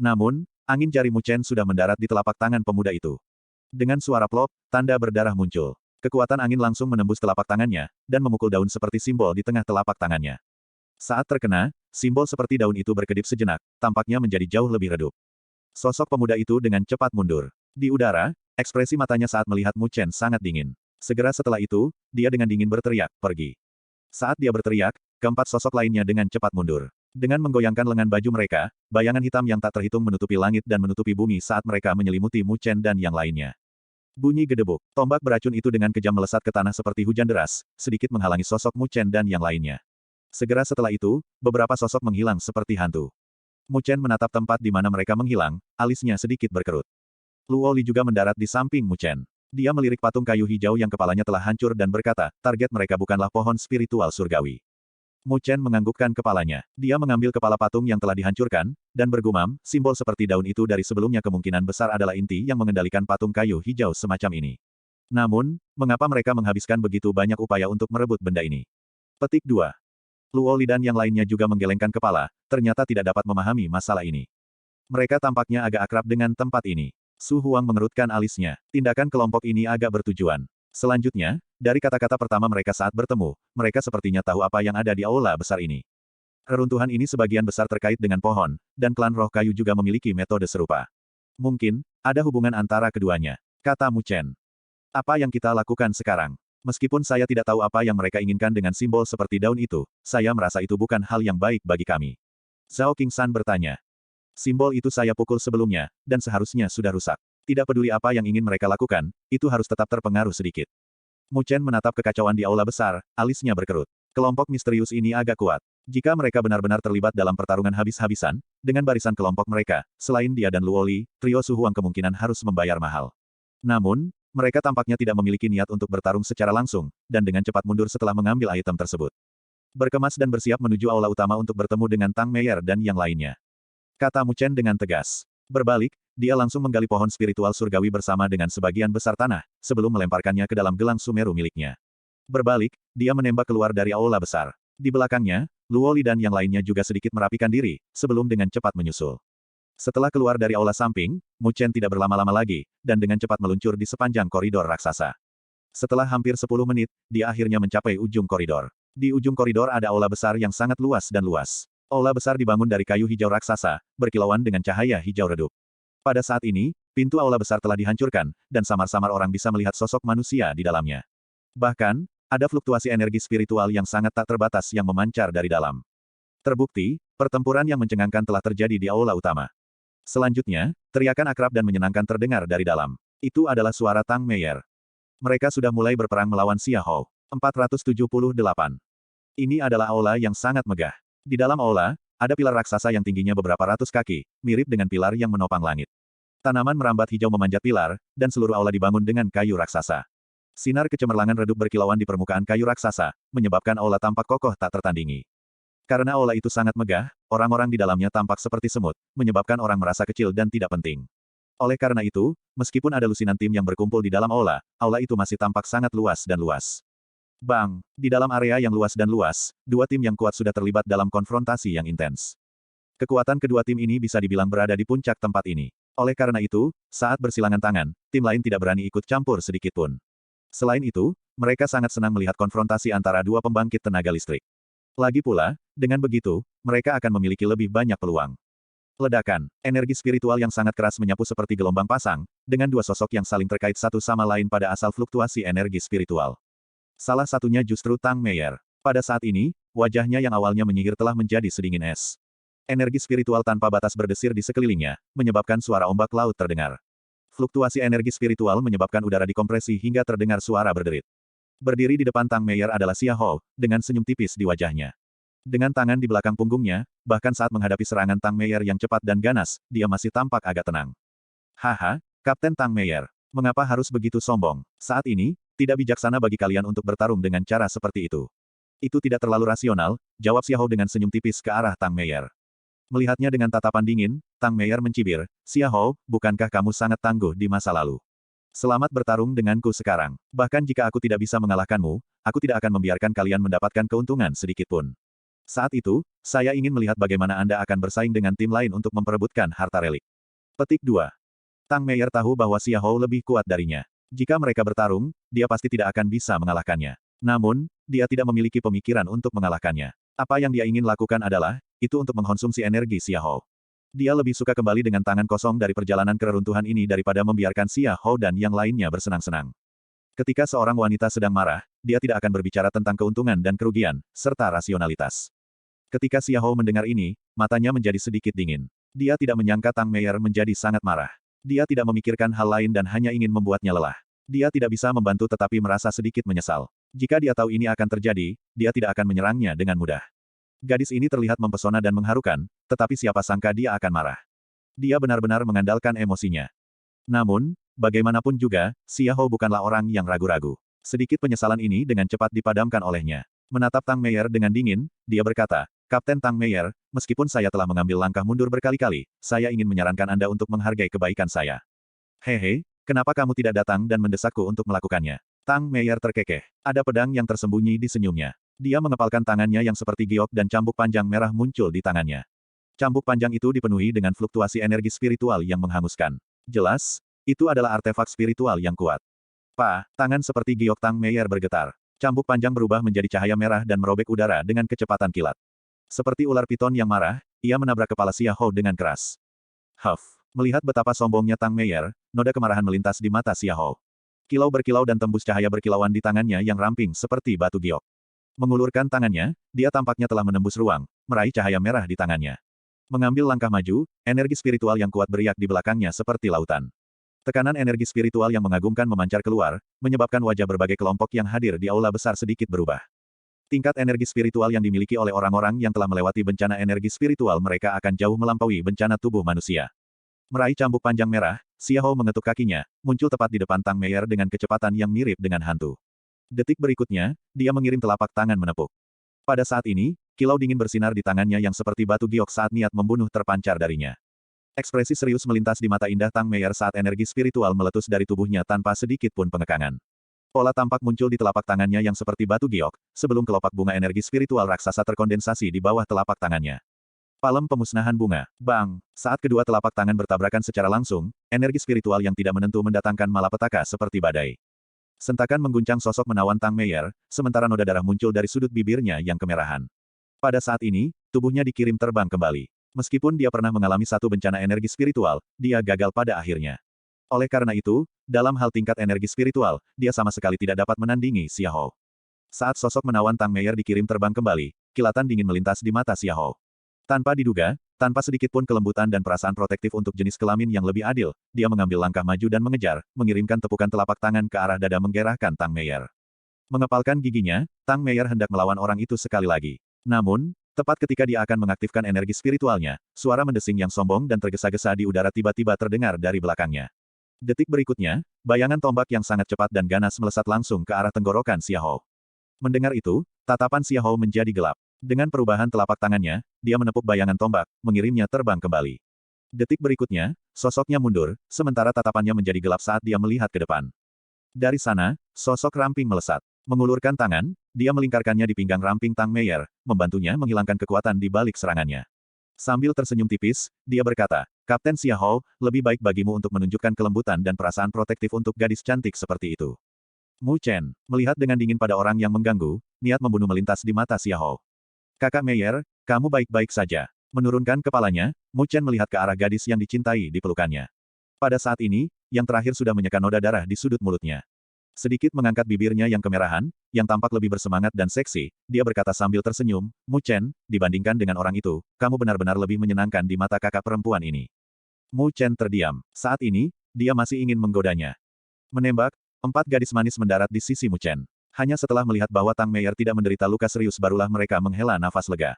Namun, angin jari Mu Chen sudah mendarat di telapak tangan pemuda itu. Dengan suara plop, tanda berdarah muncul. Kekuatan angin langsung menembus telapak tangannya, dan memukul daun seperti simbol di tengah telapak tangannya. Saat terkena, simbol seperti daun itu berkedip sejenak, tampaknya menjadi jauh lebih redup. Sosok pemuda itu dengan cepat mundur. Di udara, ekspresi matanya saat melihat Mu Chen sangat dingin. Segera setelah itu, dia dengan dingin berteriak, pergi. Saat dia berteriak, keempat sosok lainnya dengan cepat mundur. Dengan menggoyangkan lengan baju mereka, bayangan hitam yang tak terhitung menutupi langit dan menutupi bumi saat mereka menyelimuti Mu Chen dan yang lainnya. Bunyi gedebuk. Tombak beracun itu dengan kejam melesat ke tanah seperti hujan deras, sedikit menghalangi sosok Mu Chen dan yang lainnya. Segera setelah itu, beberapa sosok menghilang seperti hantu. Mu Chen menatap tempat di mana mereka menghilang, alisnya sedikit berkerut. Luo Li juga mendarat di samping Mu Chen. Dia melirik patung kayu hijau yang kepalanya telah hancur dan berkata, target mereka bukanlah pohon spiritual surgawi. Mu Chen menganggukkan kepalanya. Dia mengambil kepala patung yang telah dihancurkan, dan bergumam, simbol seperti daun itu dari sebelumnya kemungkinan besar adalah inti yang mengendalikan patung kayu hijau semacam ini. Namun, mengapa mereka menghabiskan begitu banyak upaya untuk merebut benda ini? Petik 2. Luo Li dan yang lainnya juga menggelengkan kepala, ternyata tidak dapat memahami masalah ini. Mereka tampaknya agak akrab dengan tempat ini. Su Huang mengerutkan alisnya. Tindakan kelompok ini agak bertujuan. Selanjutnya, dari kata-kata pertama mereka saat bertemu, mereka sepertinya tahu apa yang ada di aula besar ini. Reruntuhan ini sebagian besar terkait dengan pohon, dan klan roh kayu juga memiliki metode serupa. Mungkin, ada hubungan antara keduanya, kata Mu Chen. Apa yang kita lakukan sekarang? Meskipun saya tidak tahu apa yang mereka inginkan dengan simbol seperti daun itu, saya merasa itu bukan hal yang baik bagi kami. Zhao Qingshan bertanya. Simbol itu saya pukul sebelumnya, dan seharusnya sudah rusak. Tidak peduli apa yang ingin mereka lakukan, itu harus tetap terpengaruh sedikit. Mu Chen menatap kekacauan di aula besar, alisnya berkerut. Kelompok misterius ini agak kuat. Jika mereka benar-benar terlibat dalam pertarungan habis-habisan, dengan barisan kelompok mereka, selain dia dan Luo Li, trio Su Huang kemungkinan harus membayar mahal. Namun, mereka tampaknya tidak memiliki niat untuk bertarung secara langsung, dan dengan cepat mundur setelah mengambil item tersebut. Berkemas dan bersiap menuju aula utama untuk bertemu dengan Tang Meier dan yang lainnya. Kata Mu Chen dengan tegas. Berbalik, dia langsung menggali pohon spiritual surgawi bersama dengan sebagian besar tanah, sebelum melemparkannya ke dalam gelang Sumeru miliknya. Berbalik, dia menembak keluar dari aula besar. Di belakangnya, Luo Li dan yang lainnya juga sedikit merapikan diri, sebelum dengan cepat menyusul. Setelah keluar dari aula samping, Mu Chen tidak berlama-lama lagi, dan dengan cepat meluncur di sepanjang koridor raksasa. Setelah hampir 10 menit, dia akhirnya mencapai ujung koridor. Di ujung koridor ada aula besar yang sangat luas dan luas. Aula besar dibangun dari kayu hijau raksasa, berkilauan dengan cahaya hijau redup. Pada saat ini, pintu aula besar telah dihancurkan, dan samar-samar orang bisa melihat sosok manusia di dalamnya. Bahkan, ada fluktuasi energi spiritual yang sangat tak terbatas yang memancar dari dalam. Terbukti, pertempuran yang mencengangkan telah terjadi di aula utama. Selanjutnya, teriakan akrab dan menyenangkan terdengar dari dalam. Itu adalah suara Tang Meier. Mereka sudah mulai berperang melawan Xia Hou. 478. Ini adalah aula yang sangat megah. Di dalam aula, ada pilar raksasa yang tingginya beberapa ratus kaki, mirip dengan pilar yang menopang langit. Tanaman merambat hijau memanjat pilar, dan seluruh aula dibangun dengan kayu raksasa. Sinar kecemerlangan redup berkilauan di permukaan kayu raksasa, menyebabkan aula tampak kokoh tak tertandingi. Karena aula itu sangat megah, orang-orang di dalamnya tampak seperti semut, menyebabkan orang merasa kecil dan tidak penting. Oleh karena itu, meskipun ada lusinan tim yang berkumpul di dalam aula itu masih tampak sangat luas dan luas. Bang! Di dalam area yang luas dan luas, dua tim yang kuat sudah terlibat dalam konfrontasi yang intens. Kekuatan kedua tim ini bisa dibilang berada di puncak tempat ini. Oleh karena itu, saat bersilangan tangan, tim lain tidak berani ikut campur sedikitpun. Selain itu, mereka sangat senang melihat konfrontasi antara dua pembangkit tenaga listrik. Lagi pula, dengan begitu, mereka akan memiliki lebih banyak peluang. Ledakan, energi spiritual yang sangat keras menyapu seperti gelombang pasang, dengan dua sosok yang saling terkait satu sama lain pada asal fluktuasi energi spiritual. Salah satunya justru Tang Meier. Pada saat ini, wajahnya yang awalnya menyihir telah menjadi sedingin es. Energi spiritual tanpa batas berdesir di sekelilingnya, menyebabkan suara ombak laut terdengar. Fluktuasi energi spiritual menyebabkan udara dikompresi hingga terdengar suara berderit. Berdiri di depan Tang Meier adalah Xia Hou, dengan senyum tipis di wajahnya. Dengan tangan di belakang punggungnya, bahkan saat menghadapi serangan Tang Meier yang cepat dan ganas, dia masih tampak agak tenang. Haha, Kapten Tang Meier. Mengapa harus begitu sombong? Saat ini, tidak bijaksana bagi kalian untuk bertarung dengan cara seperti itu. Itu tidak terlalu rasional, jawab Xia Hou dengan senyum tipis ke arah Tang Meier. Melihatnya dengan tatapan dingin, Tang Meier mencibir, Xia Hou, bukankah kamu sangat tangguh di masa lalu? Selamat bertarung denganku sekarang. Bahkan jika aku tidak bisa mengalahkanmu, aku tidak akan membiarkan kalian mendapatkan keuntungan sedikitpun. Saat itu, saya ingin melihat bagaimana Anda akan bersaing dengan tim lain untuk memperebutkan harta relik. Petik 2. Tang Meier tahu bahwa Xia Hou lebih kuat darinya. Jika mereka bertarung, dia pasti tidak akan bisa mengalahkannya. Namun, dia tidak memiliki pemikiran untuk mengalahkannya. Apa yang dia ingin lakukan adalah, itu untuk mengkonsumsi energi Xia Hou. Dia lebih suka kembali dengan tangan kosong dari perjalanan keruntuhan ini daripada membiarkan Xia Hou dan yang lainnya bersenang-senang. Ketika seorang wanita sedang marah, dia tidak akan berbicara tentang keuntungan dan kerugian, serta rasionalitas. Ketika Xia Hou mendengar ini, matanya menjadi sedikit dingin. Dia tidak menyangka Tang Meier menjadi sangat marah. Dia tidak memikirkan hal lain dan hanya ingin membuatnya lelah. Dia tidak bisa membantu tetapi merasa sedikit menyesal. Jika dia tahu ini akan terjadi, dia tidak akan menyerangnya dengan mudah. Gadis ini terlihat mempesona dan mengharukan, tetapi siapa sangka dia akan marah. Dia benar-benar mengandalkan emosinya. Namun, bagaimanapun juga, Xia Hou bukanlah orang yang ragu-ragu. Sedikit penyesalan ini dengan cepat dipadamkan olehnya. Menatap Tang Meier dengan dingin, dia berkata, Kapten Tang Meier, meskipun saya telah mengambil langkah mundur berkali-kali, saya ingin menyarankan Anda untuk menghargai kebaikan saya. Hehe, kenapa kamu tidak datang dan mendesakku untuk melakukannya? Tang Meier terkekeh. Ada pedang yang tersembunyi di senyumnya. Dia mengepalkan tangannya yang seperti giok dan cambuk panjang merah muncul di tangannya. Cambuk panjang itu dipenuhi dengan fluktuasi energi spiritual yang menghanguskan. Jelas, itu adalah artefak spiritual yang kuat. Tangan seperti giok Tang Meier bergetar. Cambuk panjang berubah menjadi cahaya merah dan merobek udara dengan kecepatan kilat. Seperti ular piton yang marah, ia menabrak kepala Xia Hou dengan keras. Melihat betapa sombongnya Tang Meier, noda kemarahan melintas di mata Xia Hou. Kilau berkilau dan tembus cahaya berkilauan di tangannya yang ramping seperti batu giok. Mengulurkan tangannya, dia tampaknya telah menembus ruang, meraih cahaya merah di tangannya. Mengambil langkah maju, energi spiritual yang kuat beriak di belakangnya seperti lautan. Tekanan energi spiritual yang mengagumkan memancar keluar, menyebabkan wajah berbagai kelompok yang hadir di aula besar sedikit berubah. Tingkat energi spiritual yang dimiliki oleh orang-orang yang telah melewati bencana energi spiritual mereka akan jauh melampaui bencana tubuh manusia. Meraih cambuk panjang merah, Xia Hou mengetuk kakinya, muncul tepat di depan Tang Meier dengan kecepatan yang mirip dengan hantu. Detik berikutnya, dia mengirim telapak tangan menepuk. Pada saat ini, kilau dingin bersinar di tangannya yang seperti batu giok saat niat membunuh terpancar darinya. Ekspresi serius melintas di mata indah Tang Meier saat energi spiritual meletus dari tubuhnya tanpa sedikit pun pengekangan. Pola tampak muncul di telapak tangannya yang seperti batu giok, sebelum kelopak bunga energi spiritual raksasa terkondensasi di bawah telapak tangannya. Palem pemusnahan bunga. Bang! Saat kedua telapak tangan bertabrakan secara langsung, energi spiritual yang tidak menentu mendatangkan malapetaka seperti badai. Sentakan mengguncang sosok menawan Tang Meier, sementara noda darah muncul dari sudut bibirnya yang kemerahan. Pada saat ini, tubuhnya dikirim terbang kembali. Meskipun dia pernah mengalami satu bencana energi spiritual, dia gagal pada akhirnya. Oleh karena itu, dalam hal tingkat energi spiritual, dia sama sekali tidak dapat menandingi Xia Hou. Saat sosok menawan Tang Meier dikirim terbang kembali, kilatan dingin melintas di mata Xia Hou. Tanpa diduga, tanpa sedikit pun kelembutan dan perasaan protektif untuk jenis kelamin yang lebih adil, dia mengambil langkah maju dan mengejar, mengirimkan tepukan telapak tangan ke arah dada menggerahkan Tang Meier. Mengepalkan giginya, Tang Meier hendak melawan orang itu sekali lagi. Namun, tepat ketika dia akan mengaktifkan energi spiritualnya, suara mendesing yang sombong dan tergesa-gesa di udara tiba-tiba terdengar dari belakangnya. Detik berikutnya, bayangan tombak yang sangat cepat dan ganas melesat langsung ke arah tenggorokan Xia Hou. Mendengar itu, tatapan Xia Hou menjadi gelap. Dengan perubahan telapak tangannya, dia menepuk bayangan tombak, mengirimnya terbang kembali. Detik berikutnya, sosoknya mundur, sementara tatapannya menjadi gelap saat dia melihat ke depan. Dari sana, sosok ramping melesat. Mengulurkan tangan, dia melingkarkannya di pinggang ramping Tang Meier, membantunya menghilangkan kekuatan di balik serangannya. Sambil tersenyum tipis, dia berkata, Kapten Xia Hou, lebih baik bagimu untuk menunjukkan kelembutan dan perasaan protektif untuk gadis cantik seperti itu. Mu Chen, melihat dengan dingin pada orang yang mengganggu, niat membunuh melintas di mata Xia Hou. Kakak Meier, kamu baik-baik saja. Menurunkan kepalanya, Mu Chen melihat ke arah gadis yang dicintai di pelukannya. Pada saat ini, yang terakhir sudah menyeka noda darah di sudut mulutnya. Sedikit mengangkat bibirnya yang kemerahan, yang tampak lebih bersemangat dan seksi, dia berkata sambil tersenyum, Mu Chen, dibandingkan dengan orang itu, kamu benar-benar lebih menyenangkan di mata kakak perempuan ini. Mu Chen terdiam. Saat ini, dia masih ingin menggodanya. Menembak, 4 gadis manis mendarat di sisi Mu Chen. Hanya setelah melihat bahwa Tang Meier tidak menderita luka serius barulah mereka menghela nafas lega.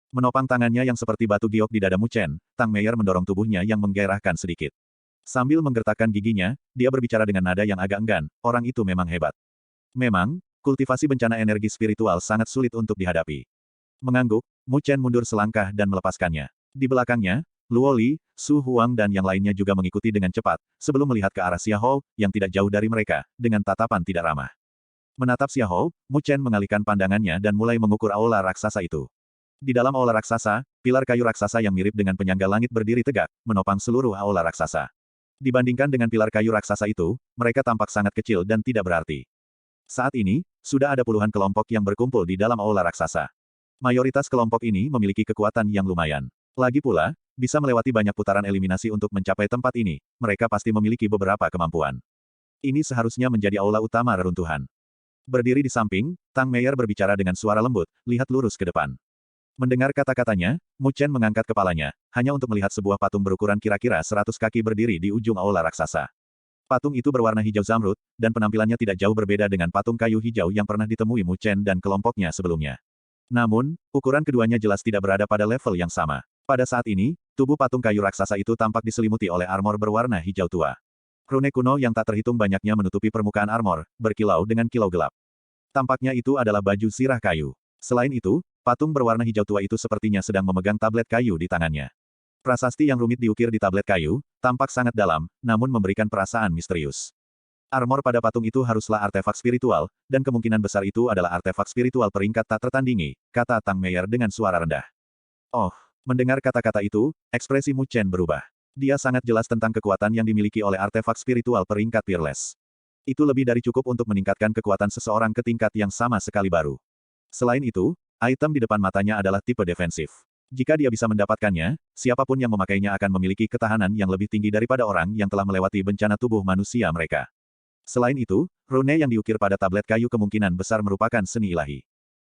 Menopang tangannya yang seperti batu giok di dada Mu Chen, Tang Meier mendorong tubuhnya yang menggairahkan sedikit. Sambil menggertakkan giginya, dia berbicara dengan nada yang agak enggan, orang itu memang hebat. Memang, kultivasi bencana energi spiritual sangat sulit untuk dihadapi. Mengangguk, Mu Chen mundur selangkah dan melepaskannya. Di belakangnya, Luo Li, Su Huang dan yang lainnya juga mengikuti dengan cepat, sebelum melihat ke arah Xia Hou, yang tidak jauh dari mereka, dengan tatapan tidak ramah. Menatap Xia Hou, Mu Chen mengalihkan pandangannya dan mulai mengukur aula raksasa itu. Di dalam aula raksasa, pilar kayu raksasa yang mirip dengan penyangga langit berdiri tegak, menopang seluruh aula raksasa. Dibandingkan dengan pilar kayu raksasa itu, mereka tampak sangat kecil dan tidak berarti. Saat ini, sudah ada puluhan kelompok yang berkumpul di dalam aula raksasa. Mayoritas kelompok ini memiliki kekuatan yang lumayan. Lagi pula, bisa melewati banyak putaran eliminasi untuk mencapai tempat ini, mereka pasti memiliki beberapa kemampuan. Ini seharusnya menjadi aula utama reruntuhan. Berdiri di samping, Tang Meier berbicara dengan suara lembut, lihat lurus ke depan. Mendengar kata-katanya, Mu Chen mengangkat kepalanya, hanya untuk melihat sebuah patung berukuran kira-kira 100 kaki berdiri di ujung aula raksasa. Patung itu berwarna hijau zamrud, dan penampilannya tidak jauh berbeda dengan patung kayu hijau yang pernah ditemui Mu Chen dan kelompoknya sebelumnya. Namun, ukuran keduanya jelas tidak berada pada level yang sama. Pada saat ini, tubuh patung kayu raksasa itu tampak diselimuti oleh armor berwarna hijau tua. Rune kuno yang tak terhitung banyaknya menutupi permukaan armor, berkilau dengan kilau gelap. Tampaknya itu adalah baju sirah kayu. Selain itu, patung berwarna hijau tua itu sepertinya sedang memegang tablet kayu di tangannya. Prasasti yang rumit diukir di tablet kayu, tampak sangat dalam, namun memberikan perasaan misterius. Armor pada patung itu haruslah artefak spiritual, dan kemungkinan besar itu adalah artefak spiritual peringkat tak tertandingi, kata Tang Meier dengan suara rendah. Oh, mendengar kata-kata itu, ekspresi Mu Chen berubah. Dia sangat jelas tentang kekuatan yang dimiliki oleh artefak spiritual peringkat peerless. Itu lebih dari cukup untuk meningkatkan kekuatan seseorang ke tingkat yang sama sekali baru. Selain itu, item di depan matanya adalah tipe defensif. Jika dia bisa mendapatkannya, siapapun yang memakainya akan memiliki ketahanan yang lebih tinggi daripada orang yang telah melewati bencana tubuh manusia mereka. Selain itu, rune yang diukir pada tablet kayu kemungkinan besar merupakan seni ilahi.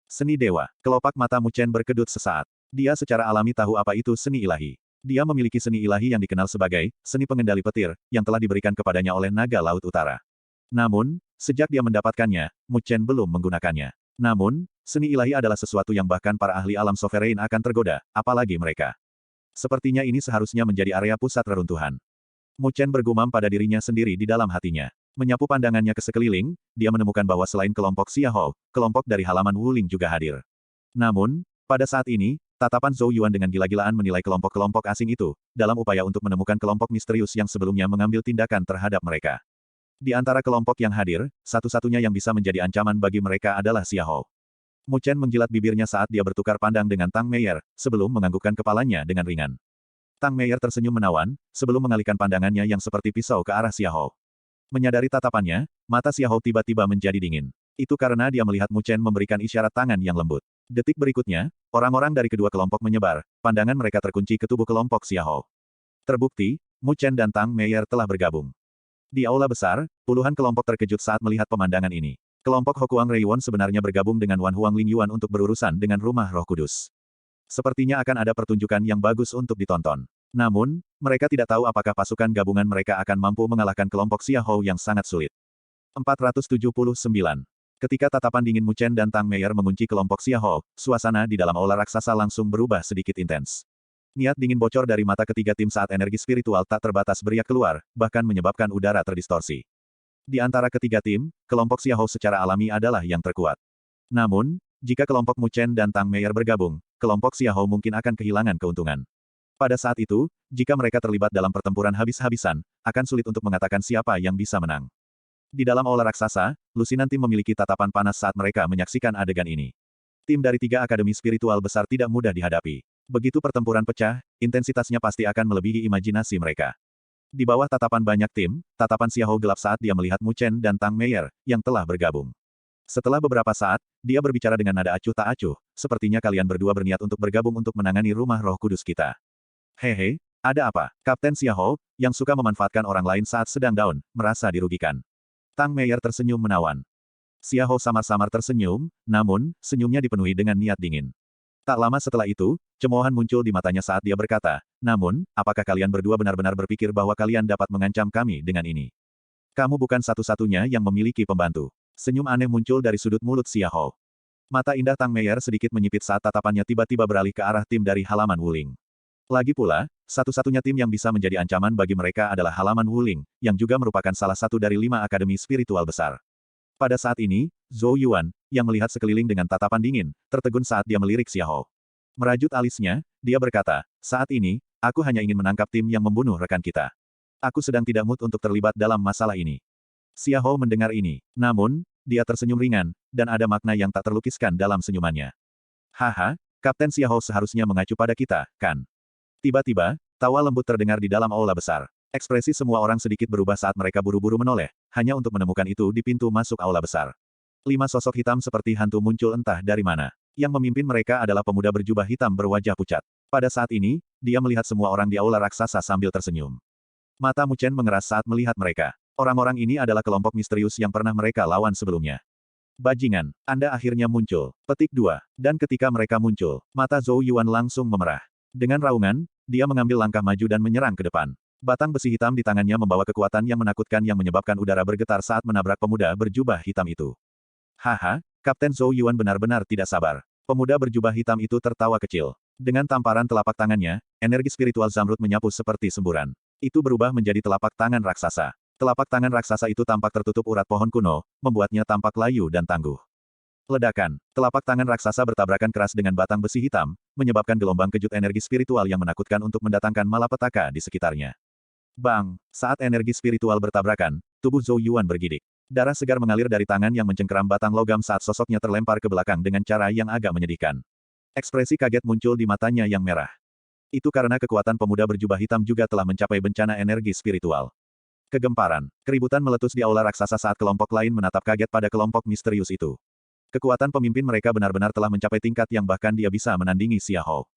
Seni dewa. Kelopak mata Mu Chen berkedut sesaat. Dia secara alami tahu apa itu seni ilahi. Dia memiliki seni ilahi yang dikenal sebagai seni pengendali petir, yang telah diberikan kepadanya oleh naga Laut Utara. Namun, sejak dia mendapatkannya, Mu Chen belum menggunakannya. Namun, seni ilahi adalah sesuatu yang bahkan para ahli alam sovereign akan tergoda, apalagi mereka. Sepertinya ini seharusnya menjadi area pusat reruntuhan. Mu Chen bergumam pada dirinya sendiri di dalam hatinya. Menyapu pandangannya ke sekeliling, dia menemukan bahwa selain kelompok Xia Hou, kelompok dari halaman Wuling juga hadir. Namun, pada saat ini, tatapan Zhou Yuan dengan gila-gilaan menilai kelompok-kelompok asing itu, dalam upaya untuk menemukan kelompok misterius yang sebelumnya mengambil tindakan terhadap mereka. Di antara kelompok yang hadir, satu-satunya yang bisa menjadi ancaman bagi mereka adalah Xia Hou. Mu Chen menjilat bibirnya saat dia bertukar pandang dengan Tang Meier, sebelum menganggukkan kepalanya dengan ringan. Tang Meier tersenyum menawan, sebelum mengalihkan pandangannya yang seperti pisau ke arah Xia Hou. Menyadari tatapannya, mata Xia Hou tiba-tiba menjadi dingin. Itu karena dia melihat Mu Chen memberikan isyarat tangan yang lembut. Detik berikutnya, orang-orang dari kedua kelompok menyebar, pandangan mereka terkunci ke tubuh kelompok Xia Hou. Terbukti, Mu Chen dan Tang Meier telah bergabung. Di aula besar, puluhan kelompok terkejut saat melihat pemandangan ini. Kelompok Hokuang Reiwon sebenarnya bergabung dengan Wan Huang Lingyuan untuk berurusan dengan Rumah Roh Kudus. Sepertinya akan ada pertunjukan yang bagus untuk ditonton. Namun, mereka tidak tahu apakah pasukan gabungan mereka akan mampu mengalahkan kelompok Xia Hou yang sangat sulit. 479. Ketika tatapan dingin Mu Chen dan Tang Meier mengunci kelompok Xia Hou, suasana di dalam aula raksasa langsung berubah sedikit intens. Niat dingin bocor dari mata ketiga tim saat energi spiritual tak terbatas beriak keluar, bahkan menyebabkan udara terdistorsi. Di antara ketiga tim, kelompok Xia Hou secara alami adalah yang terkuat. Namun, jika kelompok Mu Chen dan Tang Meier bergabung, kelompok Xia Hou mungkin akan kehilangan keuntungan. Pada saat itu, jika mereka terlibat dalam pertempuran habis-habisan, akan sulit untuk mengatakan siapa yang bisa menang. Di dalam aula raksasa, lusinan tim memiliki tatapan panas saat mereka menyaksikan adegan ini. Tim dari tiga akademi spiritual besar tidak mudah dihadapi. Begitu pertempuran pecah, intensitasnya pasti akan melebihi imajinasi mereka. Di bawah tatapan banyak tim, tatapan Xia Hou gelap saat dia melihat Mu Chen dan Tang Meier, yang telah bergabung. Setelah beberapa saat, dia berbicara dengan nada acuh tak acuh, sepertinya kalian berdua berniat untuk bergabung untuk menangani Rumah Roh Kudus kita. Hehe, ada apa? Kapten Xia Hou, yang suka memanfaatkan orang lain saat sedang down, merasa dirugikan. Tang Meier tersenyum menawan. Xia Hou samar-samar tersenyum, namun, senyumnya dipenuhi dengan niat dingin. Tak lama setelah itu, cemoohan muncul di matanya saat dia berkata, namun, apakah kalian berdua benar-benar berpikir bahwa kalian dapat mengancam kami dengan ini? Kamu bukan satu-satunya yang memiliki pembantu. Senyum aneh muncul dari sudut mulut Xia Hou. Mata indah Tang Meier sedikit menyipit saat tatapannya tiba-tiba beralih ke arah tim dari halaman Wuling. Lagi pula, satu-satunya tim yang bisa menjadi ancaman bagi mereka adalah halaman Wuling, yang juga merupakan salah satu dari 5 akademi spiritual besar. Pada saat ini, Zhou Yuan, yang melihat sekeliling dengan tatapan dingin, tertegun saat dia melirik Xia Hou. Merajut alisnya, dia berkata, saat ini, aku hanya ingin menangkap tim yang membunuh rekan kita. Aku sedang tidak mood untuk terlibat dalam masalah ini. Xia Hou mendengar ini. Namun, dia tersenyum ringan, dan ada makna yang tak terlukiskan dalam senyumannya. Haha, Kapten Xia Hou seharusnya mengacu pada kita, kan? Tiba-tiba, tawa lembut terdengar di dalam aula besar. Ekspresi semua orang sedikit berubah saat mereka buru-buru menoleh, hanya untuk menemukan itu di pintu masuk aula besar. 5 sosok hitam seperti hantu muncul entah dari mana. Yang memimpin mereka adalah pemuda berjubah hitam berwajah pucat. Pada saat ini, dia melihat semua orang di aula raksasa sambil tersenyum. Mata Mu Chen mengeras saat melihat mereka. Orang-orang ini adalah kelompok misterius yang pernah mereka lawan sebelumnya. Bajingan, Anda akhirnya muncul. Petik 2. Dan ketika mereka muncul, mata Zhou Yuan langsung memerah. Dengan raungan, dia mengambil langkah maju dan menyerang ke depan. Batang besi hitam di tangannya membawa kekuatan yang menakutkan yang menyebabkan udara bergetar saat menabrak pemuda berjubah hitam itu. Haha, Kapten Zhou Yuan benar-benar tidak sabar. Pemuda berjubah hitam itu tertawa kecil. Dengan tamparan telapak tangannya, energi spiritual Zamrud menyapu seperti semburan. Itu berubah menjadi telapak tangan raksasa. Telapak tangan raksasa itu tampak tertutup urat pohon kuno, membuatnya tampak layu dan tangguh. Ledakan. Telapak tangan raksasa bertabrakan keras dengan batang besi hitam, menyebabkan gelombang kejut energi spiritual yang menakutkan untuk mendatangkan malapetaka di sekitarnya. Bang! Saat energi spiritual bertabrakan, tubuh Zhou Yuan bergidik. Darah segar mengalir dari tangan yang mencengkeram batang logam saat sosoknya terlempar ke belakang dengan cara yang agak menyedihkan. Ekspresi kaget muncul di matanya yang merah. Itu karena kekuatan pemuda berjubah hitam juga telah mencapai bencana energi spiritual. Kegemparan. Keributan meletus di aula raksasa saat kelompok lain menatap kaget pada kelompok misterius itu. Kekuatan pemimpin mereka benar-benar telah mencapai tingkat yang bahkan dia bisa menandingi Xiahou.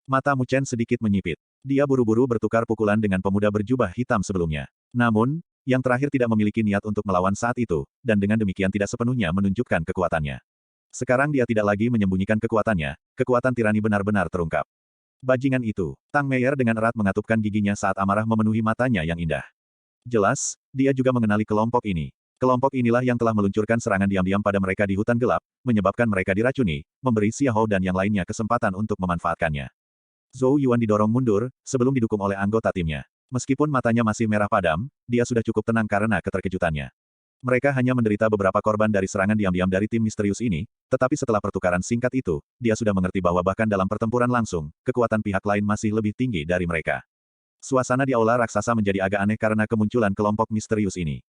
Mata Mu Chen sedikit menyipit. Dia buru-buru bertukar pukulan dengan pemuda berjubah hitam sebelumnya. Namun, yang terakhir tidak memiliki niat untuk melawan saat itu, dan dengan demikian tidak sepenuhnya menunjukkan kekuatannya. Sekarang dia tidak lagi menyembunyikan kekuatannya, kekuatan tirani benar-benar terungkap. Bajingan itu, Tang Meier dengan erat mengatupkan giginya saat amarah memenuhi matanya yang indah. Jelas, dia juga mengenali kelompok ini. Kelompok inilah yang telah meluncurkan serangan diam-diam pada mereka di hutan gelap, menyebabkan mereka diracuni, memberi Xiahou dan yang lainnya kesempatan untuk memanfaatkannya. Zhou Yuan didorong mundur, sebelum didukung oleh anggota timnya. Meskipun matanya masih merah padam, dia sudah cukup tenang karena keterkejutannya. Mereka hanya menderita beberapa korban dari serangan diam-diam dari tim misterius ini, tetapi setelah pertukaran singkat itu, dia sudah mengerti bahwa bahkan dalam pertempuran langsung, kekuatan pihak lain masih lebih tinggi dari mereka. Suasana di aula raksasa menjadi agak aneh karena kemunculan kelompok misterius ini.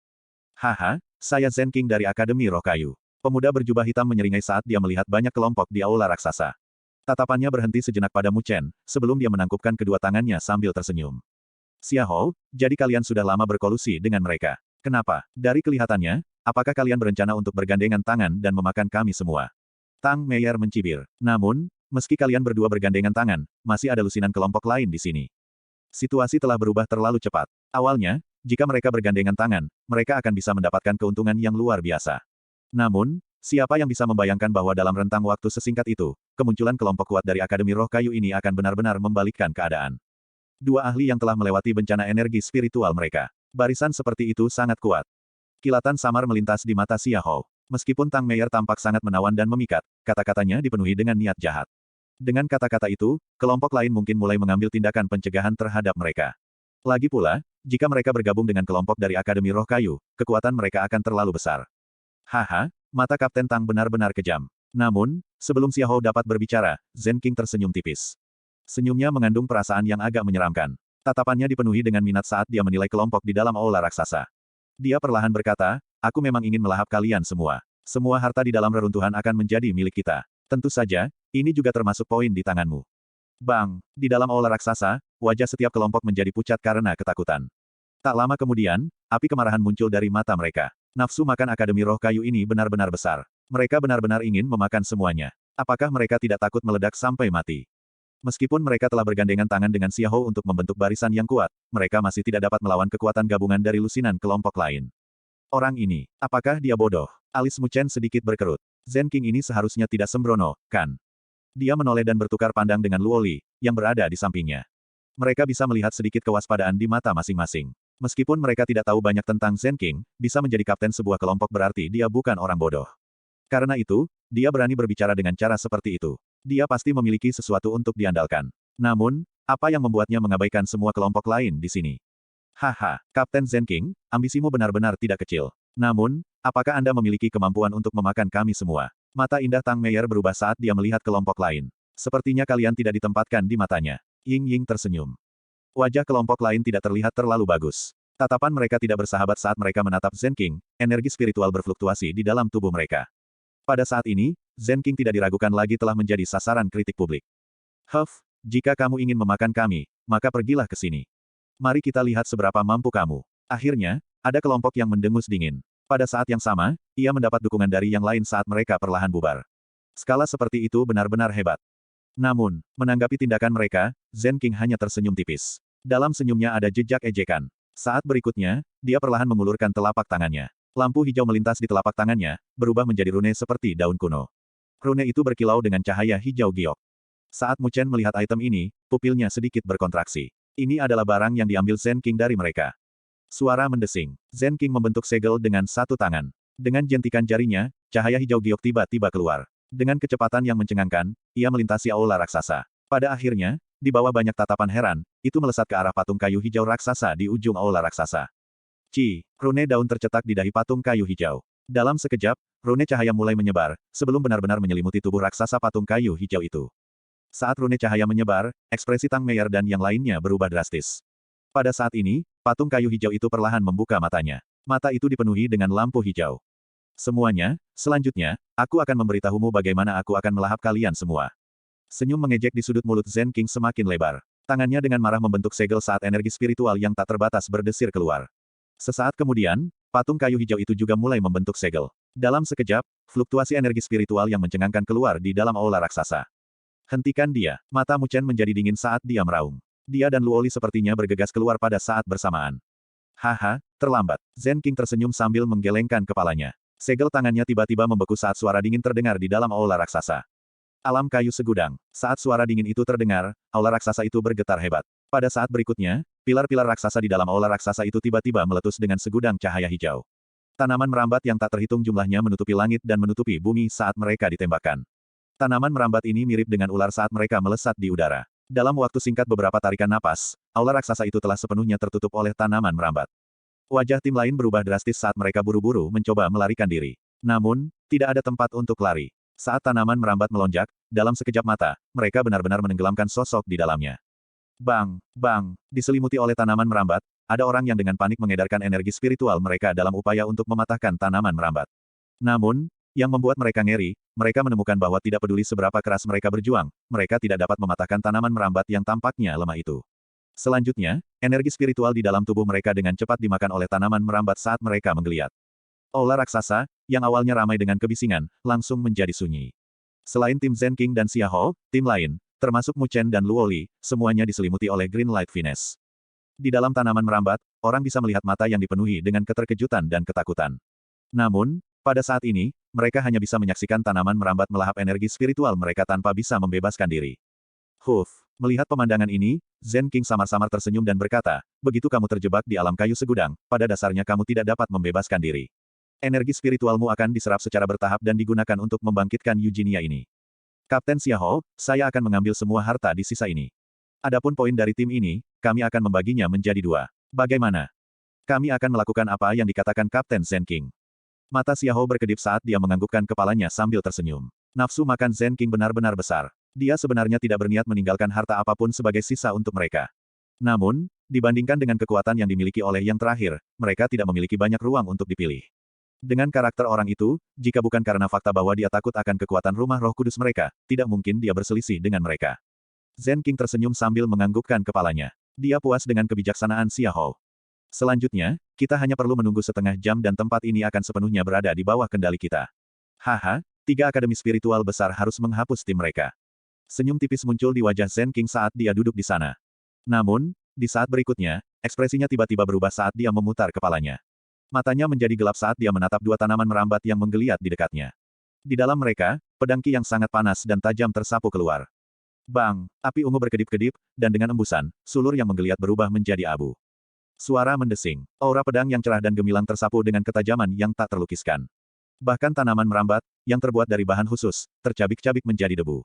Haha, saya Zen King dari Akademi Roh Kayu. Pemuda berjubah hitam menyeringai saat dia melihat banyak kelompok di aula raksasa. Tatapannya berhenti sejenak pada Mu Chen, sebelum dia menangkupkan kedua tangannya sambil tersenyum. Xiahou, jadi kalian sudah lama berkolusi dengan mereka. Kenapa? Dari kelihatannya, apakah kalian berencana untuk bergandengan tangan dan memakan kami semua? Tang Meier mencibir. Namun, meski kalian berdua bergandengan tangan, masih ada lusinan kelompok lain di sini. Situasi telah berubah terlalu cepat. Awalnya, jika mereka bergandengan tangan, mereka akan bisa mendapatkan keuntungan yang luar biasa. Namun, siapa yang bisa membayangkan bahwa dalam rentang waktu sesingkat itu, kemunculan kelompok kuat dari Akademi Roh Kayu ini akan benar-benar membalikkan keadaan. Dua ahli yang telah melewati bencana energi spiritual mereka. Barisan seperti itu sangat kuat. Kilatan samar melintas di mata Xiahou. Meskipun Tang Meier tampak sangat menawan dan memikat, kata-katanya dipenuhi dengan niat jahat. Dengan kata-kata itu, kelompok lain mungkin mulai mengambil tindakan pencegahan terhadap mereka. Lagi pula, jika mereka bergabung dengan kelompok dari Akademi Roh Kayu, kekuatan mereka akan terlalu besar. Haha, mata Kapten Tang benar-benar kejam. Namun, sebelum Xiahou dapat berbicara, Zen King tersenyum tipis. Senyumnya mengandung perasaan yang agak menyeramkan. Tatapannya dipenuhi dengan minat saat dia menilai kelompok di dalam aula raksasa. Dia perlahan berkata, aku memang ingin melahap kalian semua. Semua harta di dalam reruntuhan akan menjadi milik kita. Tentu saja, ini juga termasuk poin di tanganmu. Bang! Di dalam aula raksasa, wajah setiap kelompok menjadi pucat karena ketakutan. Tak lama kemudian, api kemarahan muncul dari mata mereka. Nafsu makan Akademi Roh Kayu ini benar-benar besar. Mereka benar-benar ingin memakan semuanya. Apakah mereka tidak takut meledak sampai mati? Meskipun mereka telah bergandengan tangan dengan Xiahou untuk membentuk barisan yang kuat, mereka masih tidak dapat melawan kekuatan gabungan dari lusinan kelompok lain. Orang ini, apakah dia bodoh? Alis Mu Chen sedikit berkerut. Zen King ini seharusnya tidak sembrono, kan? Dia menoleh dan bertukar pandang dengan Luo Li, yang berada di sampingnya. Mereka bisa melihat sedikit kewaspadaan di mata masing-masing. Meskipun mereka tidak tahu banyak tentang Zen King, bisa menjadi kapten sebuah kelompok berarti dia bukan orang bodoh. Karena itu, dia berani berbicara dengan cara seperti itu. Dia pasti memiliki sesuatu untuk diandalkan. Namun, apa yang membuatnya mengabaikan semua kelompok lain di sini? Haha, Kapten Zen King, ambisimu benar-benar tidak kecil. Namun, apakah Anda memiliki kemampuan untuk memakan kami semua? Mata indah Tang Meier berubah saat dia melihat kelompok lain. Sepertinya kalian tidak ditempatkan di matanya. Ying Ying tersenyum. Wajah kelompok lain tidak terlihat terlalu bagus. Tatapan mereka tidak bersahabat saat mereka menatap Zen King, energi spiritual berfluktuasi di dalam tubuh mereka. Pada saat ini, Zen King tidak diragukan lagi telah menjadi sasaran kritik publik. Huff, jika kamu ingin memakan kami, maka pergilah ke sini. Mari kita lihat seberapa mampu kamu. Akhirnya, ada kelompok yang mendengus dingin. Pada saat yang sama, ia mendapat dukungan dari yang lain saat mereka perlahan bubar. Skala seperti itu benar-benar hebat. Namun, menanggapi tindakan mereka, Zen King hanya tersenyum tipis. Dalam senyumnya ada jejak ejekan. Saat berikutnya, dia perlahan mengulurkan telapak tangannya. Lampu hijau melintas di telapak tangannya, berubah menjadi rune seperti daun kuno. Rune itu berkilau dengan cahaya hijau giok. Saat Mu Chen melihat item ini, pupilnya sedikit berkontraksi. Ini adalah barang yang diambil Zen King dari mereka. Suara mendesing. Zen King membentuk segel dengan satu tangan. Dengan jentikan jarinya, cahaya hijau giok tiba-tiba keluar. Dengan kecepatan yang mencengangkan, ia melintasi aula raksasa. Pada akhirnya, di bawah banyak tatapan heran, itu melesat ke arah patung kayu hijau raksasa di ujung aula raksasa. Rune daun tercetak di dahi patung kayu hijau. Dalam sekejap, rune cahaya mulai menyebar, sebelum benar-benar menyelimuti tubuh raksasa patung kayu hijau itu. Saat rune cahaya menyebar, ekspresi Tang Meier dan yang lainnya berubah drastis. Pada saat ini, patung kayu hijau itu perlahan membuka matanya. Mata itu dipenuhi dengan lampu hijau. Semuanya, selanjutnya, aku akan memberitahumu bagaimana aku akan melahap kalian semua. Senyum mengejek di sudut mulut Zen King semakin lebar. Tangannya dengan marah membentuk segel saat energi spiritual yang tak terbatas berdesir keluar. Sesaat kemudian, patung kayu hijau itu juga mulai membentuk segel. Dalam sekejap, fluktuasi energi spiritual yang mencengangkan keluar di dalam aula raksasa. Hentikan dia. Mata Mu Chen menjadi dingin saat dia meraung. Dia dan Luoli sepertinya bergegas keluar pada saat bersamaan. Haha, terlambat. Zen King tersenyum sambil menggelengkan kepalanya. Segel tangannya tiba-tiba membeku saat suara dingin terdengar di dalam aula raksasa. Alam kayu segudang. Saat suara dingin itu terdengar, aula raksasa itu bergetar hebat. Pada saat berikutnya, pilar-pilar raksasa di dalam aula raksasa itu tiba-tiba meletus dengan segudang cahaya hijau. Tanaman merambat yang tak terhitung jumlahnya menutupi langit dan menutupi bumi saat mereka ditembakkan. Tanaman merambat ini mirip dengan ular saat mereka melesat di udara. Dalam waktu singkat beberapa tarikan napas, aula raksasa itu telah sepenuhnya tertutup oleh tanaman merambat. Wajah tim lain berubah drastis saat mereka buru-buru mencoba melarikan diri. Namun, tidak ada tempat untuk lari. Saat tanaman merambat melonjak, dalam sekejap mata, mereka benar-benar menenggelamkan sosok di dalamnya. Bang, bang, diselimuti oleh tanaman merambat, ada orang yang dengan panik mengedarkan energi spiritual mereka dalam upaya untuk mematahkan tanaman merambat. Namun, yang membuat mereka ngeri, mereka menemukan bahwa tidak peduli seberapa keras mereka berjuang, mereka tidak dapat mematahkan tanaman merambat yang tampaknya lemah itu. Selanjutnya, energi spiritual di dalam tubuh mereka dengan cepat dimakan oleh tanaman merambat saat mereka menggeliat. Aula raksasa, yang awalnya ramai dengan kebisingan, langsung menjadi sunyi. Selain tim Zen King dan Xiahou, tim lain, termasuk Mu Chen dan Luoli, semuanya diselimuti oleh Green Light Finesse. Di dalam tanaman merambat, orang bisa melihat mata yang dipenuhi dengan keterkejutan dan ketakutan. Namun, pada saat ini, mereka hanya bisa menyaksikan tanaman merambat melahap energi spiritual mereka tanpa bisa membebaskan diri. Melihat pemandangan ini, Zen King samar-samar tersenyum dan berkata, begitu kamu terjebak di alam kayu segudang, pada dasarnya kamu tidak dapat membebaskan diri. Energi spiritualmu akan diserap secara bertahap dan digunakan untuk membangkitkan Eugenia ini. Kapten Xiahou, saya akan mengambil semua harta di sisa ini. Adapun poin dari tim ini, kami akan membaginya menjadi 2. Bagaimana? Kami akan melakukan apa yang dikatakan Kapten Zen King. Mata Xiahou berkedip saat dia menganggukkan kepalanya sambil tersenyum. Nafsu makan Zen King benar-benar besar. Dia sebenarnya tidak berniat meninggalkan harta apapun sebagai sisa untuk mereka. Namun, dibandingkan dengan kekuatan yang dimiliki oleh yang terakhir, mereka tidak memiliki banyak ruang untuk dipilih. Dengan karakter orang itu, jika bukan karena fakta bahwa dia takut akan kekuatan rumah roh kudus mereka, tidak mungkin dia berselisih dengan mereka. Zen King tersenyum sambil menganggukkan kepalanya. Dia puas dengan kebijaksanaan Xiahou. Selanjutnya, kita hanya perlu menunggu setengah jam dan tempat ini akan sepenuhnya berada di bawah kendali kita. Haha, 3 akademi spiritual besar harus menghapus tim mereka. Senyum tipis muncul di wajah Zen King saat dia duduk di sana. Namun, di saat berikutnya, ekspresinya tiba-tiba berubah saat dia memutar kepalanya. Matanya menjadi gelap saat dia menatap 2 tanaman merambat yang menggeliat di dekatnya. Di dalam mereka, pedang Qi yang sangat panas dan tajam tersapu keluar. Bang, api ungu berkedip-kedip, dan dengan embusan, sulur yang menggeliat berubah menjadi abu. Suara mendesing. Aura pedang yang cerah dan gemilang tersapu dengan ketajaman yang tak terlukiskan. Bahkan tanaman merambat, yang terbuat dari bahan khusus, tercabik-cabik menjadi debu.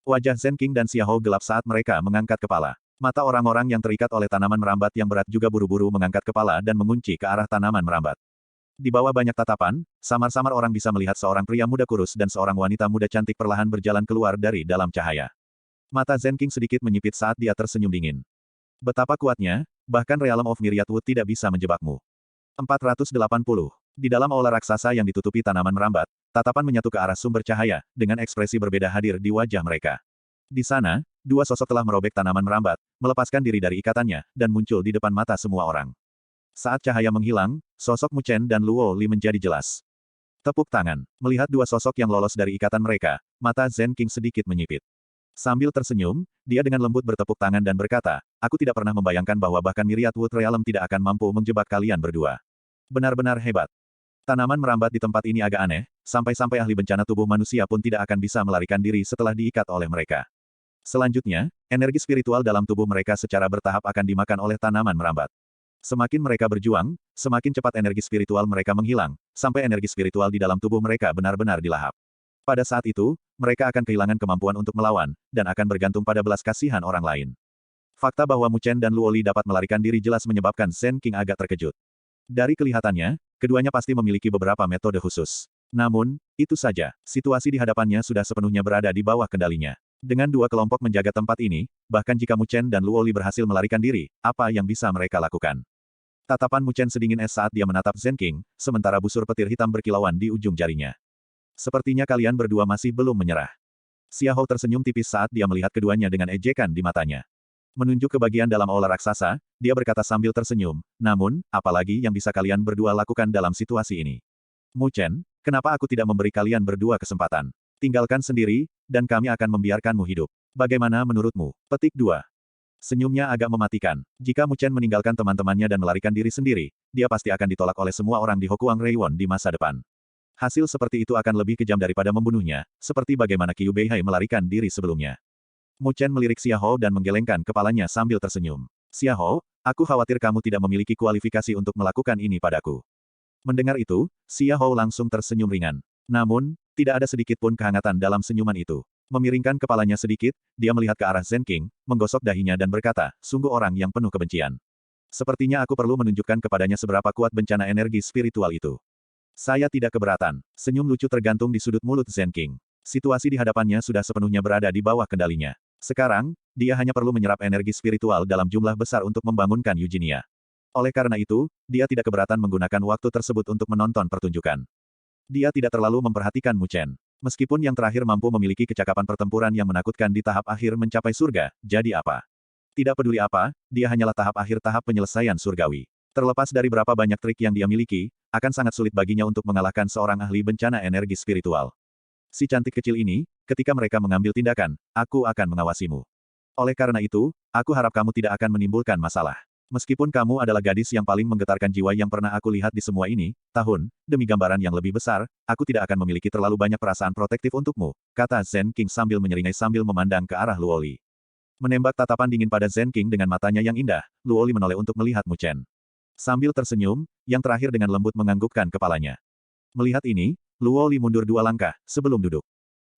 Wajah Zen King dan Xiahou gelap saat mereka mengangkat kepala. Mata orang-orang yang terikat oleh tanaman merambat yang berat juga buru-buru mengangkat kepala dan mengunci ke arah tanaman merambat. Di bawah banyak tatapan, samar-samar orang bisa melihat seorang pria muda kurus dan seorang wanita muda cantik perlahan berjalan keluar dari dalam cahaya. Mata Zen King sedikit menyipit saat dia tersenyum dingin. Betapa kuatnya, bahkan Realm of Myriad Wood tidak bisa menjebakmu. 480. Di dalam aula raksasa yang ditutupi tanaman merambat, tatapan menyatu ke arah sumber cahaya, dengan ekspresi berbeda hadir di wajah mereka. Di sana, 2 sosok telah merobek tanaman merambat, melepaskan diri dari ikatannya, dan muncul di depan mata semua orang. Saat cahaya menghilang, sosok Mu Chen dan Luo Li menjadi jelas. Tepuk tangan. Melihat 2 sosok yang lolos dari ikatan mereka, mata Zen King sedikit menyipit. Sambil tersenyum, dia dengan lembut bertepuk tangan dan berkata, aku tidak pernah membayangkan bahwa bahkan Myriad Wood Realm tidak akan mampu menjebak kalian berdua. Benar-benar hebat. Tanaman merambat di tempat ini agak aneh, sampai-sampai ahli bencana tubuh manusia pun tidak akan bisa melarikan diri setelah diikat oleh mereka. Selanjutnya, energi spiritual dalam tubuh mereka secara bertahap akan dimakan oleh tanaman merambat. Semakin mereka berjuang, semakin cepat energi spiritual mereka menghilang, sampai energi spiritual di dalam tubuh mereka benar-benar dilahap. Pada saat itu, mereka akan kehilangan kemampuan untuk melawan, dan akan bergantung pada belas kasihan orang lain. Fakta bahwa Mu Chen dan Luo Li dapat melarikan diri jelas menyebabkan Zhen King agak terkejut. Dari kelihatannya, keduanya pasti memiliki beberapa metode khusus. Namun, itu saja, situasi di hadapannya sudah sepenuhnya berada di bawah kendalinya. Dengan dua kelompok menjaga tempat ini, bahkan jika Mu Chen dan Luo Li berhasil melarikan diri, apa yang bisa mereka lakukan? Tatapan Mu Chen sedingin es saat dia menatap Zhen King, sementara busur petir hitam berkilauan di ujung jarinya. Sepertinya kalian berdua masih belum menyerah. Xia Hou tersenyum tipis saat dia melihat keduanya dengan ejekan di matanya. Menunjuk ke bagian dalam aula raksasa, dia berkata sambil tersenyum, namun, apalagi yang bisa kalian berdua lakukan dalam situasi ini? Mu Chen, kenapa aku tidak memberi kalian berdua kesempatan? Tinggalkan sendiri, dan kami akan membiarkanmu hidup. Bagaimana menurutmu? Petik 2. Senyumnya agak mematikan. Jika Mu Chen meninggalkan teman-temannya dan melarikan diri sendiri, dia pasti akan ditolak oleh semua orang di Hokuang Reiwon di masa depan. Hasil seperti itu akan lebih kejam daripada membunuhnya, seperti bagaimana Qiu Beihai melarikan diri sebelumnya. Mu Chen melirik Xia Hou dan menggelengkan kepalanya sambil tersenyum. Xia Hou, aku khawatir kamu tidak memiliki kualifikasi untuk melakukan ini padaku. Mendengar itu, Xia Hou langsung tersenyum ringan. Namun, tidak ada sedikit pun kehangatan dalam senyuman itu. Memiringkan kepalanya sedikit, dia melihat ke arah Zhen King, menggosok dahinya dan berkata, sungguh orang yang penuh kebencian. Sepertinya aku perlu menunjukkan kepadanya seberapa kuat bencana energi spiritual itu. Saya tidak keberatan. Senyum lucu tergantung di sudut mulut Zhen King. Situasi di hadapannya sudah sepenuhnya berada di bawah kendalinya. Sekarang, dia hanya perlu menyerap energi spiritual dalam jumlah besar untuk membangunkan Eugenia. Oleh karena itu, dia tidak keberatan menggunakan waktu tersebut untuk menonton pertunjukan. Dia tidak terlalu memperhatikan Mu Chen. Meskipun yang terakhir mampu memiliki kecakapan pertempuran yang menakutkan di tahap akhir mencapai surga, jadi apa? Tidak peduli apa, dia hanyalah tahap akhir tahap penyelesaian surgawi. Terlepas dari berapa banyak trik yang dia miliki, akan sangat sulit baginya untuk mengalahkan seorang ahli bencana energi spiritual. Si cantik kecil ini, ketika mereka mengambil tindakan, aku akan mengawasimu. Oleh karena itu, aku harap kamu tidak akan menimbulkan masalah. Meskipun kamu adalah gadis yang paling menggetarkan jiwa yang pernah aku lihat di semua ini, tahun, demi gambaran yang lebih besar, aku tidak akan memiliki terlalu banyak perasaan protektif untukmu, kata Zhen King sambil menyeringai sambil memandang ke arah Luo Li. Menembak tatapan dingin pada Zhen King dengan matanya yang indah, Luo Li menoleh untuk melihat Mu Chen. Sambil tersenyum, yang terakhir dengan lembut menganggukkan kepalanya. Melihat ini, Luo Li mundur 2 langkah, sebelum duduk.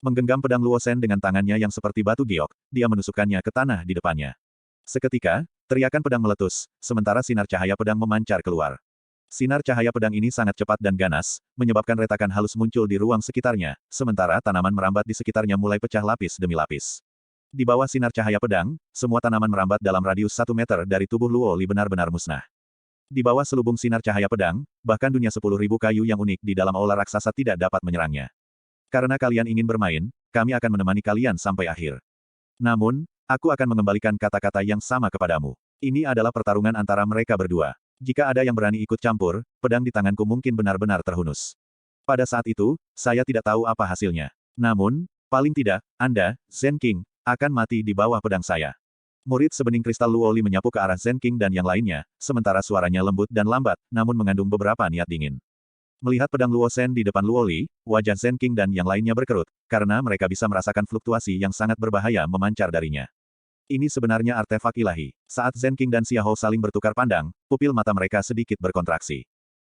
Menggenggam pedang Luo Shen dengan tangannya yang seperti batu giok, dia menusukkannya ke tanah di depannya. Seketika, teriakan pedang meletus, sementara sinar cahaya pedang memancar keluar. Sinar cahaya pedang ini sangat cepat dan ganas, menyebabkan retakan halus muncul di ruang sekitarnya, sementara tanaman merambat di sekitarnya mulai pecah lapis demi lapis. Di bawah sinar cahaya pedang, semua tanaman merambat dalam radius 1 meter dari tubuh Luo Li benar-benar musnah. Di bawah selubung sinar cahaya pedang, bahkan dunia 10.000 kayu yang unik di dalam aula raksasa tidak dapat menyerangnya. Karena kalian ingin bermain, kami akan menemani kalian sampai akhir. Namun, aku akan mengembalikan kata-kata yang sama kepadamu. Ini adalah pertarungan antara mereka berdua. Jika ada yang berani ikut campur, pedang di tanganku mungkin benar-benar terhunus. Pada saat itu, saya tidak tahu apa hasilnya. Namun, paling tidak, Anda, Zhen King, akan mati di bawah pedang saya. Murid sebening kristal Luo Li menyapu ke arah Zhen King dan yang lainnya, sementara suaranya lembut dan lambat, namun mengandung beberapa niat dingin. Melihat pedang Luo Shen di depan Luo Li, wajah Zhen King dan yang lainnya berkerut, karena mereka bisa merasakan fluktuasi yang sangat berbahaya memancar darinya. Ini sebenarnya artefak ilahi. Saat Zhen King dan Xia Hou saling bertukar pandang, pupil mata mereka sedikit berkontraksi.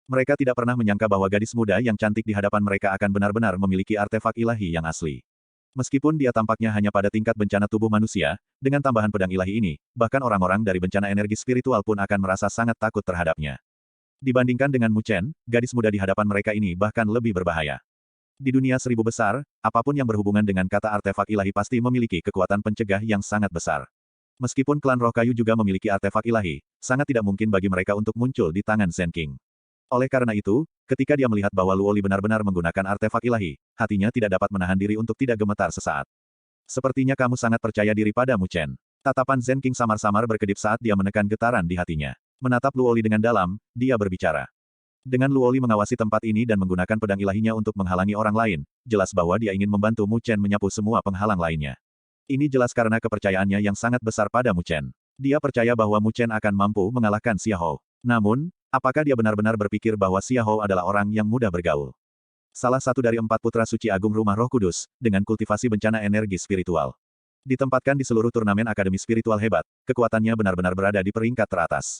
Mereka tidak pernah menyangka bahwa gadis muda yang cantik di hadapan mereka akan benar-benar memiliki artefak ilahi yang asli. Meskipun dia tampaknya hanya pada tingkat bencana tubuh manusia, dengan tambahan pedang ilahi ini, bahkan orang-orang dari bencana energi spiritual pun akan merasa sangat takut terhadapnya. Dibandingkan dengan Mu Chen, gadis muda di hadapan mereka ini bahkan lebih berbahaya. Di dunia 1000 besar, apapun yang berhubungan dengan kata artefak ilahi pasti memiliki kekuatan pencegah yang sangat besar. Meskipun klan roh kayu juga memiliki artefak ilahi, sangat tidak mungkin bagi mereka untuk muncul di tangan Zhen King. Oleh karena itu, ketika dia melihat bahwa Luo Li benar-benar menggunakan artefak ilahi, hatinya tidak dapat menahan diri untuk tidak gemetar sesaat. Sepertinya kamu sangat percaya diri pada Mu Chen. Tatapan Zhen King samar-samar berkedip saat dia menekan getaran di hatinya. Menatap Luo Li dengan dalam, dia berbicara. Dengan Luo Li mengawasi tempat ini dan menggunakan pedang ilahinya untuk menghalangi orang lain, jelas bahwa dia ingin membantu Mu Chen menyapu semua penghalang lainnya. Ini jelas karena kepercayaannya yang sangat besar pada Mu Chen. Dia percaya bahwa Mu Chen akan mampu mengalahkan Xia Hou. Namun, apakah dia benar-benar berpikir bahwa Xia Hou adalah orang yang mudah bergaul? Salah satu dari 4 putra suci agung rumah Roh Kudus, dengan kultivasi bencana energi spiritual. Ditempatkan di seluruh turnamen akademi spiritual hebat, kekuatannya benar-benar berada di peringkat teratas.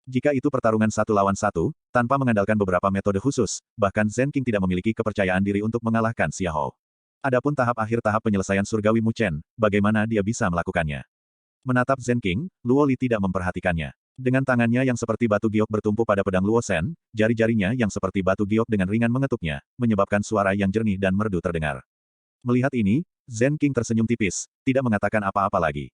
Jika itu pertarungan satu lawan satu, tanpa mengandalkan beberapa metode khusus, bahkan Zen King tidak memiliki kepercayaan diri untuk mengalahkan Xiahou. Adapun tahap akhir tahap penyelesaian surgawi Mu Chen, bagaimana dia bisa melakukannya? Menatap Zen King, Luo Li tidak memperhatikannya. Dengan tangannya yang seperti batu giok bertumpu pada pedang Luo Shen, jari-jarinya yang seperti batu giok dengan ringan mengetuknya, menyebabkan suara yang jernih dan merdu terdengar. Melihat ini, Zen King tersenyum tipis, tidak mengatakan apa-apa lagi.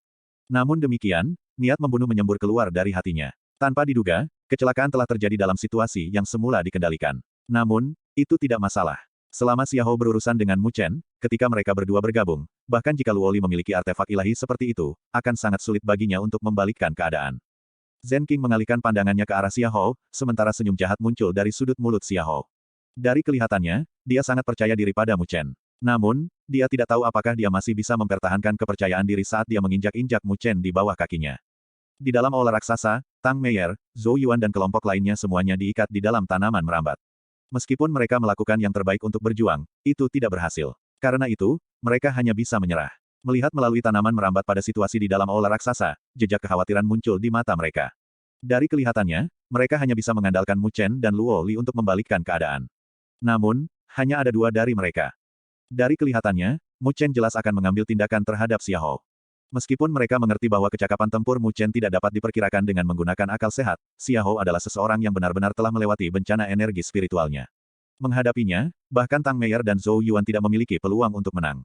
Namun demikian, niat membunuh menyembur keluar dari hatinya. Tanpa diduga, kecelakaan telah terjadi dalam situasi yang semula dikendalikan. Namun, itu tidak masalah. Selama Xiahou berurusan dengan Mu Chen, ketika mereka berdua bergabung, bahkan jika Luo Li memiliki artefak ilahi seperti itu, akan sangat sulit baginya untuk membalikkan keadaan. Zen King mengalihkan pandangannya ke arah Xiahou, sementara senyum jahat muncul dari sudut mulut Xiahou. Dari kelihatannya, dia sangat percaya diri pada Mu Chen. Namun, dia tidak tahu apakah dia masih bisa mempertahankan kepercayaan diri saat dia menginjak-injak Mu Chen di bawah kakinya. Di dalam aula raksasa, Tang Meier, Zhou Yuan dan kelompok lainnya semuanya diikat di dalam tanaman merambat. Meskipun mereka melakukan yang terbaik untuk berjuang, itu tidak berhasil. Karena itu, mereka hanya bisa menyerah. Melihat melalui tanaman merambat pada situasi di dalam aula raksasa, jejak kekhawatiran muncul di mata mereka. Dari kelihatannya, mereka hanya bisa mengandalkan Mu Chen dan Luo Li untuk membalikkan keadaan. Namun, hanya ada dua dari mereka. Dari kelihatannya, Mu Chen jelas akan mengambil tindakan terhadap Xiahou. Meskipun mereka mengerti bahwa kecakapan tempur Mu Chen tidak dapat diperkirakan dengan menggunakan akal sehat, Xiahou adalah seseorang yang benar-benar telah melewati bencana energi spiritualnya. Menghadapinya, bahkan Tang Meier dan Zhou Yuan tidak memiliki peluang untuk menang.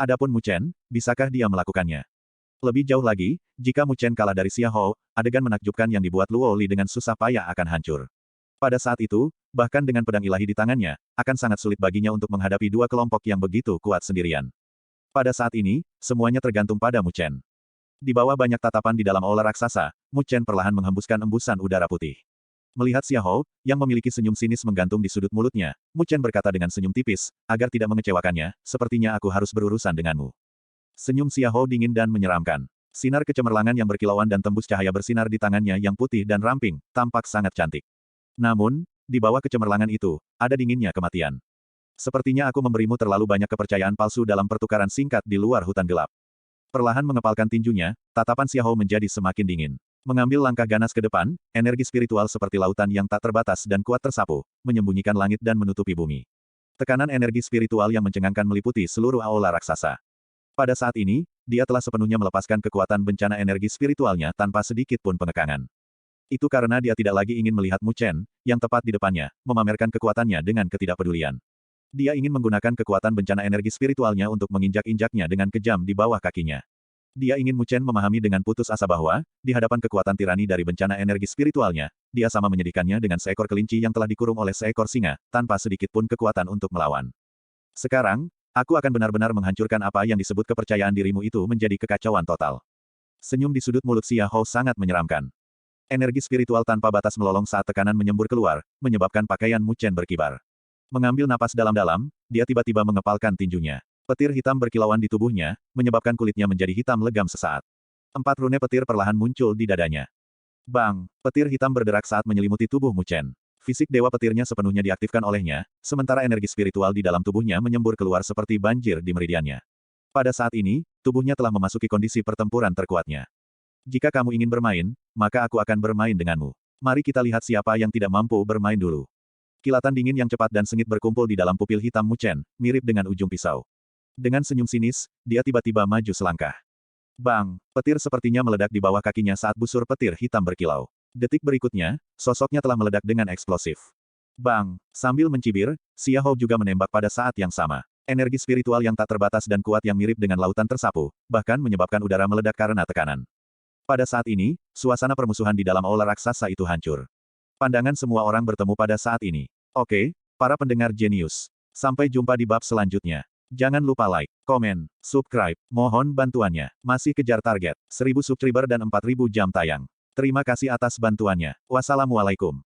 Adapun Mu Chen, bisakah dia melakukannya? Lebih jauh lagi, jika Mu Chen kalah dari Xiahou, adegan menakjubkan yang dibuat Luo Li dengan susah payah akan hancur. Pada saat itu, bahkan dengan pedang ilahi di tangannya, akan sangat sulit baginya untuk menghadapi dua kelompok yang begitu kuat sendirian. Pada saat ini, semuanya tergantung pada Mu Chen. Di bawah banyak tatapan di dalam aula raksasa, Mu Chen perlahan menghembuskan embusan udara putih. Melihat Xiahou, yang memiliki senyum sinis menggantung di sudut mulutnya, Mu Chen berkata dengan senyum tipis, agar tidak mengecewakannya, sepertinya aku harus berurusan denganmu. Senyum Xiahou dingin dan menyeramkan. Sinar kecemerlangan yang berkilauan dan tembus cahaya bersinar di tangannya yang putih dan ramping, tampak sangat cantik. Namun, di bawah kecemerlangan itu, ada dinginnya kematian. Sepertinya aku memberimu terlalu banyak kepercayaan palsu dalam pertukaran singkat di luar hutan gelap. Perlahan mengepalkan tinjunya, tatapan Xiahou menjadi semakin dingin. Mengambil langkah ganas ke depan, energi spiritual seperti lautan yang tak terbatas dan kuat tersapu, menyembunyikan langit dan menutupi bumi. Tekanan energi spiritual yang mencengangkan meliputi seluruh aula raksasa. Pada saat ini, dia telah sepenuhnya melepaskan kekuatan bencana energi spiritualnya tanpa sedikit pun pengekangan. Itu karena dia tidak lagi ingin melihat Mu Chen, yang tepat di depannya, memamerkan kekuatannya dengan ketidakpedulian. Dia ingin menggunakan kekuatan bencana energi spiritualnya untuk menginjak-injaknya dengan kejam di bawah kakinya. Dia ingin Mu Chen memahami dengan putus asa bahwa, di hadapan kekuatan tirani dari bencana energi spiritualnya, dia sama menyedihkannya dengan seekor kelinci yang telah dikurung oleh seekor singa, tanpa sedikit pun kekuatan untuk melawan. Sekarang, aku akan benar-benar menghancurkan apa yang disebut kepercayaan dirimu itu menjadi kekacauan total. Senyum di sudut mulut Xiahou sangat menyeramkan. Energi spiritual tanpa batas melolong saat tekanan menyembur keluar, menyebabkan pakaian Mu Chen berkibar. Mengambil napas dalam-dalam, dia tiba-tiba mengepalkan tinjunya. Petir hitam berkilauan di tubuhnya, menyebabkan kulitnya menjadi hitam legam sesaat. 4 rune petir perlahan muncul di dadanya. Bang! Petir hitam berderak saat menyelimuti tubuh Mu Chen. Fisik dewa petirnya sepenuhnya diaktifkan olehnya, sementara energi spiritual di dalam tubuhnya menyembur keluar seperti banjir di meridiannya. Pada saat ini, tubuhnya telah memasuki kondisi pertempuran terkuatnya. Jika kamu ingin bermain, maka aku akan bermain denganmu. Mari kita lihat siapa yang tidak mampu bermain dulu. Kilatan dingin yang cepat dan sengit berkumpul di dalam pupil hitam Mu Chen, mirip dengan ujung pisau. Dengan senyum sinis, dia tiba-tiba maju selangkah. Bang! Petir sepertinya meledak di bawah kakinya saat busur petir hitam berkilau. Detik berikutnya, sosoknya telah meledak dengan eksplosif. Bang! Sambil mencibir, Xiahou juga menembak pada saat yang sama. Energi spiritual yang tak terbatas dan kuat yang mirip dengan lautan tersapu, bahkan menyebabkan udara meledak karena tekanan. Pada saat ini, suasana permusuhan di dalam aula raksasa itu hancur. Pandangan semua orang bertemu pada saat ini. Oke, para pendengar jenius. Sampai jumpa di bab selanjutnya. Jangan lupa like, komen, subscribe. Mohon bantuannya. Masih kejar target 1000 subscriber dan 4000 jam tayang. Terima kasih atas bantuannya. Wassalamualaikum.